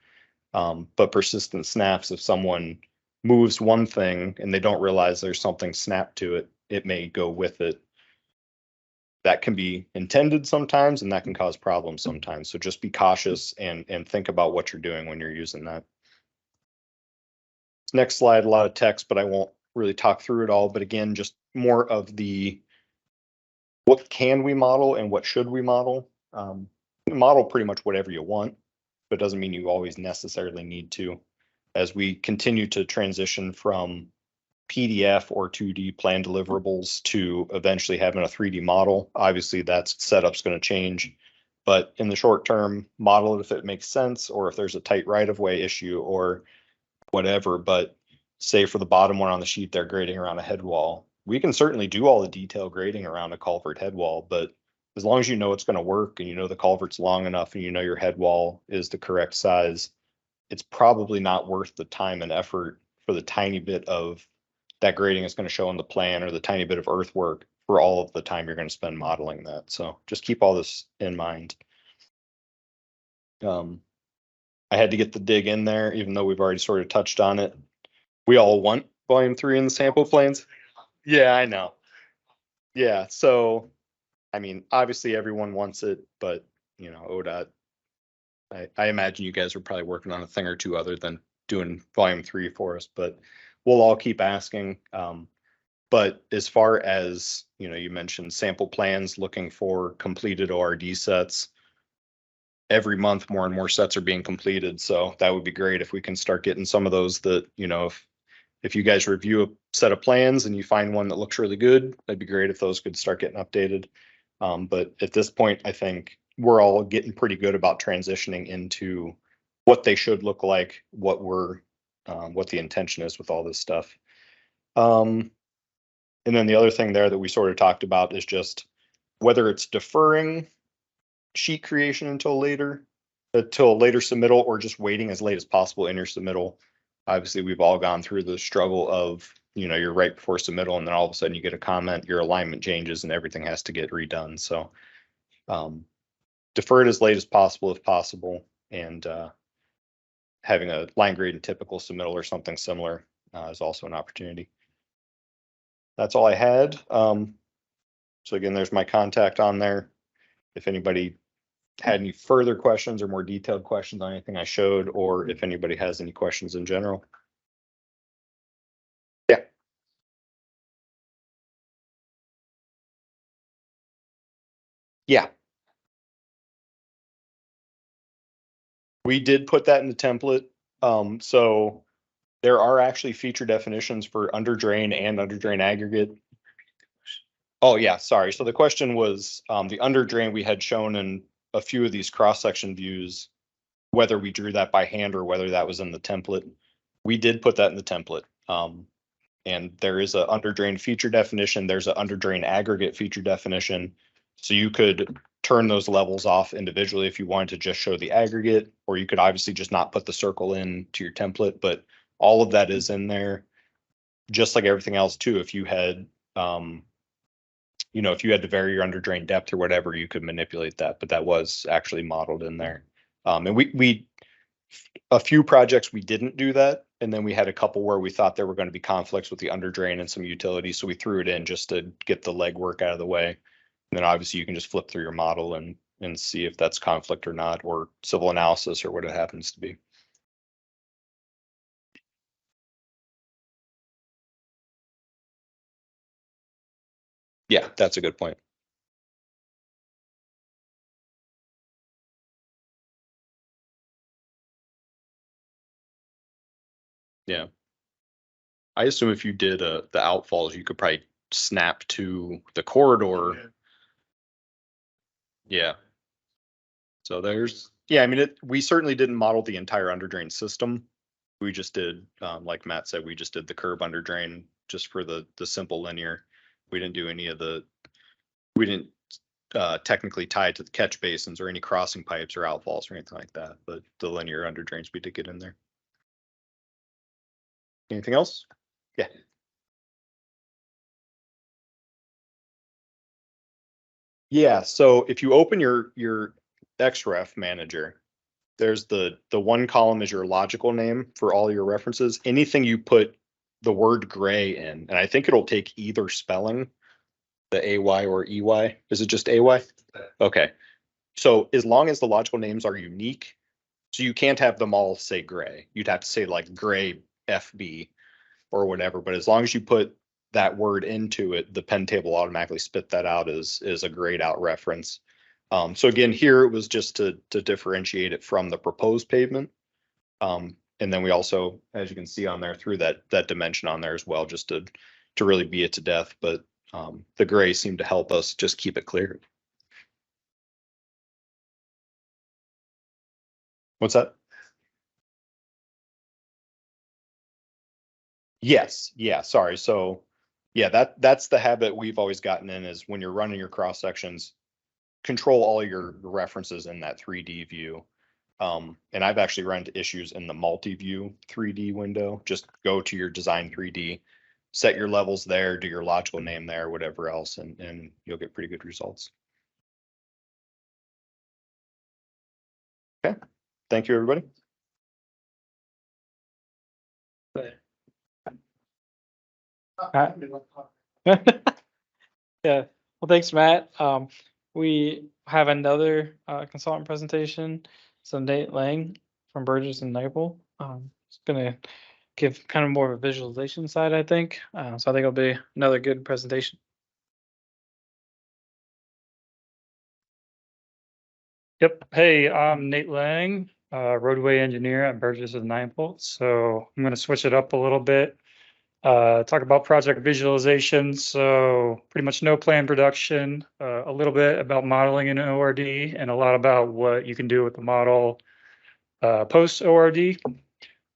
But persistent snaps, if someone moves one thing and they don't realize there's something snapped to it, it may go with it. That can be intended sometimes and that can cause problems sometimes. So just be cautious and think about what you're doing when you're using that. Next slide, a lot of text, but I won't really talk through it all. But again, just more of the what can we model and what should we model? Model pretty much whatever you want, but doesn't mean you always necessarily need to. As we continue to transition from PDF or 2D plan deliverables to eventually having a 3D model, obviously that setup's going to change. But in the short term, model it if it makes sense, or if there's a tight right-of-way issue or whatever. But say for the bottom one on the sheet, they're grading around a head wall. We can certainly do all the detail grading around a culvert head wall, but as long as you know it's going to work and you know the culvert's long enough and you know your head wall is the correct size, it's probably not worth the time and effort for the tiny bit of that grading is going to show in the plan or the tiny bit of earthwork for all of the time you're going to spend modeling that. So just keep all this in mind. I had to get the dig in there, even though we've already sort of touched on it. We all want volume 3 in the sample planes. Yeah, I know. Yeah, so I mean, obviously everyone wants it, but you know, ODOT, I imagine you guys are probably working on a thing or two other than doing volume 3 for us, but we'll all keep asking. But as far as, you know, you mentioned sample plans looking for completed ORD sets. Every month, more and more sets are being completed. So that would be great if we can start getting some of those that, you know, if you guys review a set of plans and you find one that looks really good, that'd be great if those could start getting updated. But at this point, I think we're all getting pretty good about transitioning into what they should look like, what the intention is with all this stuff. And then the other thing there that we sort of talked about is just whether it's deferring sheet creation until a later submittal, or just waiting as late as possible in your submittal. Obviously, we've all gone through the struggle of, you're right before submittal and then all of a sudden you get a comment, your alignment changes and everything has to get redone. So defer it as late as possible if possible, and having a line grade and typical submittal or something similar is also an opportunity. That's all I had. So again, there's my contact on there. If anybody had any further questions or more detailed questions on anything I showed, or if anybody has any questions in general. Yeah. Yeah. We did put that in the template. So there are actually feature definitions for under drain and under drain aggregate. Oh yeah, sorry. So the question was, the under drain we had shown in a few of these cross-section views, whether we drew that by hand or whether that was in the template. We did put that in the template. And there is a under drain feature definition. There's a under drain aggregate feature definition. So you could turn those levels off individually if you wanted to just show the aggregate, or you could obviously just not put the circle in to your template, but all of that is in there. Just like everything else too, if you had, if you had to vary your under drain depth or whatever, you could manipulate that, but that was actually modeled in there. And we a few projects we didn't do that, and then we had a couple where we thought there were going to be conflicts with the under drain and some utilities, so we threw it in just to get the legwork out of the way. And then obviously you can just flip through your model and see if that's conflict or not, or civil analysis or what it happens to be. Yeah, that's a good point. Yeah. I assume if you did the outfalls, you could probably snap to the corridor. Yeah. So I mean, we certainly didn't model the entire under drain system. We just did, like Matt said, we just did the curb under drain just for the simple linear. We didn't do any of we didn't technically tie it to the catch basins or any crossing pipes or outfalls or anything like that, but the linear under drains we did get in there. Anything else? Yeah. Yeah, so if you open your XREF manager, there's the one column is your logical name for all your references. Anything you put the word gray in, and I think it'll take either spelling, the AY or EY. Is it just AY? Okay. So as long as the logical names are unique, so you can't have them all say gray. You'd have to say like gray FB or whatever. But as long as you put that word into it, the pen table automatically spit that out as a grayed out reference. So again, here it was just to differentiate it from the proposed pavement. And then we also, as you can see on there, threw that dimension on there as well, just to really be it to death. But the gray seemed to help us just keep it clear. What's that? Yes. Yeah. Sorry. So yeah, that's the habit we've always gotten in, is when you're running your cross sections, control all your references in that 3D view. And I've actually run into issues in the multi-view 3D window. Just go to your design 3D, set your levels there, do your logical name there, whatever else, and you'll get pretty good results. Okay. Thank you, everybody. Yeah, well, thanks, Matt. We have another consultant presentation. So Nate Lang from Burgess and Nyepel. It's gonna give kind of more of a visualization side, I think. So I think it'll be another good presentation. Yep. Hey, I'm Nate Lang, roadway engineer at Burgess and Nyepel. So I'm going to switch it up a little bit. Talk about project visualization. So pretty much no plan production, a little bit about modeling in ORD, and a lot about what you can do with the model post ORD.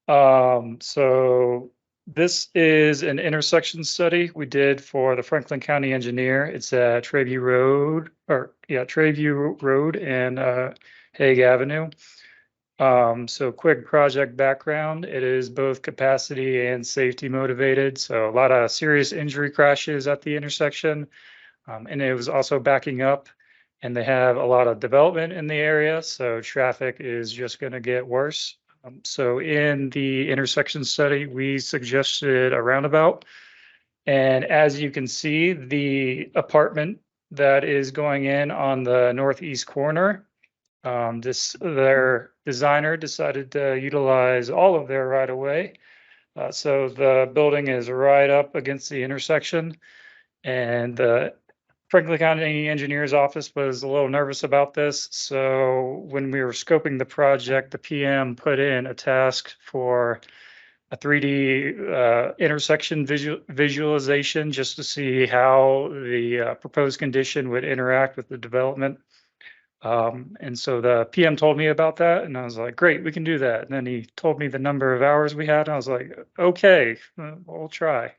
So this is an intersection study we did for the Franklin County engineer. It's at Treview Road and Hague Avenue. So quick project background. It is both capacity and safety motivated. So a lot of serious injury crashes at the intersection. And it was also backing up, and they have a lot of development in the area. So traffic is just going to get worse. So in the intersection study, we suggested a roundabout. And as you can see, the apartment that is going in on the northeast corner, their designer decided to utilize all of their right of way. So the building is right up against the intersection, and the Franklin County Engineer's Office was a little nervous about this. So when we were scoping the project, the PM put in a task for a 3D intersection visualization just to see how the proposed condition would interact with the development. And so the PM told me about that, and I was like, great, we can do that. And then he told me the number of hours we had, and I was like, okay, we'll try.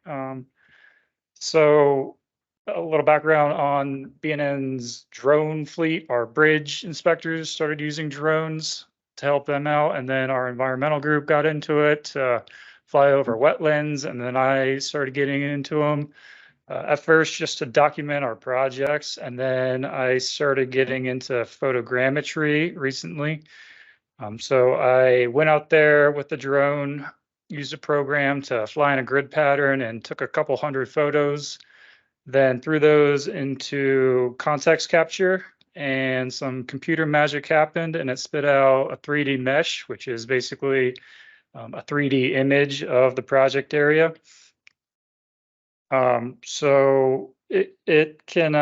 So a little background on BNN's drone fleet. Our bridge inspectors started using drones to help them out, and then our environmental group got into it to fly over wetlands, and then I started getting into them. At first, just to document our projects, and then I started getting into photogrammetry recently. So I went out there with the drone, used a program to fly in a grid pattern, and took a couple hundred photos, then threw those into context capture, and some computer magic happened, and it spit out a 3D mesh, which is basically a 3D image of the project area. So it can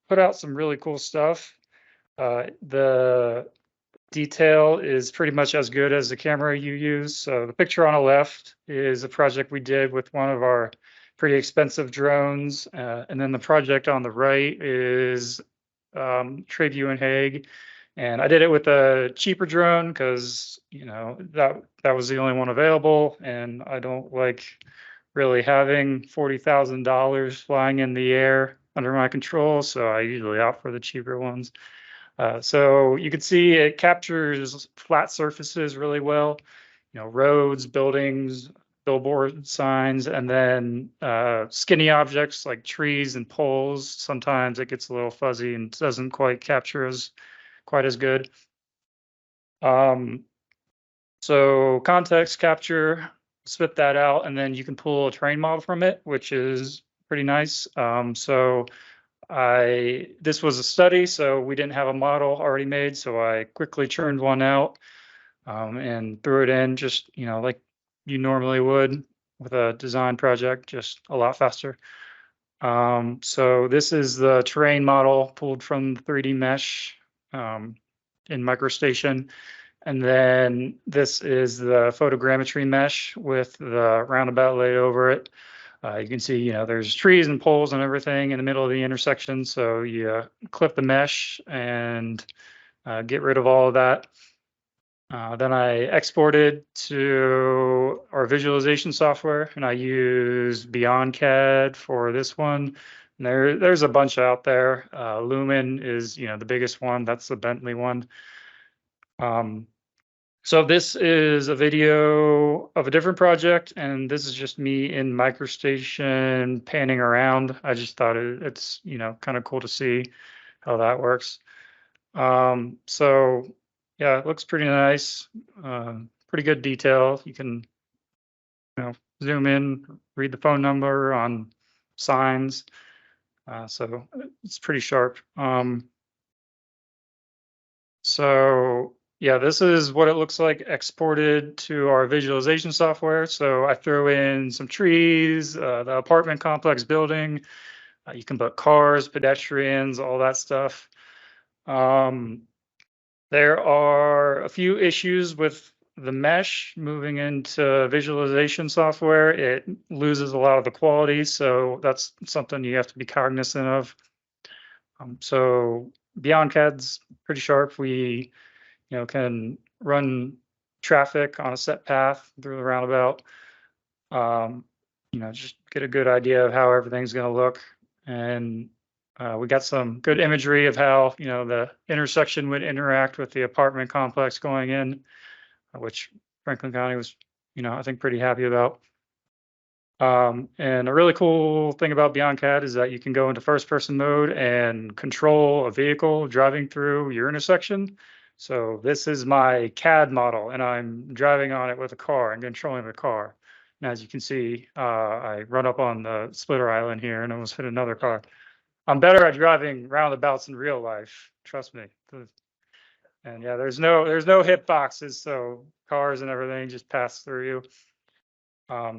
put out some really cool stuff. The detail is pretty much as good as the camera you use. So the picture on the left is a project we did with one of our pretty expensive drones. And then the project on the right is Treview and Hague. And I did it with a cheaper drone because, you know, that was the only one available. And I don't like really having $40,000 flying in the air under my control, so I usually opt for the cheaper ones. So you can see it captures flat surfaces really well, you know, roads, buildings, billboard signs, and then skinny objects like trees and poles. Sometimes it gets a little fuzzy and doesn't quite capture quite as good. So context capture, spit that out, and then you can pull a terrain model from it, which is pretty nice. So this was a study, so we didn't have a model already made, so I quickly churned one out and threw it in, just, you know, like you normally would with a design project, just a lot faster. So this is the terrain model pulled from the 3D mesh in MicroStation. And then this is the photogrammetry mesh with the roundabout laid over it. You can see, you know, there's trees and poles and everything in the middle of the intersection. So you clip the mesh and get rid of all of that. Then I exported to our visualization software, and I use Beyond CAD for this one. And there's a bunch out there. Lumen is, you know, the biggest one. That's the Bentley one. So this is a video of a different project, and this is just me in MicroStation panning around. I just thought it's, you know, kind of cool to see how that works. So yeah, it looks pretty nice. Pretty good detail. You can, you know, zoom in, read the phone number on signs. So it's pretty sharp. So yeah, this is what it looks like exported to our visualization software. So I throw in some trees, the apartment complex building. You can put cars, pedestrians, all that stuff. There are a few issues with the mesh moving into visualization software, it loses a lot of the quality. So that's something you have to be cognizant of. So Beyond CAD's pretty sharp. We, can run traffic on a set path through the roundabout. Just get a good idea of how everything's going to look. And we got some good imagery of how, the intersection would interact with the apartment complex going in, which Franklin County was, I think pretty happy about. And a really cool thing about Beyond CAD is that you can go into first person mode and control a vehicle driving through your intersection. So this is my CAD model and I'm driving on it with a car and controlling the car. And as you can see, I run up on the splitter island here and almost hit another car. I'm better at driving roundabouts in real life, trust me. And yeah, there's no hit boxes, so cars and everything just pass through you.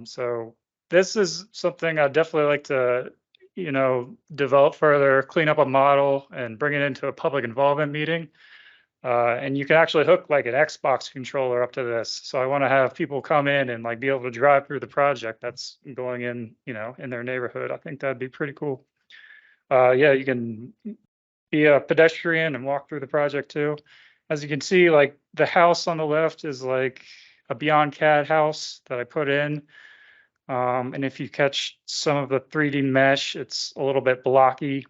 So this is something I'd definitely like to, develop further, clean up a model and bring it into a public involvement meeting. And you can actually hook like an Xbox controller up to this. So I want to have people come in and like be able to drive through the project that's going in, in their neighborhood. I think that'd be pretty cool. Yeah, you can be a pedestrian and walk through the project too. As you can see, like the house on the left is like a Beyond CAD house that I put in. And if you catch some of the 3D mesh, it's a little bit blocky.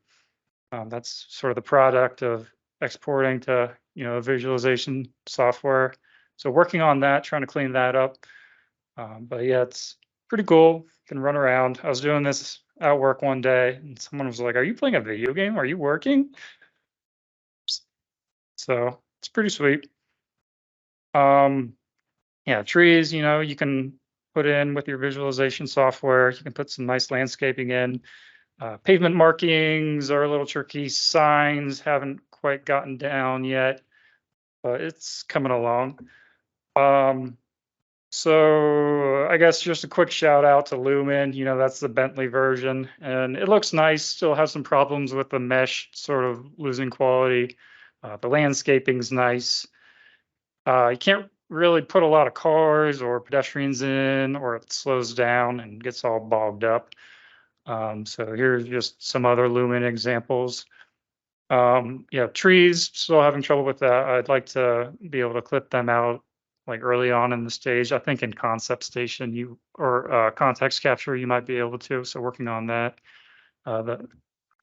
That's sort of the product of exporting to, visualization software. So working on that, trying to clean that up. But yeah, it's pretty cool. You can run around. I was doing this at work one day and someone was like, "Are you playing a video game? Are you working?" So it's pretty sweet. Yeah, trees, you can put in with your visualization software. You can put some nice landscaping in. Pavement markings are a little tricky. Signs haven't quite gotten down yet, but it's coming along. So I guess just a quick shout out to Lumen. That's the Bentley version, and it looks nice. Still has some problems with the mesh sort of losing quality. The landscaping's nice. You can't really put a lot of cars or pedestrians in, or it slows down and gets all bogged up. So here's just some other Lumen examples. Yeah, trees, still having trouble with that. I'd like to be able to clip them out like early on in the stage. I think in Concept Station or context capture, you might be able to. So working on that.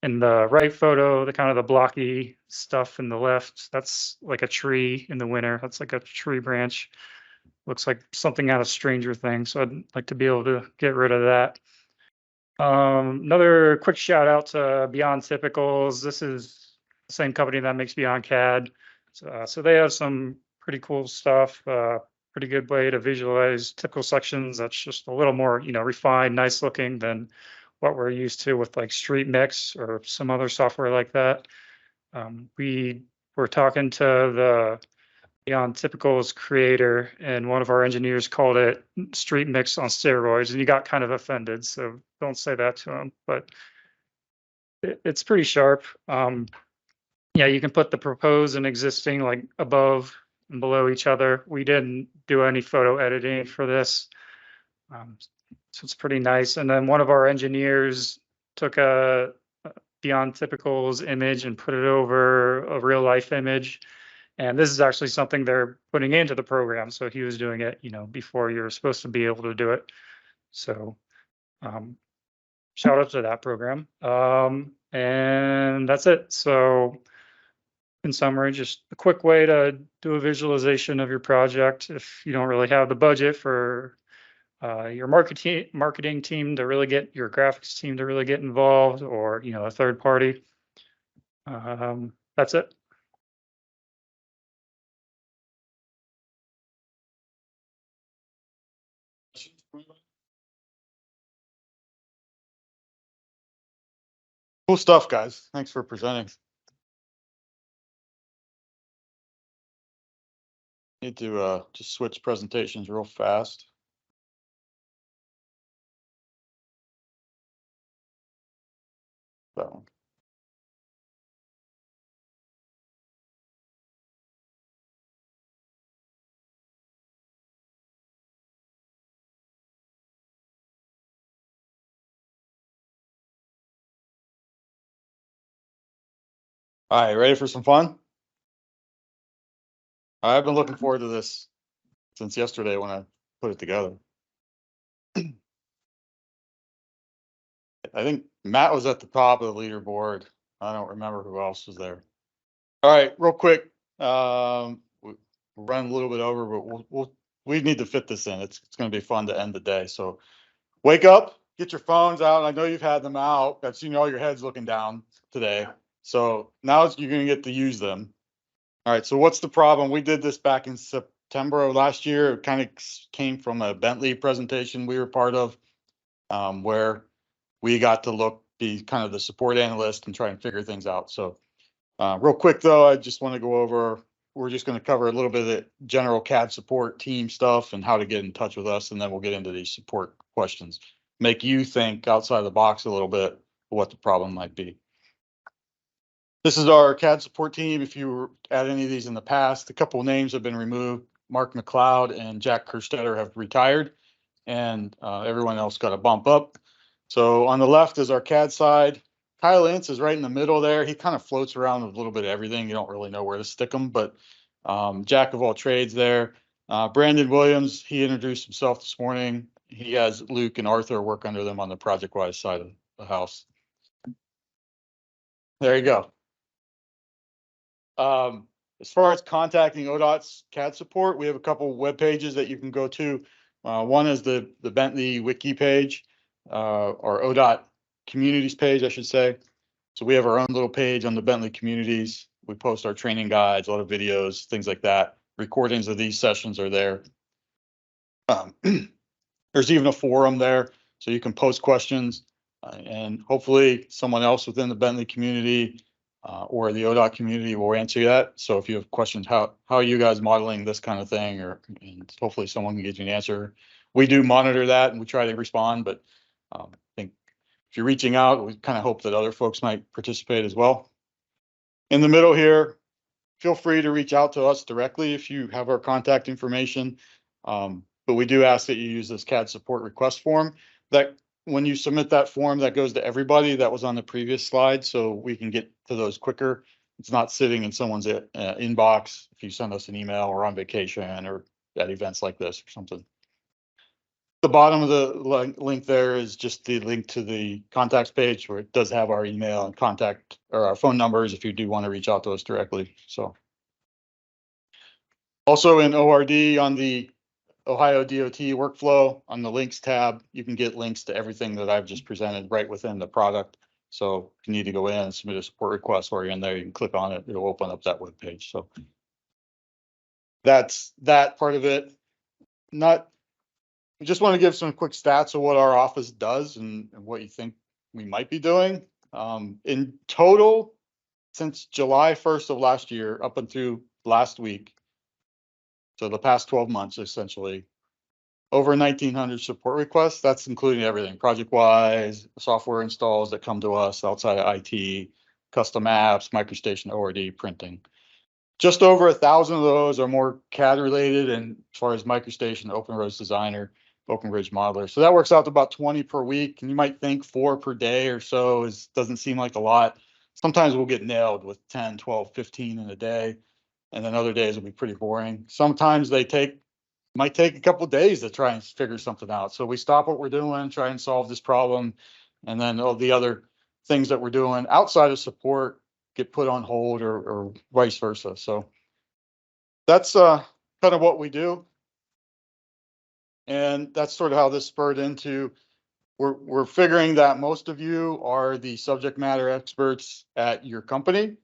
In the right photo, the kind of the blocky stuff in the left, that's like a tree in the winter. That's like a tree branch. Looks like something out of Stranger Things. So I'd like to be able to get rid of that. Another quick shout out to Beyond Typicals. This is the same company that makes Beyond CAD. So they have some pretty cool stuff. Pretty good way to visualize typical sections. That's just a little more, refined, nice looking than what we're used to with like Street Mix or some other software like that. We were talking to the Beyond Typicals creator, and one of our engineers called it Street Mix on steroids, and he got kind of offended. So don't say that to him, but it's pretty sharp. Yeah, you can put the proposed and existing like above and below each other. We didn't do any photo editing for this. So it's pretty nice. And then one of our engineers took a Beyond Typicals image and put it over a real life image. And this is actually something they're putting into the program. So he was doing it, before you're supposed to be able to do it. So shout out to that program. And that's it. So in summary, just a quick way to do a visualization of your project if you don't really have the budget for your marketing team to really get your graphics team to really get involved, or a third party. That's it. Cool stuff, guys. Thanks for presenting. Need to just switch presentations real fast. That one. All right, ready for some fun? I've been looking forward to this since yesterday when I put it together. I think Matt was at the top of the leaderboard. I don't remember who else was there. All right, real quick. We're running a little bit over, but we need to fit this in. It's going to be fun to end the day. So wake up, get your phones out. I know you've had them out. I've seen all your heads looking down today. So now you're going to get to use them. All right, so what's the problem? We did this back in September of last year. It kind of came from a Bentley presentation we were part of, where we got to be kind of the support analyst and try and figure things out. So real quick though, I just want to go over, we're just going to cover a little bit of the general CAD support team stuff and how to get in touch with us. And then we'll get into these support questions, make you think outside the box a little bit of what the problem might be. This is our CAD support team. If you were at any of these in the past, a couple of names have been removed. Mark McLeod and Jack Kerstetter have retired, and everyone else got a bump up. So on the left is our CAD side. Kyle Ince is right in the middle there. He kind of floats around with a little bit of everything. You don't really know where to stick him, but jack of all trades there. Brandon Williams, he introduced himself this morning. He has Luke and Arthur work under them on the ProjectWise side of the house. There you go. As far as contacting ODOT's CAD support, we have a couple of web pages that you can go to. One is the Bentley wiki page, or ODOT communities page, I should say. So we have our own little page on the Bentley communities. We post our training guides, a lot of videos, things like that. Recordings of these sessions are there. There's even a forum there, so you can post questions, and hopefully someone else within the Bentley community or the ODOT community will answer that. So if you have questions, how are you guys modeling this kind of thing, and hopefully someone can get you an answer. We do monitor that and we try to respond, but I think if you're reaching out, we kind of hope that other folks might participate as well. In the middle here, feel free to reach out to us directly if you have our contact information. But we do ask that you use this CAD support request form. That when you submit that form, that goes to everybody. That was on the previous slide, so we can get to those quicker. It's not sitting in someone's inbox if you send us an email or on vacation or at events like this or something. The bottom of the link there is just the link to the contacts page, where it does have our email and contact or our phone numbers if you do want to reach out to us directly. So also in ORD on the Ohio DOT workflow, on the links tab, you can get links to everything that I've just presented right within the product. So if you need to go in and submit a support request while you're in there, you can click on it. It'll open up that web page. So that's that part of it. I just want to give some quick stats of what our office does and what you think we might be doing. In total, since July 1st of last year up until last week, so the past 12 months, essentially, over 1,900 support requests. That's including everything, ProjectWise, software installs that come to us outside of IT, custom apps, MicroStation, ORD, printing. Just over 1,000 of those are more CAD related, and as far as MicroStation, Openroads Designer, OpenBridge Modeler. So that works out to about 20 per week, and you might think 4 per day or so doesn't seem like a lot. Sometimes we'll get nailed with 10, 12, 15 in a day, and then other days will be pretty boring. Sometimes might take a couple of days to try and figure something out. So we stop what we're doing, try and solve this problem, and then all the other things that we're doing outside of support get put on hold or vice versa. So that's kind of what we do. And that's sort of how this spurred into, we're figuring that most of you are the subject matter experts at your company.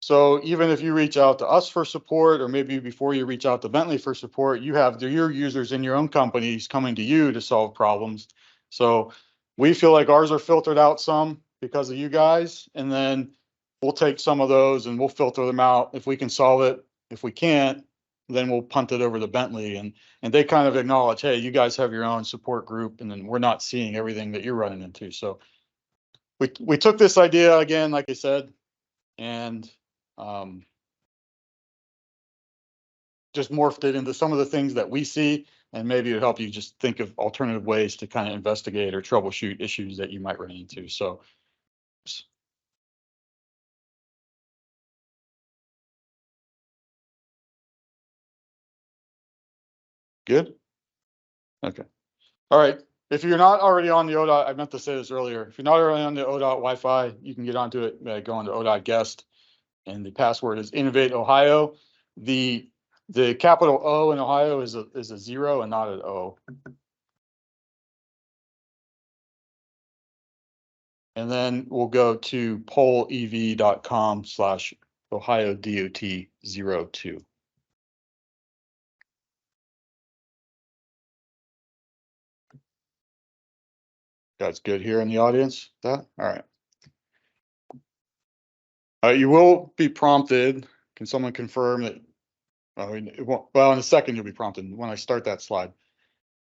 So even if you reach out to us for support, or maybe before you reach out to Bentley for support, you have your users in your own companies coming to you to solve problems. So we feel like ours are filtered out some because of you guys, and then we'll take some of those and we'll filter them out if we can solve it. If we can't, then we'll punt it over to Bentley, and they kind of acknowledge, hey, you guys have your own support group, and then we're not seeing everything that you're running into. So we took this idea again, like I said, and just morphed it into some of the things that we see, and maybe it'll help you just think of alternative ways to kind of investigate or troubleshoot issues that you might run into. So Good? Okay. All right. If you're not already on the ODOT, I meant to say this earlier. If you're not already on the ODOT Wi-Fi, you can get onto it by going to ODOT guest. And the password is Innovate Ohio. The capital O in Ohio is a 0 and not an O. And then we'll go to pollev.com/OhioDOT02. That's good here in the audience. That all right. You will be prompted. Can someone confirm that? It won't, well, in a second you'll be prompted when I start that slide.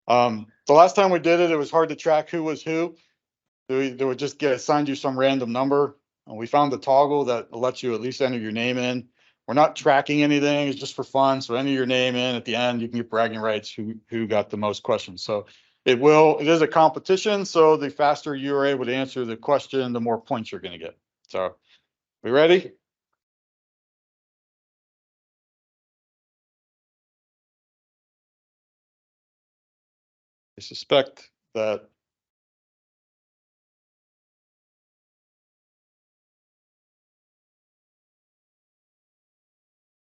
The last time we did it, it was hard to track who was who. They would just get assigned you some random number. And we found the toggle that lets you at least enter your name in. We're not tracking anything. It's just for fun. So enter your name in. At the end, you can get bragging rights who got the most questions. So it is a competition. So the faster you are able to answer the question, the more points you're going to get. So we ready? I suspect that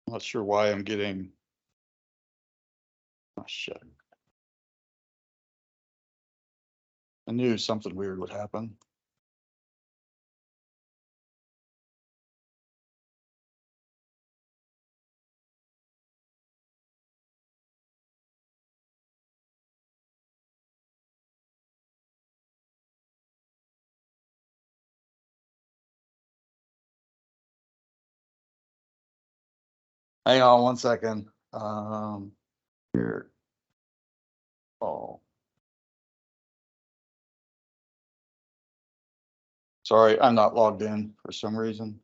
I'm not sure why I'm getting, oh shit. I knew something weird would happen. Hang on one second. Here. Oh. Sorry, I'm not logged in for some reason.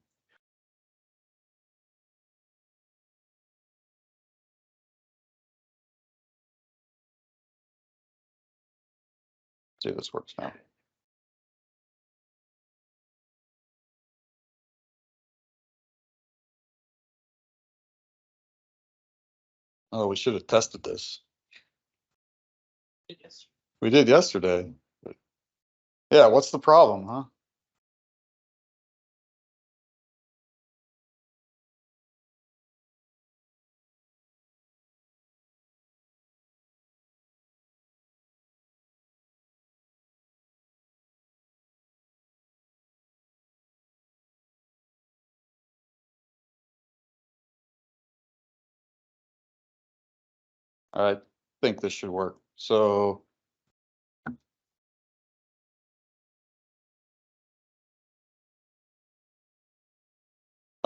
See if this works now. Oh, we should have tested this. We did yesterday. Yeah, what's the problem, huh? I think this should work. So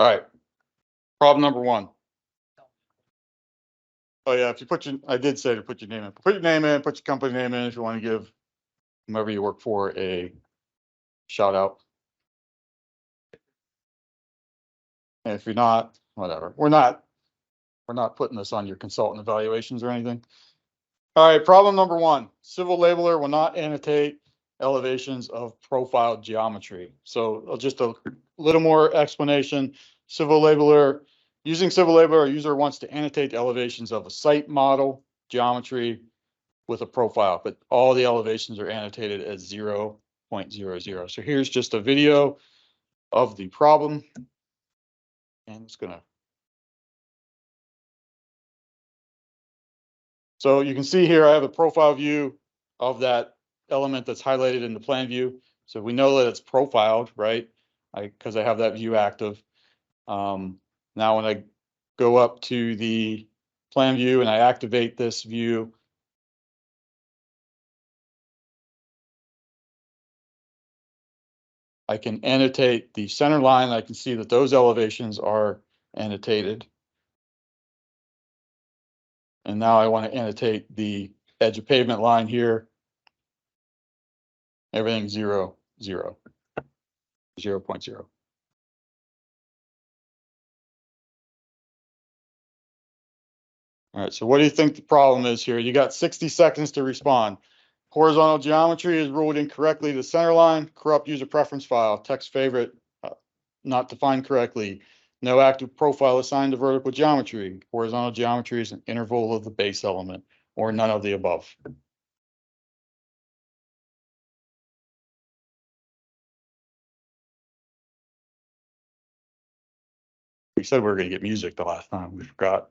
all right. Problem number one. Oh yeah, if you put I did say to put your name in. Put your name in, put your company name in if you want to give whomever you work for a shout out. And if you're not, whatever. We're not putting this on your consultant evaluations or anything. All right, problem number one. Civil labeler will not annotate elevations of profile geometry. So just a little more explanation. Civil labeler, using civil labeler, a user wants to annotate the elevations of a site model geometry with a profile, but all the elevations are annotated as 0.00. So here's just a video of the problem. And it's gonna. So you can see here, I have a profile view of that element that's highlighted in the plan view. So we know that it's profiled, right? Because I have that view active. Now when I go up to the plan view and I activate this view, I can annotate the center line. I can see that those elevations are annotated. And now I want to annotate the edge of pavement line here. Everything 0, 0, 0.0. All right, so what do you think the problem is here? You got 60 seconds to respond. Horizontal geometry is ruled incorrectly to the center line. Corrupt user preference file. Text favorite not defined correctly. No active profile assigned to vertical geometry. Horizontal geometry is an interval of the base element. or none of the above. We said we were going to get music the last time. We forgot.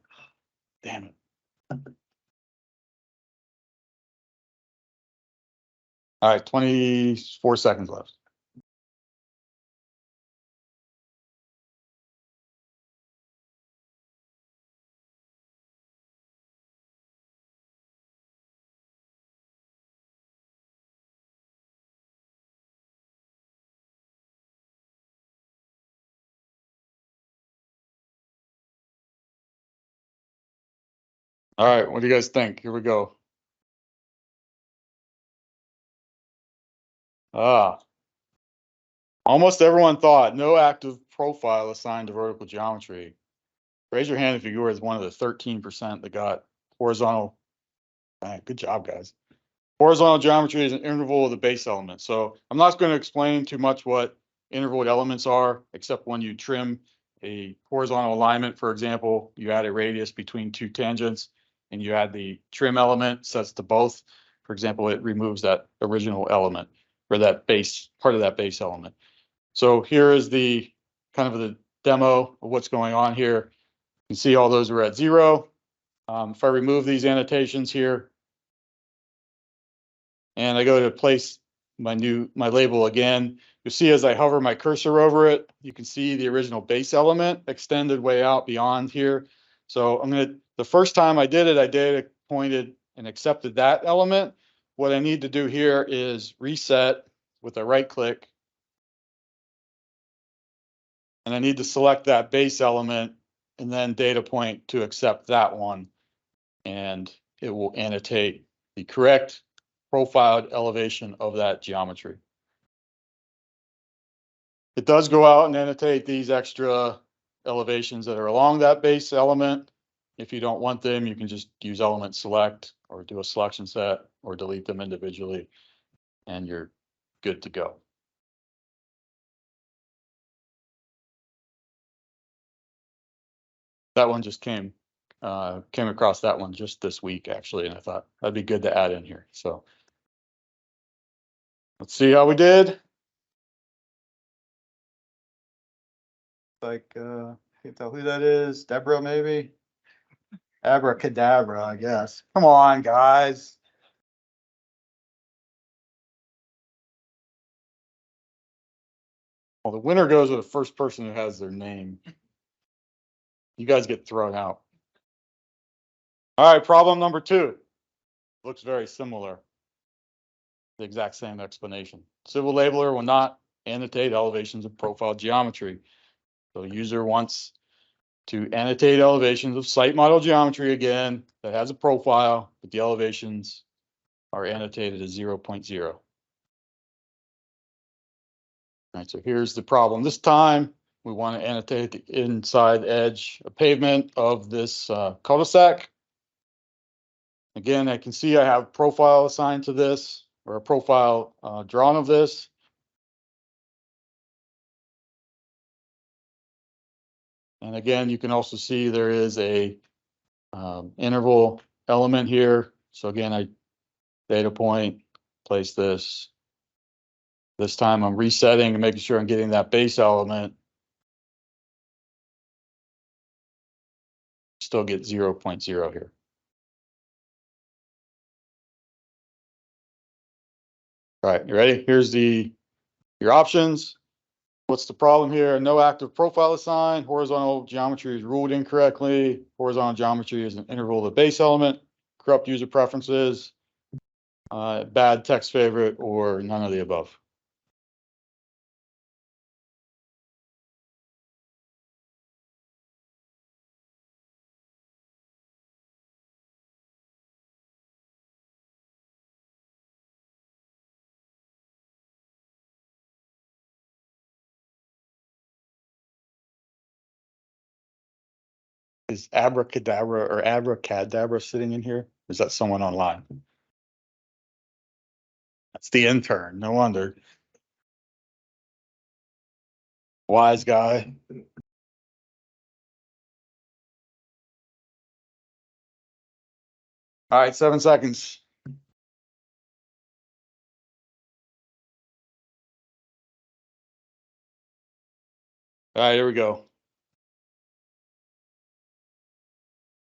Damn it. All right, 24 seconds left. All right, what do you guys think? Here we go. Almost everyone thought no active profile assigned to vertical geometry. Raise your hand if you were one of the 13% that got horizontal. Good job, guys. Horizontal geometry is an interval of the base element. So I'm not going to explain too much what interval elements are, except when you trim a horizontal alignment, for example, you add a radius between two tangents and you add the trim element sets to both. For example, it removes that original element or that base part of that base element. So here is the kind of the demo of what's going on here. You can see all those are at 0. If I remove these annotations here and I go to place my label again, you'll see as I hover my cursor over it, you can see the original base element extended way out beyond here. So the first time I did it, pointed and accepted that element. What I need to do here is reset with a right click. And I need to select that base element and then data point to accept that one. And it will annotate the correct profiled elevation of that geometry. It does go out and annotate these extra elevations that are along that base element. If you don't want them, you can just use element select or do a selection set or delete them individually, and you're good to go. That one just came across that one just this week, actually, and I thought that'd be good to add in here. So let's see how we did. Like, can't tell who that is. Deborah, maybe? Abracadabra, I guess. Come on, guys. Well, the winner goes with the first person who has their name. You guys get thrown out. All right, problem number 2. Looks very similar. The exact same explanation. Civil labeler will not annotate elevations of profile geometry. So the user wants to annotate elevations of site model geometry again that has a profile, but the elevations are annotated as 0.0. All right, so here's the problem. This time we want to annotate the inside edge of pavement of this cul-de-sac. Again, I can see I have profile assigned to this, or a profile drawn of this. And again, you can also see there is a interval element here. So again, I data point, place this. This time I'm resetting and making sure I'm getting that base element. Still get 0.0 here. All right, you ready? Here's your options. What's the problem here? No active profile assigned. Horizontal geometry is ruled incorrectly. Horizontal geometry is an interval of the base element. Corrupt user preferences. Bad text favorite, or none of the above. Is abracadabra or abracadabra sitting in here? Is that someone online? That's the intern. No wonder. Wise guy. All right, 7 seconds. All right, here we go.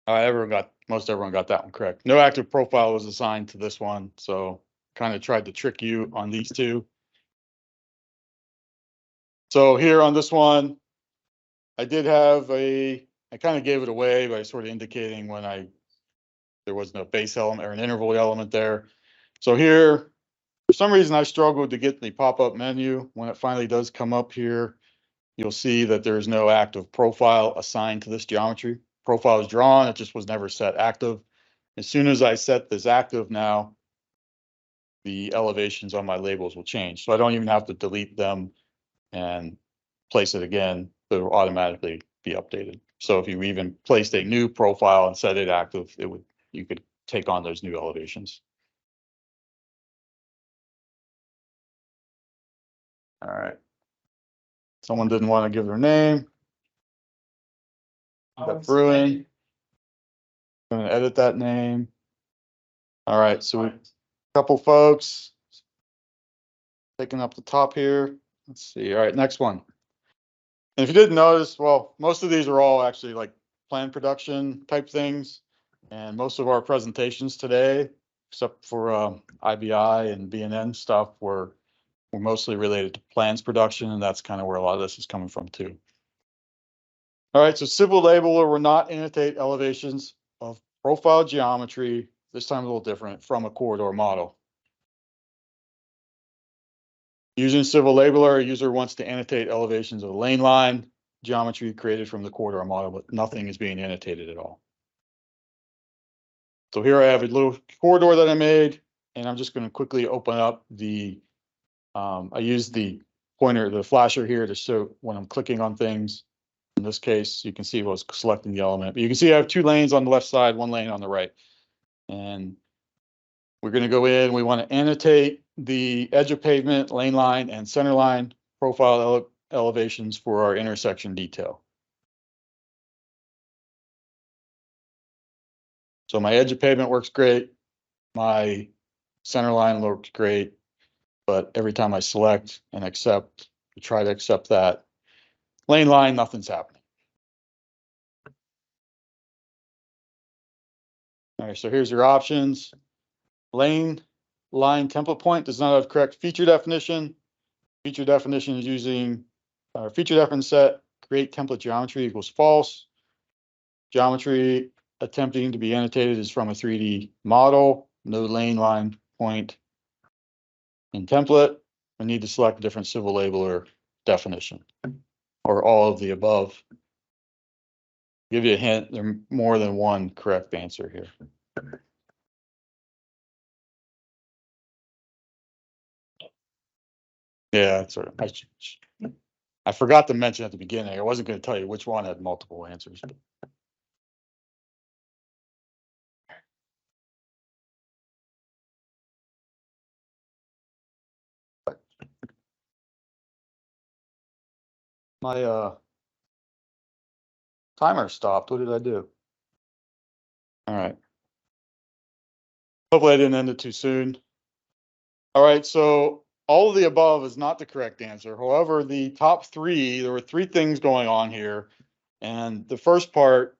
All right, most everyone got that one correct. No active profile was assigned to this one, so kind of tried to trick you on these two. So here on this one, I did have I kind of gave it away by sort of indicating when there was no base element or an interval element there. So here, for some reason, I struggled to get the pop-up menu. When it finally does come up here, you'll see that there's no active profile assigned to this geometry. Profile is drawn, it just was never set active. As soon as I set this active now, the elevations on my labels will change. So I don't even have to delete them and place it again. They'll automatically be updated. So if you even placed a new profile and set it active, you could take on those new elevations. All right. Someone didn't want to give their name. Got Bruin. I'm going to edit that name. All right, so a couple folks taking up the top here. Let's see. All right, next one. And if you didn't notice, well, most of these are all actually like plan production type things. And most of our presentations today, except for IBI and BNN stuff, were mostly related to plans production. And that's kind of where a lot of this is coming from too. All right, so civil labeler will not annotate elevations of profile geometry, this time a little different, from a corridor model. Using civil labeler, a user wants to annotate elevations of the lane line geometry created from the corridor model, but nothing is being annotated at all. So here I have a little corridor that I made, and I'm just going to quickly open up the, I use the pointer, the flasher here to show when I'm clicking on things. In this case, you can see what's selecting the element. But you can see I have 2 lanes on the left side, 1 lane on the right. And we're going to go in, we want to annotate the edge of pavement, lane line, and center line profile elevations for our intersection detail. So my edge of pavement works great. My center line looks great. But every time I select and accept, try to accept that lane line, nothing's happening. All right, so here's your options. Lane line template point does not have correct feature definition. Feature definition is using feature definition set, create template geometry equals false. Geometry attempting to be annotated is from a 3D model, no lane line point in template. I need to select a different civil labeler definition or all of the above. Give you a hint, there's more than one correct answer here. Yeah, that's right. I forgot to mention at the beginning, I wasn't going to tell you which one had multiple answers. My timer stopped. What did I do? All right. Hopefully I didn't end it too soon. All right, so all of the above is not the correct answer. However, the top 3, there were 3 things going on here. And the first part,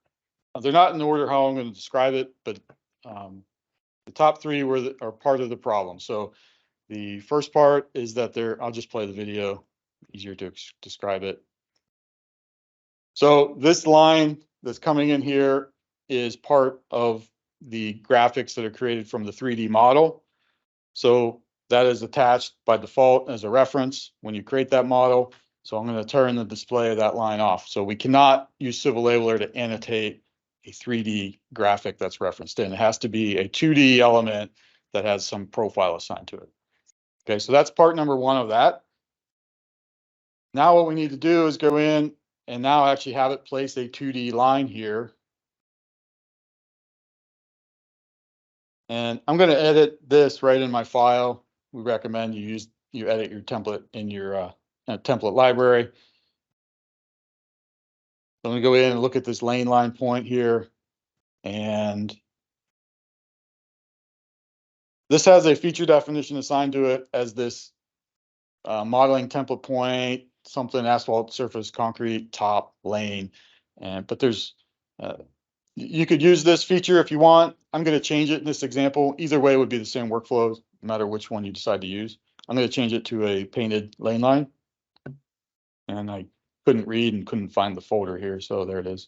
they're not in order how I'm going to describe it, but the top 3 are part of the problem. So the first part is that I'll just play the video, easier to describe it. So this line that's coming in here is part of the graphics that are created from the 3D model. So that is attached by default as a reference when you create that model. So I'm going to turn the display of that line off. So we cannot use civil labeler to annotate a 3D graphic that's referenced in. It has to be a 2D element that has some profile assigned to it. Okay, so that's part number 1 of that. Now what we need to do is go in and now actually have it place a 2D line here. And I'm going to edit this right in my file. We recommend you edit your template in your template library. I'm going to go in and look at this lane line point here. And This has a feature definition assigned to it as this modeling template point, something asphalt surface, concrete, top, lane. But there's, you could use this feature if you want. I'm going to change it in this example. Either way would be the same workflows, no matter which one you decide to use. I'm going to change it to a painted lane line. And I couldn't read and couldn't find the folder here, so there it is.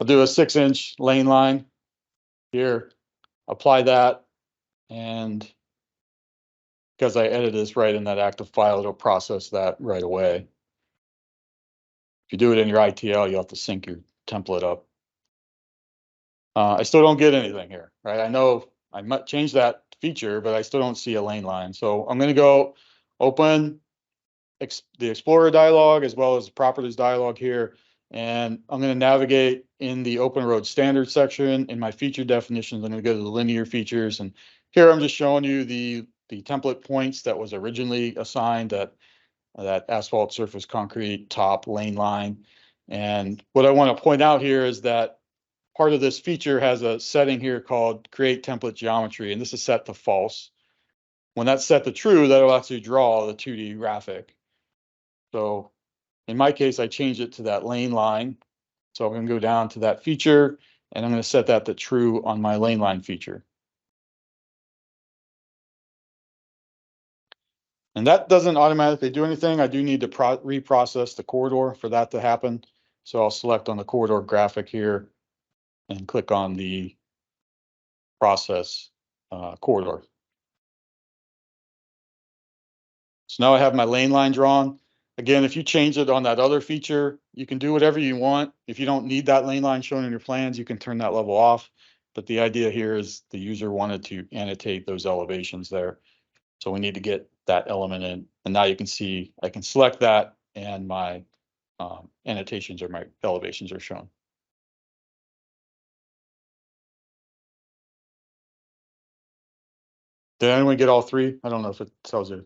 I'll do a 6-inch lane line here, apply that, and because I edited this right in that active file, it'll process that right away. If you do it in your ITL, you'll have to sync your template up. I still don't get anything here, right? I know I might change that feature, but I still don't see a lane line. So I'm going to go open the Explorer dialog as well as the properties dialog here. And I'm going to navigate in the Openroads standard section. In my feature definitions, I'm going to go to the linear features. And here I'm just showing you the template points that was originally assigned that asphalt surface, concrete, top, lane line. And what I want to point out here is that part of this feature has a setting here called create template geometry, and this is set to false. When that's set to true, that'll actually draw the 2D graphic. So in my case, I changed it to that lane line. So I'm going to go down to that feature, and I'm going to set that to true on my lane line feature. And that doesn't automatically do anything. I do need to reprocess the corridor for that to happen. So I'll select on the corridor graphic here and click on the process corridor. So now I have my lane line drawn. Again, if you change it on that other feature, you can do whatever you want. If you don't need that lane line shown in your plans, you can turn that level off. But the idea here is the user wanted to annotate those elevations there. So we need to get that element in. And now you can see I can select that and my annotations or my elevations are shown. Did anyone get all three? I don't know if it tells you.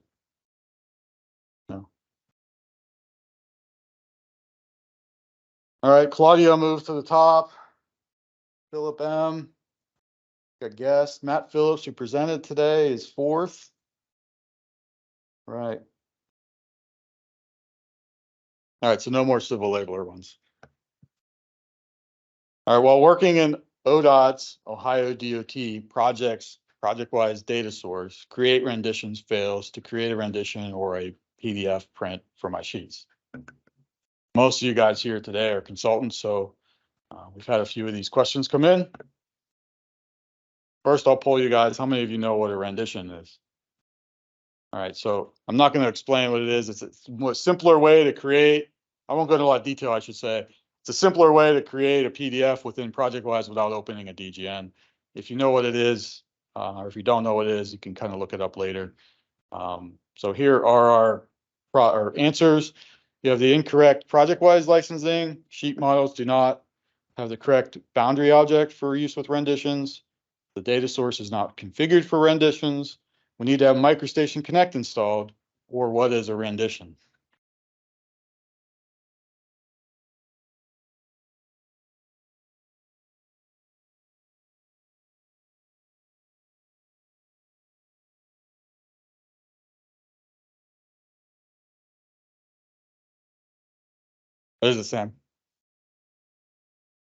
No. All right, Claudia moved to the top. Philip M. Got guest. Matt Phillips, who presented today, is fourth. Right. All right, so no more civil labeler ones. All right, while working in ODOT's Ohio DOT ProjectWise data source, create renditions fails to create a rendition or a PDF print for my sheets. Most of you guys here today are consultants, so we've had a few of these questions come in. First, I'll poll you guys. How many of you know what a rendition is? All right, so I'm not going to explain what it is. It's a simpler way to create. I won't go into a lot of detail, I should say. It's a simpler way to create a PDF within ProjectWise without opening a DGN. If you know what it is, or if you don't know what it is, you can kind of look it up later. So here are our answers. You have the incorrect ProjectWise licensing. Sheet models do not have the correct boundary object for use with renditions. The data source is not configured for renditions. We need to have MicroStation Connect installed, or what is a rendition? What is it, Sam?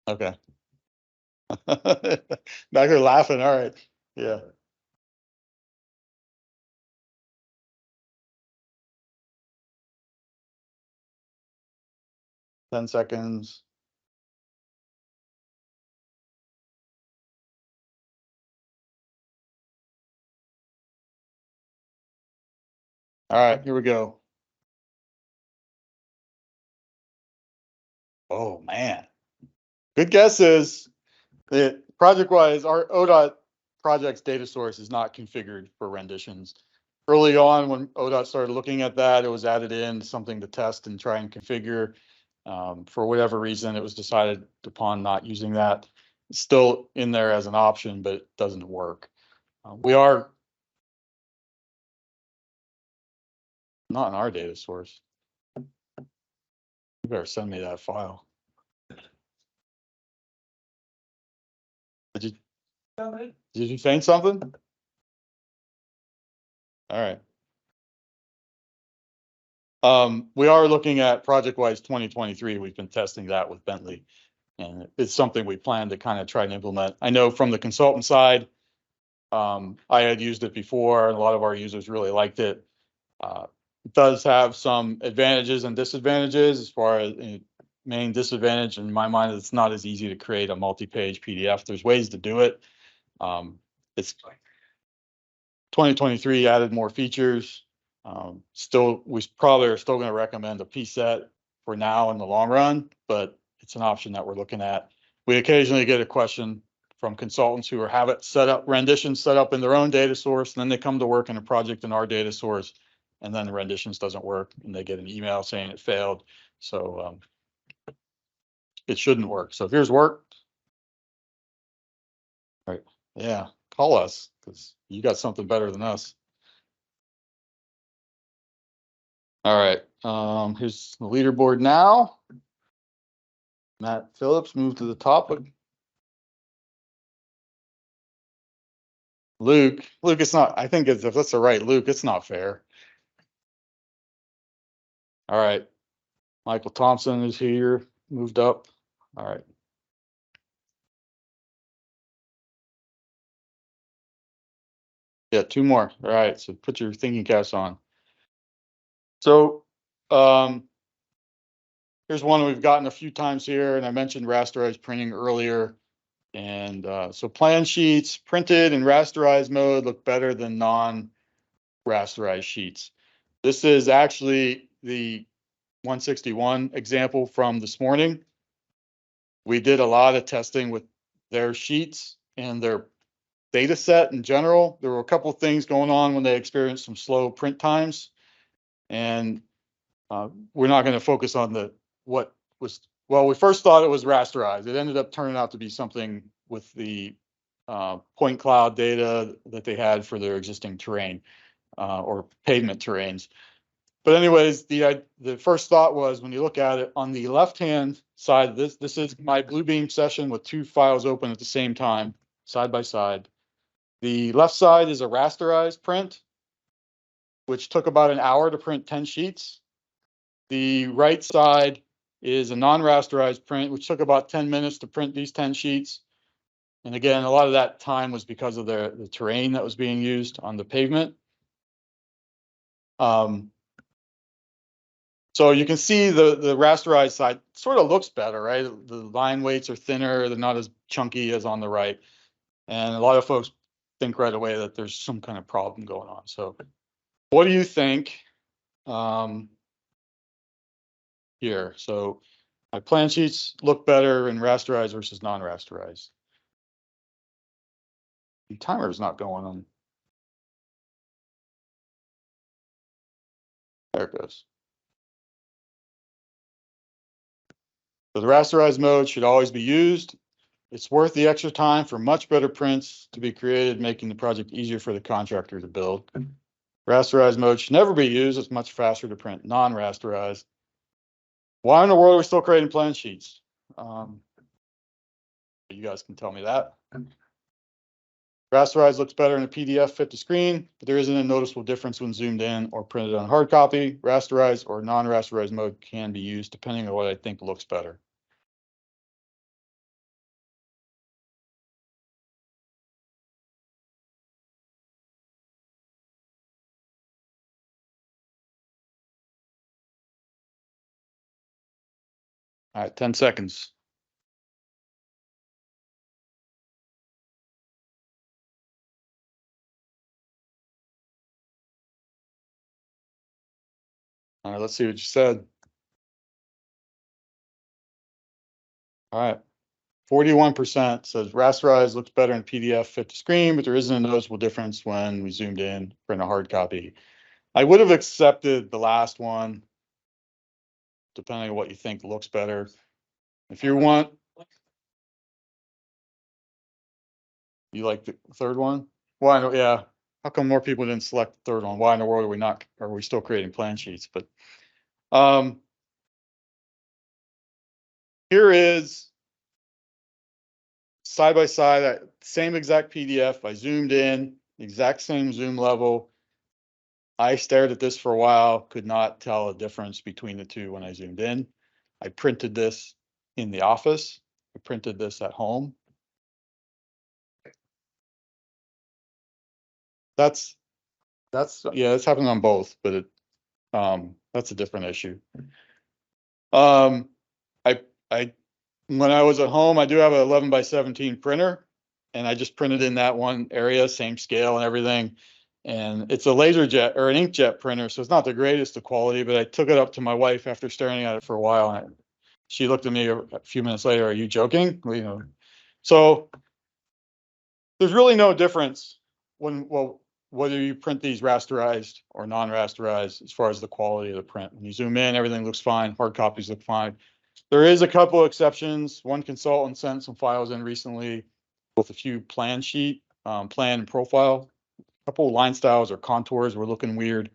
Okay. Back here laughing. All right. Yeah. Ten seconds. All right, here we go. Oh man. Good guesses. The ProjectWise, our ODOT project's data source is not configured for renditions. Early on, when ODOT started looking at that, it was added in something to test and try and configure. For whatever reason, it was decided upon not using that. It's still in there as an option, but it doesn't work. We are not in our data source. You better send me that file. Did you faint something? All right. We are looking at ProjectWise 2023. We've been testing that with Bentley, and it's something we plan to kind of try and implement. I know from the consultant side, I had used it before, and a lot of our users really liked it. It does have some advantages and disadvantages. As far as main disadvantage in my mind, it's not as easy to create a multi-page PDF. There's ways to do it. It's 2023 added more features. We probably are still going to recommend a PSET for now in the long run, but it's an option that we're looking at. We occasionally get a question from consultants who have it set up, renditions set up in their own data source, and then they come to work in a project in our data source, and then the renditions doesn't work, and they get an email saying it failed. So it shouldn't work. So if yours worked, right? Yeah, call us because you got something better than us. All right, here's the leaderboard now. Matt Phillips moved to the top. Luke, it's not, I think if that's the right Luke, it's not fair. All right, Michael Thompson is here, moved up. All right. Yeah, two more. All right, so put your thinking caps on. So here's one we've gotten a few times here, and I mentioned rasterized printing earlier. And so plan sheets printed in rasterized mode look better than non-rasterized sheets. This is actually the 161 example from this morning. We did a lot of testing with their sheets and their data set in general. There were a couple of things going on when they experienced some slow print times. And we're not going to focus on what was, well, we first thought it was rasterized. It ended up turning out to be something with the point cloud data that they had for their existing terrain or pavement terrains. But anyways, the first thought was, when you look at it on the left-hand side, this is my Bluebeam session with two files open at the same time, side by side. The left side is a rasterized print, which took about an hour to print 10 sheets. The right side is a non-rasterized print, which took about 10 minutes to print these 10 sheets. And again, a lot of that time was because of the terrain that was being used on the pavement. So you can see the rasterized side sort of looks better, right? The line weights are thinner, they're not as chunky as on the right. And a lot of folks think right away that there's some kind of problem going on. So what do you think here? So my plan sheets look better in rasterized versus non-rasterized. The timer is not going on. There it goes. So the rasterized mode should always be used. It's worth the extra time for much better prints to be created, making the project easier for the contractor to build. Rasterized mode should never be used. It's much faster to print non-rasterized. Why in the world are we still creating plan sheets? You guys can tell me that. Rasterized looks better in a PDF fit to screen, but there isn't a noticeable difference when zoomed in or printed on hard copy. Rasterized or non-rasterized mode can be used depending on what I think looks better. All right, 10 seconds. All right, let's see what you said. All right, 41% says rasterized looks better in PDF fit to screen, but there isn't a noticeable difference when we zoomed in, print a hard copy. I would have accepted the last one, depending on what you think looks better. If you want, you like the third one? Why? Yeah. How come more people didn't select the third one? Why in the world are we not? Are we still creating plan sheets? But here is side by side, same exact PDF. I zoomed in, exact same zoom level. I stared at this for a while, could not tell a difference between the two when I zoomed in. I printed this in the office. I printed this at home. That's yeah, it's happening on both, but it that's a different issue. I when I was at home, I do have an 11 by 17 printer, and I just printed in that one area, same scale and everything. And it's a laser jet or an inkjet printer, so it's not the greatest of quality, but I took it up to my wife after staring at it for a while, and she looked at me a few minutes later, "Are you joking?" Well, you know, so there's really no difference when, well, whether you print these rasterized or non-rasterized as far as the quality of the print. When you zoom in, everything looks fine. Hard copies look fine. There is a couple exceptions. One consultant sent some files in recently with a few plan and profile. A couple of line styles or contours were looking weird.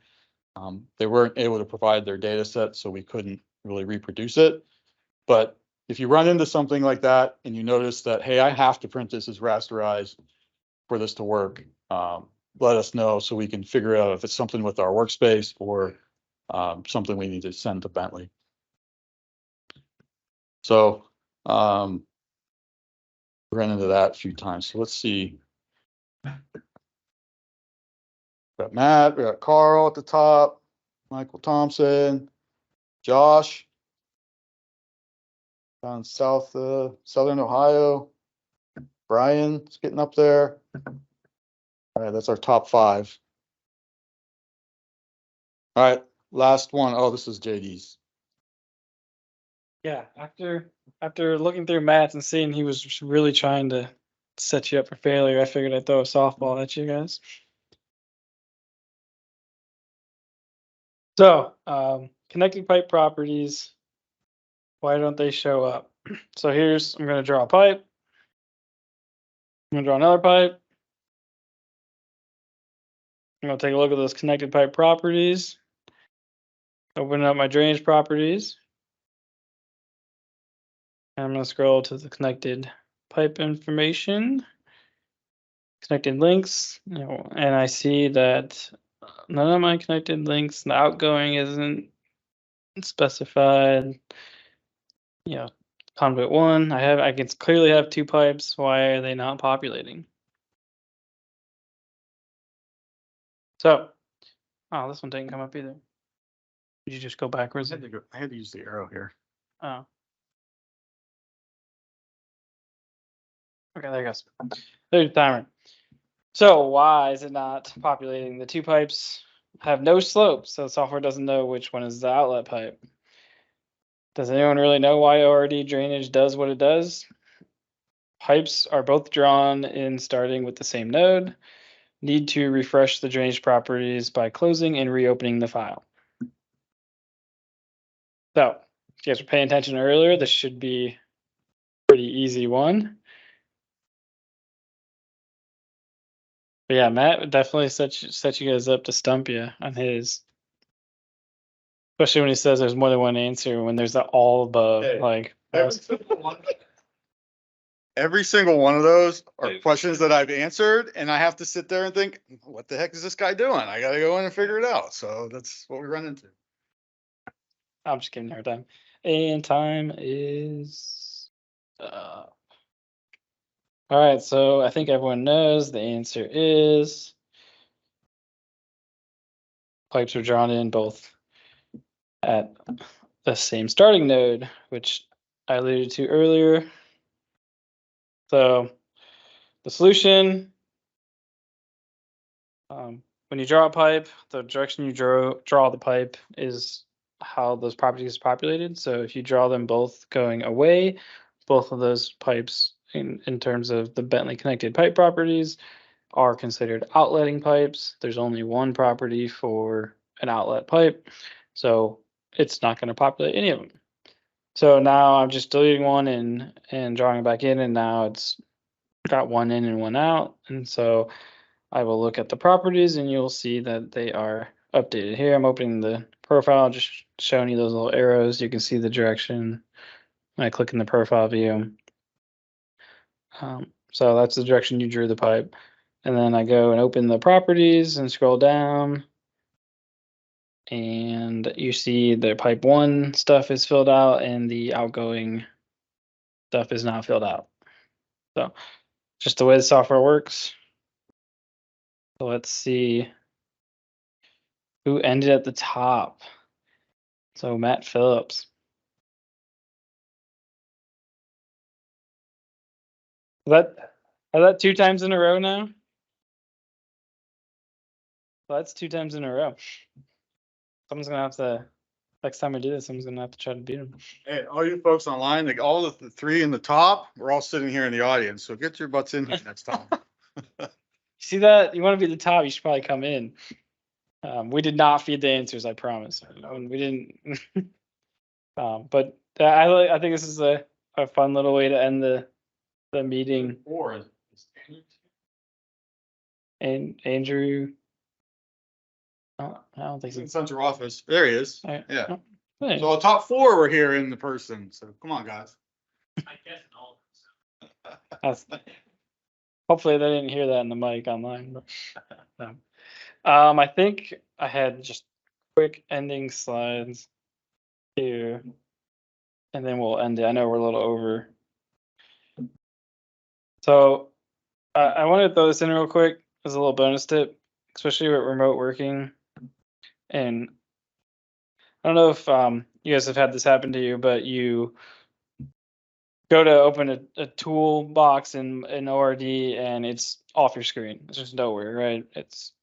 They weren't able to provide their data set, so we couldn't really reproduce it. But if you run into something like that and you notice that, hey, I have to print this as rasterized for this to work, let us know so we can figure out if it's something with our workspace or something we need to send to Bentley. So ran into that a few times. So let's see. We got Matt, we got Carl at the top, Michael Thompson, Josh down southern Ohio. Brian's getting up there. All right, that's our top 5. All right, last one. Oh, this is JD's. Yeah, after looking through Matt's and seeing he was just really trying to set you up for failure, I figured I'd throw a softball at you guys. So, connecting pipe properties, why don't they show up? So I'm going to draw a pipe. I'm going to draw another pipe. I'm going to take a look at those connected pipe properties. Open up my drainage properties. And I'm going to scroll to the connected pipe information, connected links, and I see that none of my connected links, the outgoing isn't specified. Conduit 1, I can clearly have 2 pipes. Why are they not populating? So, oh, this one didn't come up either. Did you just go backwards? I had to use the arrow here. Oh. Okay, there it goes. There's the timer. So why is it not populating? The 2 pipes have no slope, so the software doesn't know which one is the outlet pipe. Does anyone really know why ORD drainage does what it does? Pipes are both drawn in starting with the same node. Need to refresh the drainage properties by closing and reopening the file. So, if you guys were paying attention earlier, this should be a pretty easy one. But yeah, Matt would definitely set you guys up to stump you on his. Especially when he says there's more than one answer, when there's the all above, Hey, like. Every single one of those are questions that I've answered, and I have to sit there and think, what the heck is this guy doing? I got to go in and figure it out. So that's what we run into. I'm just giving you a hard time. And time is all right, so I think everyone knows the answer is pipes are drawn in both at the same starting node, which I alluded to earlier. So the solution, when you draw a pipe, the direction you draw the pipe is how those properties are populated. So if you draw them both going away, both of those pipes in terms of the Bentley connected pipe properties are considered outletting pipes. There's only one property for an outlet pipe, so it's not going to populate any of them. So now I'm just deleting one and drawing it back in, and now it's got one in and one out. And so I will look at the properties and you'll see that they are updated. Here I'm opening the profile, just showing you those little arrows. You can see the direction when I click in the profile view. So that's the direction you drew the pipe. And then I go and open the properties and scroll down. and you see the pipe 1 stuff is filled out and the outgoing stuff is not filled out. So just the way the software works. So let's see who ended at the top. So Matt Phillips. Is that 2 times in a row now? Well, that's 2 times in a row. Someone's gonna have to, next time I do this, someone's gonna have to try to beat him. Hey, all you folks online, like all of the 3 in the top, we're all sitting here in the audience, so get your butts in here next time. You see that? You want to be the top, you should probably come in. We did not feed the answers, I promise. We didn't. But I think this is a fun little way to end the meeting. And Andrew. I don't think so. In central office. There he is. All right. Yeah. Oh, hey. So the top 4 were here in the person. So come on, guys. I guess all. Hopefully they didn't hear that in the mic online. But, no. I think I had just quick ending slides here, and then we'll end it. I know we're a little over. So I wanted to throw this in real quick as a little bonus tip, especially with remote working. And I don't know if you guys have had this happen to you, but you go to open a toolbox in ORD and it's off your screen. It's just nowhere, right? It's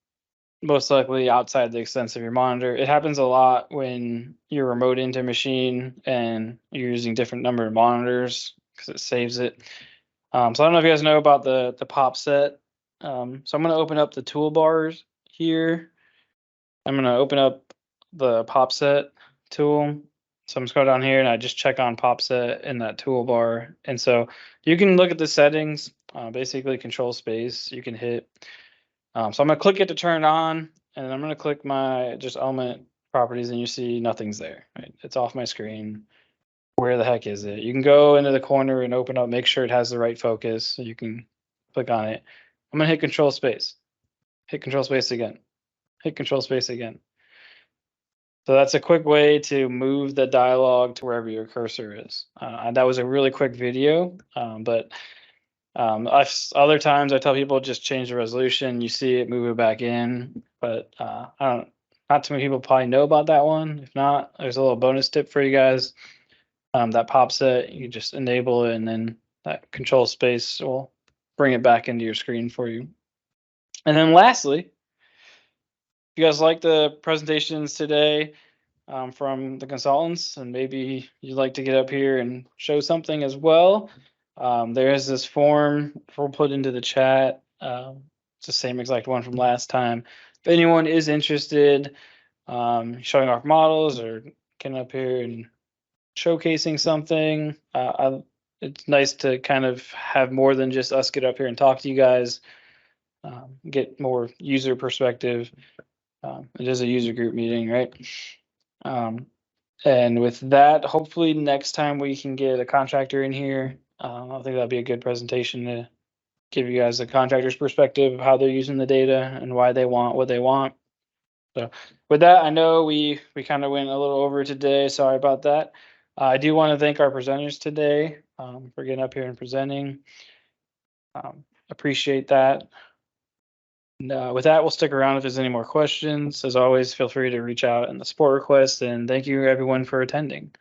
most likely outside the extents of your monitor. It happens a lot when you're remote into a machine and you're using different number of monitors because it saves it. So I don't know if you guys know about the pop set. So I'm going to open up the toolbars here. I'm going to open up the pop set tool. So I'm just going down here and I just check on pop set in that toolbar. And so you can look at the settings, basically control space. You can hit. So I'm going to click it to turn it on, and I'm going to click my just element properties, and you see nothing's there. Right? It's off my screen. Where the heck is it? You can go into the corner and open up, make sure it has the right focus. So you can click on it. I'm going to hit control space. Hit control space again. Hit control space again. So that's a quick way to move the dialogue to wherever your cursor is. And that was a really quick video, but other times I tell people just change the resolution. You see it, move it back in. But I don't. Not too many people probably know about that one. If not, there's a little bonus tip for you guys. That pop set, you just enable it, and then that control space will bring it back into your screen for you. And then lastly, if you guys like the presentations today from the consultants, and maybe you'd like to get up here and show something as well, there is this form we'll put into the chat. It's the same exact one from last time. If anyone is interested, showing off models or getting up here and showcasing something, it's nice to kind of have more than just us get up here and talk to you guys, get more user perspective. It is a user group meeting, right? And with that, hopefully next time we can get a contractor in here. I think that'd be a good presentation to give you guys a contractor's perspective of how they're using the data and why they want what they want. So with that, I know we kind of went a little over today. Sorry about that. I do want to thank our presenters today for getting up here and presenting. Appreciate that. And with that, we'll stick around if there's any more questions. As always, feel free to reach out in the support request. And thank you everyone for attending.